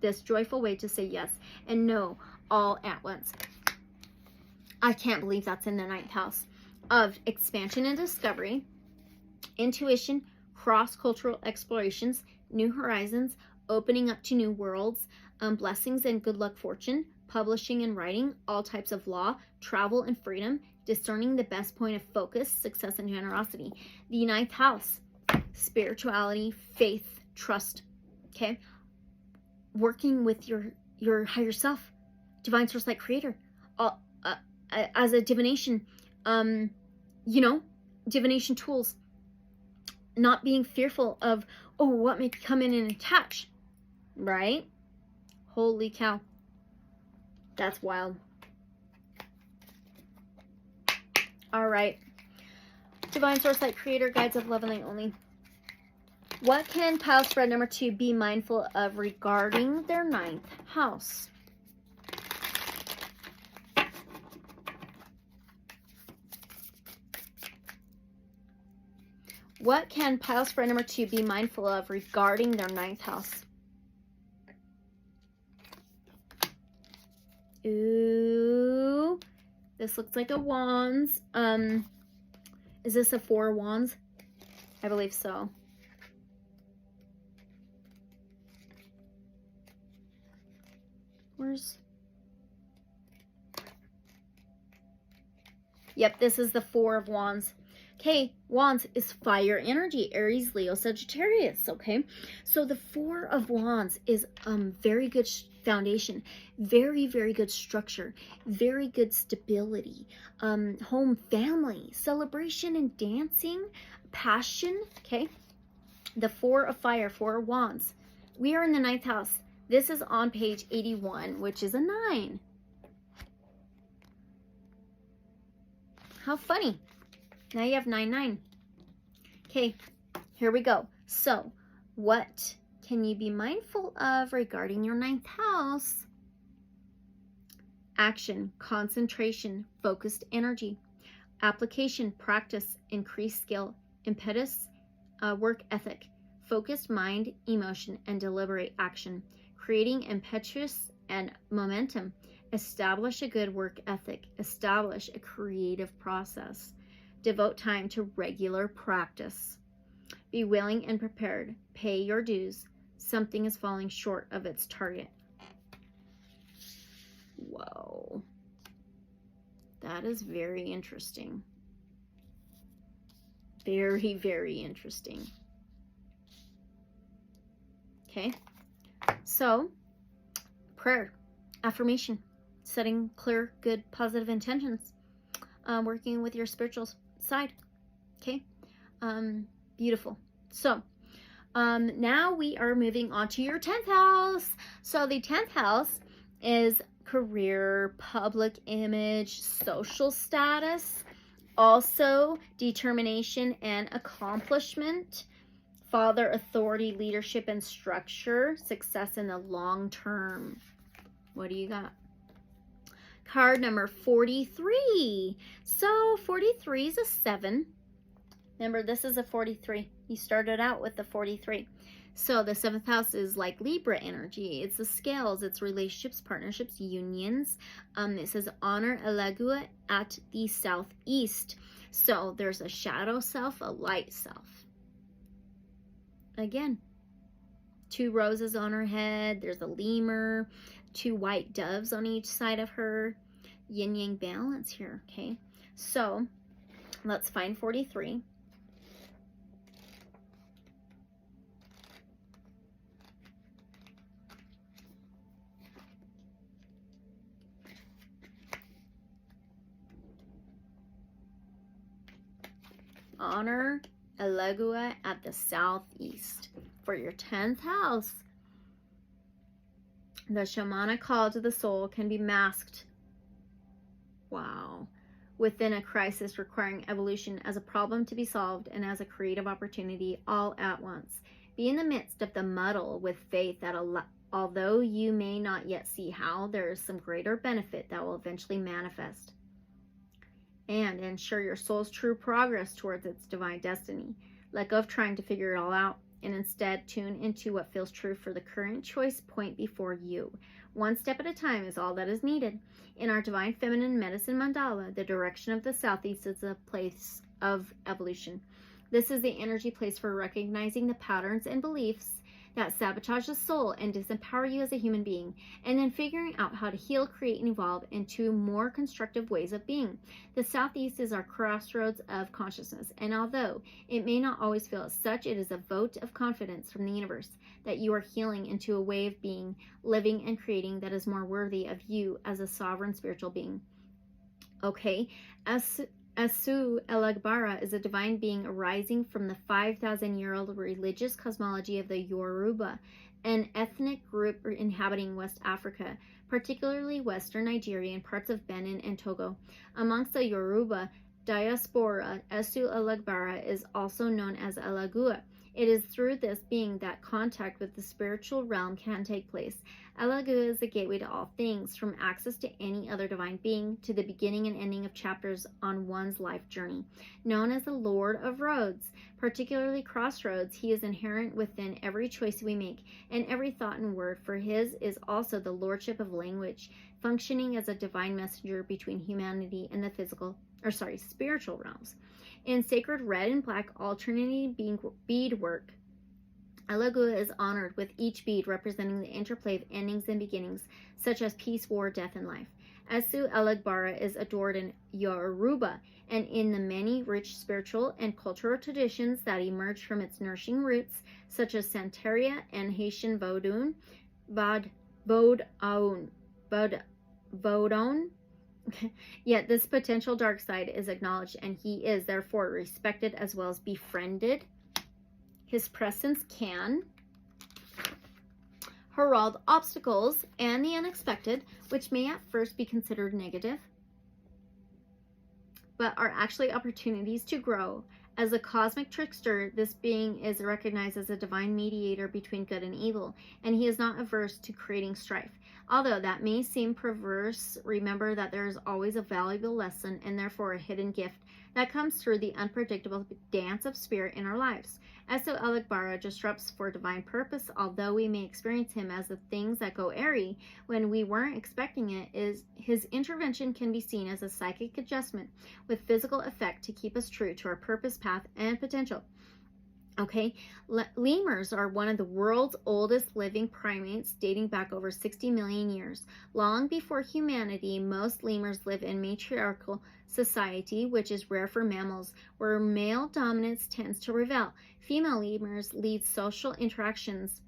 this joyful way to say yes and no all at once. I can't believe that's in the 9th house of expansion and discovery, intuition, cross-cultural explorations, new horizons, opening up to new worlds, blessings and good luck fortune, publishing and writing, all types of law, travel and freedom, discerning the best point of focus, success and generosity. The 9th house, spirituality, faith, trust, okay? Working with your higher self, divine source light creator, as a divination, divination tools, not being fearful of, oh, what may come in and attach, right? Holy cow. That's wild. All right. Divine source light creator, guides of love and light only. What can pile spread number 2 be mindful of regarding their 9th house? What can pile spread number 2 be mindful of regarding their 9th house? Ooh, this looks like a wands. Is this a 4 of wands? I believe so. Yep, this is the 4 of wands. Okay, Wands is fire energy, Aries, Leo, Sagittarius, okay? So the Four of Wands is very good foundation, very, very good structure, very good stability, home, family, celebration and dancing, passion, okay? The Four of Fire, Four of Wands. We are in the 9th house. This is on page 81, which is a 9. How funny. Now you have 9-9. Okay, here we go. So, what can you be mindful of regarding your 9th house? Action, concentration, focused energy, application, practice, increased skill, impetus, work ethic, focused mind, emotion, and deliberate action, creating impetus and momentum, establish a good work ethic, establish a creative process, devote time to regular practice, be willing and prepared, pay your dues, something is falling short of its target. Whoa, that is very interesting. Very, very interesting. Okay, so prayer, affirmation, setting clear, good, positive intentions, working with your spiritual side. Okay, beautiful. So now we are moving on to your 10th house. So the 10th house is career, public image, social status, also determination and accomplishment, father, authority, leadership and structure, success in the long term. What do you got? Card number 43. So 43 is a 7. Remember, this is a 43. You started out with the 43. So the 7th house is like Libra energy. It's the scales, it's relationships, partnerships, unions. It says honor Elegua at the southeast. So there's a shadow self, a light self. Again, 2 roses on her head. There's a lemur, 2 white doves on each side of her. Yin yang balance here. Okay, so let's find 43. Honor Elegua at the southeast. For your 10th house, the shamanic call to the soul can be masked, wow, within a crisis requiring evolution as a problem to be solved and as a creative opportunity all at once. Be in the midst of the muddle with faith that although you may not yet see how, there is some greater benefit that will eventually manifest. And ensure your soul's true progress towards its divine destiny. Let go of trying to figure it all out and instead tune into what feels true for the current choice point before you. One step at a time is all that is needed. In our divine feminine medicine mandala, the direction of the southeast is a place of evolution. This is the energy place for recognizing the patterns and beliefs that sabotage the soul and disempower you as a human being, and then figuring out how to heal, create, and evolve into more constructive ways of being. The southeast is our crossroads of consciousness, and although it may not always feel as such, it is a vote of confidence from the universe that you are healing into a way of being, living, and creating that is more worthy of you as a sovereign spiritual being. Okay, Asu Elagbara is a divine being arising from the 5,000-year-old religious cosmology of the Yoruba, an ethnic group inhabiting West Africa, particularly Western Nigeria and parts of Benin and Togo. Amongst the Yoruba diaspora, Asu Elagbara is also known as Elagua. It is through this being that contact with the spiritual realm can take place. Elagua is the gateway to all things, from access to any other divine being to the beginning and ending of chapters on one's life journey. Known as the Lord of Roads, particularly crossroads, he is inherent within every choice we make and every thought and word, for his is also the lordship of language, functioning as a divine messenger between humanity and the spiritual realms. In sacred red and black alternating beadwork, Elagua is honored with each bead representing the interplay of endings and beginnings, such as peace, war, death, and life. Esu Elegbara is adored in Yoruba and in the many rich spiritual and cultural traditions that emerge from its nourishing roots, such as Santeria and Haitian Vodun, Vodun. Yet this potential dark side is acknowledged, and he is therefore respected as well as befriended. His presence can herald obstacles and the unexpected, which may at first be considered negative, but are actually opportunities to grow. As a cosmic trickster, this being is recognized as a divine mediator between good and evil, and he is not averse to creating strife. Although that may seem perverse, remember that there is always a valuable lesson and therefore a hidden gift that comes through the unpredictable dance of spirit in our lives. Esu Elegbara disrupts for divine purpose, although we may experience him as the things that go airy when we weren't expecting it. His intervention can be seen as a psychic adjustment with physical effect to keep us true to our purpose, path, and potential. Okay, lemurs are one of the world's oldest living primates, dating back over 60 million years. Long before humanity, most lemurs live in matriarchal society, which is rare for mammals, where male dominance tends to prevail. Female lemurs lead social interactions.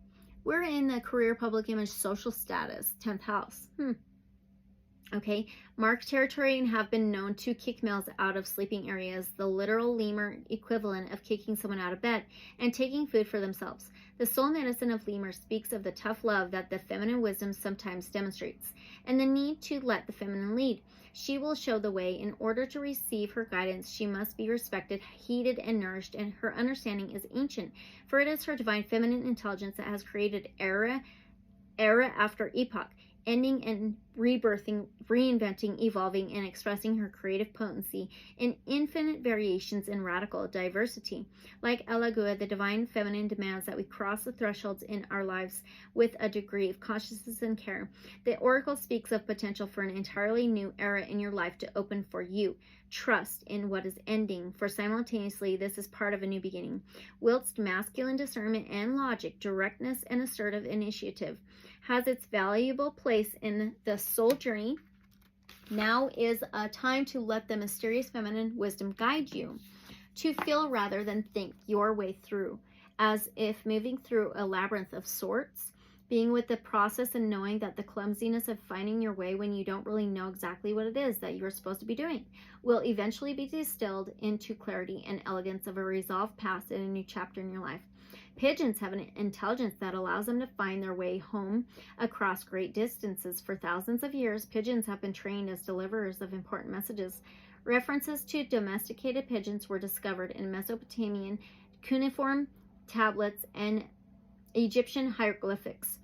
We're in the career, public image, social status, 10th house. Okay, mark territory and have been known to kick males out of sleeping areas, the literal lemur equivalent of kicking someone out of bed and taking food for themselves. The soul medicine of lemurs speaks of the tough love that the feminine wisdom sometimes demonstrates, and the need to let the feminine lead. She will show the way. In order to receive her guidance, she must be respected, heeded, and nourished, and her understanding is ancient, for it is her divine feminine intelligence that has created era after epoch, ending and rebirthing, reinventing, evolving, and expressing her creative potency in infinite variations and radical diversity. Like Elagua, the divine feminine demands that we cross the thresholds in our lives with a degree of consciousness and care. The oracle speaks of potential for an entirely new era in your life to open for you. Trust in what is ending, for simultaneously this is part of a new beginning. Whilst masculine discernment and logic, directness, and assertive initiative has its valuable place in the soul journey, now is a time to let the mysterious feminine wisdom guide you, to feel rather than think your way through, as if moving through a labyrinth of sorts, being with the process and knowing that the clumsiness of finding your way when you don't really know exactly what it is that you're supposed to be doing will eventually be distilled into clarity and elegance of a resolved past in a new chapter in your life. Pigeons have an intelligence that allows them to find their way home across great distances. For thousands of years, pigeons have been trained as deliverers of important messages. References to domesticated pigeons were discovered in Mesopotamian cuneiform tablets and Egyptian hieroglyphics.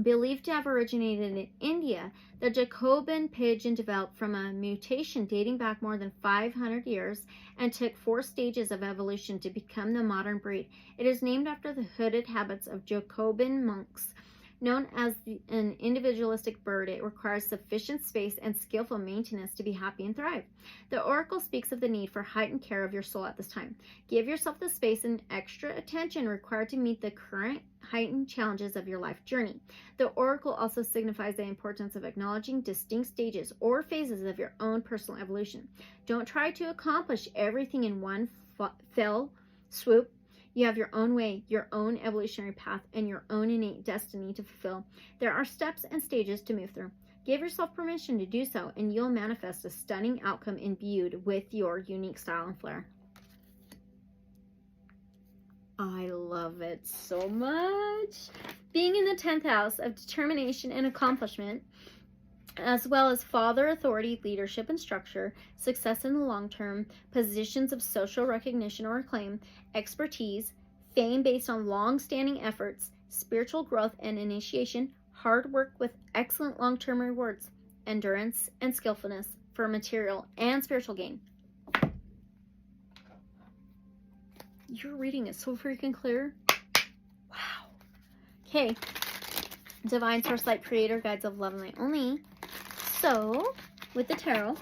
Believed to have originated in India, the Jacoban pigeon developed from a mutation dating back more than 500 years and took 4 stages of evolution to become the modern breed. It is named after the hooded habits of Jacoban monks. Known as an individualistic bird, it requires sufficient space and skillful maintenance to be happy and thrive. The oracle speaks of the need for heightened care of your soul at this time. Give yourself the space and extra attention required to meet the current heightened challenges of your life journey. The oracle also signifies the importance of acknowledging distinct stages or phases of your own personal evolution. Don't try to accomplish everything in one fell swoop. You have your own way, your own evolutionary path, and your own innate destiny to fulfill. There are steps and stages to move through. Give yourself permission to do so, and you'll manifest a stunning outcome imbued with your unique style and flair. I love it so much. Being in the 10th house of determination and accomplishment, as well as father authority, leadership and structure, success in the long term, positions of social recognition or acclaim, expertise, fame based on long-standing efforts, spiritual growth and initiation, hard work with excellent long-term rewards, endurance and skillfulness for material and spiritual gain. Your reading is so freaking clear. Wow. Okay. Divine Source Light Creator Guides of Love and Light Only. So, with the tarot,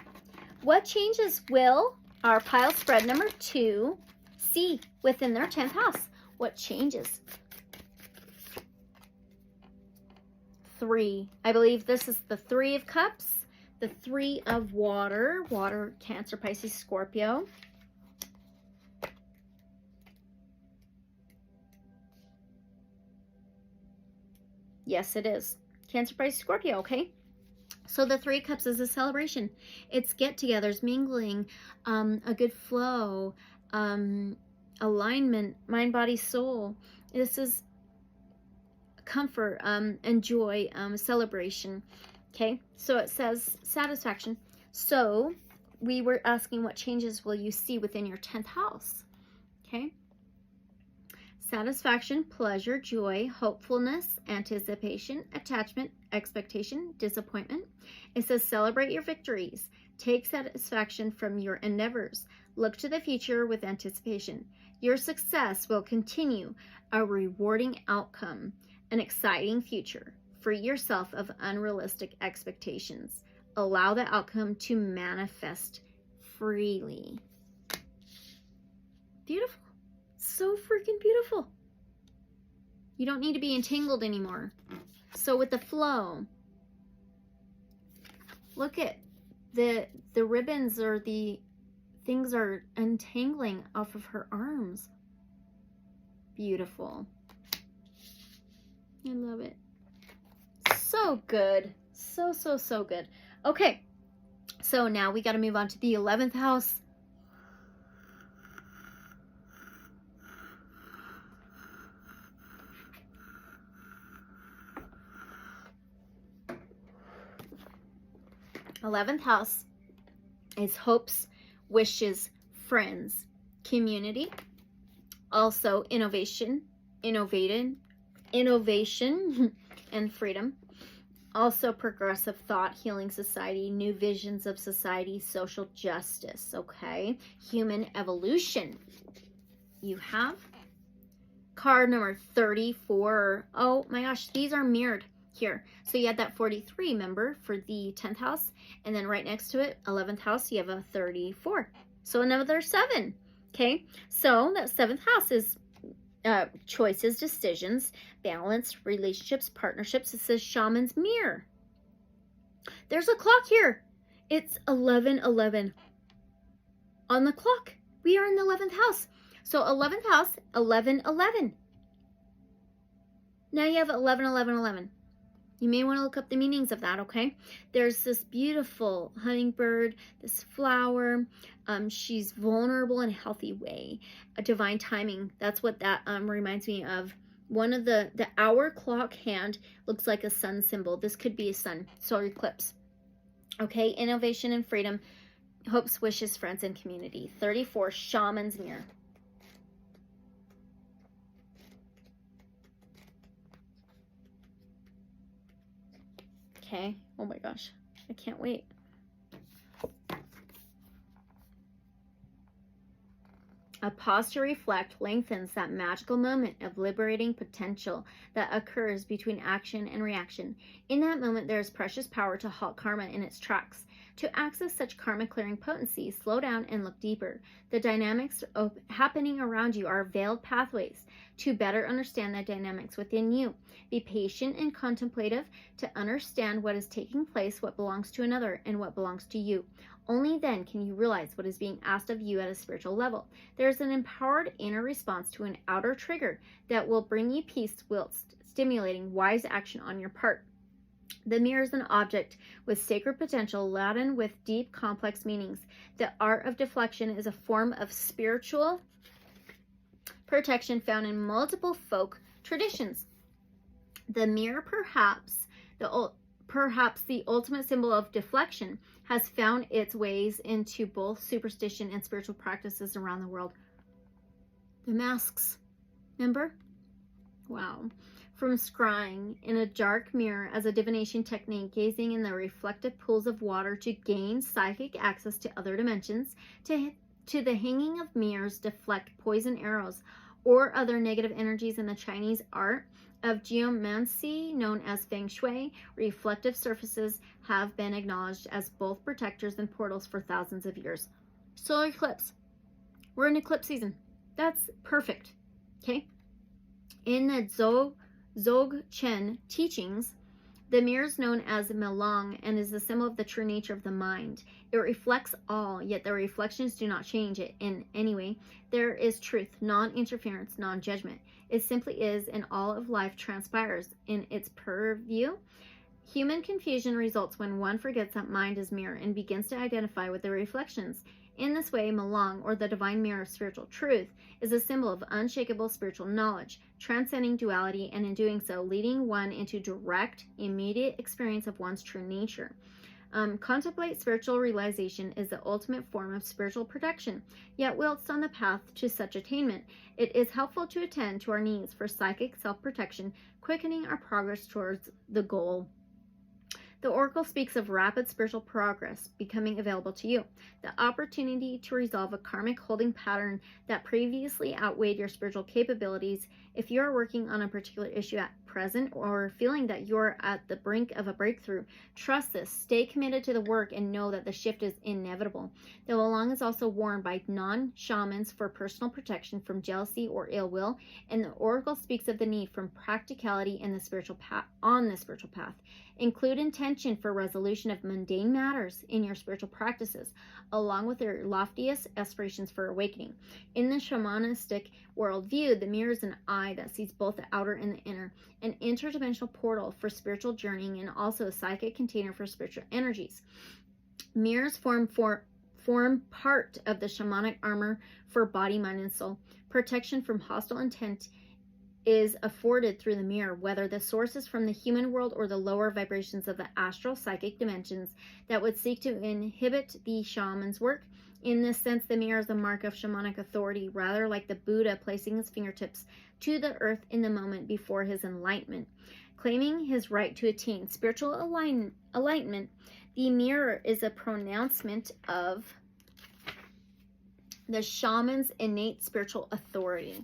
what changes will our pile spread number 2 see within their 10th house? What changes? 3. I believe this is the 3 of Cups. The Three of Water, water, Cancer, Pisces, Scorpio. Yes, it is. Cancer, Pisces, Scorpio, okay? So the Three of Cups is a celebration. It's get-togethers, mingling, a good flow, alignment, mind, body, soul. This is comfort and joy, celebration. Okay, so it says satisfaction. So we were asking, what changes will you see within your 10th house? Okay. Satisfaction, pleasure, joy, hopefulness, anticipation, attachment, expectation, disappointment. It says celebrate your victories. Take satisfaction from your endeavors. Look to the future with anticipation. Your success will continue, a rewarding outcome, an exciting future. Free yourself of unrealistic expectations. Allow the outcome to manifest freely. Beautiful. So freaking beautiful. You don't need to be entangled anymore. So with the flow, look at the ribbons, or the things are untangling off of her arms. Beautiful. I love it. So good. So, so, so good. Okay. So now we got to move on to the 11th house. Eleventh house is hopes, wishes, friends, community, also innovation, and freedom. Also progressive thought, healing society, new visions of society, social justice, okay? Human evolution. You have card number 34. Oh my gosh, these are mirrored here. So you had that 43, remember, for the 10th house. And then right next to it, 11th house, you have a 34. So another 7, okay? So that 7th house is choices, decisions, balance, relationships, partnerships. It says Shaman's mirror. There's a clock here. It's 11:11 on the clock. We are in the 11th house. So 11th house, 11:11. Now you have 11:11:11. You may want to look up the meanings of that, okay? There's this beautiful hummingbird, this flower. She's vulnerable in a healthy way. A divine timing. That's what that reminds me of. One of the hour clock hand looks like a sun symbol. This could be a sun, solar eclipse. Okay, innovation and freedom. Hopes, wishes, friends, and community. 34, Shaman's mirror. Okay. Oh my gosh. I can't wait. A pause to reflect lengthens that magical moment of liberating potential that occurs between action and reaction. In that moment, there is precious power to halt karma in its tracks. To access such karma-clearing potency, slow down and look deeper. The dynamics happening around you are veiled pathways to better understand the dynamics within you. Be patient and contemplative to understand what is taking place, what belongs to another, and what belongs to you. Only then can you realize what is being asked of you at a spiritual level. There is an empowered inner response to an outer trigger that will bring you peace whilst stimulating wise action on your part. The mirror is an object with sacred potential laden with deep, complex meanings. The art of deflection is a form of spiritual protection found in multiple folk traditions. The mirror, perhaps the ultimate symbol of deflection, has found its ways into both superstition and spiritual practices around the world. The masks, remember? Wow. From scrying in a dark mirror as a divination technique, gazing in the reflective pools of water to gain psychic access to other dimensions, to the hanging of mirrors deflect poison arrows or other negative energies. In the Chinese art of geomancy, known as feng shui, reflective surfaces have been acknowledged as both protectors and portals for thousands of years. Solar eclipse. We're in eclipse season. That's perfect. Okay? In the Dzogchen teachings, The mirror is known as Melong and is the symbol of the true nature of the mind. It reflects all, yet the reflections do not change it in any way. There is truth, non-interference, non-judgment. It simply is, and all of life transpires in its purview. Human confusion results when one forgets that mind is mirror and begins to identify with the reflections. In this way, Melong, or the divine mirror of spiritual truth, is a symbol of unshakable spiritual knowledge, transcending duality, and in doing so, leading one into direct, immediate experience of one's true nature. Contemplate spiritual realization is the ultimate form of spiritual protection, yet whilst on the path to such attainment, it is helpful to attend to our needs for psychic self-protection, quickening our progress towards the goal. The Oracle speaks of rapid spiritual progress becoming available to you, the opportunity to resolve a karmic holding pattern that previously outweighed your spiritual capabilities. If you are working on a particular issue at present or feeling that you're at the brink of a breakthrough, trust this, stay committed to the work, and know that the shift is inevitable. The Melong is also worn by non-shamans for personal protection from jealousy or ill will, and the Oracle speaks of the need for practicality in the spiritual path, on the spiritual path. Include intention for resolution of mundane matters in your spiritual practices, along with your loftiest aspirations for awakening. In the shamanistic worldview, the mirror is an eye that sees both the outer and the inner, an interdimensional portal for spiritual journeying, and also a psychic container for spiritual energies. Mirrors form part of the shamanic armor for body, mind, and soul. Protection from hostile intent is afforded through the mirror, whether the source is from the human world or the lower vibrations of the astral psychic dimensions that would seek to inhibit the shaman's work. In this sense, the mirror is a mark of shamanic authority, rather like the Buddha placing his fingertips to the earth in the moment before his enlightenment. Claiming his right to attain spiritual enlightenment, the mirror is a pronouncement of the shaman's innate spiritual authority.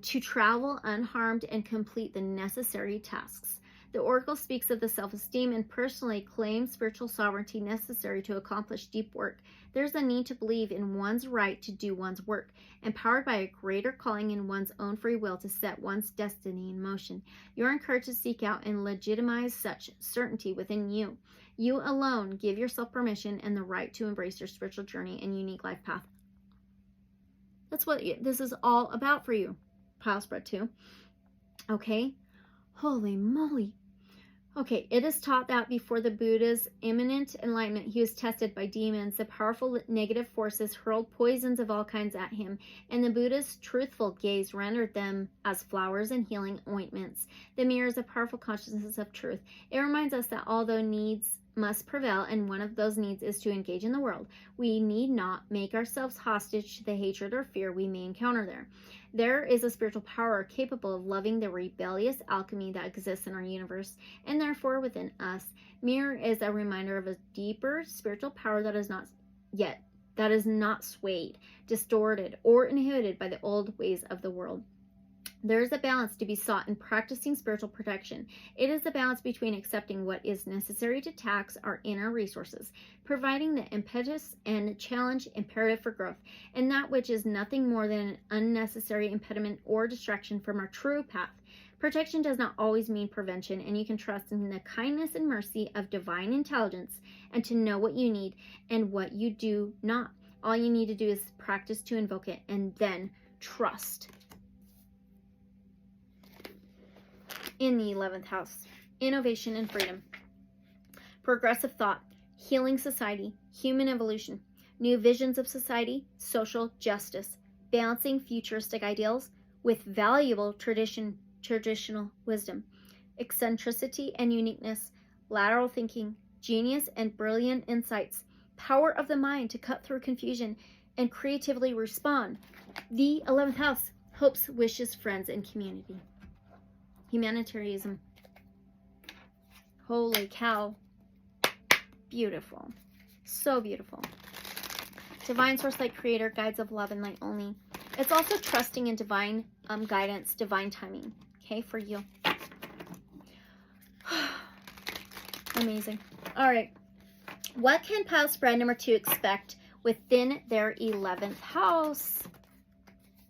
To travel unharmed and complete the necessary tasks. The Oracle speaks of the self-esteem and personally claims spiritual sovereignty necessary to accomplish deep work. There's a need to believe in one's right to do one's work, empowered by a greater calling in one's own free will to set one's destiny in motion. You're encouraged to seek out and legitimize such certainty within you. You alone give yourself permission and the right to embrace your spiritual journey and unique life path. That's what this is all about for you, pile spread 2. Okay? Holy moly. Okay, it is taught that before the Buddha's imminent enlightenment, he was tested by demons. The powerful negative forces hurled poisons of all kinds at him, and the Buddha's truthful gaze rendered them as flowers and healing ointments. The mirror is a powerful consciousness of truth. It reminds us that although needs must prevail, and one of those needs is to engage in the world, we need not make ourselves hostage to the hatred or fear we may encounter there. There is a spiritual power capable of loving the rebellious alchemy that exists in our universe, and therefore within us. Mirror is a reminder of a deeper spiritual power that is not swayed, distorted, or inhibited by the old ways of the world. There is a balance to be sought in practicing spiritual protection. It is the balance between accepting what is necessary to tax our inner resources, providing the impetus and challenge imperative for growth, and that which is nothing more than an unnecessary impediment or distraction from our true path. Protection does not always mean prevention, and you can trust in the kindness and mercy of divine intelligence and to know what you need and what you do not. All you need to do is practice to invoke it and then trust. In the 11th house, innovation and freedom, progressive thought, healing society, human evolution, new visions of society, social justice, balancing futuristic ideals with valuable traditional wisdom, eccentricity and uniqueness, lateral thinking, genius and brilliant insights, power of the mind to cut through confusion and creatively respond. The 11th house, hopes, wishes, friends, and community. Humanitarianism. Holy cow. Beautiful. So beautiful. Divine source light creator, guides of love and light only. It's also trusting in divine guidance, divine timing. Okay, for you. Amazing. All right. What can pile spread number 2 expect within their 11th house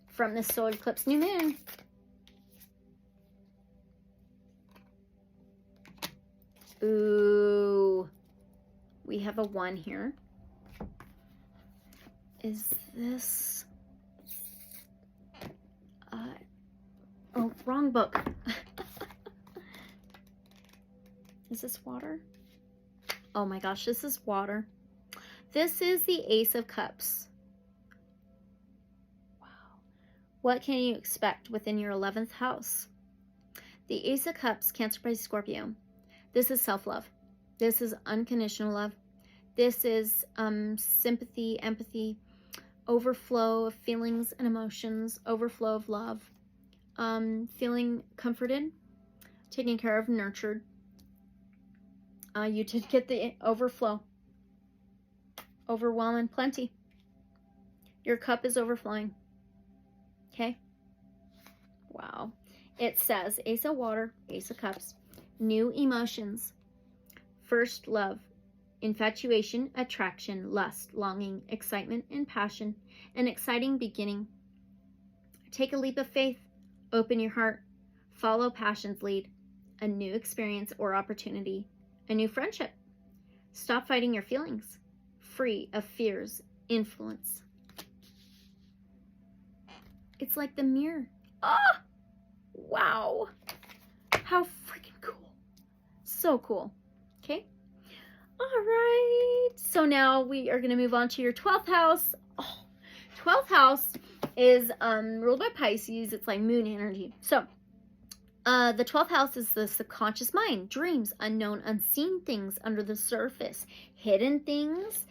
from the solar eclipse new moon? Ooh. We have a 1 here. Is this... oh, wrong book. Is this water? Oh my gosh, this is water. This is the Ace of Cups. Wow. What can you expect within your 11th house? The Ace of Cups, Cancer, Pisces, Scorpio. This is self-love. This is unconditional love. This is sympathy, empathy, overflow of feelings and emotions, overflow of love, feeling comforted, taken care of, nurtured. You did get the overflow, overwhelm and plenty. Your cup is overflowing. Okay? Wow. It says Ace of Water, Ace of Cups, new emotions, first love, infatuation, attraction, lust, longing, excitement, and passion, an exciting beginning. Take a leap of faith, open your heart, follow passion's lead, a new experience or opportunity, a new friendship. Stop fighting your feelings, free of fears, influence. It's like the mirror. Ah! Wow. How freaking cool. So cool. Okay? All right. So now we are going to move on to your 12th house. Oh, 12th house is ruled by Pisces. It's like moon energy. So the 12th house is the subconscious mind, dreams, unknown, unseen things under the surface, hidden things.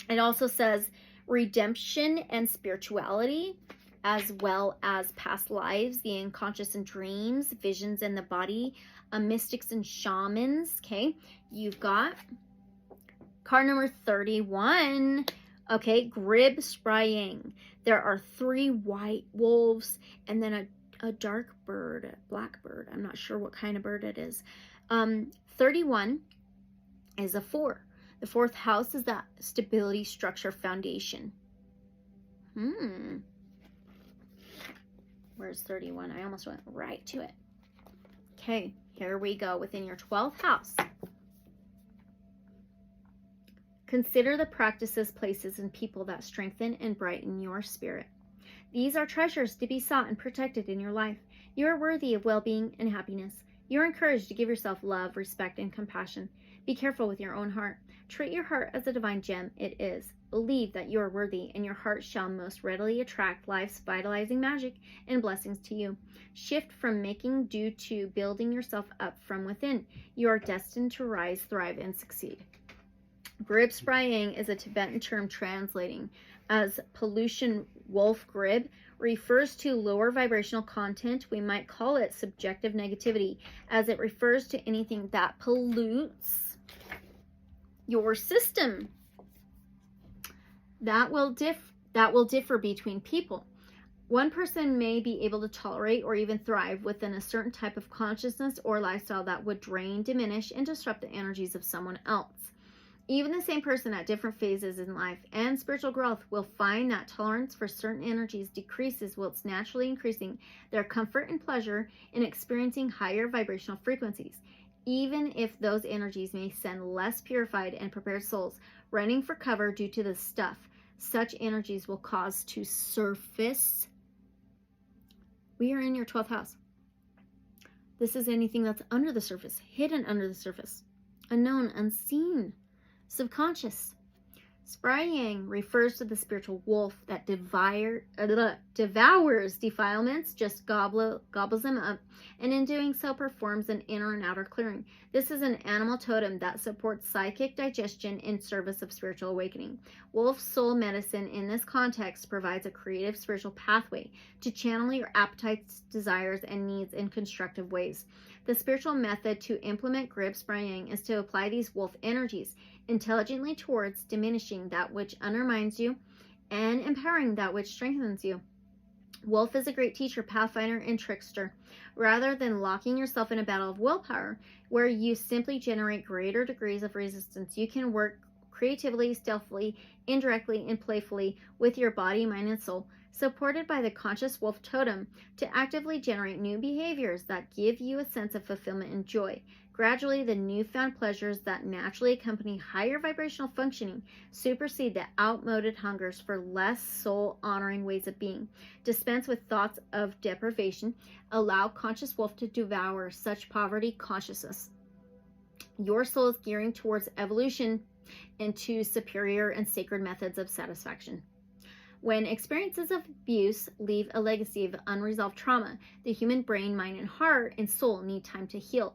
It also says redemption and spirituality, as well as past lives, the unconscious and dreams, visions in the body, mystics and shamans. Okay, you've got card number 31. Okay, Grib Spraying. There are 3 white wolves and then a dark bird, a black bird. I'm not sure what kind of bird it is. 31 is a 4. The 4th house is that stability, structure, foundation. Where's 31? I almost went right to it. Okay, here we go. Within your 12th house, consider the practices, places, and people that strengthen and brighten your spirit. These are treasures to be sought and protected in your life. You are worthy of well-being and happiness. You are encouraged to give yourself love, respect, and compassion. Be careful with your own heart. Treat your heart as a divine gem it is. Believe that you are worthy, and your heart shall most readily attract life's vitalizing magic and blessings to you. Shift from making do to building yourself up from within. You are destined to rise, thrive, and succeed. Grib Spraying is a Tibetan term translating as pollution wolf grib, refers to lower vibrational content. We might call it subjective negativity, as it refers to anything that pollutes your system. That will differ between people. One person may be able to tolerate or even thrive within a certain type of consciousness or lifestyle that would drain, diminish, and disrupt the energies of someone else. Even the same person at different phases in life and spiritual growth will find that tolerance for certain energies decreases whilst naturally increasing their comfort and pleasure in experiencing higher vibrational frequencies, even if those energies may send less purified and prepared souls running for cover due to the stuff such energies will cause to surface. We are in your 12th house. This is anything that's under the surface, hidden under the surface, unknown, unseen, subconscious. Spraying refers to the spiritual wolf that devours defilements, just gobbles them up, and in doing so performs an inner and outer clearing. This is an animal totem that supports psychic digestion in service of spiritual awakening. Wolf soul medicine in this context provides a creative spiritual pathway to channel your appetites, desires, and needs in constructive ways. The spiritual method to implement Grib Spraying is to apply these wolf energies intelligently towards diminishing that which undermines you and empowering that which strengthens you. Wolf is a great teacher, pathfinder, and trickster. Rather than locking yourself in a battle of willpower where you simply generate greater degrees of resistance, you can work creatively, stealthily, indirectly, and playfully with your body, mind, and soul, supported by the conscious wolf totem, to actively generate new behaviors that give you a sense of fulfillment and joy. Gradually, the newfound pleasures that naturally accompany higher vibrational functioning supersede the outmoded hungers for less soul-honoring ways of being. Dispense with thoughts of deprivation. Allow conscious wolf to devour such poverty consciousness. Your soul is gearing towards evolution into superior and sacred methods of satisfaction. When experiences of abuse leave a legacy of unresolved trauma, the human brain, mind, and heart and soul need time to heal.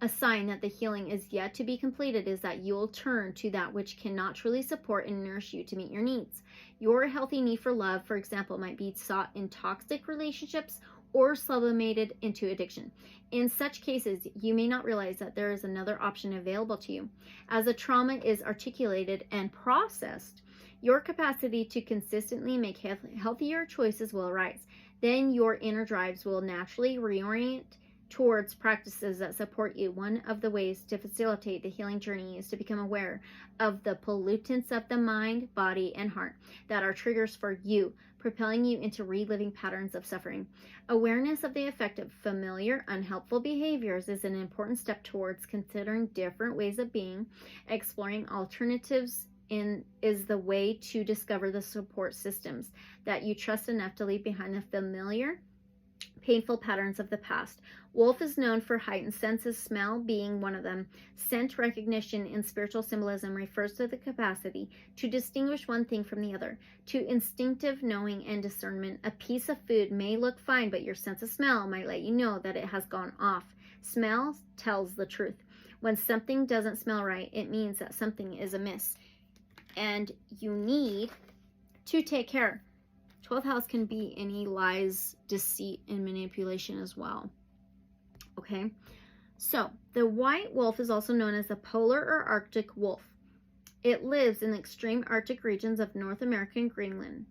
A sign that the healing is yet to be completed is that you will turn to that which cannot truly support and nourish you to meet your needs. Your healthy need for love, for example, might be sought in toxic relationships or sublimated into addiction. In such cases, you may not realize that there is another option available to you. As the trauma is articulated and processed, your capacity to consistently make healthier choices will arise. Then your inner drives will naturally reorient towards practices that support you. One of the ways to facilitate the healing journey is to become aware of the pollutants of the mind, body, and heart that are triggers for you, propelling you into reliving patterns of suffering. Awareness of the effect of familiar, unhelpful behaviors is an important step towards considering different ways of being. Exploring alternatives is the way to discover the support systems that you trust enough to leave behind the familiar, painful patterns of the past. Wolf is known for heightened senses, smell being one of them. Scent recognition in spiritual symbolism refers to the capacity to distinguish one thing from the other. To instinctive knowing and discernment, a piece of food may look fine, but your sense of smell might let you know that it has gone off. Smell tells the truth. When something doesn't smell right, it means that something is amiss, and you need to take care. 12th house can be any lies, deceit, and manipulation as well. Okay, so the white wolf is also known as the polar or Arctic wolf. It lives in the extreme Arctic regions of North America and Greenland.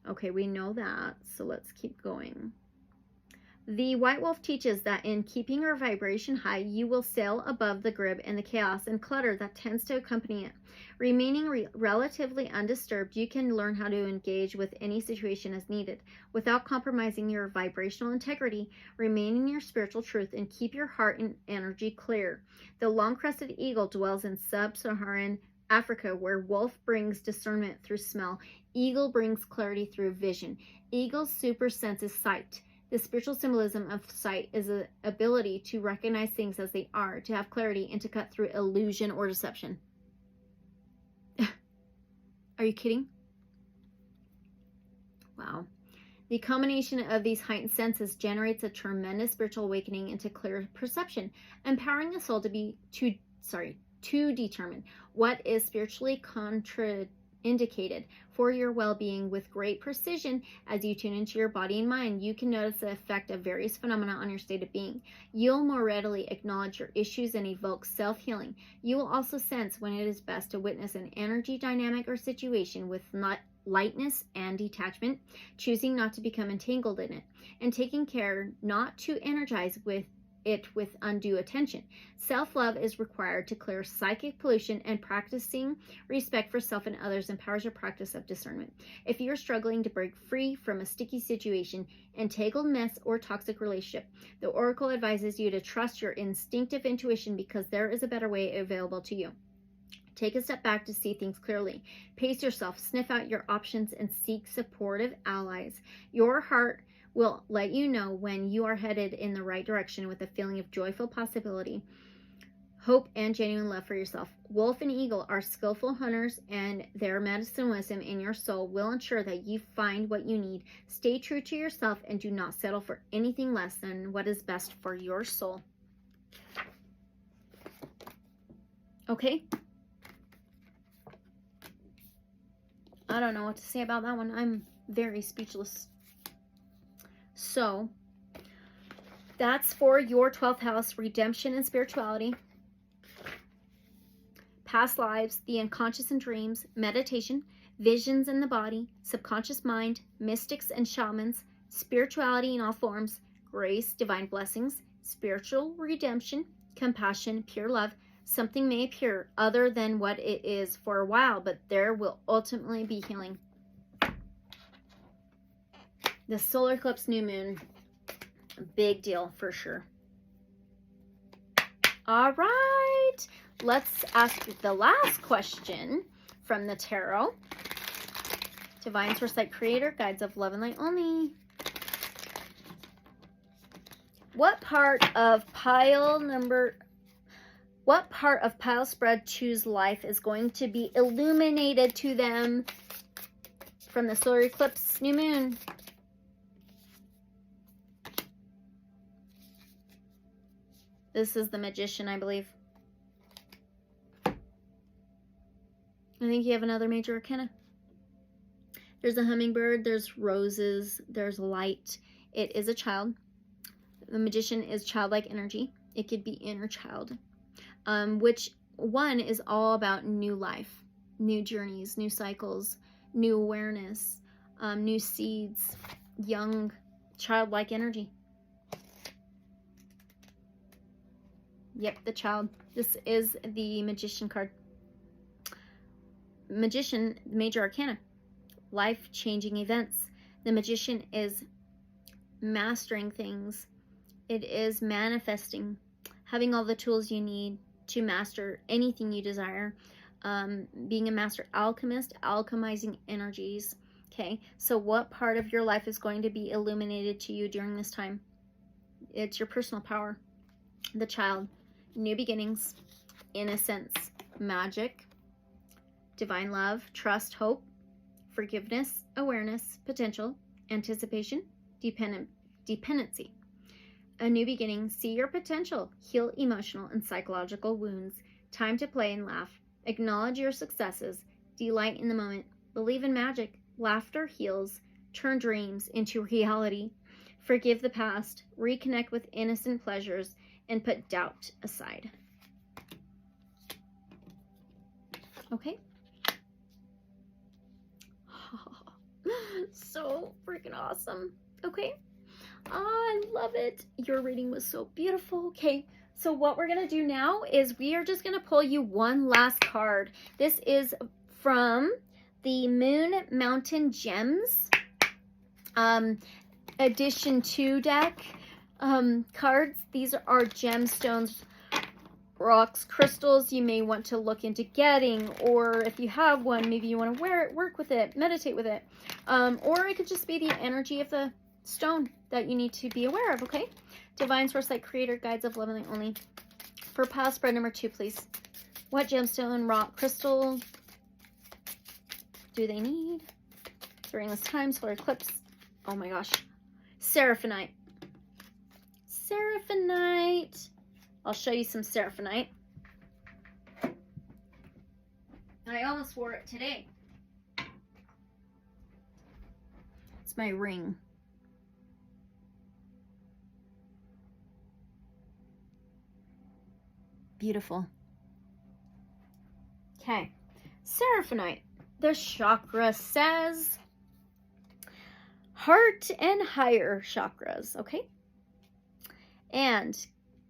Okay, we know that, so let's keep going. The white wolf teaches that in keeping your vibration high, you will sail above the grib and the chaos and clutter that tends to accompany it. Remaining relatively undisturbed, you can learn how to engage with any situation as needed without compromising your vibrational integrity. Remain in your spiritual truth and keep your heart and energy clear. The long-crested eagle dwells in sub-Saharan Africa, where wolf brings discernment through smell. Eagle brings clarity through vision. Eagle's super sense is sight. The spiritual symbolism of sight is the ability to recognize things as they are, to have clarity, and to cut through illusion or deception. Are you kidding? Wow. The combination of these heightened senses generates a tremendous spiritual awakening into clear perception, empowering the soul to determine what is spiritually contraindicated for your well-being with great precision. As you tune into your body and mind, you can notice the effect of various phenomena on your state of being. You'll more readily acknowledge your issues and evoke self-healing. You will also sense when it is best to witness an energy dynamic or situation with lightness and detachment, choosing not to become entangled in it, and taking care not to energize with undue attention. Self-love is required to clear psychic pollution, and practicing respect for self and others empowers your practice of discernment. If you're struggling to break free from a sticky situation, entangled mess, or toxic relationship, the Oracle advises you to trust your instinctive intuition because there is a better way available to you. Take a step back to see things clearly. Pace yourself, sniff out your options, and seek supportive allies. Your heart will let you know when you are headed in the right direction with a feeling of joyful possibility, hope, and genuine love for yourself. Wolf and eagle are skillful hunters, and their medicine wisdom in your soul will ensure that you find what you need. Stay true to yourself and do not settle for anything less than what is best for your soul. Okay? I don't know what to say about that one. I'm very speechless. So, that's for your 12th house, redemption and spirituality, past lives, the unconscious and dreams, meditation, visions in the body, subconscious mind, mystics and shamans, spirituality in all forms, grace, divine blessings, spiritual redemption, compassion, pure love. Something may appear other than what it is for a while, but there will ultimately be healing. The solar eclipse, new moon, big deal for sure. All right. Let's ask the last question from the tarot. Divine Source Light Creator, guides of love and light only. What part of pile spread choose life is going to be illuminated to them from the solar eclipse, new moon? This is the Magician, I believe. I think you have another major arcana. There's a hummingbird, there's roses, there's light. It is a child. The Magician is childlike energy. It could be inner child. Which one is all about new life, new journeys, new cycles, new awareness, new seeds, young, childlike energy. Yep, the child. This is the Magician card. Magician, major arcana. Life-changing events. The Magician is mastering things. It is manifesting. Having all the tools you need to master anything you desire. Being a master alchemist, alchemizing energies. Okay, so what part of your life is going to be illuminated to you during this time? It's your personal power. The child. New beginnings, innocence, magic, divine love, trust, hope, forgiveness, awareness, potential, anticipation, dependency. A new beginning, see your potential, heal emotional and psychological wounds, time to play and laugh, acknowledge your successes, delight in the moment, believe in magic, laughter heals, turn dreams into reality, forgive the past, reconnect with innocent pleasures, and put doubt aside. Okay? So freaking awesome. Okay? I love it. Your reading was so beautiful. Okay, so what we're going to do now is we are just going to pull you one last card. This is from the Moon Mountain Gems Edition 2 deck. Cards. These are gemstones, rocks, crystals you may want to look into getting, or if you have one, maybe you want to wear it, work with it, meditate with it, or it could just be the energy of the stone that you need to be aware of. Okay, Divine Source Light Creator, guides of love and light only. For pile spread number 2, please. What gemstone, rock, crystal do they need during this time? Solar eclipse. Oh my gosh, Seraphinite. Seraphinite. I'll show you some Seraphinite. I almost wore it today. It's my ring. Beautiful. Okay. Seraphinite. The chakra says heart and higher chakras. Okay. And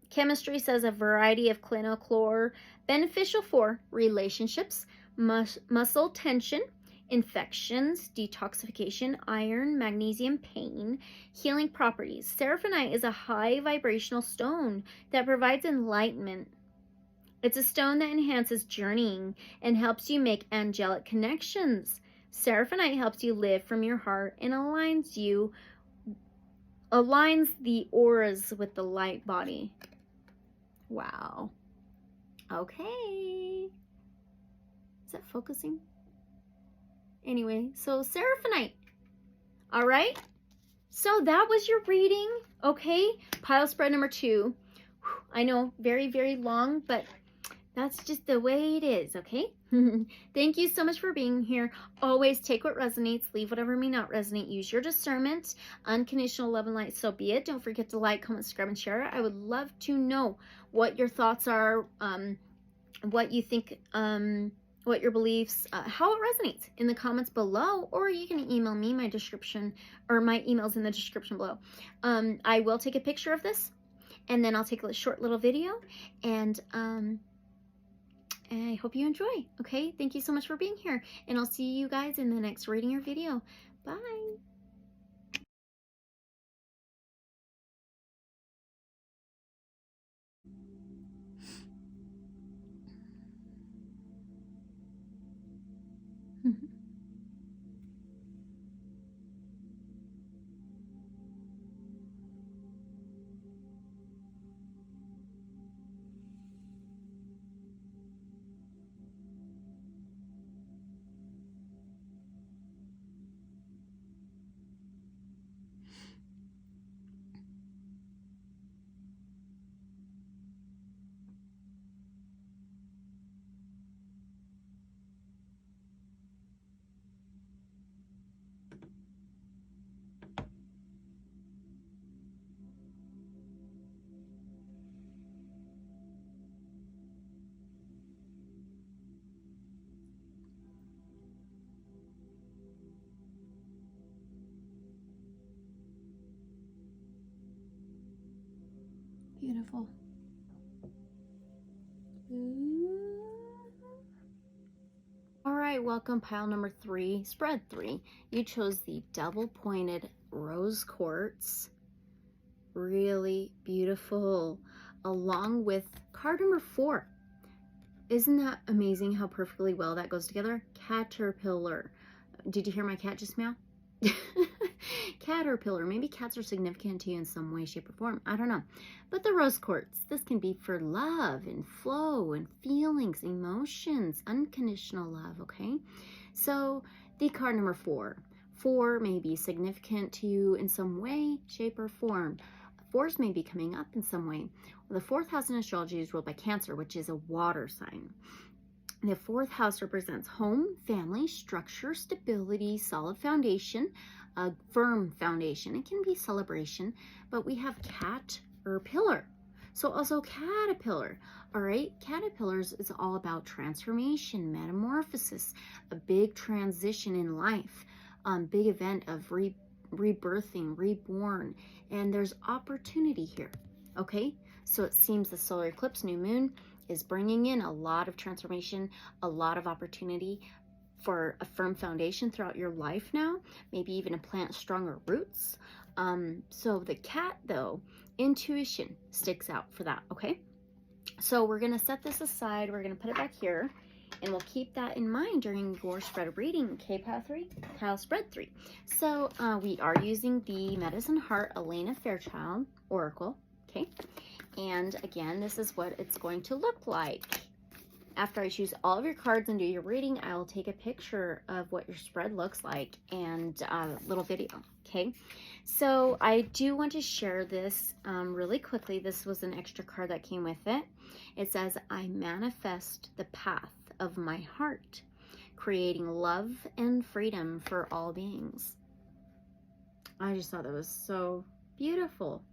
chemistry says a variety of clinochlor, beneficial for relationships, muscle tension, infections, detoxification, iron, magnesium, pain, healing properties. Seraphinite is a high vibrational stone that provides enlightenment. It's a stone that enhances journeying and helps you make angelic connections. Seraphinite helps you live from your heart and aligns the auras with the light body. Wow. Okay. Is that focusing? Anyway, so Seraphinite. All right. So that was your reading. Okay. Pile spread number 2. I know, very, very long, but that's just the way it is. Okay. Thank you so much for being here. Always take what resonates, leave whatever may not resonate. Use your discernment. Unconditional love and light, so be it. Don't forget to like, comment, subscribe, and share. I would love to know what your thoughts are, what you think, what your beliefs, how it resonates in the comments below, or you can email me. My description, or my email's in the description below. I will take a picture of this, and then I'll take a short little video, and I hope you enjoy. Okay, thank you so much for being here, and I'll see you guys in the next reading or video. Bye. beautiful. Ooh. All right, welcome pile number 3, spread 3. You chose the double-pointed rose quartz. Really beautiful, along with card number 4. Isn't that amazing how perfectly well that goes together? Caterpillar. Did you hear my cat just meow? Caterpillar. Maybe cats are significant to you in some way, shape, or form. I don't know. But the rose quartz, this can be for love and flow and feelings, emotions, unconditional love, okay? So the card number 4. 4 may be significant to you in some way, shape, or form. 4s may be coming up in some way. Well, the 4th house in astrology is ruled by Cancer, which is a water sign. The 4th house represents home, family, structure, stability, solid foundation, a firm foundation. It can be celebration, but we have cat or pillar. So also caterpillar. All right, caterpillars is all about transformation, metamorphosis, a big transition in life, big event of rebirthing, reborn, and there's opportunity here. Okay, so it seems the solar eclipse, new moon, is bringing in a lot of transformation, a lot of opportunity for a firm foundation throughout your life now, maybe even to plant stronger roots. So the cat, though, intuition sticks out for that, okay? So we're going to set this aside. We're going to put it back here, and we'll keep that in mind during your spread reading. Okay, pile 3, pile spread 3. So we are using the Medicine Heart Elena Fairchild Oracle, okay? And again, this is what it's going to look like. After I choose all of your cards and do your reading, I will take a picture of what your spread looks like and a little video, okay? So I do want to share this really quickly. This was an extra card that came with it. It says, I manifest the path of my heart, creating love and freedom for all beings. I just thought that was so beautiful.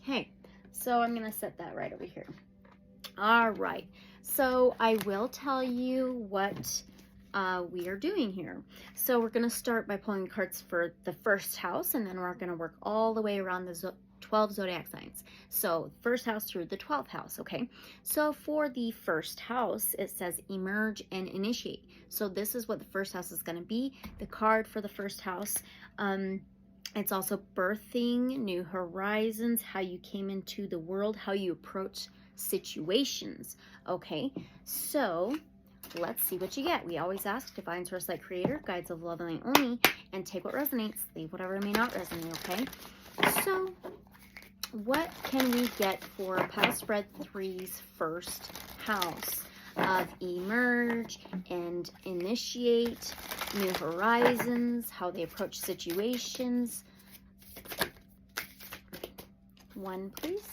Okay, so I'm going to set that right over here. All right, so I will tell you what we are doing here. So we're going to start by pulling cards for the first house, and then we're going to work all the way around the 12 zodiac signs. So first house through the 12th house, okay? So for the first house, it says emerge and initiate. So this is what the first house is going to be. The card for the first house, it's also birthing, new horizons, how you came into the world, how you approach situations, okay? So let's see what you get. We always ask divine source light creator, guides of love and light only, and take what resonates, leave whatever may not resonate, okay? So what can we get for pile spread 3's first house of emerge and initiate, new horizons, how they approach situations? 1, please.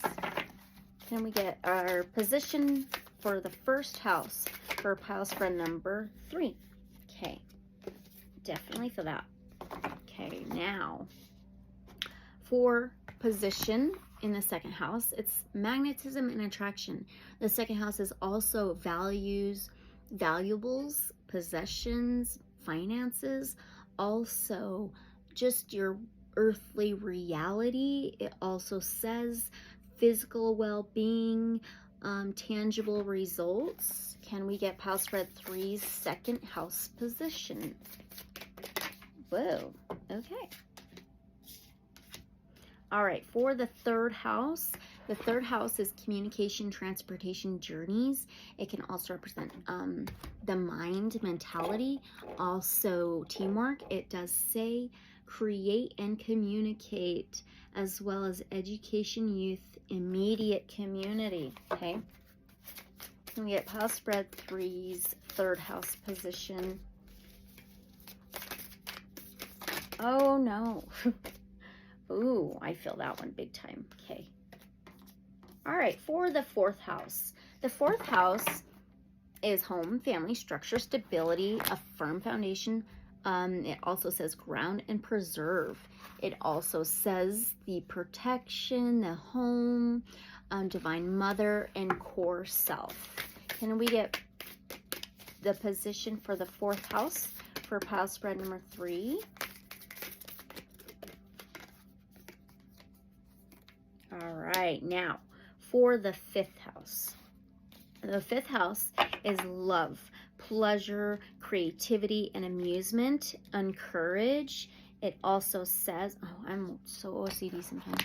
Can we get our position for the first house for pile spread number 3? Okay, definitely for that. Okay, now for position in the second house, it's magnetism and attraction. The second house is also values, valuables, possessions, finances, also just your earthly reality. It also says physical well-being, tangible results. Can we get pile spread 3's second house position? Whoa, okay. All right, for the third house is communication, transportation, journeys. It can also represent the mind, mentality, also teamwork. It does say create and communicate, as well as education, youth, immediate community, okay? Can we get pile spread 3's third house position? Oh, no. Ooh, I feel that one big time. Okay. All right, for the fourth house. The fourth house is home, family, structure, stability, a firm foundation. It also says ground and preserve. It also says the protection, the home, divine mother, and core self. Can we get the position for the fourth house for pile spread number 3? All right, now for the 5th house. The 5th house is love, pleasure, creativity, and amusement, encourage. It also says, oh, I'm so OCD sometimes.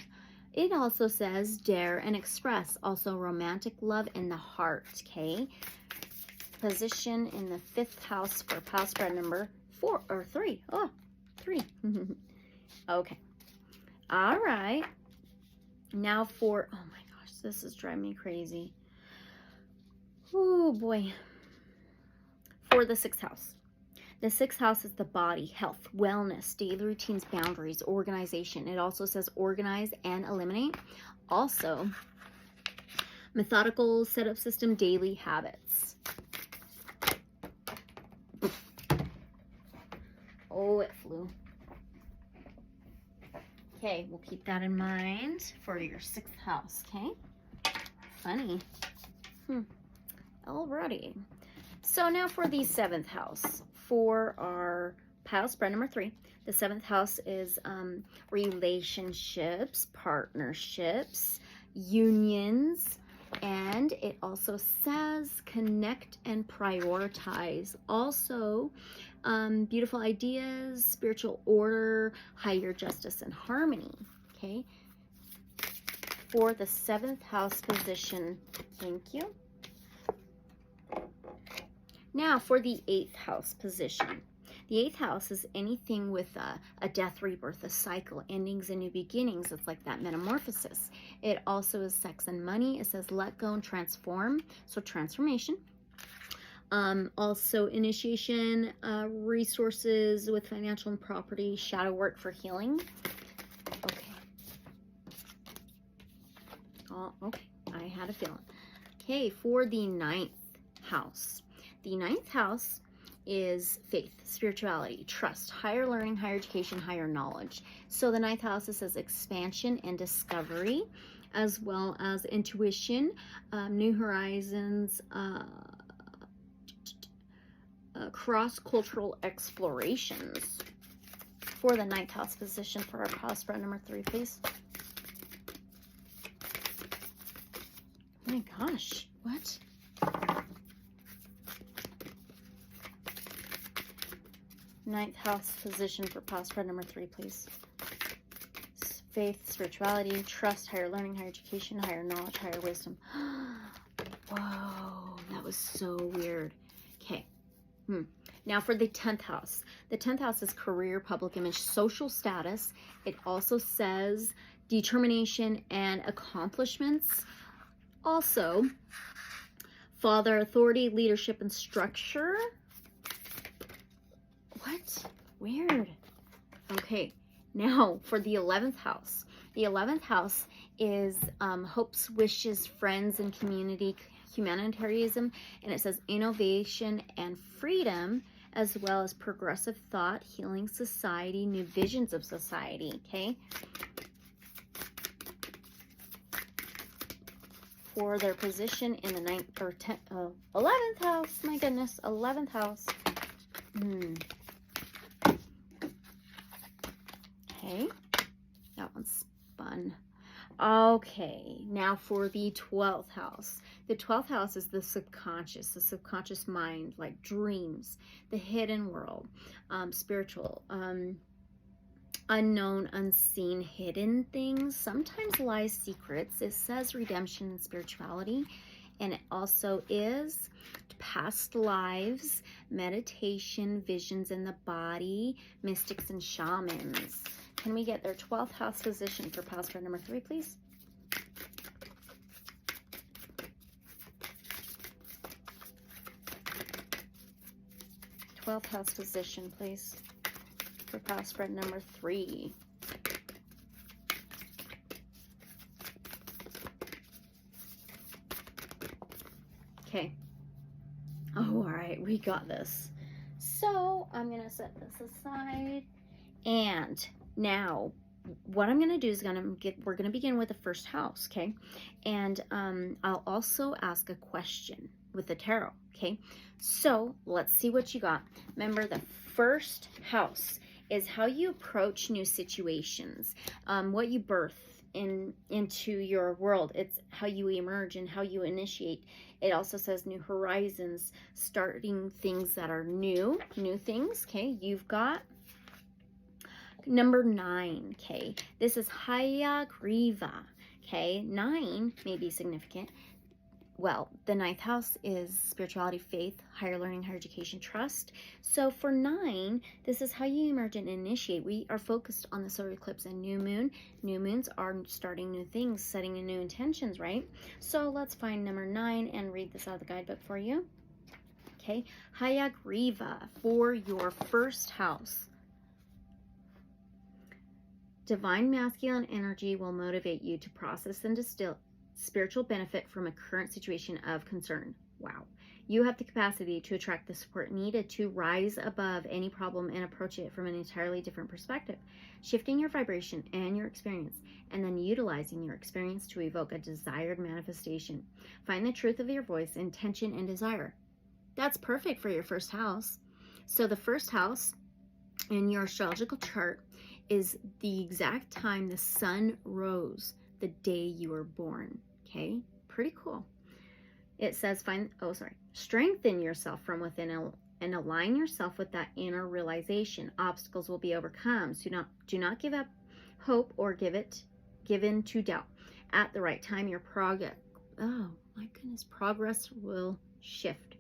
It also says dare and express, also romantic love in the heart, okay? Position in the 5th house for pile spread number 4 or 3. Oh, 3. Okay. All right. Now for, oh my gosh, this is driving me crazy. Oh boy. For the 6th house. The 6th house is the body, health, wellness, daily routines, boundaries, organization. It also says organize and eliminate. Also, methodical setup system, daily habits. Oh, it flew. Okay, we'll keep that in mind for your 6th house, okay? Funny. Alrighty. So now for the 7th house. For our pile spread number 3, the 7th house is relationships, partnerships, unions, and it also says connect and prioritize. Also, beautiful ideas, spiritual order, higher justice and harmony. Okay. For the 7th house position, thank you. Now for the 8th house position. The 8th house is anything with a death, rebirth, a cycle, endings and new beginnings. It's like that metamorphosis. It also is sex and money. It says let go and transform. So transformation. Also initiation, resources with financial and property, shadow work for healing. Okay. Oh, okay. I had a feeling. Okay, for the 9th house. The 9th house is faith, spirituality, trust, higher learning, higher education, higher knowledge. So the 9th house, it says expansion and discovery, as well as intuition, new horizons, cross-cultural explorations. For the 9th house position for our pile spread number 3, please. My gosh, what? Ninth house position for pile spread number 3, please. Faith, spirituality, trust, higher learning, higher education, higher knowledge, higher wisdom. Whoa, that was so weird. Okay. Now for the 10th house. The 10th house is career, public image, social status. It also says determination and accomplishments. Also, father, authority, leadership, and structure. What? Weird. Okay, now for the 11th house. The 11th house is hopes, wishes, friends, and community, humanitarianism, and it says innovation and freedom, as well as progressive thought, healing society, new visions of society, okay? For their position in the 11th house, my goodness, 11th house. Okay, that one's fun. Okay, now for the 12th house. The 12th house is the subconscious mind, like dreams, the hidden world, spiritual, unknown, unseen, hidden things, sometimes lies, secrets. It says redemption and spirituality, and it also is past lives, meditation, visions in the body, mystics and shamans. Can we get their 12th house position for pile spread number 3, please? Twelfth house position, please, for pile spread number 3. Okay. Oh, all right, we got this. So I'm gonna set this aside, and now what I'm gonna do is we're gonna begin with the first house, okay? And I'll also ask a question with the tarot, okay? So let's see what you got. Remember, the first house is how you approach new situations, what you birth into your world. It's how you emerge and how you initiate. It also says new horizons, starting things that are new things. Okay, you've got number 9. Okay, this is Hayagriva. Okay, 9 may be significant. Well, the 9th house is spirituality, faith, higher learning, higher education, trust. So for 9, this is how you emerge and initiate. We are focused on the solar eclipse and new moon. New moons are starting new things, setting in new intentions, right? So let's find number 9 and read this out of the guidebook for you. Okay, Hayagriva for your first house. Divine masculine energy will motivate you to process and distill spiritual benefit from a current situation of concern. Wow. You have the capacity to attract the support needed to rise above any problem and approach it from an entirely different perspective, shifting your vibration and your experience, and then utilizing your experience to evoke a desired manifestation. Find the truth of your voice, intention, and desire. That's perfect for your first house. So the first house in your astrological chart is the exact time the sun rose the day you were born. Okay, pretty cool. It says strengthen yourself from within and align yourself with that inner realization. Obstacles will be overcome. So do not give up hope or give in to doubt. At the right time, your progress will shift.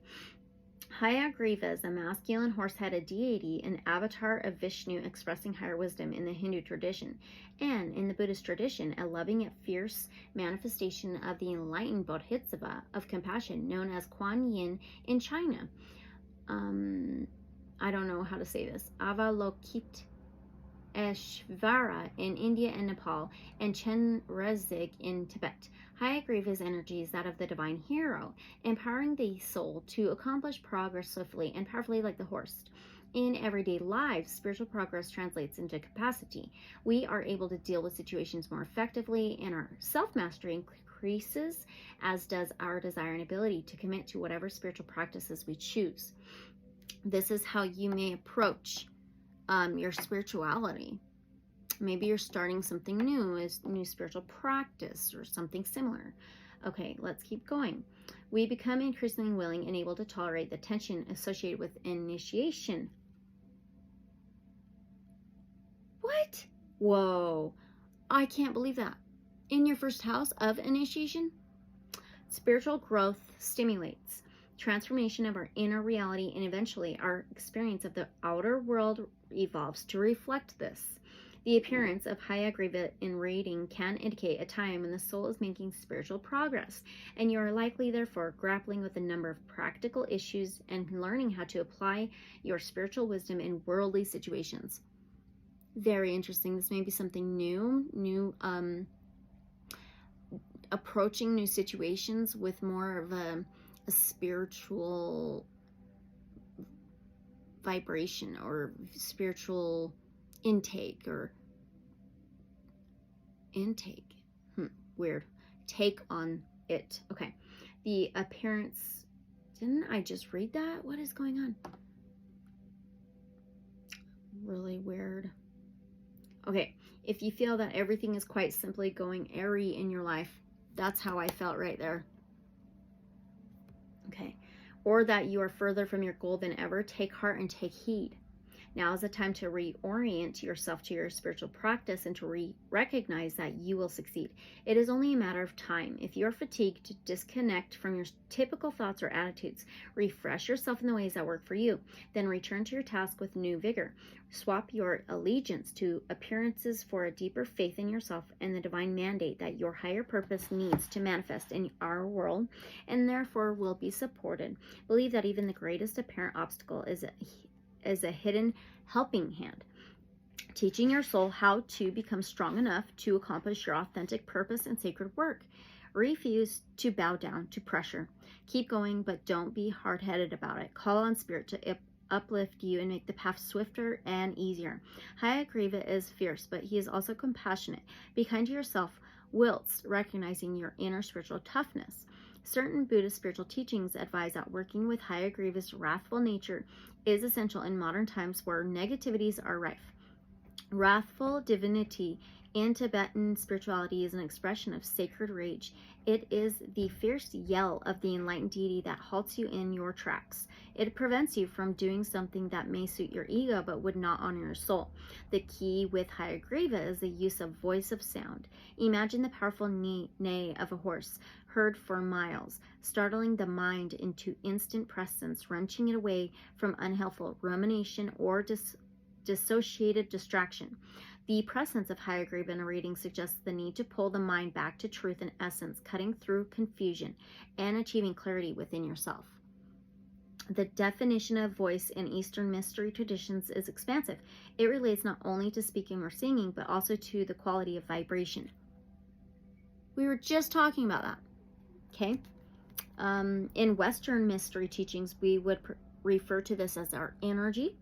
Hayagriva is a masculine horse-headed deity, an avatar of Vishnu expressing higher wisdom in the Hindu tradition, and in the Buddhist tradition, a loving yet fierce manifestation of the enlightened bodhisattva of compassion, known as Kuan Yin in China. I don't know how to say this. Avalokit Eshvara in India and Nepal, and Chenrezig in Tibet. Hayagriva's energy is that of the divine hero, empowering the soul to accomplish progress swiftly and powerfully like the horse. In everyday life, spiritual progress translates into capacity. We are able to deal with situations more effectively, and our self-mastery increases, as does our desire and ability to commit to whatever spiritual practices we choose. This is how you may approach your spirituality. Maybe you're starting something new, a new spiritual practice or something similar. Okay, let's keep going. We become increasingly willing and able to tolerate the tension associated with initiation. What? Whoa, I can't believe that. In your first house of initiation, spiritual growth stimulates transformation of our inner reality, and eventually our experience of the outer world evolves to reflect this. The appearance of Hayagriva in reading can indicate a time when the soul is making spiritual progress, and you are likely, therefore, grappling with a number of practical issues and learning how to apply your spiritual wisdom in worldly situations. Very interesting. This may be something new, approaching new situations with more of a spiritual vibration or spiritual intake weird take on it. Okay, the appearance, didn't I just read that? What is going on? Really weird. Okay, if you feel that everything is quite simply going airy in your life, that's how I felt right there. Okay, or that you are further from your goal than ever, take heart and take heed. Now is the time to reorient yourself to your spiritual practice and to recognize that you will succeed. It is only a matter of time. If you are fatigued, to disconnect from your typical thoughts or attitudes. Refresh yourself in the ways that work for you. Then return to your task with new vigor. Swap your allegiance to appearances for a deeper faith in yourself and the divine mandate that your higher purpose needs to manifest in our world, and therefore will be supported. Believe that even the greatest apparent obstacle is a hidden helping hand, teaching your soul how to become strong enough to accomplish your authentic purpose and sacred work. Refuse to bow down to pressure. Keep going, but don't be hard-headed about it. Call on Spirit to uplift you and make the path swifter and easier. Hayagriva is fierce, but he is also compassionate. Be kind to yourself whilst recognizing your inner spiritual toughness. Certain Buddhist spiritual teachings advise that working with Hayagriva's wrathful nature is essential in modern times where negativities are rife. Wrathful divinity In Tibetan spirituality is an expression of sacred rage. It is the fierce yell of the enlightened deity that halts you in your tracks. It prevents you from doing something that may suit your ego but would not honor your soul. The key with Hayagriva is the use of voice of sound. Imagine the powerful neigh of a horse, heard for miles, startling the mind into instant presence, wrenching it away from unhelpful rumination or dissociated distraction. The presence of Hayagriva in a reading suggests the need to pull the mind back to truth and essence, cutting through confusion and achieving clarity within yourself. The definition of voice in Eastern mystery traditions is expansive. It relates not only to speaking or singing, but also to the quality of vibration. We were just talking about that, okay? In Western mystery teachings, we would refer to this as our energy.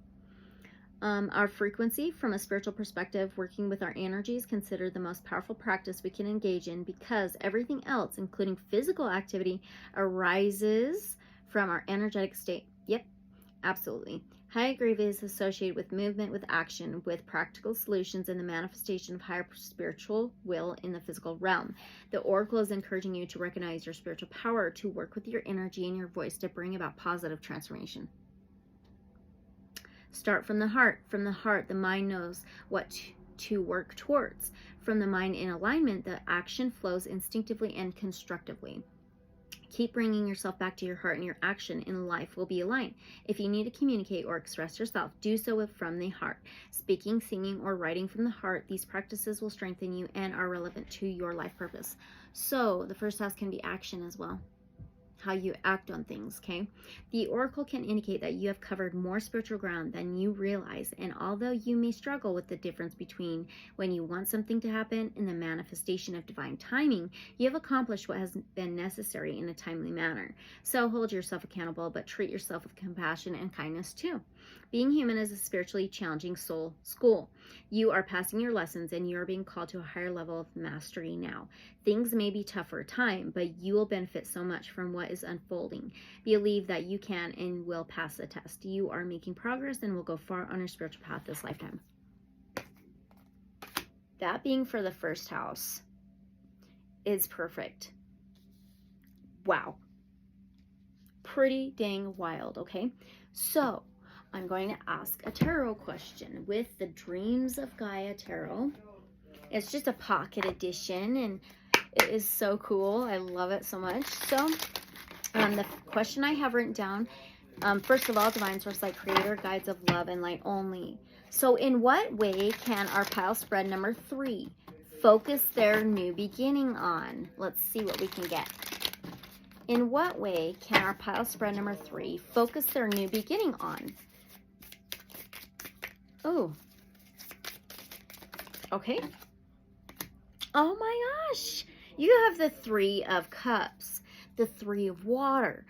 Our frequency. From a spiritual perspective, working with our energy is considered the most powerful practice we can engage in because everything else, including physical activity, arises from our energetic state. Yep, absolutely. Hayagriva is associated with movement, with action, with practical solutions, and the manifestation of higher spiritual will in the physical realm. The oracle is encouraging you to recognize your spiritual power to work with your energy and your voice to bring about positive transformation. Start from the heart. From the heart, the mind knows what to work towards. From the mind in alignment, the action flows instinctively and constructively. Keep bringing yourself back to your heart, and your action in life will be aligned. If you need to communicate or express yourself, do so from the heart. Speaking, singing, or writing from the heart, these practices will strengthen you and are relevant to your life purpose. So the first house can be action as well. How you act on things, okay? The oracle can indicate that you have covered more spiritual ground than you realize, and although you may struggle with the difference between when you want something to happen and the manifestation of divine timing, you have accomplished what has been necessary in a timely manner. So hold yourself accountable, but treat yourself with compassion and kindness too. Being human is a spiritually challenging soul school. You are passing your lessons, and you are being called to a higher level of mastery now. Things may be tough for a time, but you will benefit so much from what is unfolding. Believe that you can and will pass the test. You are making progress and will go far on your spiritual path this lifetime. That being for the first house is perfect. Wow. Pretty dang wild, okay? So I'm going to ask a tarot question with the Dreams of Gaia Tarot. It's just a pocket edition, and it is so cool. I love it so much. So the question I have written down, first of all, divine source light creator, guides of love and light only. So in what way can our pile spread number 3 focus their new beginning on? Let's see what we can get. In what way can our pile spread number 3 focus their new beginning on? Oh, okay. Oh my gosh, you have the 3 of Cups, the 3 of Water,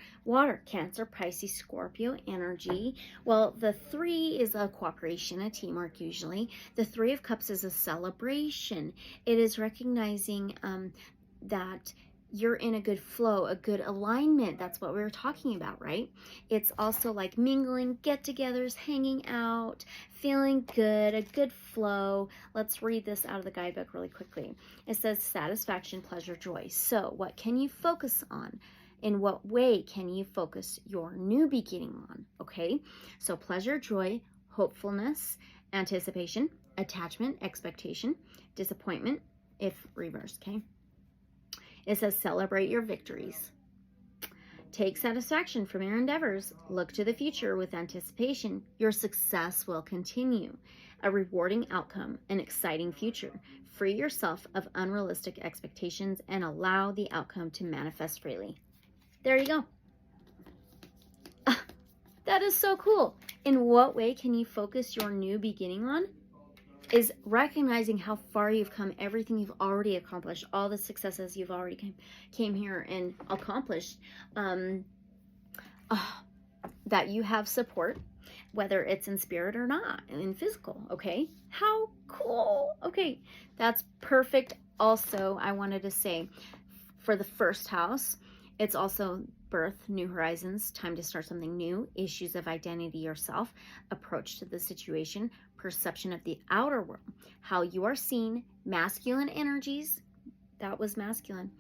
Cancer, Pisces, Scorpio energy. Well, the 3 is a cooperation, a teamwork usually. The 3 of Cups is a celebration. It is recognizing that you're in a good flow, a good alignment. That's what we were talking about, right? It's also like mingling, get-togethers, hanging out, feeling good, a good flow. Let's read this out of the guidebook really quickly. It says satisfaction, pleasure, joy. So what can you focus on? In what way can you focus your new beginning on? Okay, so pleasure, joy, hopefulness, anticipation, attachment, expectation, disappointment, if reversed, okay? It says celebrate your victories. Take satisfaction from your endeavors. Look to the future with anticipation. Your success will continue. A rewarding outcome, an exciting future. Free yourself of unrealistic expectations and allow the outcome to manifest freely. There you go. That is so cool. In what way can you focus your new beginning on? Is recognizing how far you've come, everything you've already accomplished, all the successes you've already came here and accomplished, that you have support, whether it's in spirit or not, in physical, okay? How cool. Okay, that's perfect. Also, I wanted to say for the first house, it's also birth, new horizons, time to start something new, issues of identity yourself, approach to the situation, perception of the outer world, how you are seen, masculine energies, that was masculine,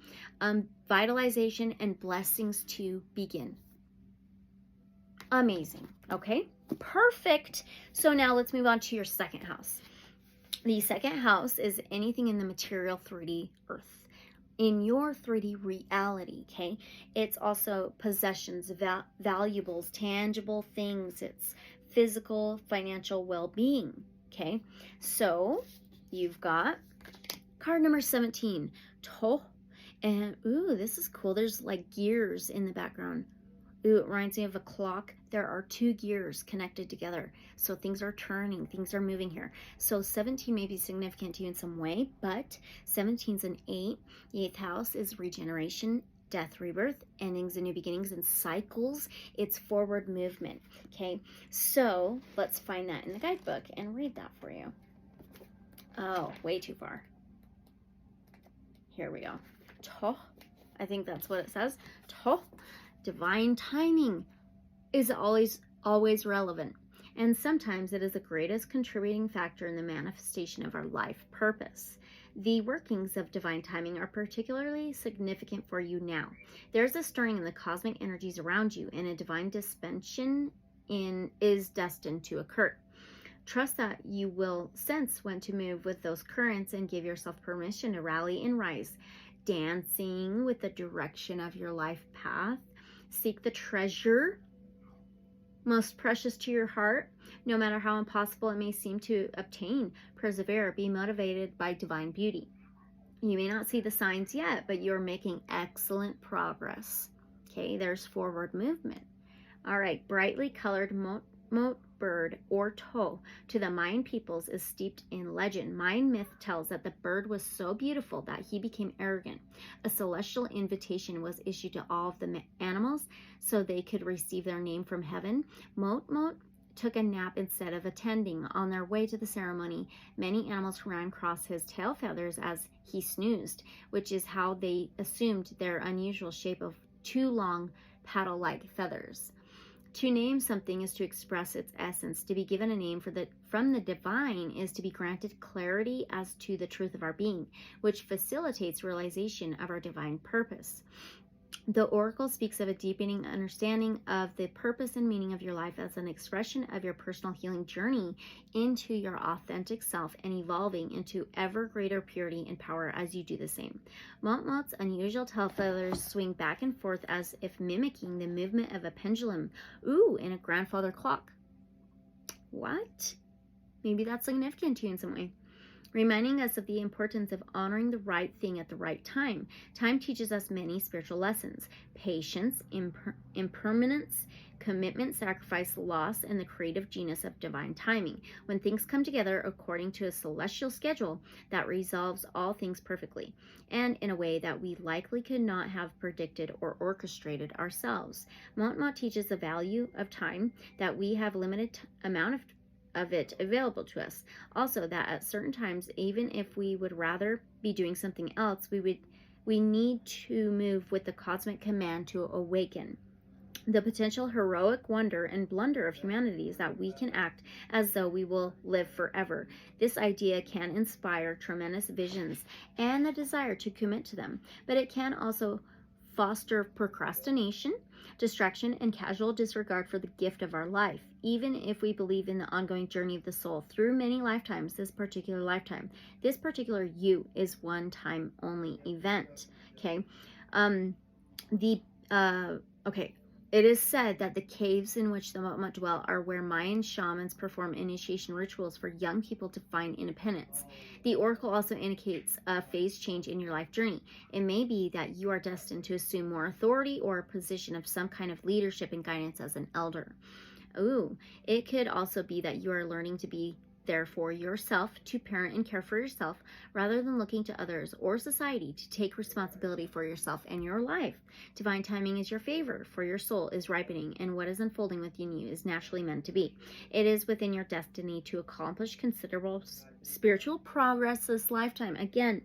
vitalization, and blessings to begin. Amazing. Okay, perfect. So now let's move on to your second house. The second house is anything in the material 3D earth. In your 3D reality, okay? It's also possessions, valuables, tangible things. It's physical, financial well-being, okay? So you've got card number 17, To. And, ooh, this is cool. There's like gears in the background. Ooh, it reminds me of a clock. There are 2 gears connected together. So things are turning, things are moving here. So 17 may be significant to you in some way, but 17 is an 8. The 8th house is regeneration, death, rebirth, endings and new beginnings and cycles. It's forward movement, okay? So let's find that in the guidebook and read that for you. Oh, way too far. Here we go. To. I think that's what it says. To. Divine timing is always relevant, and sometimes it is the greatest contributing factor in the manifestation of our life purpose. The workings of divine timing are particularly significant for you now. There's a stirring in the cosmic energies around you, and a divine dispensation is destined to occur. Trust that you will sense when to move with those currents and give yourself permission to rally and rise, dancing with the direction of your life path. Seek the treasure most precious to your heart, no matter how impossible it may seem to obtain. Persevere, be motivated by divine beauty. You may not see the signs yet, but you're making excellent progress. Okay, there's forward movement. All right, brightly colored mote bird or to the Mayan peoples is steeped in legend. Mayan myth tells that the bird was so beautiful that he became arrogant. A celestial invitation was issued to all of the animals so they could receive their name from heaven. Mote took a nap instead of attending. On their way to the ceremony, many animals ran across his tail feathers as he snoozed, which is how they assumed their unusual shape of 2 long paddle-like feathers. To name something is to express its essence. To be given a name from the divine is to be granted clarity as to the truth of our being, which facilitates realization of our divine purpose. The oracle speaks of a deepening understanding of the purpose and meaning of your life as an expression of your personal healing journey into your authentic self and evolving into ever greater purity and power as you do the same. Mote's unusual tail feathers swing back and forth as if mimicking the movement of a pendulum. Ooh, in a grandfather clock. What? Maybe that's significant to you in some way. Reminding us of the importance of honoring the right thing at the right time. Time teaches us many spiritual lessons: patience, impermanence, commitment, sacrifice, loss, and the creative genius of divine timing. When things come together according to a celestial schedule that resolves all things perfectly, and in a way that we likely could not have predicted or orchestrated ourselves. Mote teaches the value of time, that we have limited amount of it available to us. Also, that at certain times, even if we would rather be doing something else, we need to move with the cosmic command to awaken. The potential heroic wonder and blunder of humanity is that we can act as though we will live forever. This idea can inspire tremendous visions and the desire to commit to them, but it can also foster procrastination, distraction, and casual disregard for the gift of our life. Even if we believe in the ongoing journey of the soul through many lifetimes, this particular you is one time only event. Okay. It is said that the caves in which the Mote dwell are where Mayan shamans perform initiation rituals for young people to find independence. The oracle also indicates a phase change in your life journey. It may be that you are destined to assume more authority or a position of some kind of leadership and guidance as an elder. Ooh, it could also be that you are learning to be there for yourself, to parent and care for yourself, rather than looking to others or society to take responsibility for yourself and your life. Divine timing is your favor, for your soul is ripening, and what is unfolding within you is naturally meant to be. It is within your destiny to accomplish considerable spiritual progress this lifetime. Again,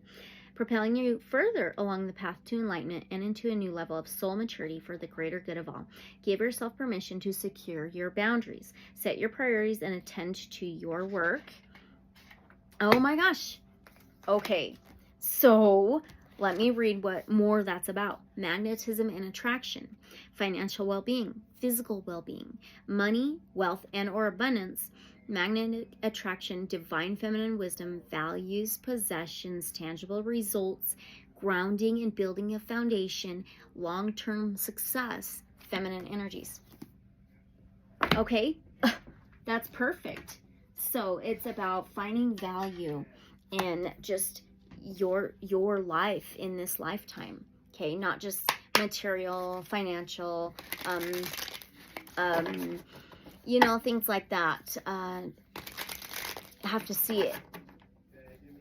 propelling you further along the path to enlightenment and into a new level of soul maturity for the greater good of all. Give yourself permission to secure your boundaries. Set your priorities and attend to your work. Oh my gosh. Okay, so let me read what more that's about. Magnetism and attraction, financial well-being, physical well-being, money, wealth, and or abundance, magnetic attraction, divine feminine wisdom, values, possessions, tangible results, grounding and building a foundation, long-term success, feminine energies. Okay, that's perfect. So it's about finding value in just your life in this lifetime. Okay, not just material, financial, you know, things like that. Have to see it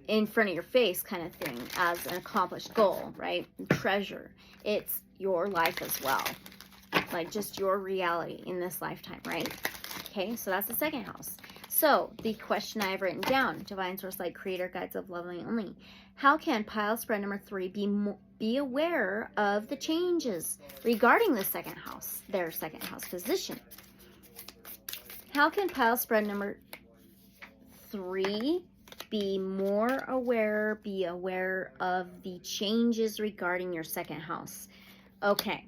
in front of your face, kind of thing, as an accomplished goal, right? Treasure. It's your life as well, like just your reality in this lifetime, right? Okay, so that's the second house. So the question I have written down: Divine Source Light, Creator, Guides of Love only. How can pile spread number 3 be aware of the changes regarding the second house, their second house position? How can pile spread number 3 be aware of the changes regarding your second house? Okay,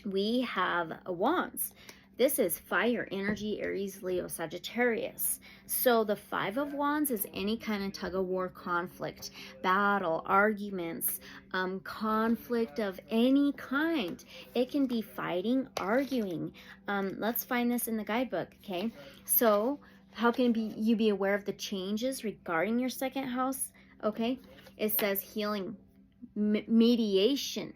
we have wands. This is fire energy, Aries, Leo, Sagittarius. So the 5 of Wands is any kind of tug of war, conflict, battle, arguments, conflict of any kind. It can be fighting, arguing. Let's find this in the guidebook, okay? So how can you be aware of the changes regarding your second house? Okay, it says healing, mediation,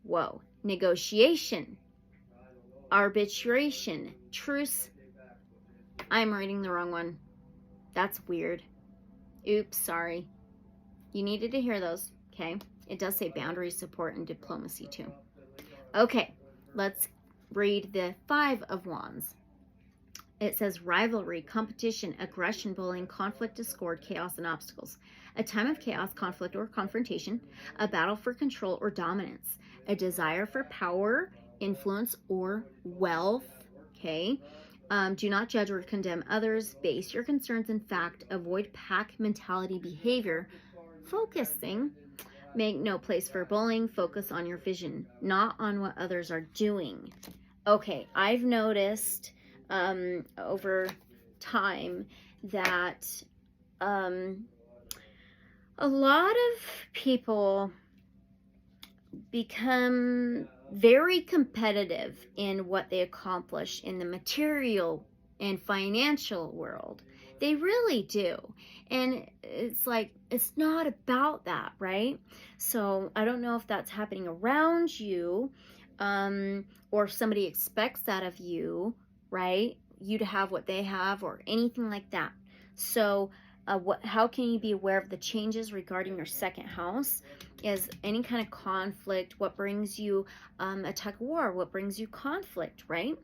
whoa, negotiation, arbitration, truce. I'm reading the wrong one. That's weird. Oops, sorry. You needed to hear those, okay? It does say boundary support and diplomacy too. Okay, let's read the 5 of Wands. It says rivalry, competition, aggression, bullying, conflict, discord, chaos, and obstacles. A time of chaos, conflict, or confrontation. A battle for control or dominance. A desire for power, influence, or wealth. Okay. Do not judge or condemn others. Base your concerns in fact. Avoid pack mentality behavior. Focusing. Make no place for bullying. Focus on your vision, not on what others are doing. Okay, I've noticed over time that a lot of people become very competitive in what they accomplish in the material and financial world. They really do. And it's like, it's not about that, right? So I don't know if that's happening around you, or if somebody expects that of you, right? You to have what they have or anything like that. So how can you be aware of the changes regarding your second house? Is any kind of conflict, what brings you a tug of war, what brings you conflict, right?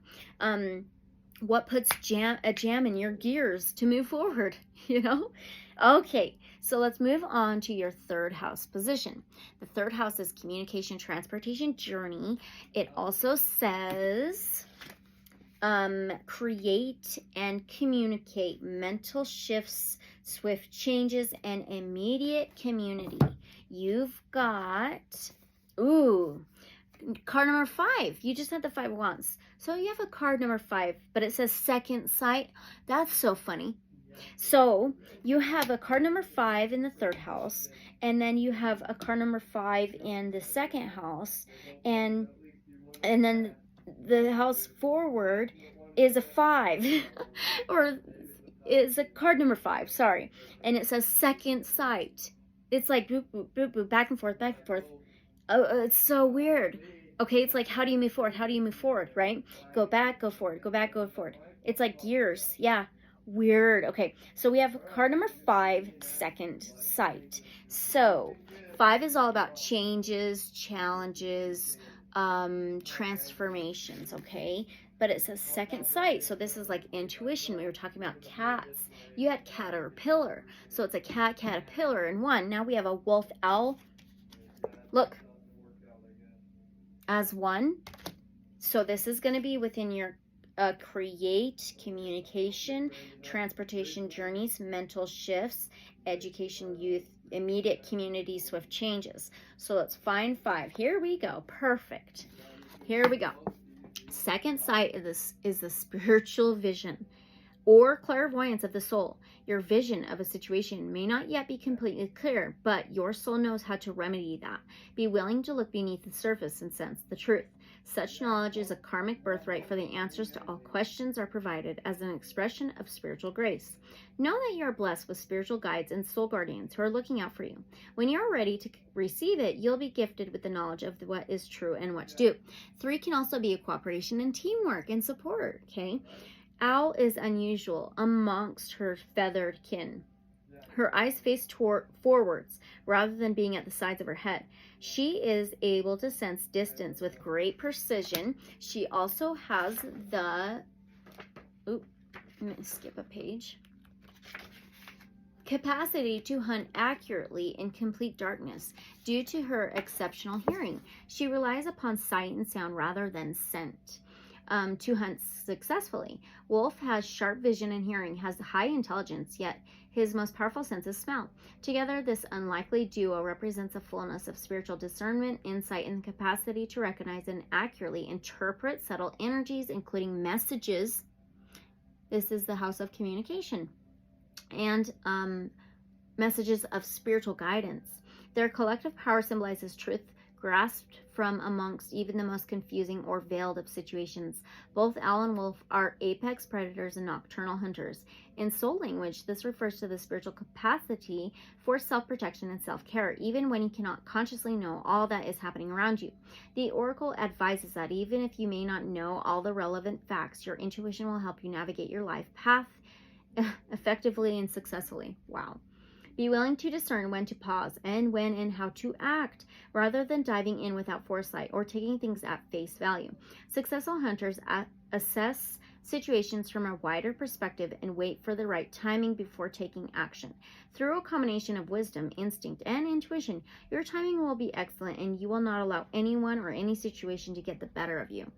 What puts a jam in your gears to move forward, you know? Okay, so let's move on to your third house position. The third house is communication, transportation, journey. It also says create and communicate, mental shifts, swift changes, and immediate community. You've got, card number 5. You just had the 5 of Wands. So you have a card number 5, but it says second sight. That's so funny. So you have a card number 5 in the third house, and then you have a card number 5 in the second house, and then the house forward is a 5 or is a card number 5, sorry, and it says second sight. It's like boop, boop, boop, boop, back and forth, oh, it's so weird. Okay, it's like, how do you move forward? How do you move forward, right? Go back, go forward, go back, go forward. It's like gears. Yeah, weird. Okay, so we have card number 5, second sight. So 5 is all about changes, challenges, transformations, okay? but it says second sight. So this is like intuition. We were talking about cats. You had caterpillar. So it's a cat, caterpillar in one. Now we have a wolf, owl. Look. As one. So this is going to be within your create, communication, transportation journeys, mental shifts, education, youth, immediate community, swift changes. So let's find 5. Here we go. Perfect. Here we go. Second sight is the spiritual vision or clairvoyance of the soul. Your vision of a situation may not yet be completely clear, but your soul knows how to remedy that. Be willing to look beneath the surface and sense the truth. Such knowledge is a karmic birthright, for the answers to all questions are provided as an expression of spiritual grace. Know that you are blessed with spiritual guides and soul guardians who are looking out for you. When you are ready to receive it, you'll be gifted with the knowledge of what is true and what to do. 3 can also be a cooperation and teamwork and support, okay? Owl is unusual amongst her feathered kin. Her eyes face forwards rather than being at the sides of her head. She is able to sense distance with great precision. She also has the, I'm going to skip a page, capacity to hunt accurately in complete darkness due to her exceptional hearing. She relies upon sight and sound rather than scent to hunt successfully. Wolf has sharp vision and hearing, has high intelligence, yet his most powerful sense is smell. Together, this unlikely duo represents a fullness of spiritual discernment, insight, and the capacity to recognize and accurately interpret subtle energies, including messages. This is the house of communication. And messages of spiritual guidance. Their collective power symbolizes truth, grasped from amongst even the most confusing or veiled of situations. Both owl and wolf are apex predators and nocturnal hunters. In soul language, this refers to the spiritual capacity for self-protection and self-care, even when you cannot consciously know all that is happening around you. The oracle advises that even if you may not know all the relevant facts, your intuition will help you navigate your life path effectively and successfully. Wow. Be willing to discern when to pause and when and how to act, rather than diving in without foresight or taking things at face value. Successful hunters assess situations from a wider perspective and wait for the right timing before taking action. Through a combination of wisdom, instinct, and intuition, your timing will be excellent and you will not allow anyone or any situation to get the better of you.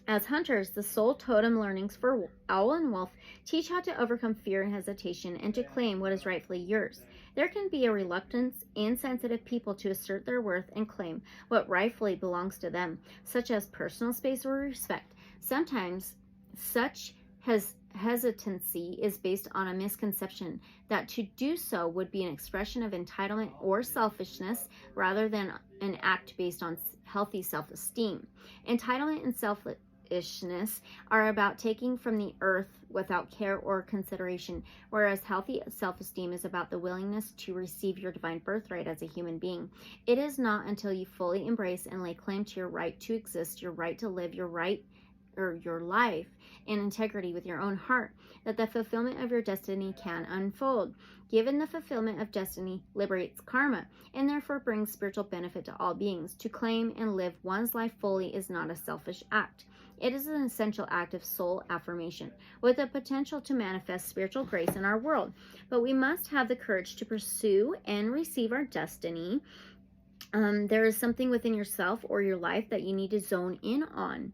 As hunters, the soul totem learnings for owl and wolf teach how to overcome fear and hesitation and to claim what is rightfully yours. There can be a reluctance in sensitive people to assert their worth and claim what rightfully belongs to them, such as personal space or respect. Sometimes such hesitancy is based on a misconception that to do so would be an expression of entitlement or selfishness rather than an act based on healthy self-esteem. Entitlement and selfishness are about taking from the earth without care or consideration, whereas healthy self-esteem is about the willingness to receive your divine birthright as a human being. It is not until you fully embrace and lay claim to your right to exist, your right to live your life in integrity with your own heart, that the fulfillment of your destiny can unfold. Given the fulfillment of destiny liberates karma and therefore brings spiritual benefit to all beings. To claim and live one's life fully is not a selfish act. It is an essential act of soul affirmation with the potential to manifest spiritual grace in our world. But we must have the courage to pursue and receive our destiny. There is something within yourself or your life that you need to zone in on.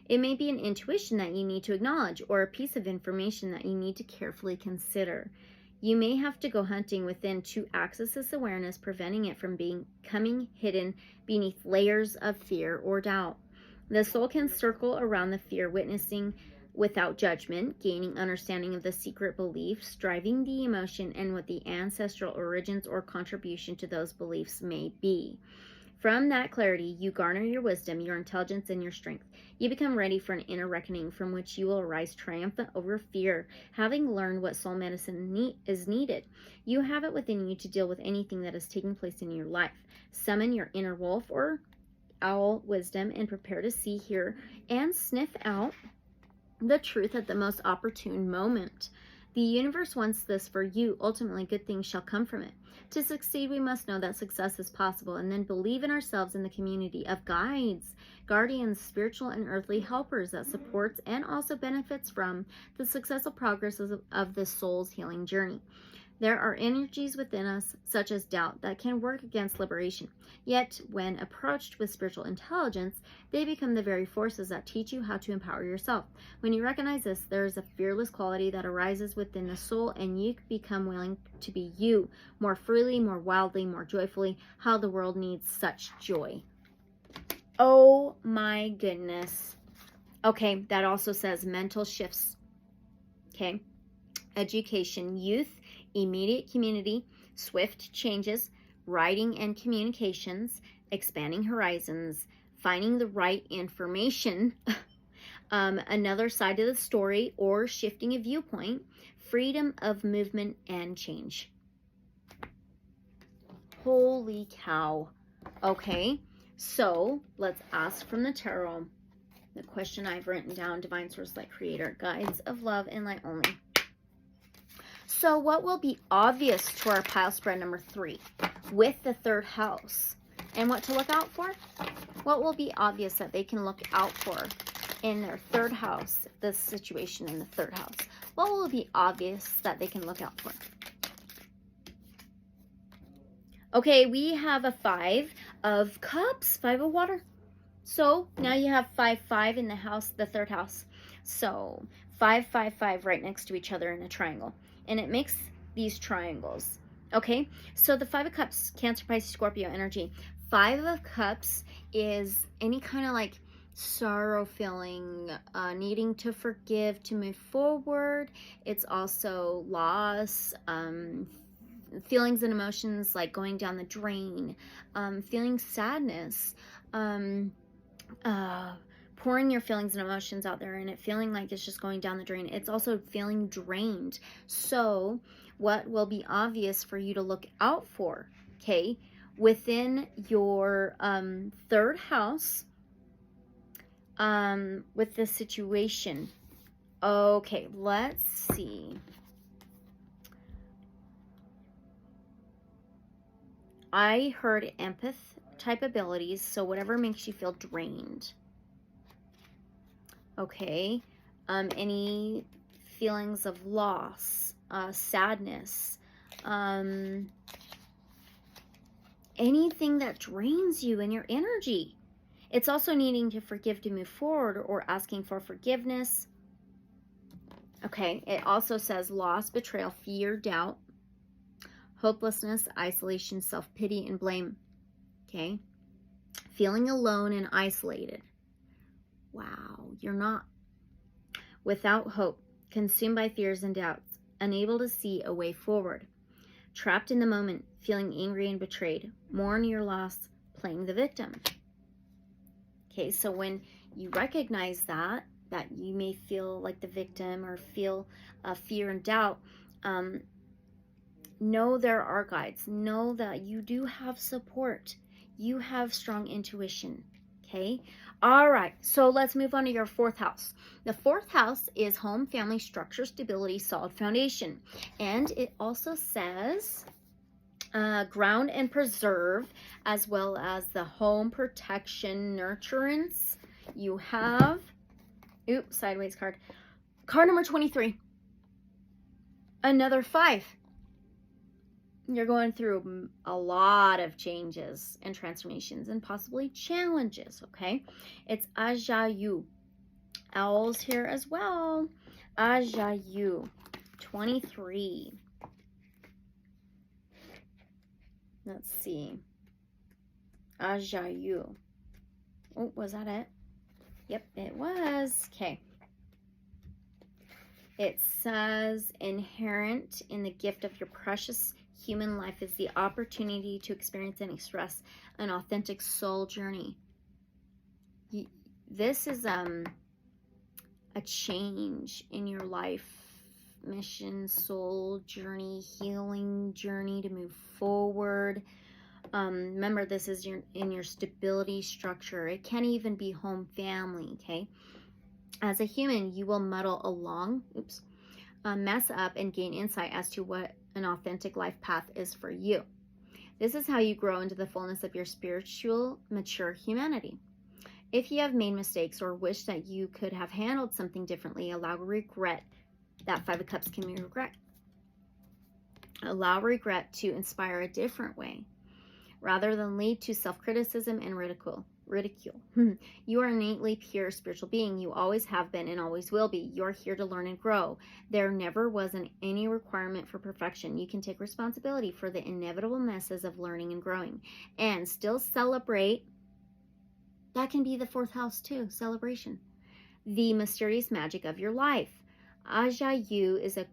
It may be an intuition that you need to acknowledge or a piece of information that you need to carefully consider. You may have to go hunting within to access this awareness, preventing it from becoming hidden beneath layers of fear or doubt. The soul can circle around the fear, witnessing without judgment, gaining understanding of the secret beliefs, driving the emotion, and what the ancestral origins or contribution to those beliefs may be. From that clarity, you garner your wisdom, your intelligence, and your strength. You become ready for an inner reckoning from which you will arise triumphant over fear, having learned what soul medicine is needed. You have it within you to deal with anything that is taking place in your life. Summon your inner wolf or owl wisdom and prepare to see, hear, and sniff out the truth at the most opportune moment. The universe wants this for you. Ultimately, good things shall come from it. To succeed, we must know that success is possible and then believe in ourselves and the community of guides, guardians, spiritual and earthly helpers that supports and also benefits from the successful progress of the soul's healing journey. There are energies within us, such as doubt, that can work against liberation. Yet, when approached with spiritual intelligence, they become the very forces that teach you how to empower yourself. When you recognize this, there is a fearless quality that arises within the soul, and you become willing to be you, more freely, more wildly, more joyfully. How the world needs such joy. Oh my goodness. Okay, that also says mental shifts. Okay, education, youth, immediate community, swift changes, writing and communications, expanding horizons, finding the right information, another side of the story or shifting a viewpoint, freedom of movement and change. Holy cow. Okay, so let's ask from the tarot the question I've written down: Divine Source, Light Creator, guides of love and light only. So what will be obvious to our pile spread number 3 with the 3rd house, and what to look out for? What will be obvious that they can look out for in their 3rd house, this situation in the 3rd house? What will be obvious that they can look out for? Okay, we have a 5 of cups, 5 of water. So now you have 5, 5 in the house, the 3rd house. So 5, 5, 5 right next to each other in a triangle. And it makes these triangles. Okay, so the 5 of Cups, Cancer, Pisces, Scorpio energy. 5 of Cups is any kind of like sorrow feeling, needing to forgive to move forward. It's also loss, feelings and emotions like going down the drain, feeling sadness, pouring your feelings and emotions out there and it feeling like it's just going down the drain. It's also feeling drained. So what will be obvious for you to look out for, okay, within your 3rd house with this situation? Okay, let's see. I heard empath type abilities, so whatever makes you feel drained. Okay, any feelings of loss, sadness, anything that drains you and your energy. It's also needing to forgive to move forward or asking for forgiveness. Okay, it also says loss, betrayal, fear, doubt, hopelessness, isolation, self-pity, and blame. Okay, feeling alone and isolated. Wow, you're not. Without hope, consumed by fears and doubts, unable to see a way forward, trapped in the moment, feeling angry and betrayed, mourn your loss, playing the victim. Okay, so when you recognize that you may feel like the victim or feel fear and doubt, know there are guides. Know that you do have support. You have strong intuition. Okay, all right, so let's move on to your 4th house. The 4th house is home, family, structure, stability, solid foundation. And it also says ground and preserve, as well as the home, protection, nurturance. You have, oops, sideways card. Card number 23. Another 5. You're going through a lot of changes and transformations and possibly challenges, okay? It's Ajayu. Owls here as well. Ajayu. 23. Let's see. Ajayu. Oh, was that it? Yep, it was. Okay. It says inherent in the gift of your precious human life is the opportunity to experience and express an authentic soul journey. This is a change in your life mission, soul journey, healing journey to move forward. Remember, this is in your stability structure. It can even be home, family. Okay, as a human, you will muddle along. Oops. mess up and gain insight as to what an authentic life path is for you. This is how you grow into the fullness of your spiritual, mature humanity. If you have made mistakes or wish that you could have handled something differently, allow regret. That Five of Cups can be regret. Allow regret to inspire a different way, rather than lead to self-criticism and ridicule. You are an innately pure spiritual being. You always have been and always will be. You're here to learn and grow. There never wasn't any requirement for perfection. You can take responsibility for the inevitable messes of learning and growing and still celebrate. That can be the fourth house too, celebration. The mysterious magic of your life. Ajayu is a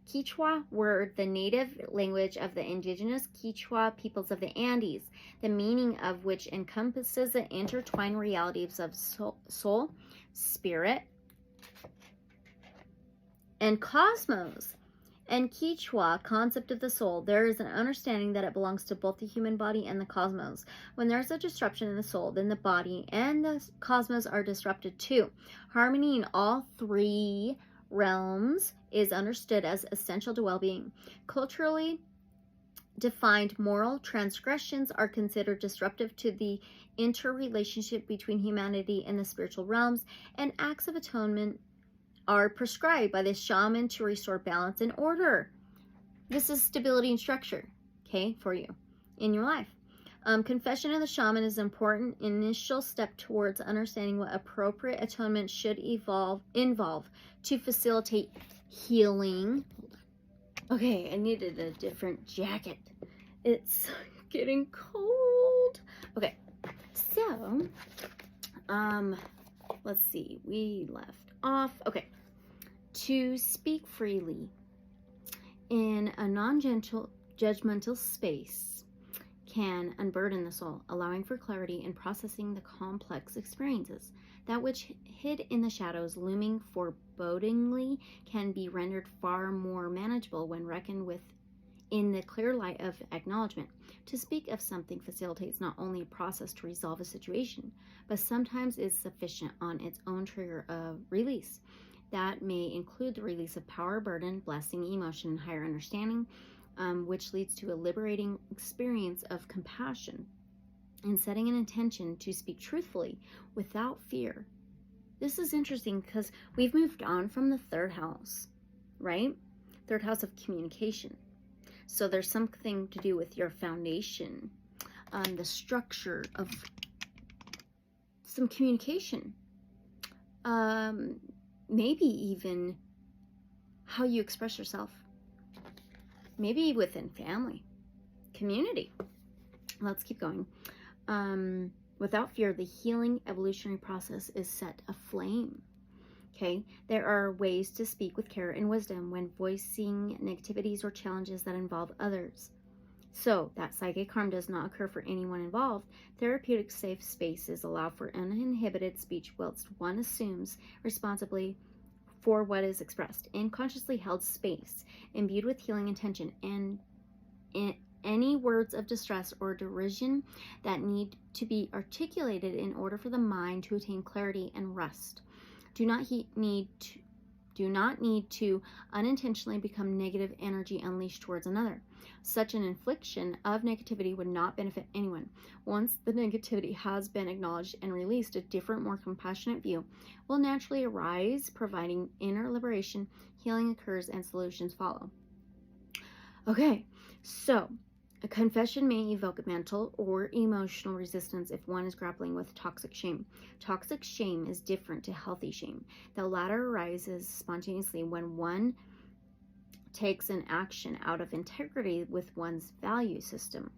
Quechua word, the native language of the indigenous Quechua peoples of the Andes, the meaning of which encompasses the intertwined realities of soul, spirit, and cosmos. And Quechua concept of the soul, there is an understanding that it belongs to both the human body and the cosmos. When there's a disruption in the soul, then the body and the cosmos are disrupted too. Harmony in all three realms is understood as essential to well-being. Culturally defined moral transgressions are considered disruptive to the interrelationship between humanity and the spiritual realms, and acts of atonement are prescribed by the shaman to restore balance and order. This is stability and structure, okay, for you in your life. Confession of the shaman is an important initial step towards understanding what appropriate atonement should involve to facilitate healing. Okay, I needed a different jacket. It's getting cold. Okay, so, let's see, we left off. Okay, to speak freely in a non-judgmental space can unburden the soul, allowing for clarity in processing the complex experiences. That which hid in the shadows, looming forebodingly, can be rendered far more manageable when reckoned with in the clear light of acknowledgement. To speak of something facilitates not only a process to resolve a situation, but sometimes is sufficient on its own trigger of release. That may include the release of power, burden, blessing, emotion, and higher understanding, which leads to a liberating experience of compassion and setting an intention to speak truthfully without fear. This is interesting because we've moved on from the third house, right? Third house of communication. So there's something to do with your foundation, the structure of some communication, maybe even how you express yourself, maybe within family, community. Let's keep going. Without fear, the healing evolutionary process is set aflame. Okay, there are ways to speak with care and wisdom when voicing negativities or challenges that involve others. So that psychic harm does not occur for anyone involved. Therapeutic safe spaces allow for uninhibited speech whilst one assumes responsibility for what is expressed. In consciously held space, imbued with healing intention, and in any words of distress or derision that need to be articulated in order for the mind to attain clarity and rest. Do not need to unintentionally become negative energy unleashed towards another. Such an infliction of negativity would not benefit anyone. Once the negativity has been acknowledged and released, a different, more compassionate view will naturally arise, providing inner liberation, healing occurs, and solutions follow. Okay, so a confession may evoke mental or emotional resistance if one is grappling with toxic shame. Toxic shame is different to healthy shame. The latter arises spontaneously when one takes an action out of integrity with one's value system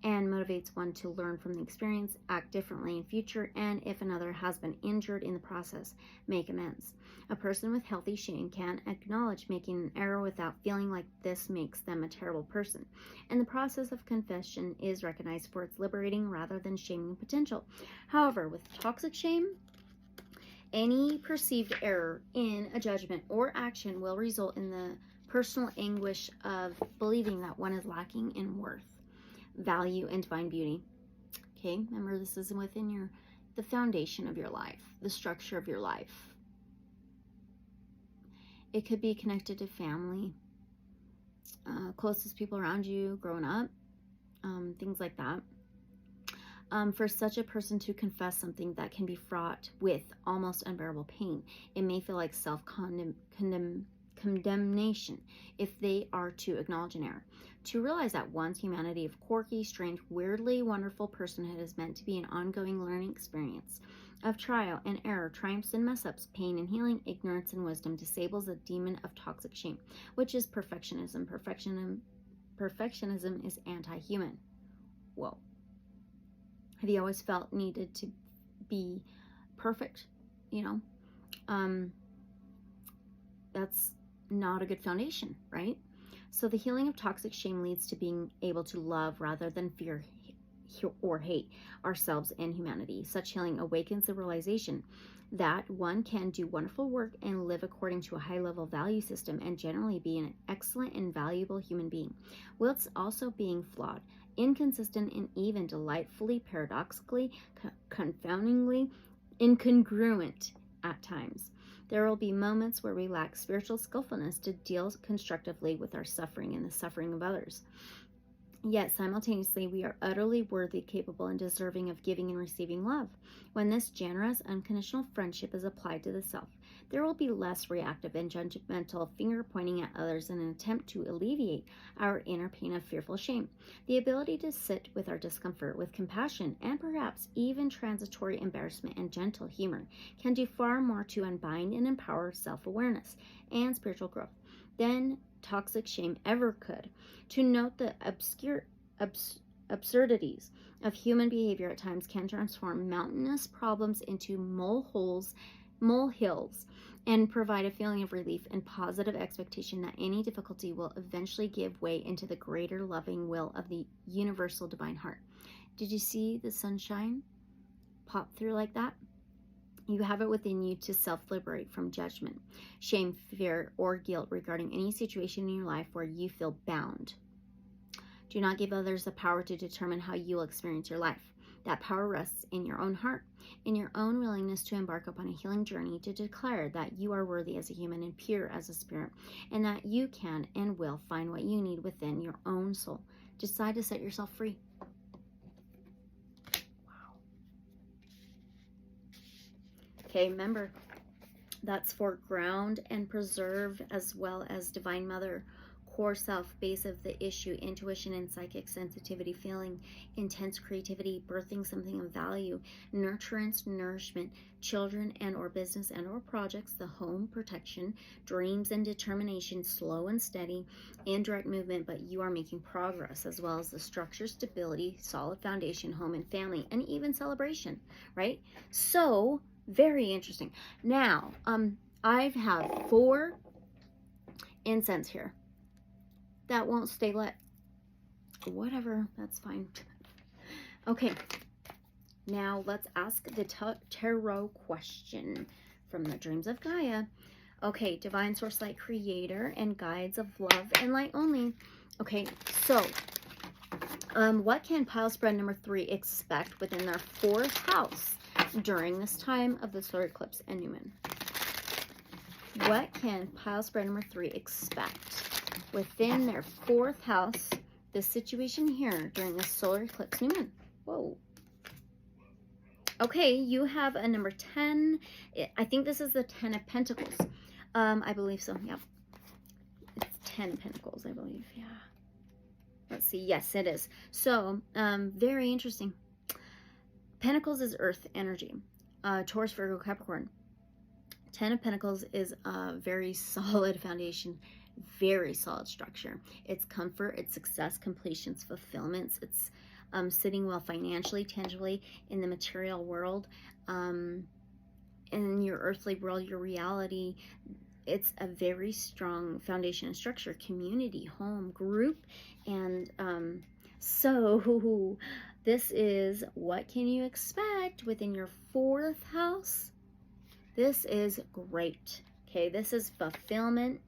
and motivates one to learn from the experience, act differently in future, and if another has been injured in the process, make amends. A person with healthy shame can acknowledge making an error without feeling like this makes them a terrible person, and the process of confession is recognized for its liberating rather than shaming potential. However, with toxic shame, any perceived error in a judgment or action will result in the personal anguish of believing that one is lacking in worth, value, and divine beauty. Okay, remember this is within the foundation of your life, the structure of your life. It could be connected to family, closest people around you growing up, things like that. For such a person to confess something that can be fraught with almost unbearable pain, it may feel like self-condemnation if they are to acknowledge an error. To realize that one's humanity of quirky, strange, weirdly wonderful personhood is meant to be an ongoing learning experience of trial and error, triumphs and mess-ups, pain and healing, ignorance and wisdom, disables the demon of toxic shame, which is perfectionism. Perfectionism is anti-human. Whoa. Have you always felt needed to be perfect? You know, that's not a good foundation, right? So the healing of toxic shame leads to being able to love rather than fear or hate ourselves and humanity. Such healing awakens the realization that one can do wonderful work and live according to a high-level value system and generally be an excellent and valuable human being, whilst also being flawed, inconsistent, and even delightfully, paradoxically, confoundingly incongruent at times. There will be moments where we lack spiritual skillfulness to deal constructively with our suffering and the suffering of others. Yet simultaneously, we are utterly worthy, capable, and deserving of giving and receiving love. When this generous, unconditional friendship is applied to the self, there will be less reactive and judgmental finger pointing at others in an attempt to alleviate our inner pain of fearful shame. The ability to sit with our discomfort with compassion and perhaps even transitory embarrassment and gentle humor can do far more to unbind and empower self-awareness and spiritual growth than toxic shame ever could. To note the absurdities of human behavior at times can transform mountainous problems into molehills, and provide a feeling of relief and positive expectation that any difficulty will eventually give way into the greater loving will of the universal divine heart. Did you see the sunshine pop through like that? You have it within you to self-liberate from judgment, shame, fear, or guilt regarding any situation in your life where you feel bound. Do not give others the power to determine how you will experience your life. That power rests in your own heart, in your own willingness to embark upon a healing journey to declare that you are worthy as a human and pure as a spirit, and that you can and will find what you need within your own soul. Decide to set yourself free. Okay, remember, that's for ground and preserve, as well as Divine Mother, core self, base of the issue, intuition and psychic sensitivity, feeling, intense creativity, birthing something of value, nurturance, nourishment, children and or business and or projects, the home, protection, dreams and determination, slow and steady, indirect movement, but you are making progress, as well as the structure, stability, solid foundation, home and family, and even celebration, right? So, very interesting. Now, I have 4 incense here that won't stay lit. Whatever, that's fine. Okay, now let's ask the tarot question from the Dreams of Gaia. Okay, Divine Source Light Creator and guides of love and light only. Okay, so what can pile spread number 3 expect within their 4th house during this time of the solar eclipse and new moon? What can pile spread number 3 expect within their 4th house, this situation here during the solar eclipse new moon? Whoa. Okay, you have a number 10. I think this is the 10 of Pentacles. I believe so. Yep. It's 10 of Pentacles, I believe. Yeah. Let's see. Yes, it is. So, very interesting. Pentacles is earth energy. Taurus, Virgo, Capricorn. 10 of Pentacles is a very solid foundation, very solid structure. It's comfort, it's success, completions, fulfillments. It's sitting well financially, tangibly in the material world, in your earthly world, your reality. It's a very strong foundation and structure, community, home, group. And so this is what can you expect within your 4th house. This is great. Okay, this is fulfillment,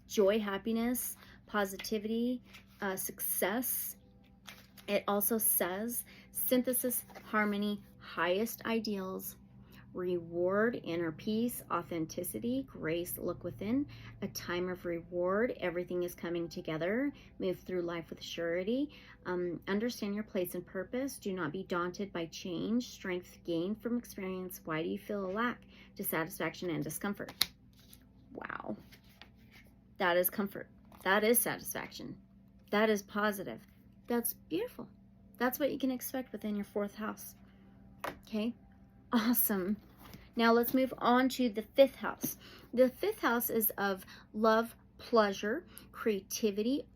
joy, happiness, positivity, success. It also says synthesis, harmony, highest ideals, reward, inner peace, authenticity, grace, look within, a time of reward, everything is coming together, move through life with surety, understand your place and purpose, do not be daunted by change, strength gained from experience, why do you feel a lack, dissatisfaction and discomfort. Wow, that is comfort, that is satisfaction, that is positive, that's beautiful. That's what you can expect within your 4th house. Okay, awesome. Now let's move on to the 5th house. The 5th house is of love, pleasure, creativity,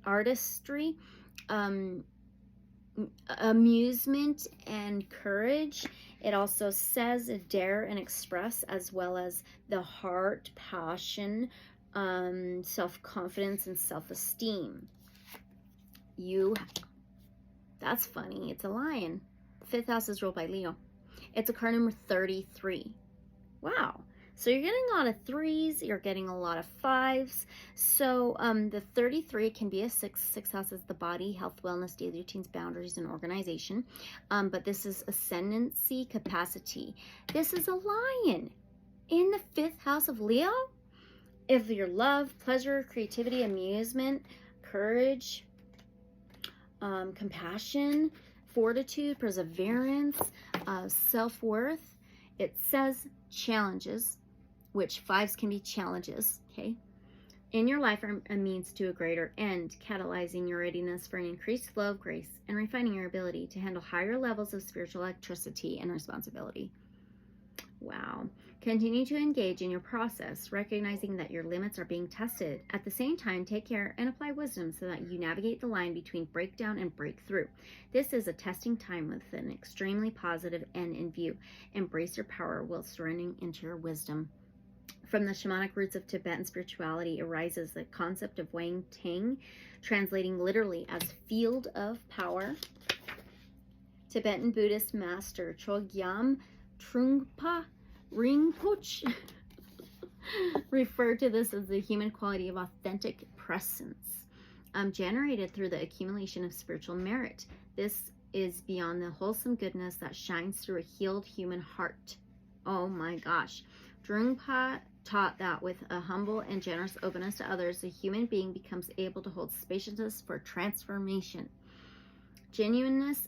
artistry, amusement, and courage. It also says dare and express, as well as the heart, passion, self-confidence, and self-esteem. That's funny. It's a lion. The 5th house is ruled by Leo. It's a card number 33. Wow. So you're getting a lot of 3s. You're getting a lot of 5s. So the 33 can be a 6. 6th house is the body, health, wellness, daily routines, boundaries, and organization. But this is ascendancy, capacity. This is a lion in the 5th house of Leo. If your love, pleasure, creativity, amusement, courage, compassion, fortitude, perseverance, self-worth. It says challenges, which 5s can be challenges, okay? In your life are a means to a greater end, catalyzing your readiness for an increased flow of grace and refining your ability to handle higher levels of spiritual electricity and responsibility. Wow. Continue to engage in your process, recognizing that your limits are being tested. At the same time, take care and apply wisdom so that you navigate the line between breakdown and breakthrough. This is a testing time with an extremely positive end in view. Embrace your power while surrendering into your wisdom. From the shamanic roots of Tibetan spirituality arises the concept of Wang Ting, translating literally as field of power. Tibetan Buddhist master Chogyam Trungpa Rinpoche referred to this as the human quality of authentic presence, generated through the accumulation of spiritual merit. This is beyond the wholesome goodness that shines through a healed human heart. Oh my gosh. Trungpa taught that with a humble and generous openness to others, a human being becomes able to hold spaciousness for transformation. Genuineness,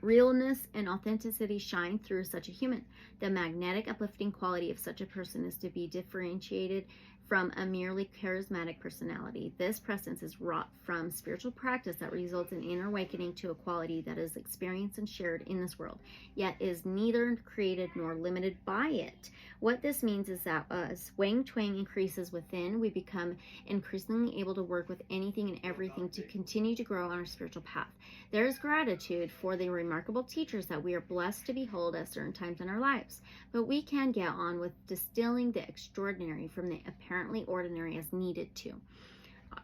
realness, and authenticity shine through such a human. The magnetic, uplifting quality of such a person is to be differentiated from a merely charismatic personality. This presence is wrought from spiritual practice that results in inner awakening to a quality that is experienced and shared in this world, yet is neither created nor limited by it. What this means is that as Wang Twang increases within, we become increasingly able to work with anything and everything to continue to grow on our spiritual path. There is gratitude for the remarkable teachers that we are blessed to behold at certain times in our lives, but we can get on with distilling the extraordinary from the apparently ordinary as needed to.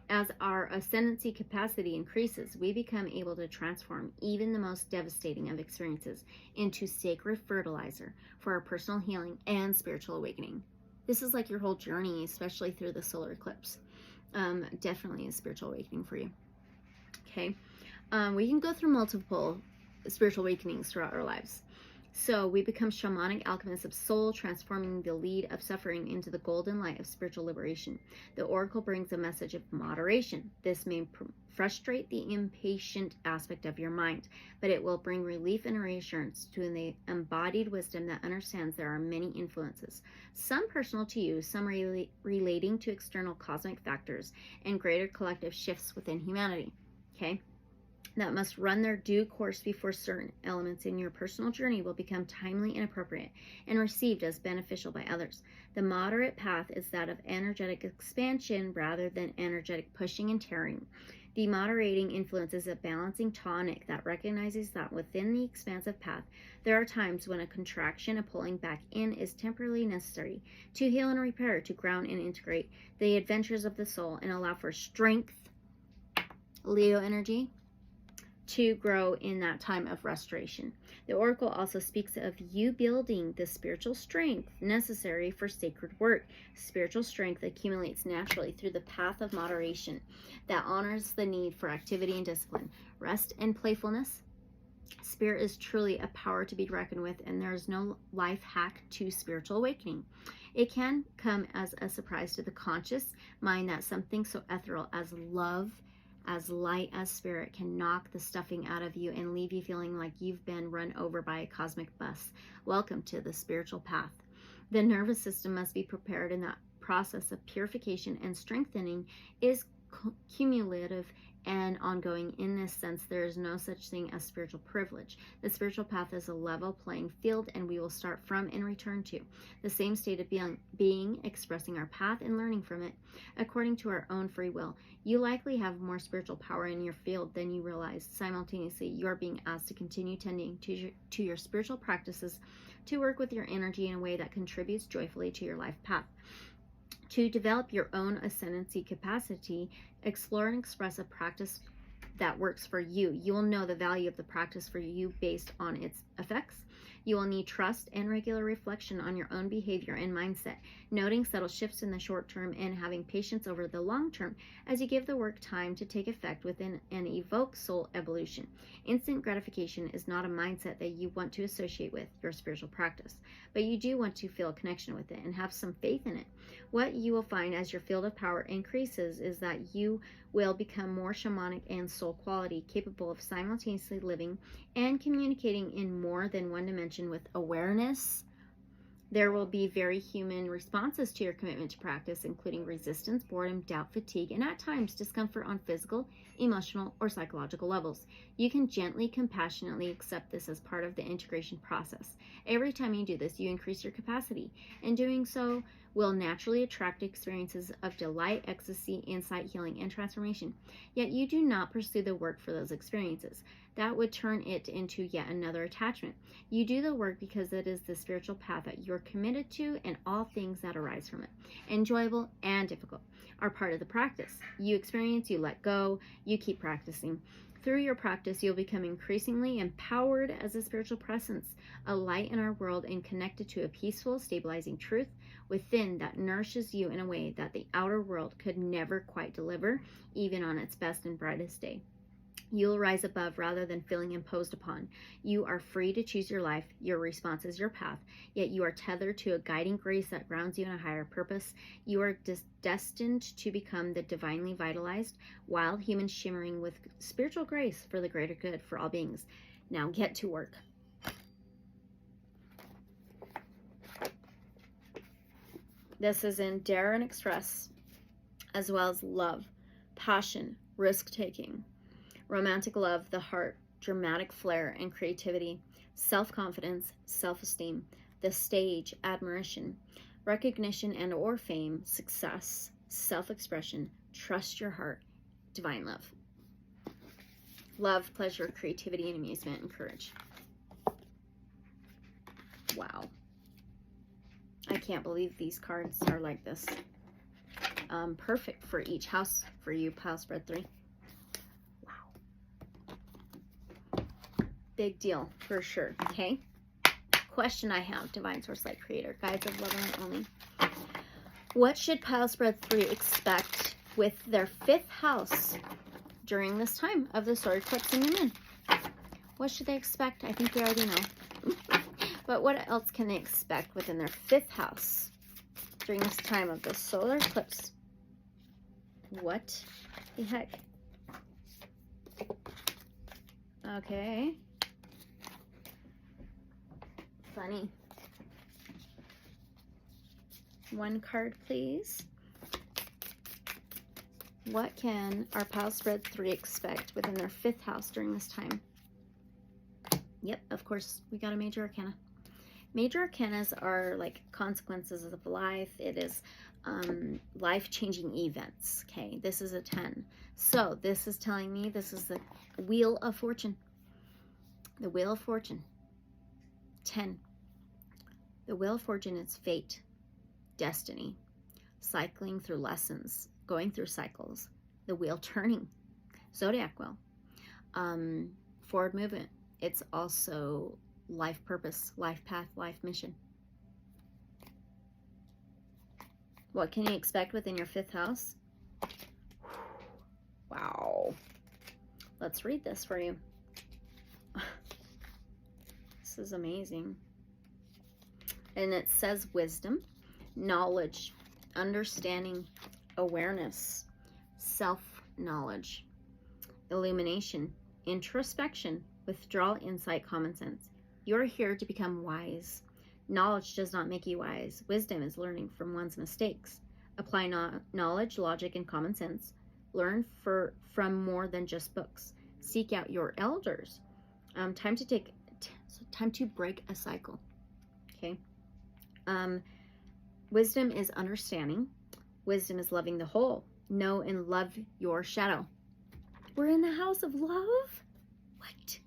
As our ascendancy capacity increases, we become able to transform even the most devastating of experiences into sacred fertilizer for our personal healing and spiritual awakening. This is like your whole journey, especially through the solar eclipse. Definitely a spiritual awakening for you. Okay. We can go through multiple spiritual awakenings throughout our lives. So we become shamanic alchemists of soul, transforming the lead of suffering into the golden light of spiritual liberation. The oracle brings a message of moderation. This may frustrate the impatient aspect of your mind, but it will bring relief and reassurance to the embodied wisdom that understands there are many influences, some personal to you, some relating to external cosmic factors, and greater collective shifts within humanity. Okay? That must run their due course before certain elements in your personal journey will become timely and appropriate and received as beneficial by others. The moderate path is that of energetic expansion rather than energetic pushing and tearing. The moderating influence is a balancing tonic that recognizes that within the expansive path, there are times when a contraction, a pulling back in, is temporarily necessary to heal and repair, to ground and integrate the adventures of the soul and allow for strength, Leo energy, to grow in that time of restoration. The oracle also speaks of you building the spiritual strength necessary for sacred work. Spiritual strength accumulates naturally through the path of moderation that honors the need for activity and discipline, rest and playfulness, Spirit is truly a power to be reckoned with, and there is no life hack to spiritual awakening. It can come as a surprise to the conscious mind that something so ethereal as love, as light as spirit, can knock the stuffing out of you and leave you feeling like you've been run over by a cosmic bus. Welcome to the spiritual path. The nervous system must be prepared, and that process of purification and strengthening is cumulative and ongoing. In this sense, there is no such thing as spiritual privilege. The spiritual path is a level playing field, and we will start from and return to the same state of being, expressing our path and learning from it according to our own free will. You likely have more spiritual power in your field than you realize. Simultaneously, you are being asked to continue tending to your spiritual practices, to work with your energy in a way that contributes joyfully to your life path. To develop your own ascendancy capacity, explore and express a practice that works for you. You will know the value of the practice for you based on its effects. You will need trust and regular reflection on your own behavior and mindset, noting subtle shifts in the short term and having patience over the long term as you give the work time to take effect within and evoke soul evolution. Instant gratification is not a mindset that you want to associate with your spiritual practice, but you do want to feel a connection with it and have some faith in it. What you will find as your field of power increases is that you will become more shamanic and soul quality, capable of simultaneously living and communicating in more than one dimension with awareness. There will be very human responses to your commitment to practice, including resistance, boredom, doubt, fatigue, and at times discomfort on physical, emotional, or psychological levels. You can gently, compassionately accept this as part of the integration process. Every time you do this, you increase your capacity. In doing so, will naturally attract experiences of delight, ecstasy, insight, healing, and transformation. Yet you do not pursue the work for those experiences. That would turn it into yet another attachment. You do the work because it is the spiritual path that you're committed to, and all things that arise from it, enjoyable and difficult, are part of the practice. You experience, you let go, you keep practicing. Through your practice, you'll become increasingly empowered as a spiritual presence, a light in our world, and connected to a peaceful, stabilizing truth within that nourishes you in a way that the outer world could never quite deliver, even on its best and brightest day. You'll rise above rather than feeling imposed upon. You are free to choose your life. Your response is your path, yet you are tethered to a guiding grace that grounds you in a higher purpose. You are destined to become the divinely vitalized, wild human shimmering with spiritual grace for the greater good for all beings. Now get to work. This is in Dare and Express, as well as love, passion, risk-taking, romantic love, the heart, dramatic flair and creativity, self-confidence, self-esteem, the stage, admiration, recognition and or fame, success, self-expression, trust your heart, divine love. Love, pleasure, creativity, and amusement, and courage. Wow. I can't believe these cards are like this. Perfect for each house for you, Pile Spread 3. Big deal for sure. Okay, question I have, Divine Source Light Creator, guides of love and only. What should Pile Spread 3 expect with their 5th house during this time of the solar eclipse and new moon? What should they expect? I think we already know. But what else can they expect within their 5th house during this time of the solar eclipse? What the heck? Okay. Funny. One card, please. What can our Pile Spread 3 expect within their 5th house during this time? Yep, of course, we got a Major Arcana. Major Arcanas are like consequences of life. It is life-changing events. Okay, this is a 10. So this is telling me this is the Wheel of Fortune. The Wheel of Fortune. 10. The Wheel of Fortune is fate, destiny, cycling through lessons, going through cycles, the wheel turning, zodiac wheel, forward movement. It's also life purpose, life path, life mission. What can you expect within your 5th house? Wow. Let's read this for you. This is amazing. And it says wisdom, knowledge, understanding, awareness, self-knowledge, illumination, introspection, withdrawal, insight, common sense. You're here to become wise. Knowledge does not make you wise. Wisdom is learning from one's mistakes. Apply knowledge, logic, and common sense. Learn from more than just books. Seek out your elders. Time to break a cycle. Okay. Wisdom is understanding. Wisdom is loving the whole. Know and love your shadow. We're in the house of love? What?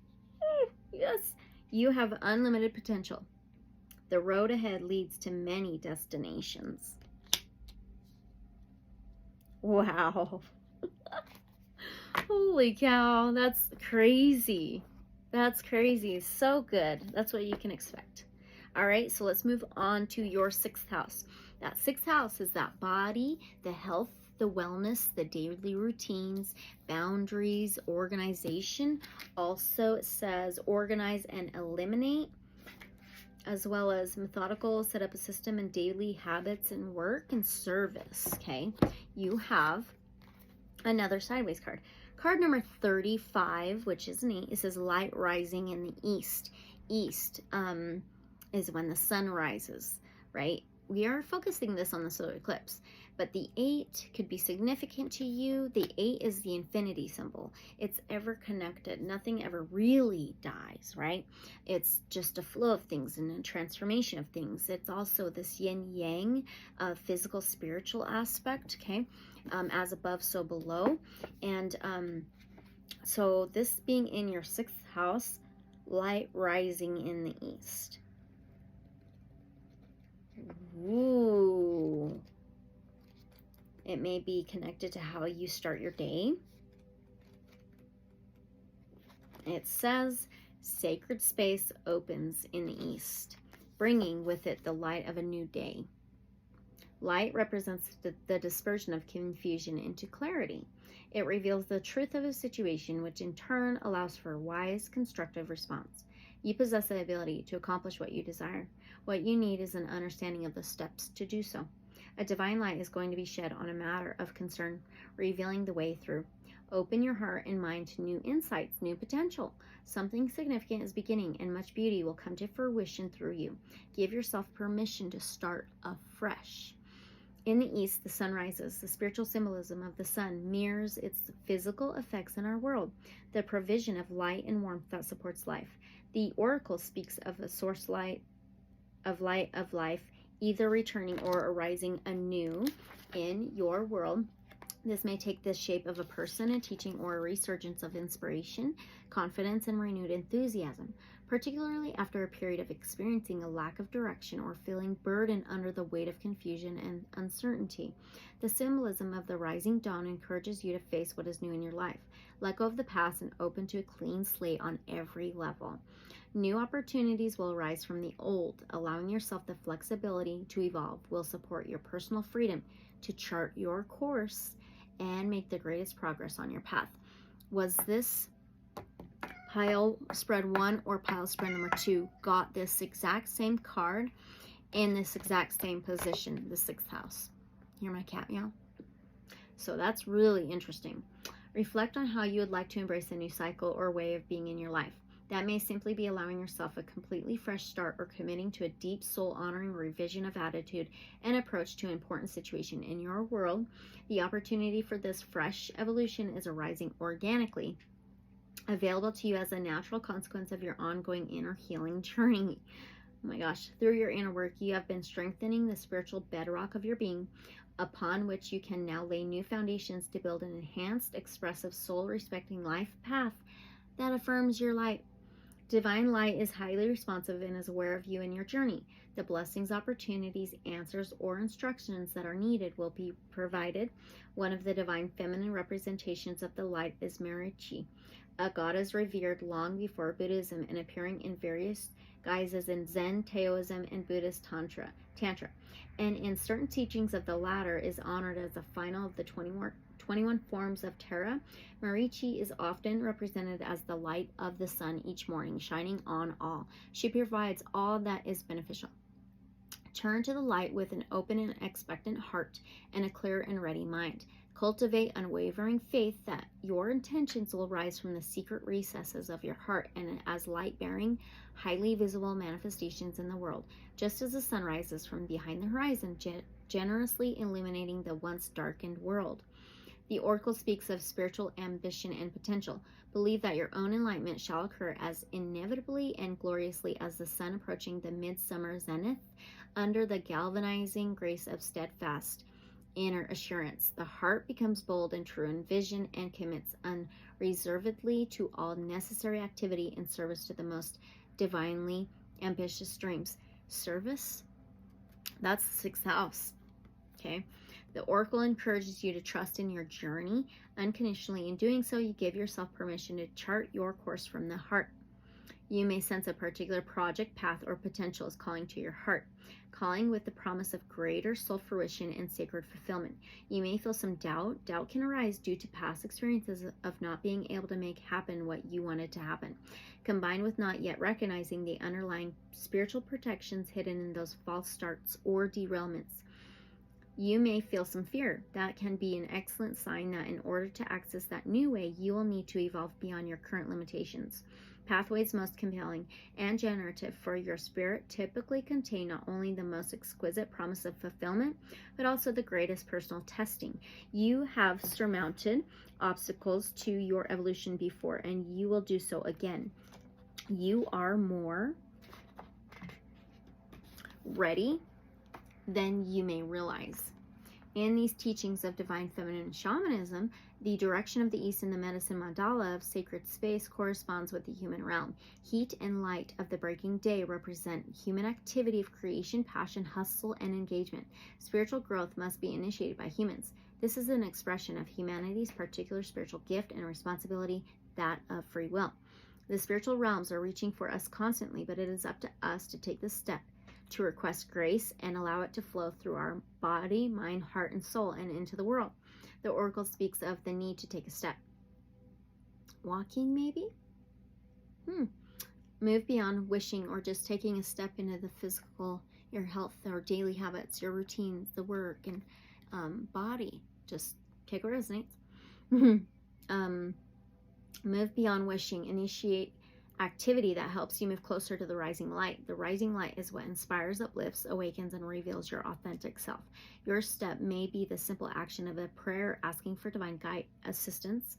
Yes. You have unlimited potential. The road ahead leads to many destinations. Wow. Holy cow. That's crazy. That's crazy. So good. That's what you can expect. All right, so let's move on to your 6th house. That 6th house is that body, the health, the wellness, the daily routines, boundaries, organization. Also, it says organize and eliminate, as well as methodical, set up a system and daily habits and work and service. Okay, you have another sideways card. Card number 35, which is an 8. It says light rising in the east. East is when the sun rises, right? We are focusing this on the solar eclipse, but the 8 could be significant to you. The 8 is the infinity symbol. It's ever connected. Nothing ever really dies, right? It's just a flow of things and a transformation of things. It's also this yin yang, physical, spiritual aspect, okay? As above, so below. And so this being in your 6th house, light rising in the east. Ooh. It may be connected to how you start your day. It says sacred space opens in the east, bringing with it the light of a new day. Light represents the dispersion of confusion into clarity. It reveals the truth of a situation, which in turn allows for a wise, constructive response. You possess the ability to accomplish what you desire. What you need is an understanding of the steps to do so. A divine light is going to be shed on a matter of concern, revealing the way through. Open your heart and mind to new insights, new potential. Something significant is beginning, and much beauty will come to fruition through you. Give yourself permission to start afresh. In the east, the sun rises. The spiritual symbolism of the sun mirrors its physical effects in our world, the provision of light and warmth that supports life. The oracle speaks of a source light of life, either returning or arising anew in your world. This may take the shape of a person, a teaching, or a resurgence of inspiration, confidence, and renewed enthusiasm, particularly after a period of experiencing a lack of direction or feeling burdened under the weight of confusion and uncertainty. The symbolism of the rising dawn encourages you to face what is new in your life. Let go of the past and open to a clean slate on every level. New opportunities will arise from the old. Allowing yourself the flexibility to evolve will support your personal freedom to chart your course and make the greatest progress on your path. Was this pile spread 1 or pile spread number 2 got this exact same card in this exact same position, the 6th house? Hear my cat meow? So that's really interesting. Reflect on how you would like to embrace a new cycle or way of being in your life. That may simply be allowing yourself a completely fresh start or committing to a deep soul-honoring revision of attitude and approach to an important situation in your world. The opportunity for this fresh evolution is arising organically, available to you as a natural consequence of your ongoing inner healing journey. Oh my gosh, through your inner work, you have been strengthening the spiritual bedrock of your being, upon which you can now lay new foundations to build an enhanced, expressive, soul-respecting life path that affirms your light. Divine light is highly responsive and is aware of you and your journey. The blessings, opportunities, answers, or instructions that are needed will be provided. One of the divine feminine representations of the light is Marichi, a goddess revered long before Buddhism and appearing in various guises in Zen, Taoism, and Buddhist Tantra, and in certain teachings of the latter is honored as the final of the 21 forms of Terra. Marichi is often represented as the light of the sun each morning, shining on all. She provides all that is beneficial. Turn to the light with an open and expectant heart and a clear and ready mind. Cultivate unwavering faith that your intentions will rise from the secret recesses of your heart and as light-bearing, highly visible manifestations in the world, just as the sun rises from behind the horizon, generously illuminating the once darkened world. The oracle speaks of spiritual ambition and potential. Believe that your own enlightenment shall occur as inevitably and gloriously as the sun approaching the midsummer zenith under the galvanizing grace of steadfast inner assurance. The heart becomes bold and true in vision and commits unreservedly to all necessary activity in service to the most divinely ambitious dreams. Service? That's the 6th house. Okay. The oracle encourages you to trust in your journey unconditionally. In doing so, you give yourself permission to chart your course from the heart. You may sense a particular project, path, or potential is calling to your heart, calling with the promise of greater soul fruition and sacred fulfillment. You may feel some doubt. Doubt can arise due to past experiences of not being able to make happen what you wanted to happen, combined with not yet recognizing the underlying spiritual protections hidden in those false starts or derailments. You may feel some fear. That can be an excellent sign that in order to access that new way, you will need to evolve beyond your current limitations. Pathways most compelling and generative for your spirit typically contain not only the most exquisite promise of fulfillment, but also the greatest personal testing. You have surmounted obstacles to your evolution before, and you will do so again. You are more ready than you may realize. In these teachings of divine feminine shamanism, the direction of the east in the medicine mandala of sacred space corresponds with the human realm. Heat and light of the breaking day represent human activity of creation, passion, hustle, and engagement. Spiritual growth must be initiated by humans. This is an expression of humanity's particular spiritual gift and responsibility, that of free will. The spiritual realms are reaching for us constantly, but it is up to us to take the step to request grace and allow it to flow through our body, mind, heart, and soul and into the world. The oracle speaks of the need to take a step. Walking, maybe? Move beyond wishing or just taking a step into the physical, your health, or daily habits, your routines, the work, and body. Just take what resonates. Move beyond wishing. Initiate activity that helps you move closer to the rising light. The rising light is what inspires, uplifts, awakens, and reveals your authentic self. Your step may be the simple action of a prayer asking for divine assistance,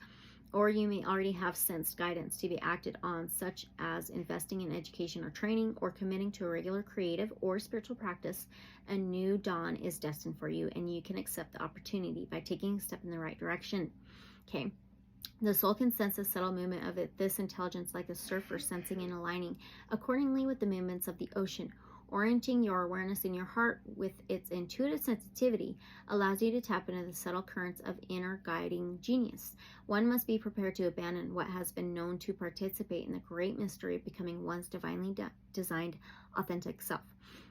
or you may already have sensed guidance to be acted on, such as investing in education or training, or committing to a regular creative or spiritual practice. A new dawn is destined for you, and you can accept the opportunity by taking a step in the right direction. Okay. The soul can sense the subtle movement of this intelligence like a surfer sensing and aligning accordingly with the movements of the ocean. Orienting your awareness in your heart with its intuitive sensitivity allows you to tap into the subtle currents of inner guiding genius. One must be prepared to abandon what has been known to participate in the great mystery of becoming one's divinely designed authentic self.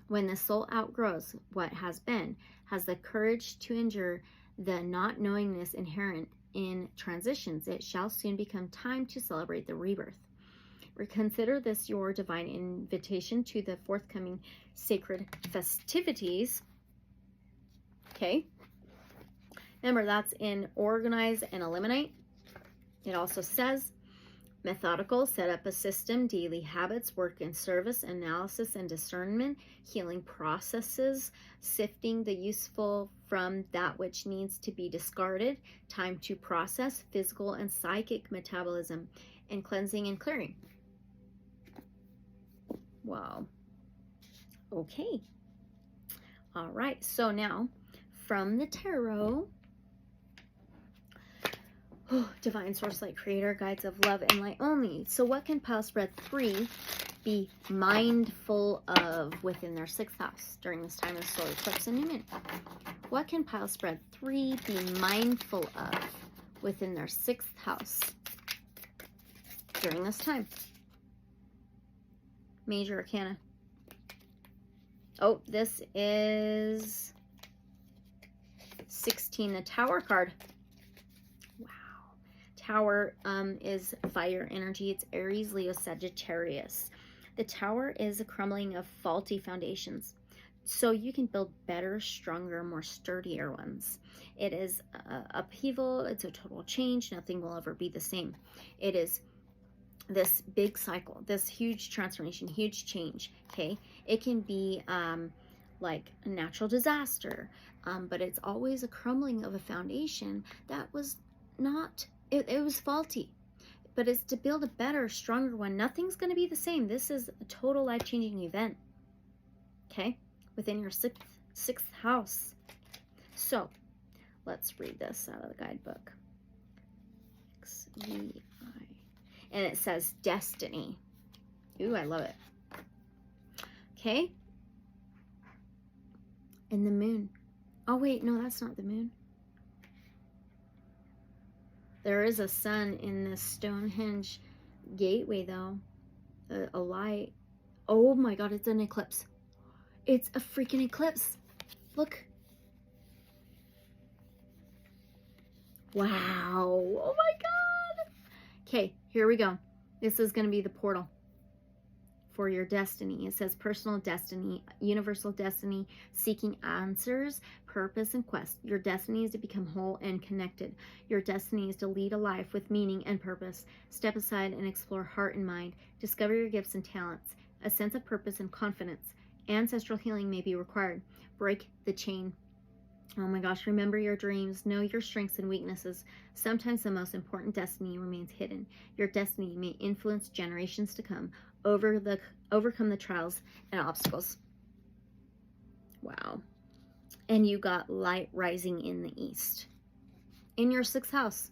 When the soul outgrows what has been, has the courage to endure the not knowingness inherent in transitions, it shall soon become time to celebrate the rebirth. Consider this your divine invitation to the forthcoming sacred festivities. Okay. Remember, that's in Organize and Eliminate. It also says methodical, set up a system, daily habits, work and service, analysis and discernment, healing processes, sifting the useful from that which needs to be discarded, time to process physical and psychic metabolism, and cleansing and clearing. Wow. Okay. All right. So now from the tarot, divine source light creator, guides of love and light only. So what can pile spread 3 be mindful of within their 6th house during this time of solar eclipse and new moon? What can pile spread 3 be mindful of within their 6th house during this time? Major Arcana. Oh, this is 16, the Tower card. Wow. Tower is fire energy. It's Aries, Leo, Sagittarius. The Tower is a crumbling of faulty foundations, so you can build better, stronger, more sturdier ones. It is upheaval. It's a total change. Nothing will ever be the same. It is this big cycle, this huge transformation, huge change. Okay, it can be like a natural disaster, but it's always a crumbling of a foundation that was not, it was faulty, but it's to build a better, stronger one. Nothing's going to be the same. This is a total life-changing event, okay, within your sixth house. So let's read this out of the guidebook. XVI. And it says destiny. Ooh, I love it. Okay. And the moon. Oh, wait, no, that's not the moon. There is a sun in this Stonehenge gateway, though. A light. Oh my God, it's an eclipse. It's a freaking eclipse. Look. Wow. Oh my God. Okay, here we go. This is going to be the portal for your destiny. It says personal destiny, universal destiny, seeking answers, purpose, and quest. Your destiny is to become whole and connected. Your destiny is to lead a life with meaning and purpose. Step aside and explore heart and mind. Discover your gifts and talents. A sense of purpose and confidence. Ancestral healing may be required. Break the chain. Oh my gosh, remember your dreams. Know your strengths and weaknesses. Sometimes the most important destiny remains hidden. Your destiny may influence generations to come. Overcome the trials and obstacles. Wow. And you got light rising in the east. In your 6th house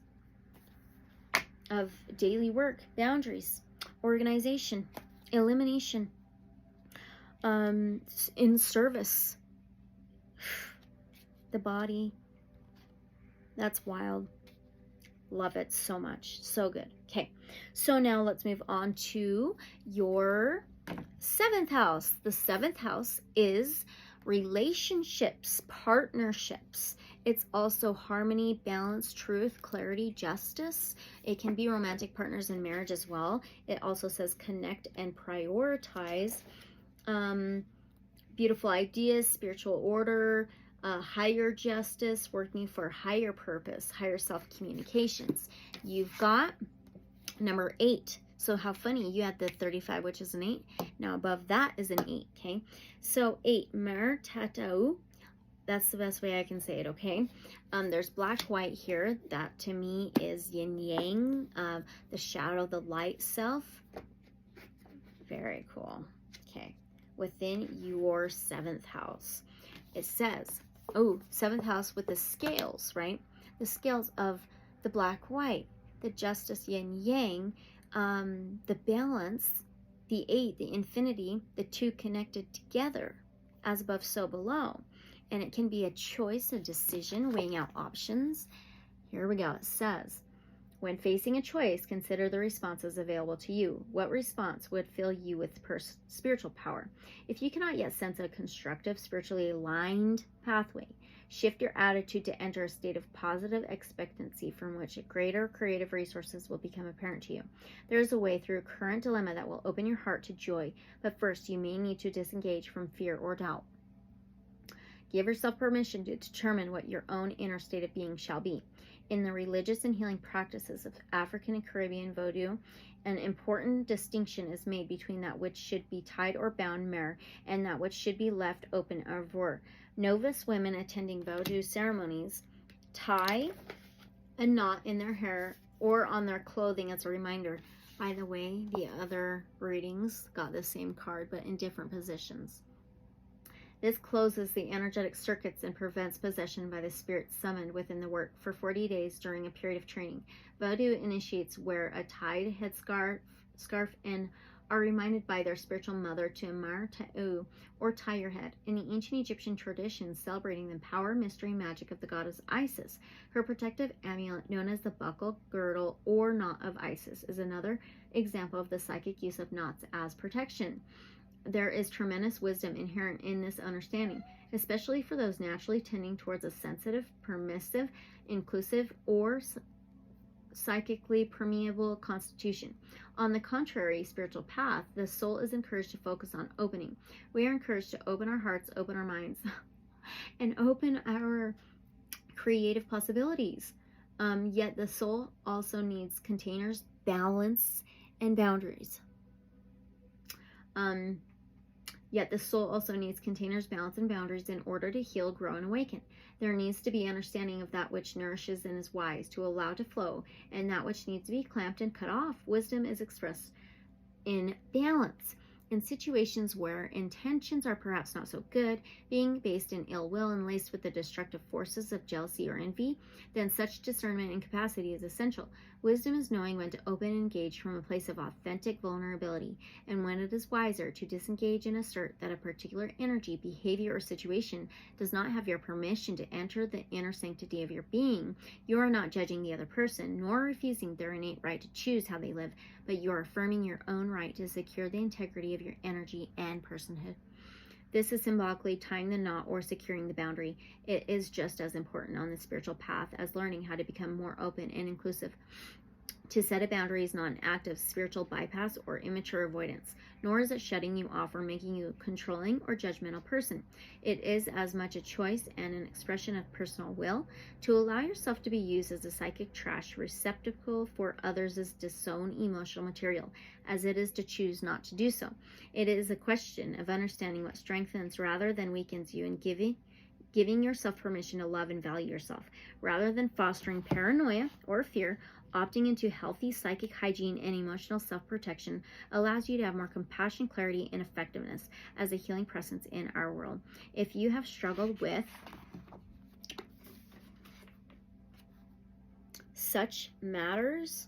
of daily work, boundaries, organization, elimination, in service. The body. That's wild. Love it so much. So good. Okay. So now let's move on to your 7th house. The 7th house is relationships, partnerships. It's also harmony, balance, truth, clarity, justice. It can be romantic partners in marriage as well. It also says connect and prioritize. Beautiful ideas, spiritual order, higher justice, working for higher purpose, higher self-communications. You've got number 8. So how funny, you had the 35, which is an 8. Now above that is an 8, okay? So 8, mer tatau. That's the best way I can say it, okay? There's black, white here. That to me is yin yang, the shadow, the light self. Very cool. Okay. Within your 7th house, it says, oh, 7th house with the scales, right? The scales of the black, white, the justice, yin yang, the balance, the 8, the infinity, the 2 connected together, as above, so below. And it can be a choice, a decision, weighing out options. Here we go. It says, when facing a choice, consider the responses available to you. What response would fill you with spiritual power? If you cannot yet sense a constructive, spiritually aligned pathway, shift your attitude to enter a state of positive expectancy from which greater creative resources will become apparent to you. There is a way through a current dilemma that will open your heart to joy, but first you may need to disengage from fear or doubt. Give yourself permission to determine what your own inner state of being shall be. In the religious and healing practices of African and Caribbean Vodou, an important distinction is made between that which should be tied or bound mer and that which should be left open or voir. Novice women attending Vodou ceremonies tie a knot in their hair or on their clothing as a reminder. By the way, the other readings got the same card but in different positions. This closes the energetic circuits and prevents possession by the spirits summoned within the work for 40 days during a period of training. Vodou initiates wear a tied headscarf and are reminded by their spiritual mother to admire ta'u, or tie your head. In the ancient Egyptian traditions celebrating the power, mystery, and magic of the goddess Isis, her protective amulet known as the buckle, girdle, or knot of Isis is another example of the psychic use of knots as protection. There is tremendous wisdom inherent in this understanding, especially for those naturally tending towards a sensitive, permissive, inclusive, or psychically permeable constitution. On the contrary spiritual path, the soul is encouraged to focus on opening. We are encouraged to open our hearts, open our minds, and open our creative possibilities. Yet the soul also needs containers, balance, and boundaries. Yet the soul also needs containers, balance, and boundaries in order to heal, grow, and awaken. There needs to be understanding of that which nourishes and is wise to allow to flow, and that which needs to be clamped and cut off. Wisdom is expressed in balance. In situations where intentions are perhaps not so good, being based in ill will and laced with the destructive forces of jealousy or envy, then such discernment and capacity is essential. Wisdom is knowing when to open and engage from a place of authentic vulnerability, and when it is wiser to disengage and assert that a particular energy, behavior, or situation does not have your permission to enter the inner sanctity of your being. You are not judging the other person, nor refusing their innate right to choose how they live, but you are affirming your own right to secure the integrity of your energy and personhood. This is symbolically tying the knot or securing the boundary. It is just as important on the spiritual path as learning how to become more open and inclusive. To set a boundary is not an act of spiritual bypass or immature avoidance, nor is it shutting you off or making you a controlling or judgmental person. It is as much a choice and an expression of personal will to allow yourself to be used as a psychic trash receptacle for others' disowned emotional material, as it is to choose not to do so. It is a question of understanding what strengthens rather than weakens you, and giving yourself permission to love and value yourself, rather than fostering paranoia or fear. Opting into healthy psychic hygiene and emotional self-protection allows you to have more compassion, clarity, and effectiveness as a healing presence in our world. If you have struggled with such matters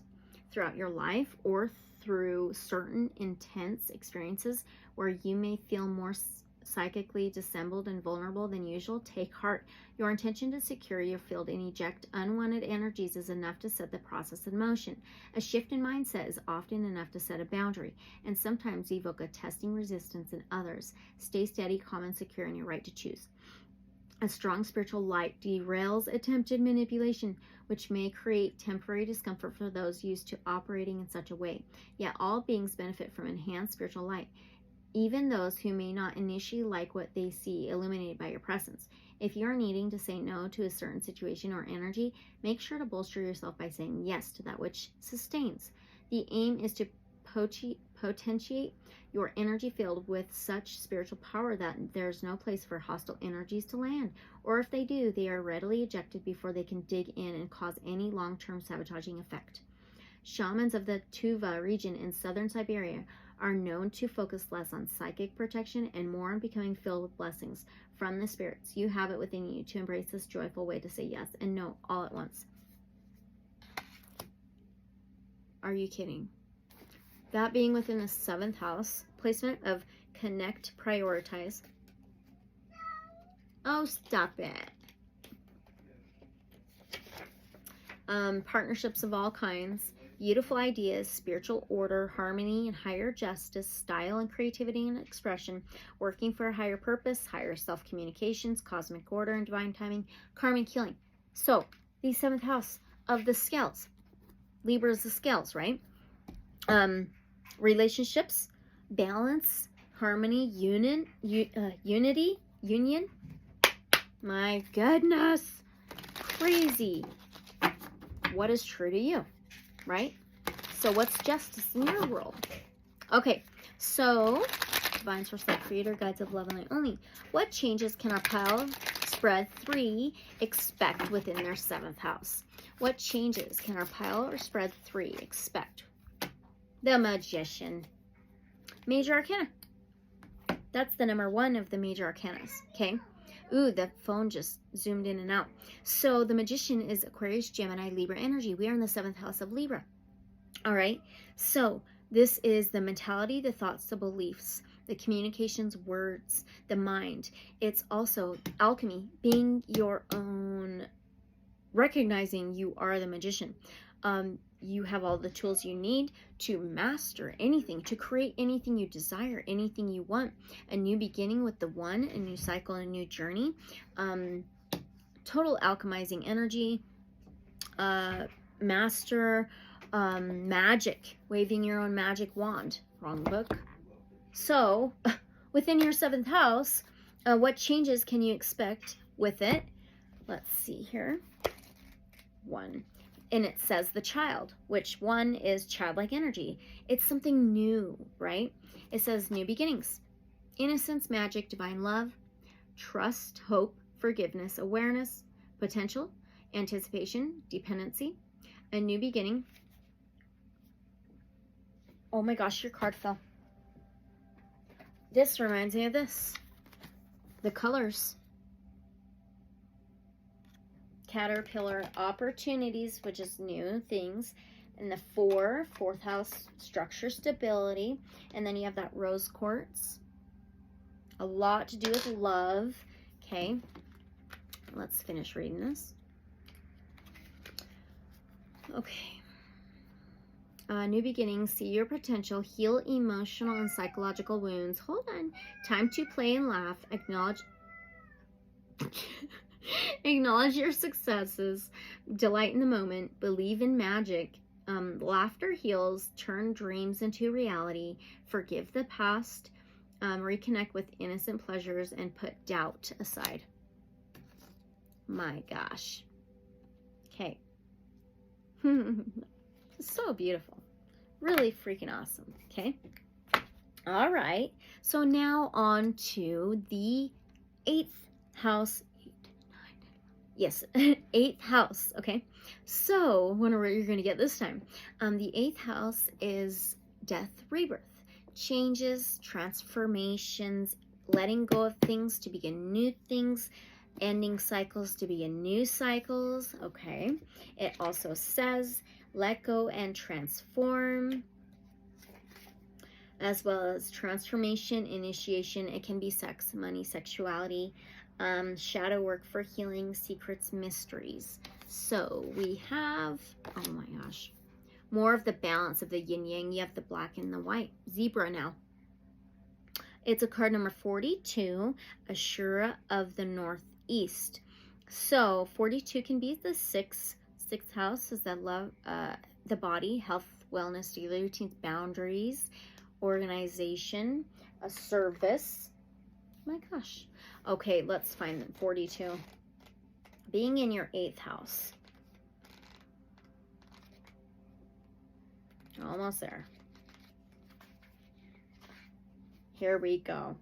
throughout your life, or through certain intense experiences where you may feel more psychically dissembled and vulnerable than usual, take heart. Your intention to secure your field and eject unwanted energies is enough to set the process in motion. A shift in mindset is often enough to set a boundary, and sometimes evoke a testing resistance in others. Stay steady, calm, and secure in your right to choose. A strong spiritual light derails attempted manipulation, which may create temporary discomfort for those used to operating in such a way. Yet all beings benefit from enhanced spiritual light, even those who may not initially like what they see illuminated by your presence. If you are needing to say no to a certain situation or energy, make sure to bolster yourself by saying yes to that which sustains. The aim is to potentiate your energy field with such spiritual power that there's no place for hostile energies to land, or if they do, they are readily ejected before they can dig in and cause any long-term sabotaging effect. Shamans of the Tuva region in southern Siberia are known to focus less on psychic protection and more on becoming filled with blessings from the spirits. You have it within you to embrace this joyful way to say yes and no all at once. Are you kidding? That being within the 7th house, placement of connect, prioritize. Oh, stop it. Partnerships of all kinds, beautiful ideas, spiritual order, harmony, and higher justice, style and creativity and expression, working for a higher purpose, higher self-communications, cosmic order and divine timing, karmic healing. So, the 7th house of the scales. Libra is the scales, right? Relationships, balance, harmony, unity, union. My goodness, crazy. What is true to you, right? So what's justice in your world? Okay, so divine source light creator, guides of love and light only. What changes can our pile spread 3 expect within their 7th house? What changes can our pile or spread 3 expect? The Magician. Major Arcana. That's the number 1 of the major arcanas, okay? Ooh, the phone just zoomed in and out. So the Magician is Aquarius, Gemini, Libra energy. We are in the 7th house of Libra. All right. So This is the mentality, the thoughts, the beliefs, the communications, words, the mind. It's also alchemy, being your own, recognizing you are the magician. You have all the tools you need to master anything, to create anything you desire, anything you want. A new beginning with the one, a new cycle, a new journey. Total alchemizing energy. Master, magic, waving your own magic wand. Wrong book. So, within your 7th house, what changes can you expect with it? Let's see here. 1. And it says the child, which 1 is childlike energy. It's something new, right? It says new beginnings, innocence, magic, divine love, trust, hope, forgiveness, awareness, potential, anticipation, dependency, a new beginning. Oh my gosh, your card fell. This reminds me of this. The colors. Caterpillar, opportunities, which is new things. And the 4th house, structure, stability. And then you have that rose quartz. A lot to do with love. Okay. Let's finish reading this. Okay. New beginnings, see your potential, heal emotional and psychological wounds. Hold on. Time to play and laugh. Acknowledge your successes. Delight in the moment. Believe in magic. Laughter heals. Turn dreams into reality. Forgive the past. Reconnect with innocent pleasures and put doubt aside. My gosh. Okay. So beautiful. Really freaking awesome. Okay. All right. So now on to the 8th house. 8th house. Okay. So wonder what you're going to get this time. The 8th house is death, rebirth, changes, transformations, letting go of things to begin new things, ending cycles to begin new cycles. Okay. It also says let go and transform, as well as transformation, initiation. It can be sex, money, sexuality, shadow work for healing, secrets, mysteries. So we have, oh my gosh, more of the balance of the yin yang. You have the black and the white. Zebra now. It's a card number 42, Ashura of the Northeast. So 42 can be the 6th house, is that love, the body, health, wellness, daily routines, boundaries, organization, a service. My gosh. Okay, let's find them. 42. Being in your 8th house. Almost there. Here we go.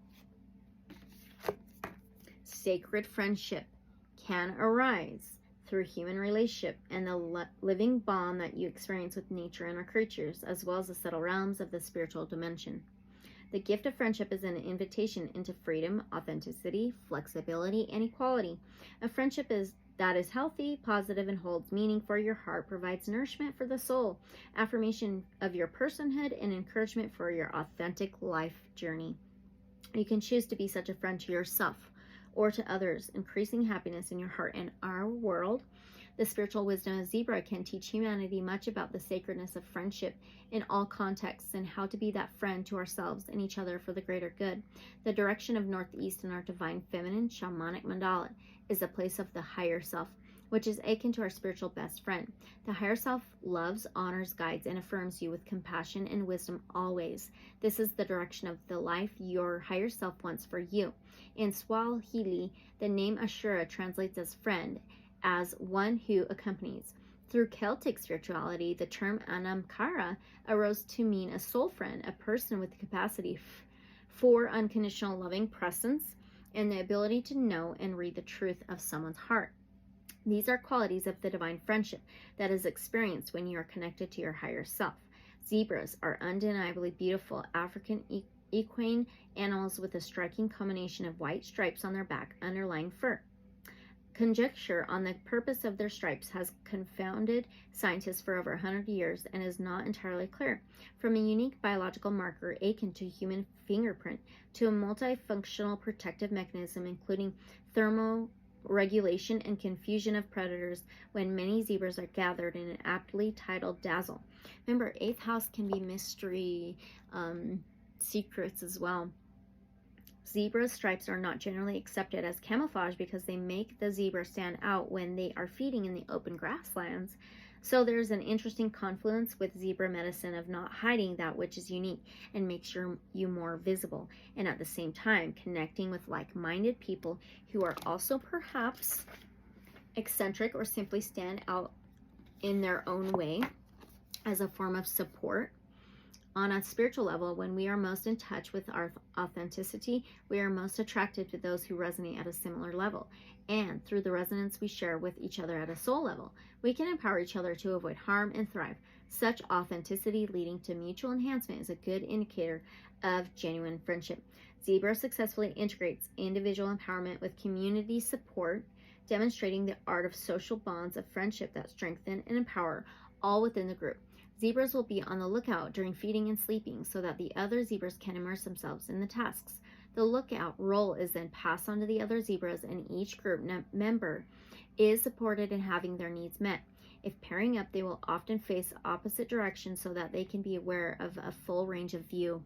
Sacred friendship can arise through human relationship and the living bond that you experience with nature and our creatures, as well as the subtle realms of the spiritual dimension. The gift of friendship is an invitation into freedom, authenticity, flexibility, and equality. A friendship that is healthy, positive, and holds meaning for your heart, provides nourishment for the soul, affirmation of your personhood, and encouragement for your authentic life journey. You can choose to be such a friend to yourself or to others, increasing happiness in your heart and our world. The spiritual wisdom of Zebra can teach humanity much about the sacredness of friendship in all contexts and how to be that friend to ourselves and each other for the greater good. The direction of Northeast in our divine feminine shamanic mandala is a place of the higher self, which is akin to our spiritual best friend. The higher self loves, honors, guides, and affirms you with compassion and wisdom always. This is the direction of the life your higher self wants for you. In Swahili, the name Ashura translates as friend, as one who accompanies. Through Celtic spirituality, the term Anamkara arose to mean a soul friend, a person with the capacity for unconditional loving presence and the ability to know and read the truth of someone's heart. These are qualities of the divine friendship that is experienced when you are connected to your higher self. Zebras are undeniably beautiful African equine animals with a striking combination of white stripes on their back underlying fur. Conjecture on the purpose of their stripes has confounded scientists for over 100 years and is not entirely clear. From a unique biological marker akin to human fingerprint to a multifunctional protective mechanism including thermoregulation and confusion of predators when many zebras are gathered in an aptly titled dazzle. Remember, 8th house can be mystery, secrets as well. Zebra stripes are not generally accepted as camouflage because they make the zebra stand out when they are feeding in the open grasslands. So there's an interesting confluence with zebra medicine of not hiding that which is unique and makes you more visible, and at the same time connecting with like-minded people who are also perhaps eccentric or simply stand out in their own way as a form of support. On a spiritual level, when we are most in touch with our authenticity, we are most attracted to those who resonate at a similar level. And through the resonance we share with each other at a soul level, we can empower each other to avoid harm and thrive. Such authenticity leading to mutual enhancement is a good indicator of genuine friendship. Zebra successfully integrates individual empowerment with community support, demonstrating the art of social bonds of friendship that strengthen and empower all within the group. Zebras will be on the lookout during feeding and sleeping so that the other zebras can immerse themselves in the tasks. The lookout role is then passed on to the other zebras, and each group member is supported in having their needs met. If pairing up, they will often face opposite directions so that they can be aware of a full range of view.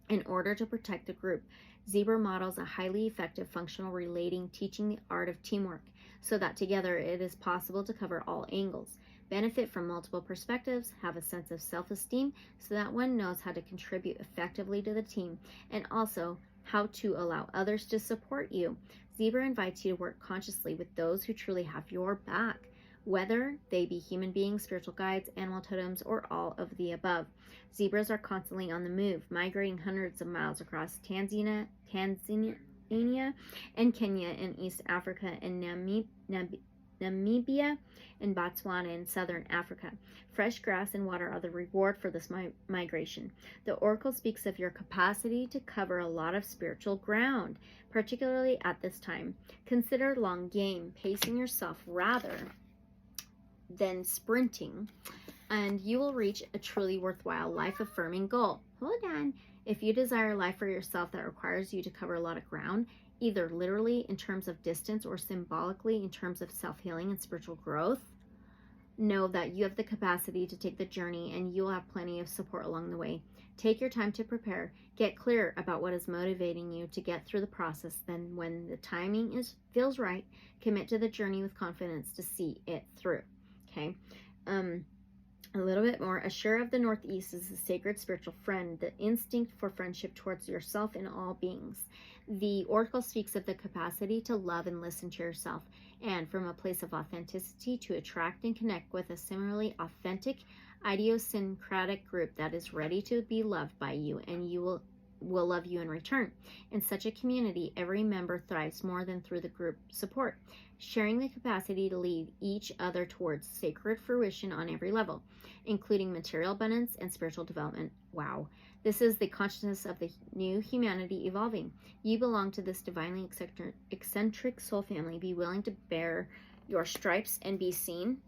In order to protect the group, zebra models a highly effective functional relating, teaching the art of teamwork so that together it is possible to cover all angles, benefit from multiple perspectives, have a sense of self-esteem so that one knows how to contribute effectively to the team, and also how to allow others to support you. Zebra invites you to work consciously with those who truly have your back, whether they be human beings, spiritual guides, animal totems, or all of the above. Zebras are constantly on the move, migrating hundreds of miles across Tanzania and Kenya in East Africa and Namibia and Botswana in southern Africa. Fresh grass and water are the reward for this migration. The oracle speaks of your capacity to cover a lot of spiritual ground, particularly at this time. Consider long game, pacing yourself rather than sprinting, and you will reach a truly worthwhile life-affirming goal. Hold on. If you desire a life for yourself that requires you to cover a lot of ground, either literally in terms of distance or symbolically in terms of self-healing and spiritual growth, know that you have the capacity to take the journey and you'll have plenty of support along the way. Take your time to prepare. Get clear about what is motivating you to get through the process. Then when the timing feels right, commit to the journey with confidence to see it through. Okay. A little bit more. Asher of the Northeast is a sacred spiritual friend, the instinct for friendship towards yourself and all beings. The oracle speaks of the capacity to love and listen to yourself, and from a place of authenticity to attract and connect with a similarly authentic, idiosyncratic group that is ready to be loved by you, and you will love you in return. In such a community, every member thrives more than through the group support, sharing the capacity to lead each other towards sacred fruition on every level, including material abundance and spiritual development. Wow. This is the consciousness of the new humanity evolving. You belong to this divinely eccentric soul family. Be willing to bear your stripes and be seen.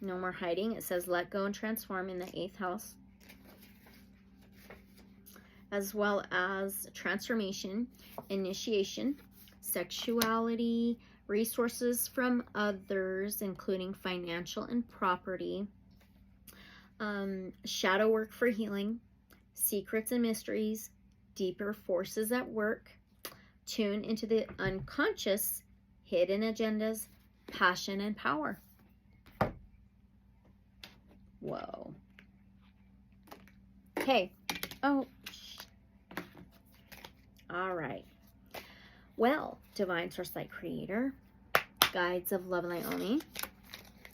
No more hiding. It says let go and transform in the 8th house, as well as transformation, initiation, sexuality, resources from others, including financial and property, shadow work for healing, secrets and mysteries, deeper forces at work, tune into the unconscious, hidden agendas, passion and power. Whoa. Okay. Oh. All right. Well, Divine Source Light Creator, Guides of Love Naomi,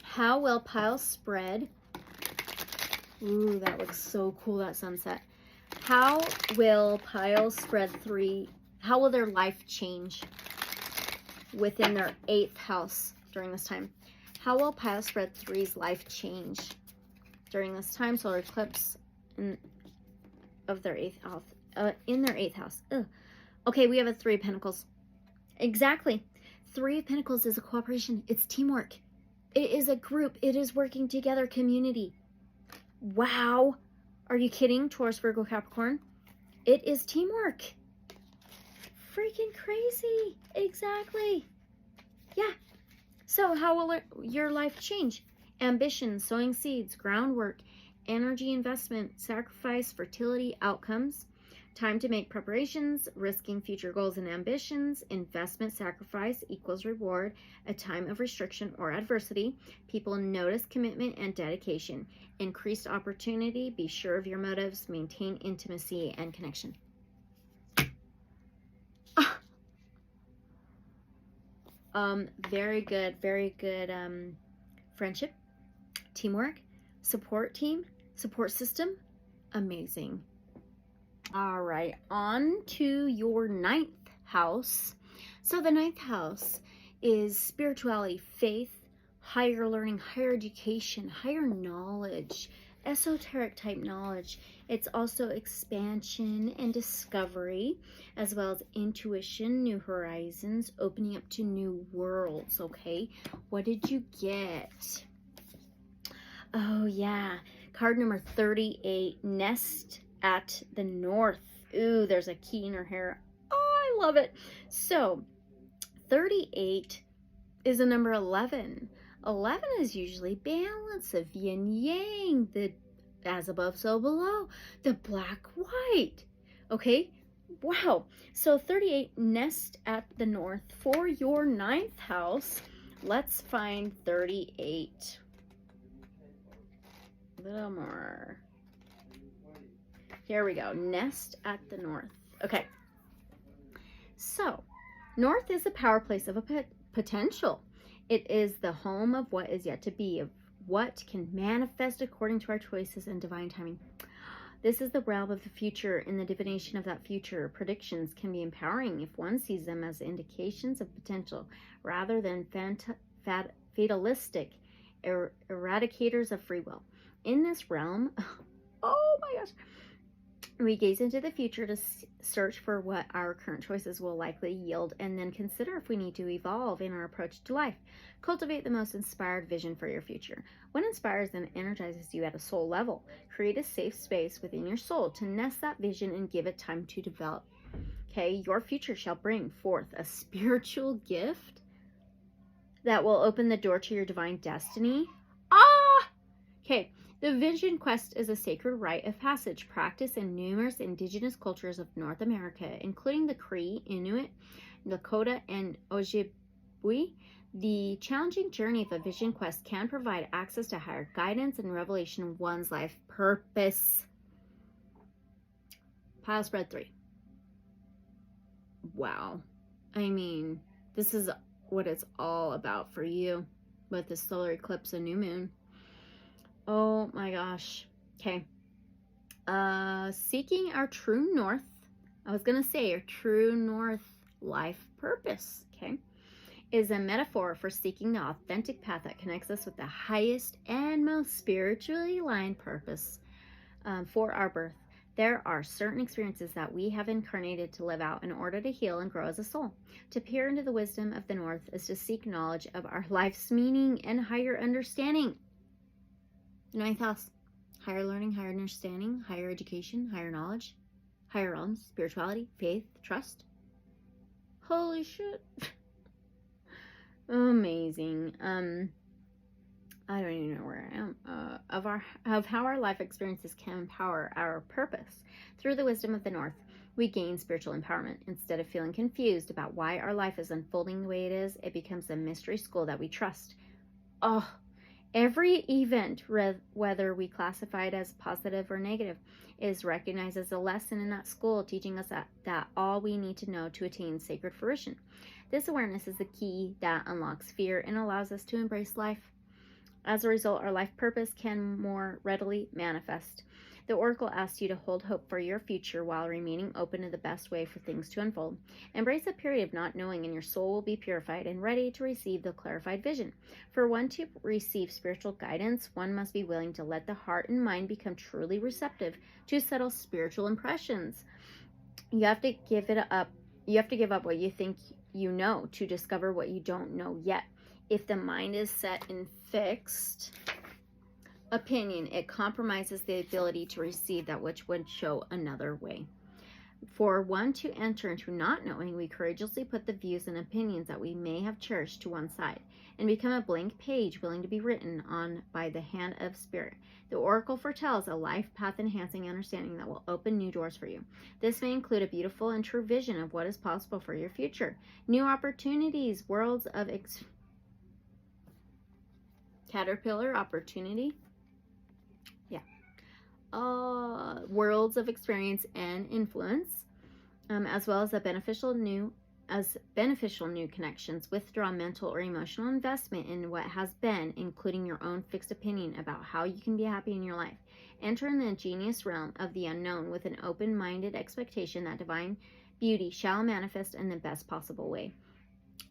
how will piles spread? Ooh, that looks so cool, that sunset. How will piles spread how will their life change within their 8th house during this time? How will piles spread 3's life change during this time? Solar eclipse of their 8th house, in their 8th house. Ugh. Okay, we have a 3 of Pentacles. Exactly. Three of Pentacles is a cooperation. It's teamwork. It is a group. It is working together, community. Wow. Are you kidding, Taurus, Virgo, Capricorn? It is teamwork. Freaking crazy. Exactly. Yeah. So how will your life change? Ambition, sowing seeds, groundwork, energy investment, sacrifice, fertility, outcomes. Time to make preparations, risking future goals and ambitions. Investment, sacrifice equals reward. A time of restriction or adversity. People notice commitment and dedication. Increased opportunity. Be sure of your motives. Maintain intimacy and connection. Very good, very good. Friendship, teamwork, support team, support system. Amazing. All right, on to your 9th house. So the 9th house is spirituality, faith, higher learning, higher education, higher knowledge, esoteric type knowledge. It's also expansion and discovery, as well as intuition, new horizons, opening up to new worlds. Okay, what did you get? Oh yeah, card number 38, nest at the north. Ooh, there's a key in her hair. Oh, I love it. So 38 is a number 11. 11 is usually balance, of yin yang, the as above so below, the black white. Okay, wow. So 38, nest at the north for your 9th house. Let's find 38. A little more. Here we go. Nest at the north. Okay. So, north is the power place of a potential. It is the home of what is yet to be, of what can manifest according to our choices and divine timing. This is the realm of the future. In the divination of that future, predictions can be empowering if one sees them as indications of potential rather than fatalistic eradicators of free will. In this realm, oh my gosh, we gaze into the future to search for what our current choices will likely yield, and then consider if we need to evolve in our approach to life. Cultivate the most inspired vision for your future. What inspires and energizes you at a soul level? Create a safe space within your soul to nest that vision and give it time to develop. Okay, your future shall bring forth a spiritual gift that will open the door to your divine destiny. Okay. The Vision Quest is a sacred rite of passage practiced in numerous indigenous cultures of North America, including the Cree, Inuit, Lakota, and Ojibwe. The challenging journey of a Vision Quest can provide access to higher guidance and revelation of one's life purpose. Pile spread 3. Wow. I mean, this is what it's all about for you with the solar eclipse and new moon. Oh my gosh. Okay. Seeking our true north. I was going to say our true north life purpose. Okay. Is a metaphor for seeking the authentic path that connects us with the highest and most spiritually aligned purpose for our birth. There are certain experiences that we have incarnated to live out in order to heal and grow as a soul. To peer into the wisdom of the north is to seek knowledge of our life's meaning and higher understanding. 9th house, higher learning, higher understanding, higher education, higher knowledge, higher realms, spirituality, faith, trust. Holy shit. Amazing. I don't even know where I am. Of how our life experiences can empower our purpose. Through the wisdom of the north, we gain spiritual empowerment. Instead of feeling confused about why our life is unfolding the way it is, it becomes a mystery school that we trust. Oh, every event, whether we classify it as positive or negative, is recognized as a lesson in that school, teaching us that all we need to know to attain sacred fruition. This awareness is the key that unlocks fear and allows us to embrace life. As a result, our life purpose can more readily manifest. The Oracle asks you to hold hope for your future while remaining open to the best way for things to unfold. Embrace a period of not knowing, and your soul will be purified and ready to receive the clarified vision. For one to receive spiritual guidance, one must be willing to let the heart and mind become truly receptive to subtle spiritual impressions. You have to give it up. You have to give up what you think you know, to discover what you don't know yet. If the mind is set in fixed opinion, it compromises the ability to receive that which would show another way. For one to enter into not knowing, we courageously put the views and opinions that we may have cherished to one side and become a blank page willing to be written on by the hand of spirit. The oracle foretells a life path enhancing understanding that will open new doors for you. This may include a beautiful and true vision of what is possible for your future, new opportunities, worlds of caterpillar opportunity. Worlds of experience and influence, as well as beneficial new connections. Withdraw mental or emotional investment in what has been, including your own fixed opinion about how you can be happy in your life. Enter in the genius realm of the unknown with an open-minded expectation that divine beauty shall manifest in the best possible way.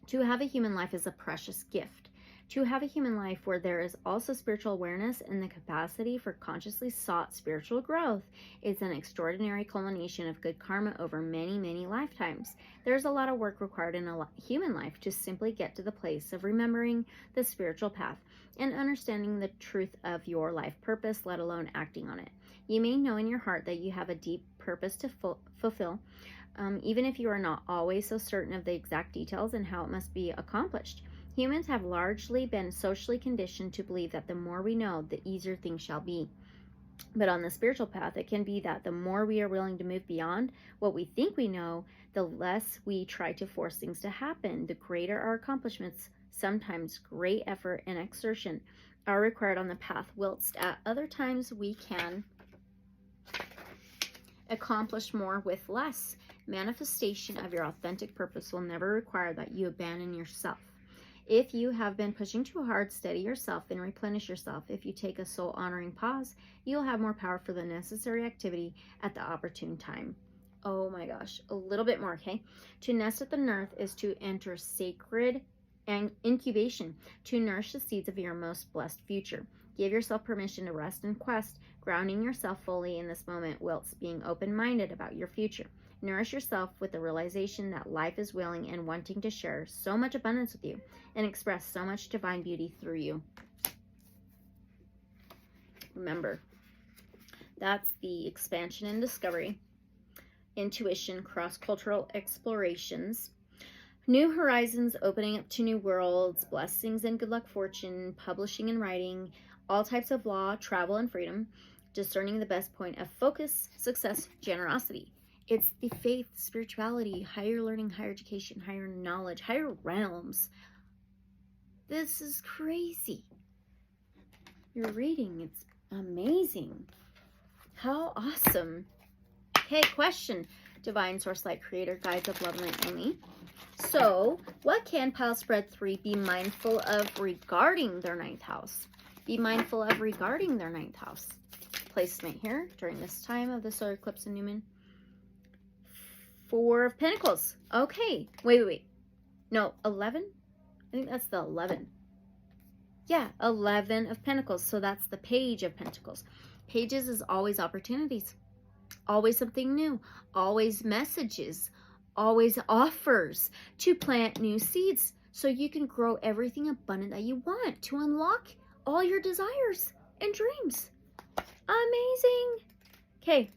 To have a human life is a precious gift. To have a human life where there is also spiritual awareness and the capacity for consciously sought spiritual growth is an extraordinary culmination of good karma over many, many lifetimes. There's a lot of work required in a human life to simply get to the place of remembering the spiritual path and understanding the truth of your life purpose, let alone acting on it. You may know in your heart that you have a deep purpose to fulfill, even if you are not always so certain of the exact details and how it must be accomplished. Humans have largely been socially conditioned to believe that the more we know, the easier things shall be. But on the spiritual path, it can be that the more we are willing to move beyond what we think we know, the less we try to force things to happen, the greater our accomplishments. Sometimes great effort and exertion are required on the path, whilst at other times we can accomplish more with less. Manifestation of your authentic purpose will never require that you abandon yourself. If you have been pushing too hard, steady yourself and replenish yourself. If you take a soul-honoring pause, you'll have more power for the necessary activity at the opportune time. Oh my gosh, a little bit more, okay? To nest at the earth is to enter sacred and incubation, to nourish the seeds of your most blessed future. Give yourself permission to rest and quest, grounding yourself fully in this moment whilst being open-minded about your future. Nourish yourself with the realization that life is willing and wanting to share so much abundance with you and express so much divine beauty through you. Remember, that's the expansion and discovery, intuition, cross-cultural explorations, new horizons, opening up to new worlds, blessings and good luck fortune, publishing and writing, all types of law, travel and freedom, discerning the best point of focus, success, generosity. It's the faith, spirituality, higher learning, higher education, higher knowledge, higher realms. This is crazy. You're reading. It's amazing. How awesome. Okay, question. Divine Source Light Creator, Guides of Love and Light Only. So, what can Pile Spread 3 be mindful of regarding their 9th house? Be mindful of regarding their 9th house. Placement here during this time of the solar eclipse and new moon. 4 of Pentacles. Okay. Wait. No, 11? I think that's the 11. Yeah, 11 of Pentacles. So that's the Page of Pentacles. Pages is always opportunities. Always something new. Always messages. Always offers to plant new seeds so you can grow everything abundant that you want to unlock all your desires and dreams. Amazing. Okay.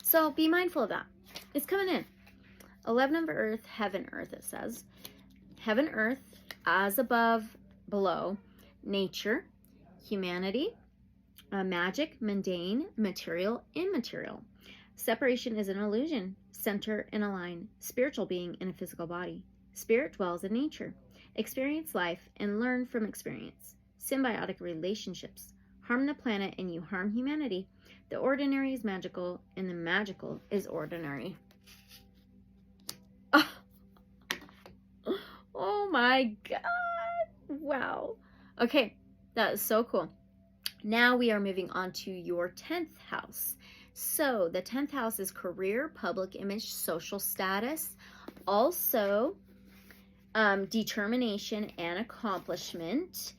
So be mindful of that. It's coming in. 11 of Earth, Heaven, Earth, it says. Heaven, Earth, as above, below. Nature, humanity, magic, mundane, material, immaterial. Separation is an illusion. Center and align. Spiritual being in a physical body. Spirit dwells in nature. Experience life and learn from experience. Symbiotic relationships. Harm the planet and you harm humanity. The ordinary is magical and the magical is ordinary. Oh my God. Wow. Okay, that is so cool. Now we are moving on to your 10th house. So the 10th house is career, public image, social status, also determination and accomplishment,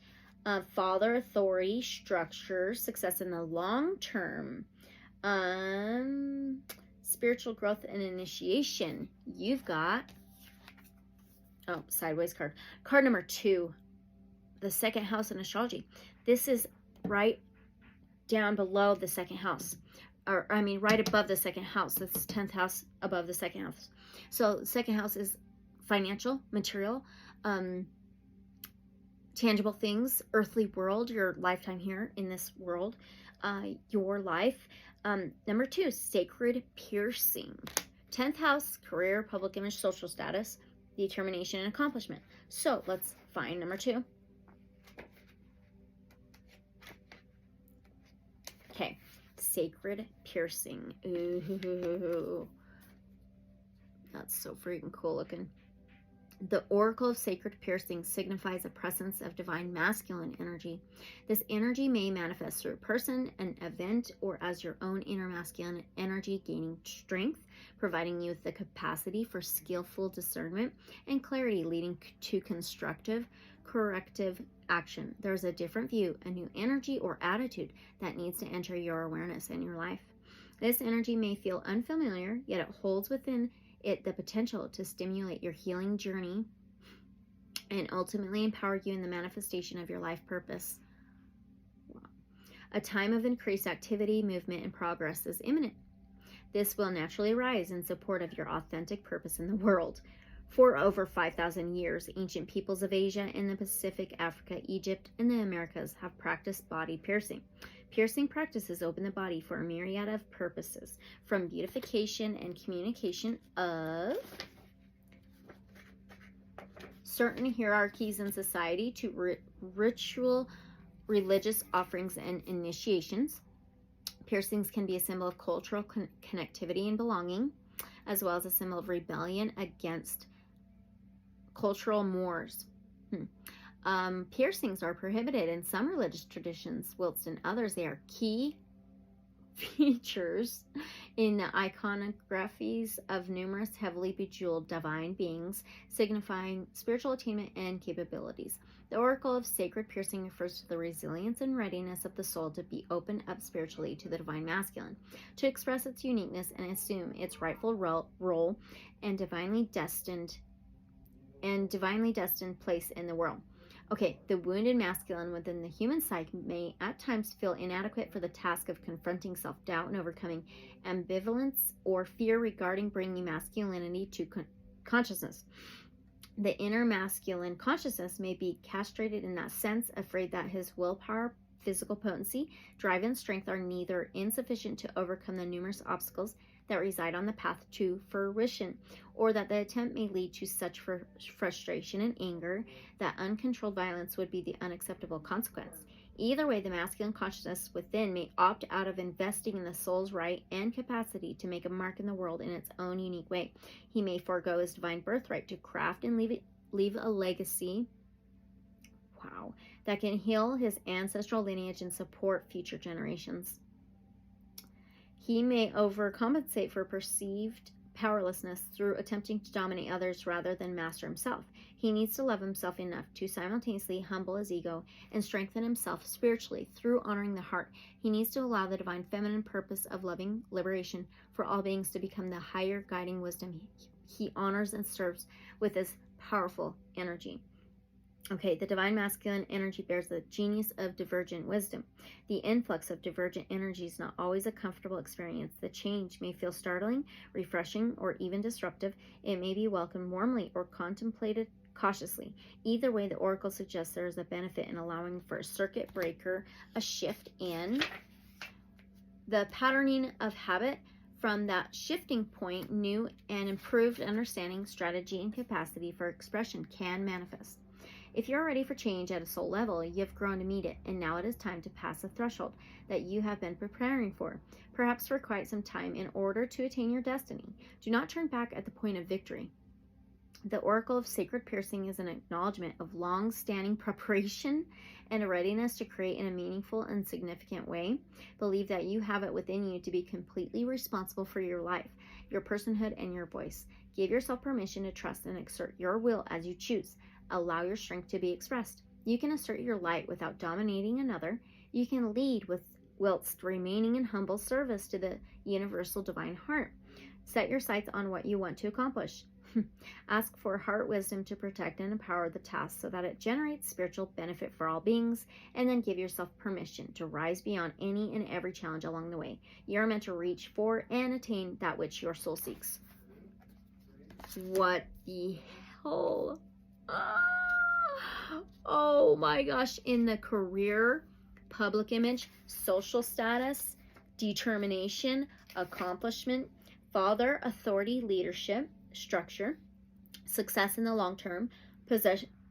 father, authority, structure, success in the long term, spiritual growth and initiation, you've got, oh, sideways card. Card number 2, the second house in astrology. This is right down below the second house. Or, I mean, right above the second house. That's 10th house above the second house. So, second house is financial, material, tangible things, earthly world, your lifetime here in this world, your life. Number 2, sacred piercing. 10th house, career, public image, social status, determination, and accomplishment. So let's find number 2. Okay, sacred piercing. Ooh, that's so freaking cool looking. The oracle of sacred piercing signifies a presence of divine masculine energy. This energy may manifest through a person, an event, or as your own inner masculine energy gaining strength, providing you with the capacity for skillful discernment and clarity, leading to constructive, corrective action. There's a different view, a new energy or attitude that needs to enter your awareness and your life. This energy may feel unfamiliar, yet it holds within it the potential to stimulate your healing journey and ultimately empower you in the manifestation of your life purpose. Wow. A time of increased activity, movement, and progress is imminent. This will naturally rise in support of your authentic purpose in the world. For over 5,000 years, ancient peoples of Asia and the Pacific, Africa, Egypt, and the Americas have practiced body piercing. Piercing practices open the body for a myriad of purposes, from beautification and communication of certain hierarchies in society to ritual religious offerings and initiations. Piercings can be a symbol of cultural connectivity and belonging, as well as a symbol of rebellion against cultural mores. Piercings are prohibited in some religious traditions, whilst in others they are key features in the iconographies of numerous heavily bejeweled divine beings, signifying spiritual attainment and capabilities. The oracle of sacred piercing refers to the resilience and readiness of the soul to be opened up spiritually to the divine masculine, to express its uniqueness and assume its rightful role and divinely destined place in the world. Okay, the wounded masculine within the human psyche may at times feel inadequate for the task of confronting self-doubt and overcoming ambivalence or fear regarding bringing masculinity to consciousness. The inner masculine consciousness may be castrated in that sense, afraid that his willpower, physical potency, drive, and strength are neither insufficient to overcome the numerous obstacles that reside on the path to fruition, or that the attempt may lead to such frustration and anger that uncontrolled violence would be the unacceptable consequence. Either way, the masculine consciousness within may opt out of investing in the soul's right and capacity to make a mark in the world in its own unique way. He may forego his divine birthright to craft and leave a legacy, that can heal his ancestral lineage and support future generations. He may overcompensate for perceived powerlessness through attempting to dominate others rather than master himself. He needs to love himself enough to simultaneously humble his ego and strengthen himself spiritually through honoring the heart. He needs to allow the divine feminine purpose of loving liberation for all beings to become the higher guiding wisdom he honors and serves with his powerful energy. Okay, the divine masculine energy bears the genius of divergent wisdom. The influx of divergent energy is not always a comfortable experience. The change may feel startling, refreshing, or even disruptive. It may be welcomed warmly or contemplated cautiously. Either way, the oracle suggests there is a benefit in allowing for a circuit breaker, a shift in the patterning of habit. From that shifting point, new and improved understanding, strategy, and capacity for expression can manifest. If you're ready for change at a soul level, you have grown to meet it, and now it is time to pass the threshold that you have been preparing for, perhaps for quite some time, in order to attain your destiny. Do not turn back at the point of victory. The oracle of sacred piercing is an acknowledgement of long-standing preparation and a readiness to create in a meaningful and significant way. Believe that you have it within you to be completely responsible for your life, your personhood, and your voice. Give yourself permission to trust and exert your will as you choose. Allow your strength to be expressed. You can assert your light without dominating another. You can lead whilst remaining in humble service to the universal divine heart. Set your sights on what you want to accomplish. Ask for heart wisdom to protect and empower the task so that it generates spiritual benefit for all beings, and then give yourself permission to rise beyond any and every challenge along the way. You are meant to reach for and attain that which your soul seeks. What the hell? Oh my gosh. In the career, public image, social status, determination, accomplishment, father, authority, leadership, structure, success in the long term,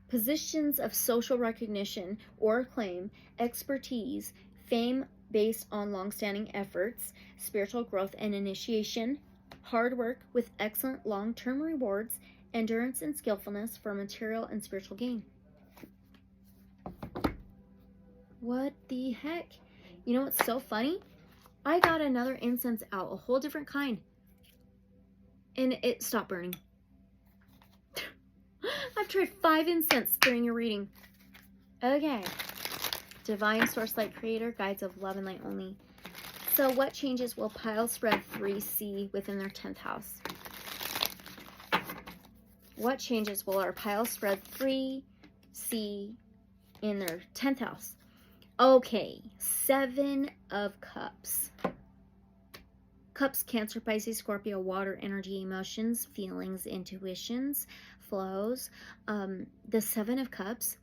positions of social recognition or acclaim, expertise, fame based on long-standing efforts, spiritual growth and initiation, hard work with excellent long-term rewards, endurance and skillfulness for material and spiritual gain. What the heck? You know what's so funny? I got another incense out, a whole different kind, and it stopped burning. I've tried 5 incense during a reading. Okay. Divine Source Light Creator, Guides of Love and Light Only. So what changes will pile spread 3 see within their 10th house? What changes will our pile spread 3 see in their 10th house? Okay, 7 of Cups. Cups, Cancer, Pisces, Scorpio, water, energy, emotions, feelings, intuitions, flows. The 7 of Cups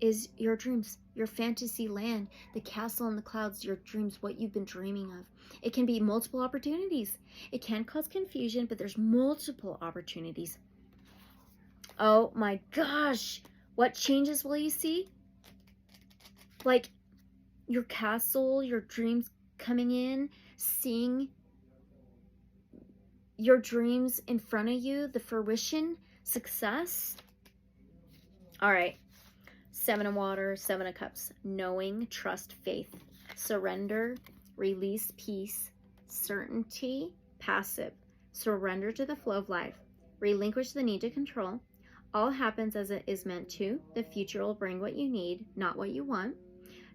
is your dreams, your fantasy land, the castle in the clouds, your dreams, what you've been dreaming of. It can be multiple opportunities. It can cause confusion, but there's multiple opportunities. Oh my gosh. What changes will you see? Like your castle, your dreams coming in, seeing your dreams in front of you, the fruition, success. All right. 7 of water, 7 of cups, knowing, trust, faith, surrender, release, peace, certainty, passive, surrender to the flow of life, relinquish the need to control. All happens as it is meant to. The future will bring what you need, not what you want.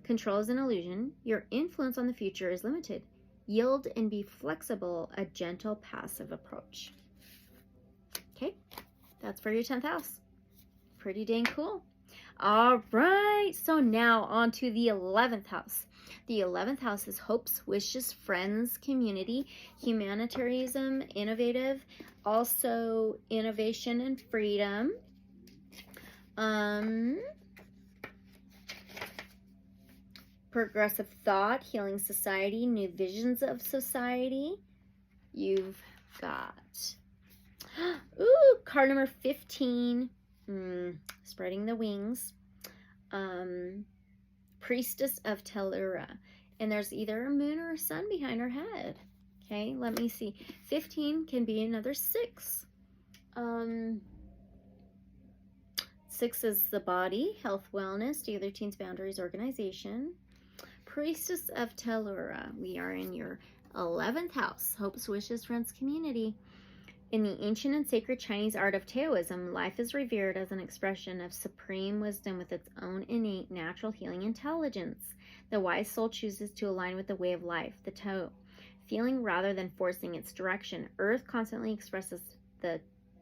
Control is an illusion. Your influence on the future is limited. Yield and be flexible, a gentle, passive approach. Okay, that's for your 10th house. Pretty dang cool. All right, so now on to the 11th house. The 11th house is hopes, wishes, friends, community, humanitarianism, innovative, also innovation and freedom. Progressive thought, healing society, new visions of society. You've got, ooh, card number 15. Spreading the wings. Priestess of Tellura. And there's either a moon or a sun behind her head. Okay, let me see. 15 can be another 6. 6 is the body, health, wellness, daily routines, boundaries, organization. Priestess of Tellura. We are in your 11th house. Hopes, wishes, friends, community. In the ancient and sacred Chinese art of Taoism, life is revered as an expression of supreme wisdom with its own innate natural healing intelligence. The wise soul chooses to align with the way of life, the Tao, feeling rather than forcing its direction. Earth constantly expresses the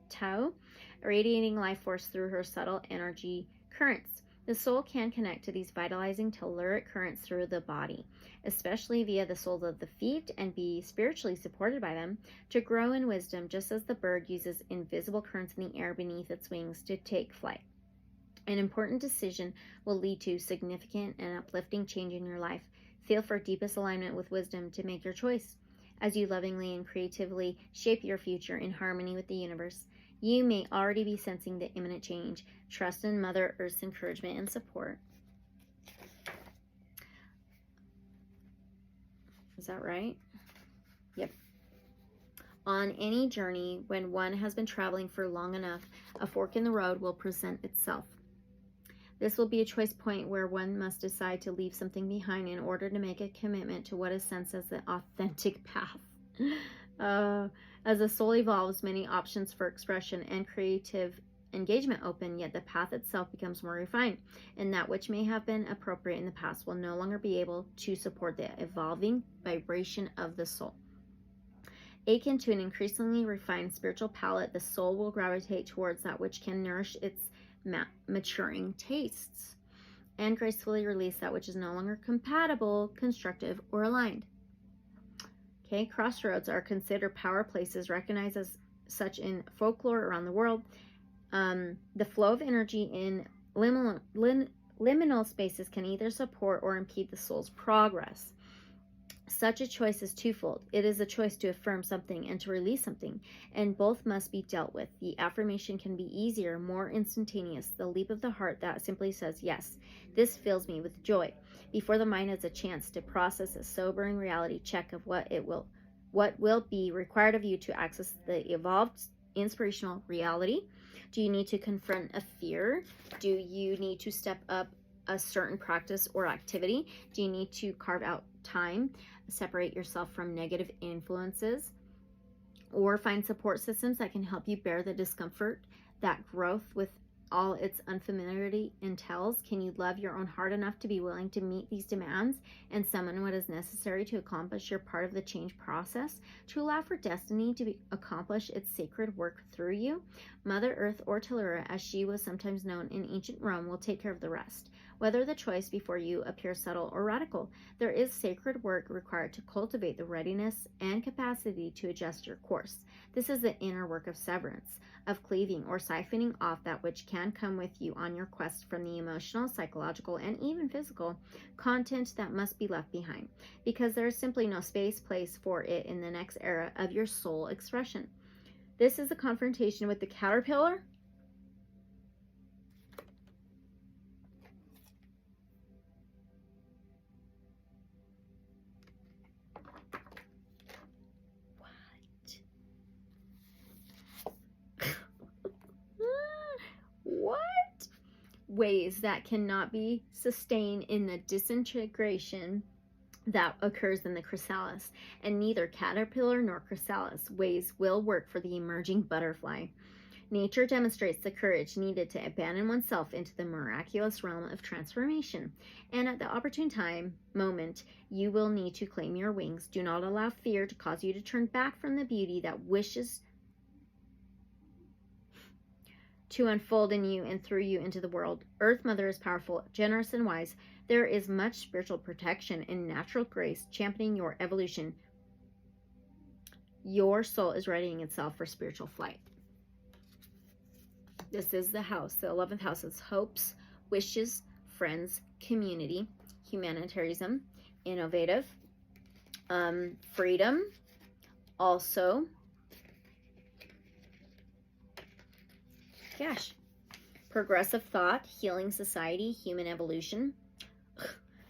Tao, radiating life force through her subtle energy currents. The soul can connect to these vitalizing telluric currents through the body, especially via the soles of the feet, and be spiritually supported by them to grow in wisdom, just as the bird uses invisible currents in the air beneath its wings to take flight. An important decision will lead to significant and uplifting change in your life. Feel for deepest alignment with wisdom to make your choice. As you lovingly and creatively shape your future in harmony with the universe, you may already be sensing the imminent change. Trust in Mother Earth's encouragement and support. Is that right? Yep. On any journey, when one has been traveling for long enough, a fork in the road will present itself. This will be a choice point where one must decide to leave something behind in order to make a commitment to what is sensed as the authentic path. As the soul evolves, many options for expression and creative engagement open, yet the path itself becomes more refined, and that which may have been appropriate in the past will no longer be able to support the evolving vibration of the soul. Akin to an increasingly refined spiritual palate, the soul will gravitate towards that which can nourish its maturing tastes and gracefully release that which is no longer compatible, constructive, or aligned. Okay, crossroads are considered power places recognized as such in folklore around the world. The flow of energy in liminal spaces can either support or impede the soul's progress. Such a choice is twofold. It is a choice to affirm something and to release something, and both must be dealt with. The affirmation can be easier, more instantaneous, the leap of the heart that simply says, yes, this fills me with joy, before the mind has a chance to process a sobering reality check of what will be required of you to access the evolved inspirational reality. Do you need to confront a fear? Do you need to step up a certain practice or activity? Do you need to carve out time, separate yourself from negative influences, or find support systems that can help you bear the discomfort that growth with all its unfamiliarity entails? Can you love your own heart enough to be willing to meet these demands and summon what is necessary to accomplish your part of the change process, to allow for destiny to accomplish its sacred work through you? Mother Earth, or Tellura, as she was sometimes known in ancient Rome, will take care of the rest. Whether the choice before you appears subtle or radical, there is sacred work required to cultivate the readiness and capacity to adjust your course. This is the inner work of severance, of cleaving or siphoning off that which can come with you on your quest from the emotional, psychological, and even physical content that must be left behind, because there is simply no place for it in the next era of your soul expression. This is a confrontation with the caterpillar. What? Ways that cannot be sustained in the disintegration that occurs in the chrysalis, and neither caterpillar nor chrysalis ways will work for the emerging butterfly. Nature demonstrates the courage needed to abandon oneself into the miraculous realm of transformation, and at the opportune moment, you will need to claim your wings. Do not allow fear to cause you to turn back from the beauty that wishes to unfold in you and through you into the world. Earth Mother is powerful, generous, and wise. There is much spiritual protection and natural grace championing your evolution. Your soul is readying itself for spiritual flight. This is the house. The 11th house is hopes, wishes, friends, community, humanitarianism, innovative, freedom, also cash, progressive thought, healing society, human evolution,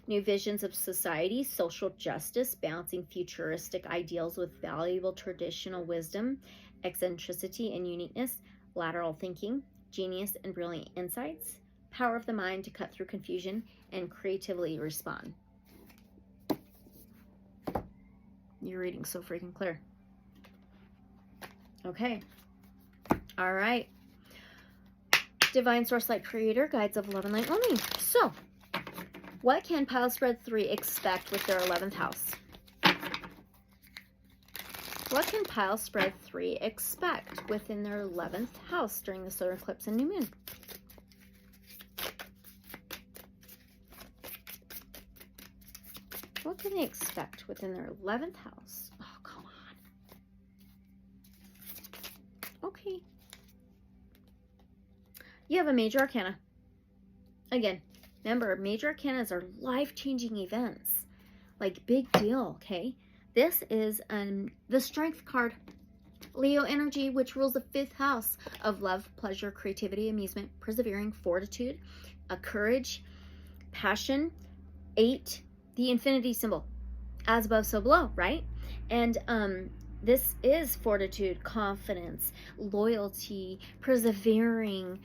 new visions of society, social justice, balancing futuristic ideals with valuable traditional wisdom, eccentricity and uniqueness, lateral thinking, genius and brilliant insights, power of the mind to cut through confusion and creatively respond. You're reading so freaking clear. Okay. All right. Divine Source Light Creator, Guides of Love and Light only. So, what can Pile Spread 3 expect with their 11th house? What can Pile Spread 3 expect within their 11th house during the solar eclipse and new moon? What can they expect within their 11th house? Oh, come on. Okay. You have a major arcana. Again, remember, major arcanas are life-changing events. Like, big deal, okay? This is the Strength card. Leo energy, which rules the 5th house of love, pleasure, creativity, amusement, persevering, fortitude, courage, passion. 8, the infinity symbol. As above, so below, right? And this is fortitude, confidence, loyalty, persevering.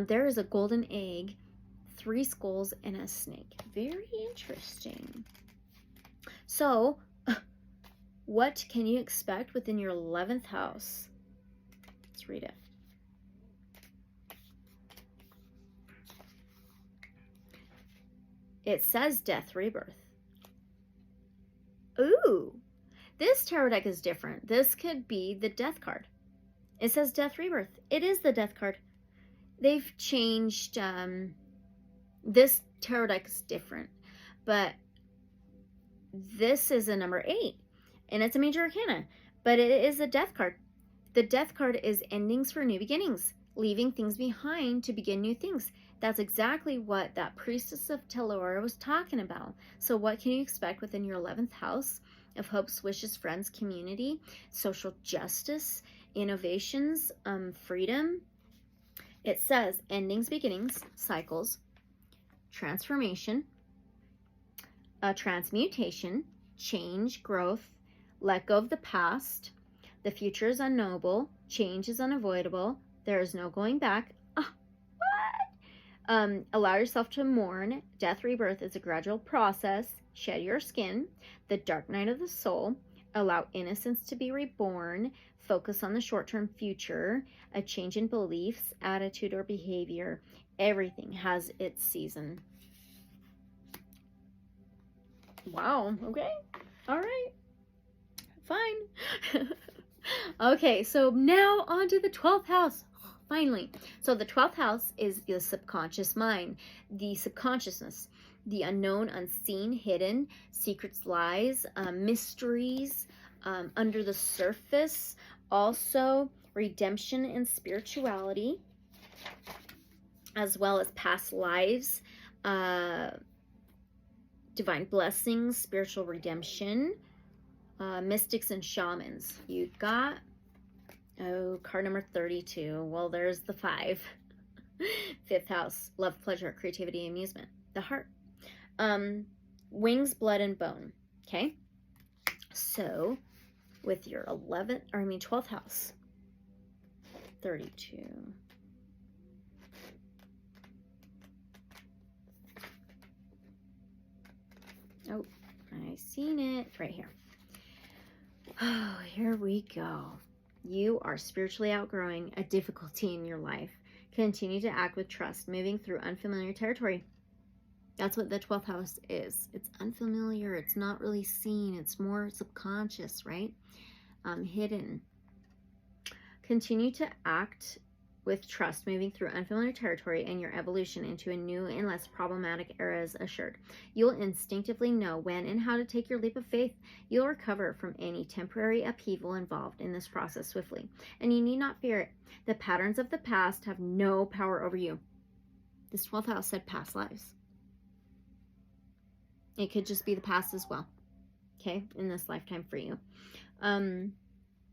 There is a golden egg, 3 skulls, and a snake. Very interesting. So, what can you expect within your 11th house? Let's read it. It says death, rebirth. Ooh, This tarot deck is different. This could be the Death card. It says Death Rebirth. It is the Death card. They've changed. This tarot deck is different, but this is a number 8, and it's a major arcana, but it is a Death card. The Death card is endings for new beginnings, leaving things behind to begin new things. That's exactly what that Priestess of Telura was talking about. So what can you expect within your 11th house of hopes, wishes, friends, community, social justice, innovations, freedom? It says endings, beginnings, cycles, transformation, transmutation, change, growth, let go of the past. The future is unknowable. Change is unavoidable. There is no going back. What? Allow yourself to mourn. Death rebirth is a gradual process. Shed your skin. The dark night of the soul. Allow innocence to be reborn. Focus on the short-term future. A change in beliefs, attitude, or behavior. Everything has its season. Wow. Okay. All right. Fine. Okay, so now on to the 12th house. Finally. So the 12th house is the subconscious mind, the subconsciousness, the unknown, unseen, hidden, secrets, lies, mysteries, under the surface. Also, redemption and spirituality, as well as past lives, divine blessings, spiritual redemption, mystics and shamans. You got, card number 32. Well, there's the 5. 5th house, love, pleasure, creativity, amusement. The heart. Wings, blood, and bone. Okay. So, with your 12th house, 32. Oh, I seen it right here. Oh, here we go. You are spiritually outgrowing a difficulty in your life. Continue to act with trust, moving through unfamiliar territory. That's what the 12th house is. It's unfamiliar. It's not really seen. It's more subconscious, right? Hidden. Continue to act with trust, moving through unfamiliar territory, and your evolution into a new and less problematic era is assured. You'll instinctively know when and how to take your leap of faith. You'll recover from any temporary upheaval involved in this process swiftly, and you need not fear it. The patterns of the past have no power over you. This 12th house said past lives. It could just be the past as well, okay, in this lifetime for you.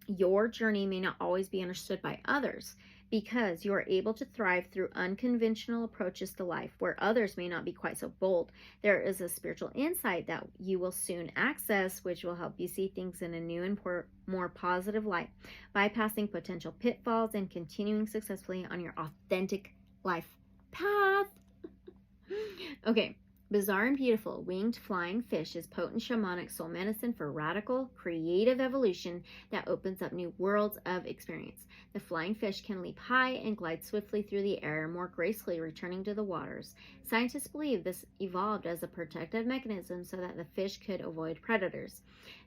Your journey may not always be understood by others, because you are able to thrive through unconventional approaches to life where others may not be quite so bold. There is a spiritual insight that you will soon access, which will help you see things in a new and more positive light, bypassing potential pitfalls and continuing successfully on your authentic life path. Okay. Bizarre and beautiful, winged flying fish is potent shamanic soul medicine for radical, creative evolution that opens up new worlds of experience. The flying fish can leap high and glide swiftly through the air, more gracefully returning to the waters. Scientists believe this evolved as a protective mechanism so that the fish could avoid predators.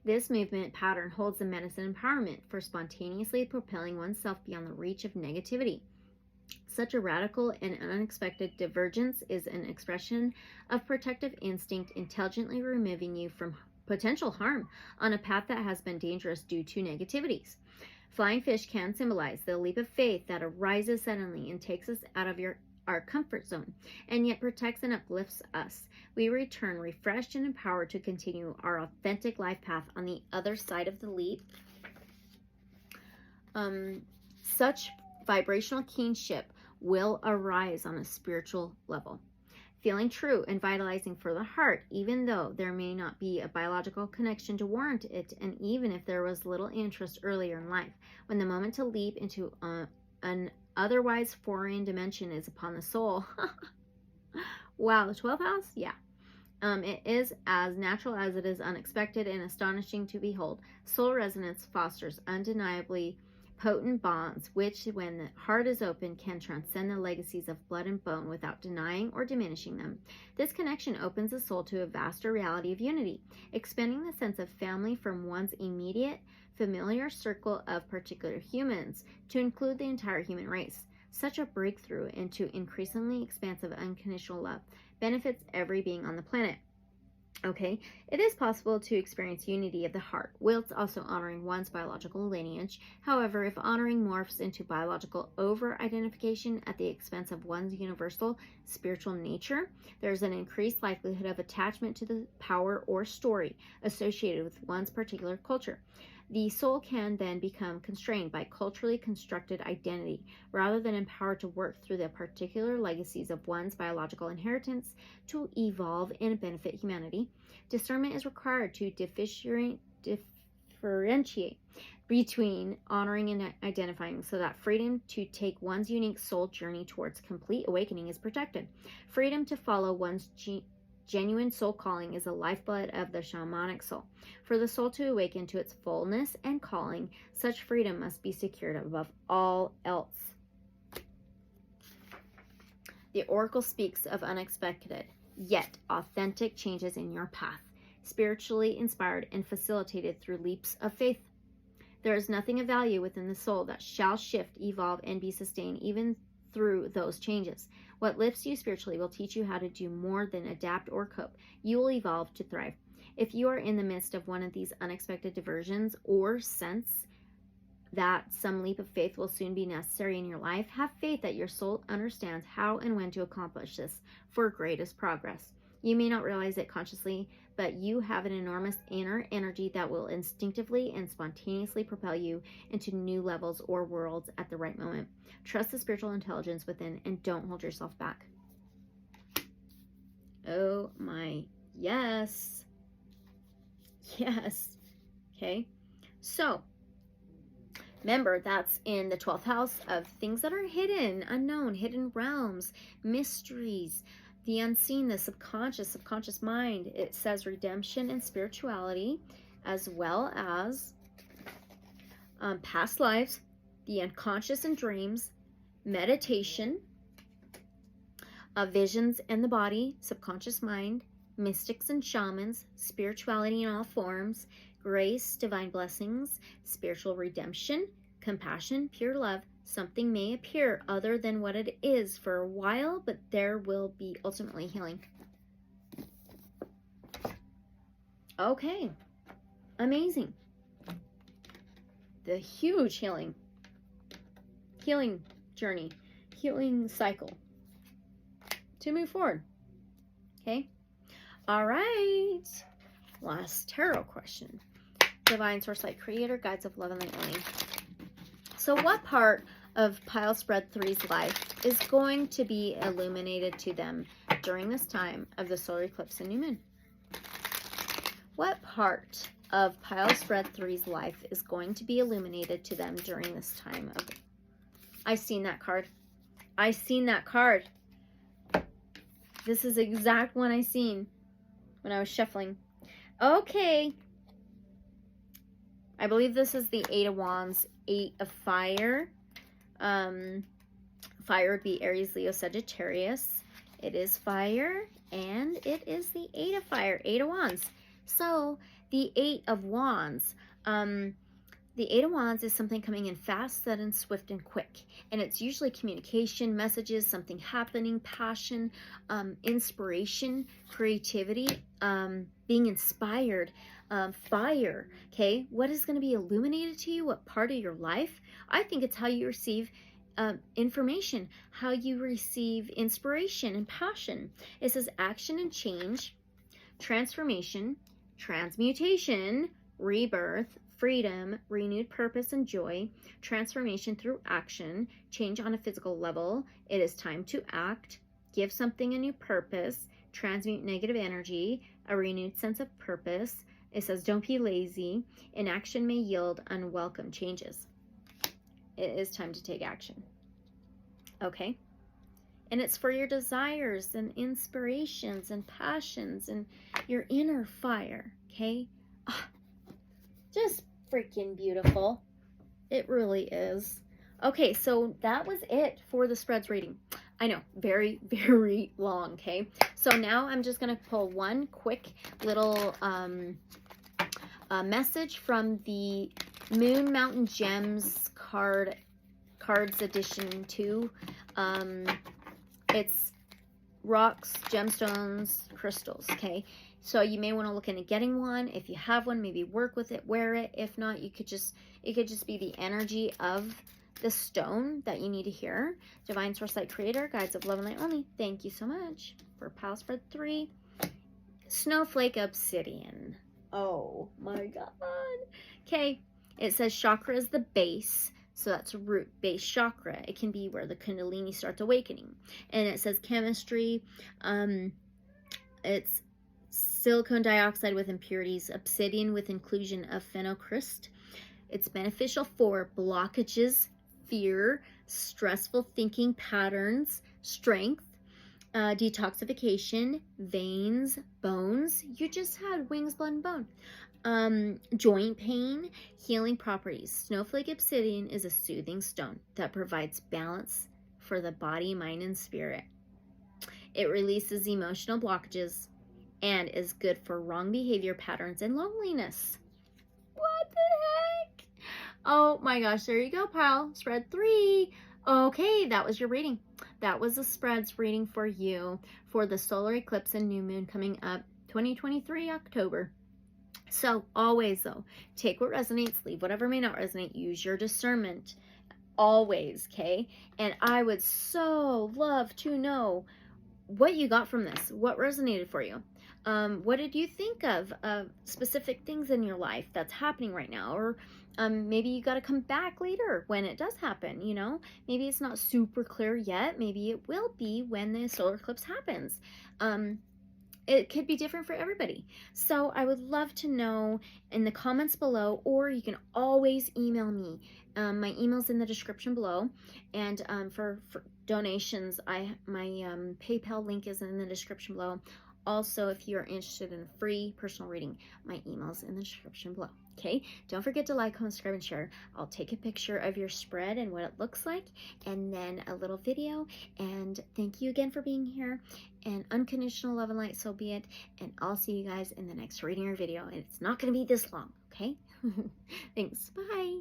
This movement pattern holds the medicine empowerment for spontaneously propelling oneself beyond the reach of negativity. Such a radical and unexpected divergence is an expression of protective instinct, intelligently removing you from potential harm on a path that has been dangerous due to negativities. Flying fish can symbolize the leap of faith that arises suddenly and takes us out of our comfort zone, and yet protects and uplifts us. We return refreshed and empowered to continue our authentic life path on the other side of the leap. Such vibrational kinship will arise on a spiritual level, feeling true and vitalizing for the heart, even though there may not be a biological connection to warrant it, and even if there was little interest earlier in life. When the moment to leap into an otherwise foreign dimension is upon the soul. Wow, the 12th house? Yeah. It is as natural as it is unexpected and astonishing to behold. Soul resonance fosters undeniably potent bonds, which, when the heart is open, can transcend the legacies of blood and bone without denying or diminishing them. This connection opens the soul to a vaster reality of unity, expanding the sense of family from one's immediate, familiar circle of particular humans to include the entire human race. Such a breakthrough into increasingly expansive unconditional love benefits every being on the planet. Okay, it is possible to experience unity of the heart whilst also honoring one's biological lineage. However, if honoring morphs into biological over-identification at the expense of one's universal spiritual nature, there's an increased likelihood of attachment to the power or story associated with one's particular culture. The soul can then become constrained by culturally constructed identity rather than empowered to work through the particular legacies of one's biological inheritance to evolve and benefit humanity. Discernment is required to differentiate between honoring and identifying so that freedom to take one's unique soul journey towards complete awakening is protected. Freedom to follow one's genuine soul calling is the lifeblood of the shamanic soul. For the soul to awaken to its fullness and calling, such freedom must be secured above all else. The oracle speaks of unexpected, yet authentic changes in your path, spiritually inspired and facilitated through leaps of faith. There is nothing of value within the soul that shall shift, evolve, and be sustained even through those changes. What lifts you spiritually will teach you how to do more than adapt or cope. You will evolve to thrive. If you are in the midst of one of these unexpected diversions or sense that some leap of faith will soon be necessary in your life, have faith that your soul understands how and when to accomplish this for greatest progress. You may not realize it consciously, but you have an enormous inner energy that will instinctively and spontaneously propel you into new levels or worlds at the right moment. Trust the spiritual intelligence within and don't hold yourself back. Oh my, yes. Yes. Okay. So, remember, that's in the 12th house of things that are hidden, unknown, hidden realms, mysteries, the unseen, the subconscious mind. It says redemption and spirituality, as well as past lives, the unconscious and dreams, meditation, visions and the body, subconscious mind, mystics and shamans, spirituality in all forms, grace, divine blessings, spiritual redemption, compassion, pure love. Something may appear other than what it is for a while, but there will be ultimately healing. Okay. Amazing. The huge healing journey, healing cycle to move forward. Okay. All right. Last tarot question. Divine Source Light Creator, Guides of Love and Light Only. So what part of Pile Spread 3's life is going to be illuminated to them during this time of the solar eclipse and new moon? What part of Pile Spread 3's life is going to be illuminated to them during this time of... I seen that card. I seen that card. This is the exact one I seen when I was shuffling. Okay. I believe this is the 8 of Wands, 8 of Fire. Fire would be Aries, Leo, Sagittarius. It is fire, and it is the 8 of Fire, 8 of Wands. So, the 8 of Wands, the 8 of Wands is something coming in fast, sudden, swift, and quick. And it's usually communication, messages, something happening, passion, inspiration, creativity, being inspired, fire. Okay, what is going to be illuminated to you? What part of your life? I think it's how you receive information, how you receive inspiration and passion. It says action and change, transformation, transmutation, rebirth, freedom, renewed purpose and joy, transformation through action, change on a physical level. It is time to act, give something a new purpose, transmute negative energy, a renewed sense of purpose. It says don't be lazy. Inaction may yield unwelcome changes. It is time to take action. Okay? And it's for your desires and inspirations and passions and your inner fire. Okay? Oh, just freaking beautiful. It really is. Okay, so that was it for the spreads reading. I know, very, very long, okay? So now I'm just going to pull one quick little message from the Moon Mountain Gems cards edition 2. It's rocks, gemstones, crystals, okay? So you may want to look into getting one. If you have one, maybe work with it, wear it. If not, it could just be the energy of the stone that you need to hear. Divine Source Light Creator, Guides of Love and Light Only, thank you so much for Pal Spread 3. Snowflake Obsidian. Oh my God. Okay, it says chakra is the base. So that's root base chakra. It can be where the Kundalini starts awakening. And it says chemistry. It's silicon dioxide with impurities, obsidian with inclusion of phenocryst. It's beneficial for blockages, fear, stressful thinking patterns, strength, detoxification, veins, bones. You just had wings, blood, and bone. Joint pain, healing properties. Snowflake obsidian is a soothing stone that provides balance for the body, mind, and spirit. It releases emotional blockages and is good for wrong behavior patterns and loneliness. What the heck? Oh my gosh, there you go, pal. Spread 3. Okay, that was your reading. That was the spreads reading for you for the solar eclipse and new moon coming up 2023 October. So always though, take what resonates, leave whatever may not resonate, use your discernment always, okay? And I would so love to know what you got from this, what resonated for you. What did you think of specific things in your life that's happening right now? Or maybe you got to come back later when it does happen, you know? Maybe it's not super clear yet. Maybe it will be when the solar eclipse happens. It could be different for everybody. So I would love to know in the comments below, or you can always email me. My email's in the description below. And for donations, my PayPal link is in the description below. Also, if you're interested in a free personal reading, my email's in the description below. Okay, don't forget to like, comment, subscribe, and share. I'll take a picture of your spread and what it looks like, and then a little video. And thank you again for being here. And unconditional love and light, so be it. And I'll see you guys in the next reading or video. And it's not going to be this long, okay? Thanks. Bye.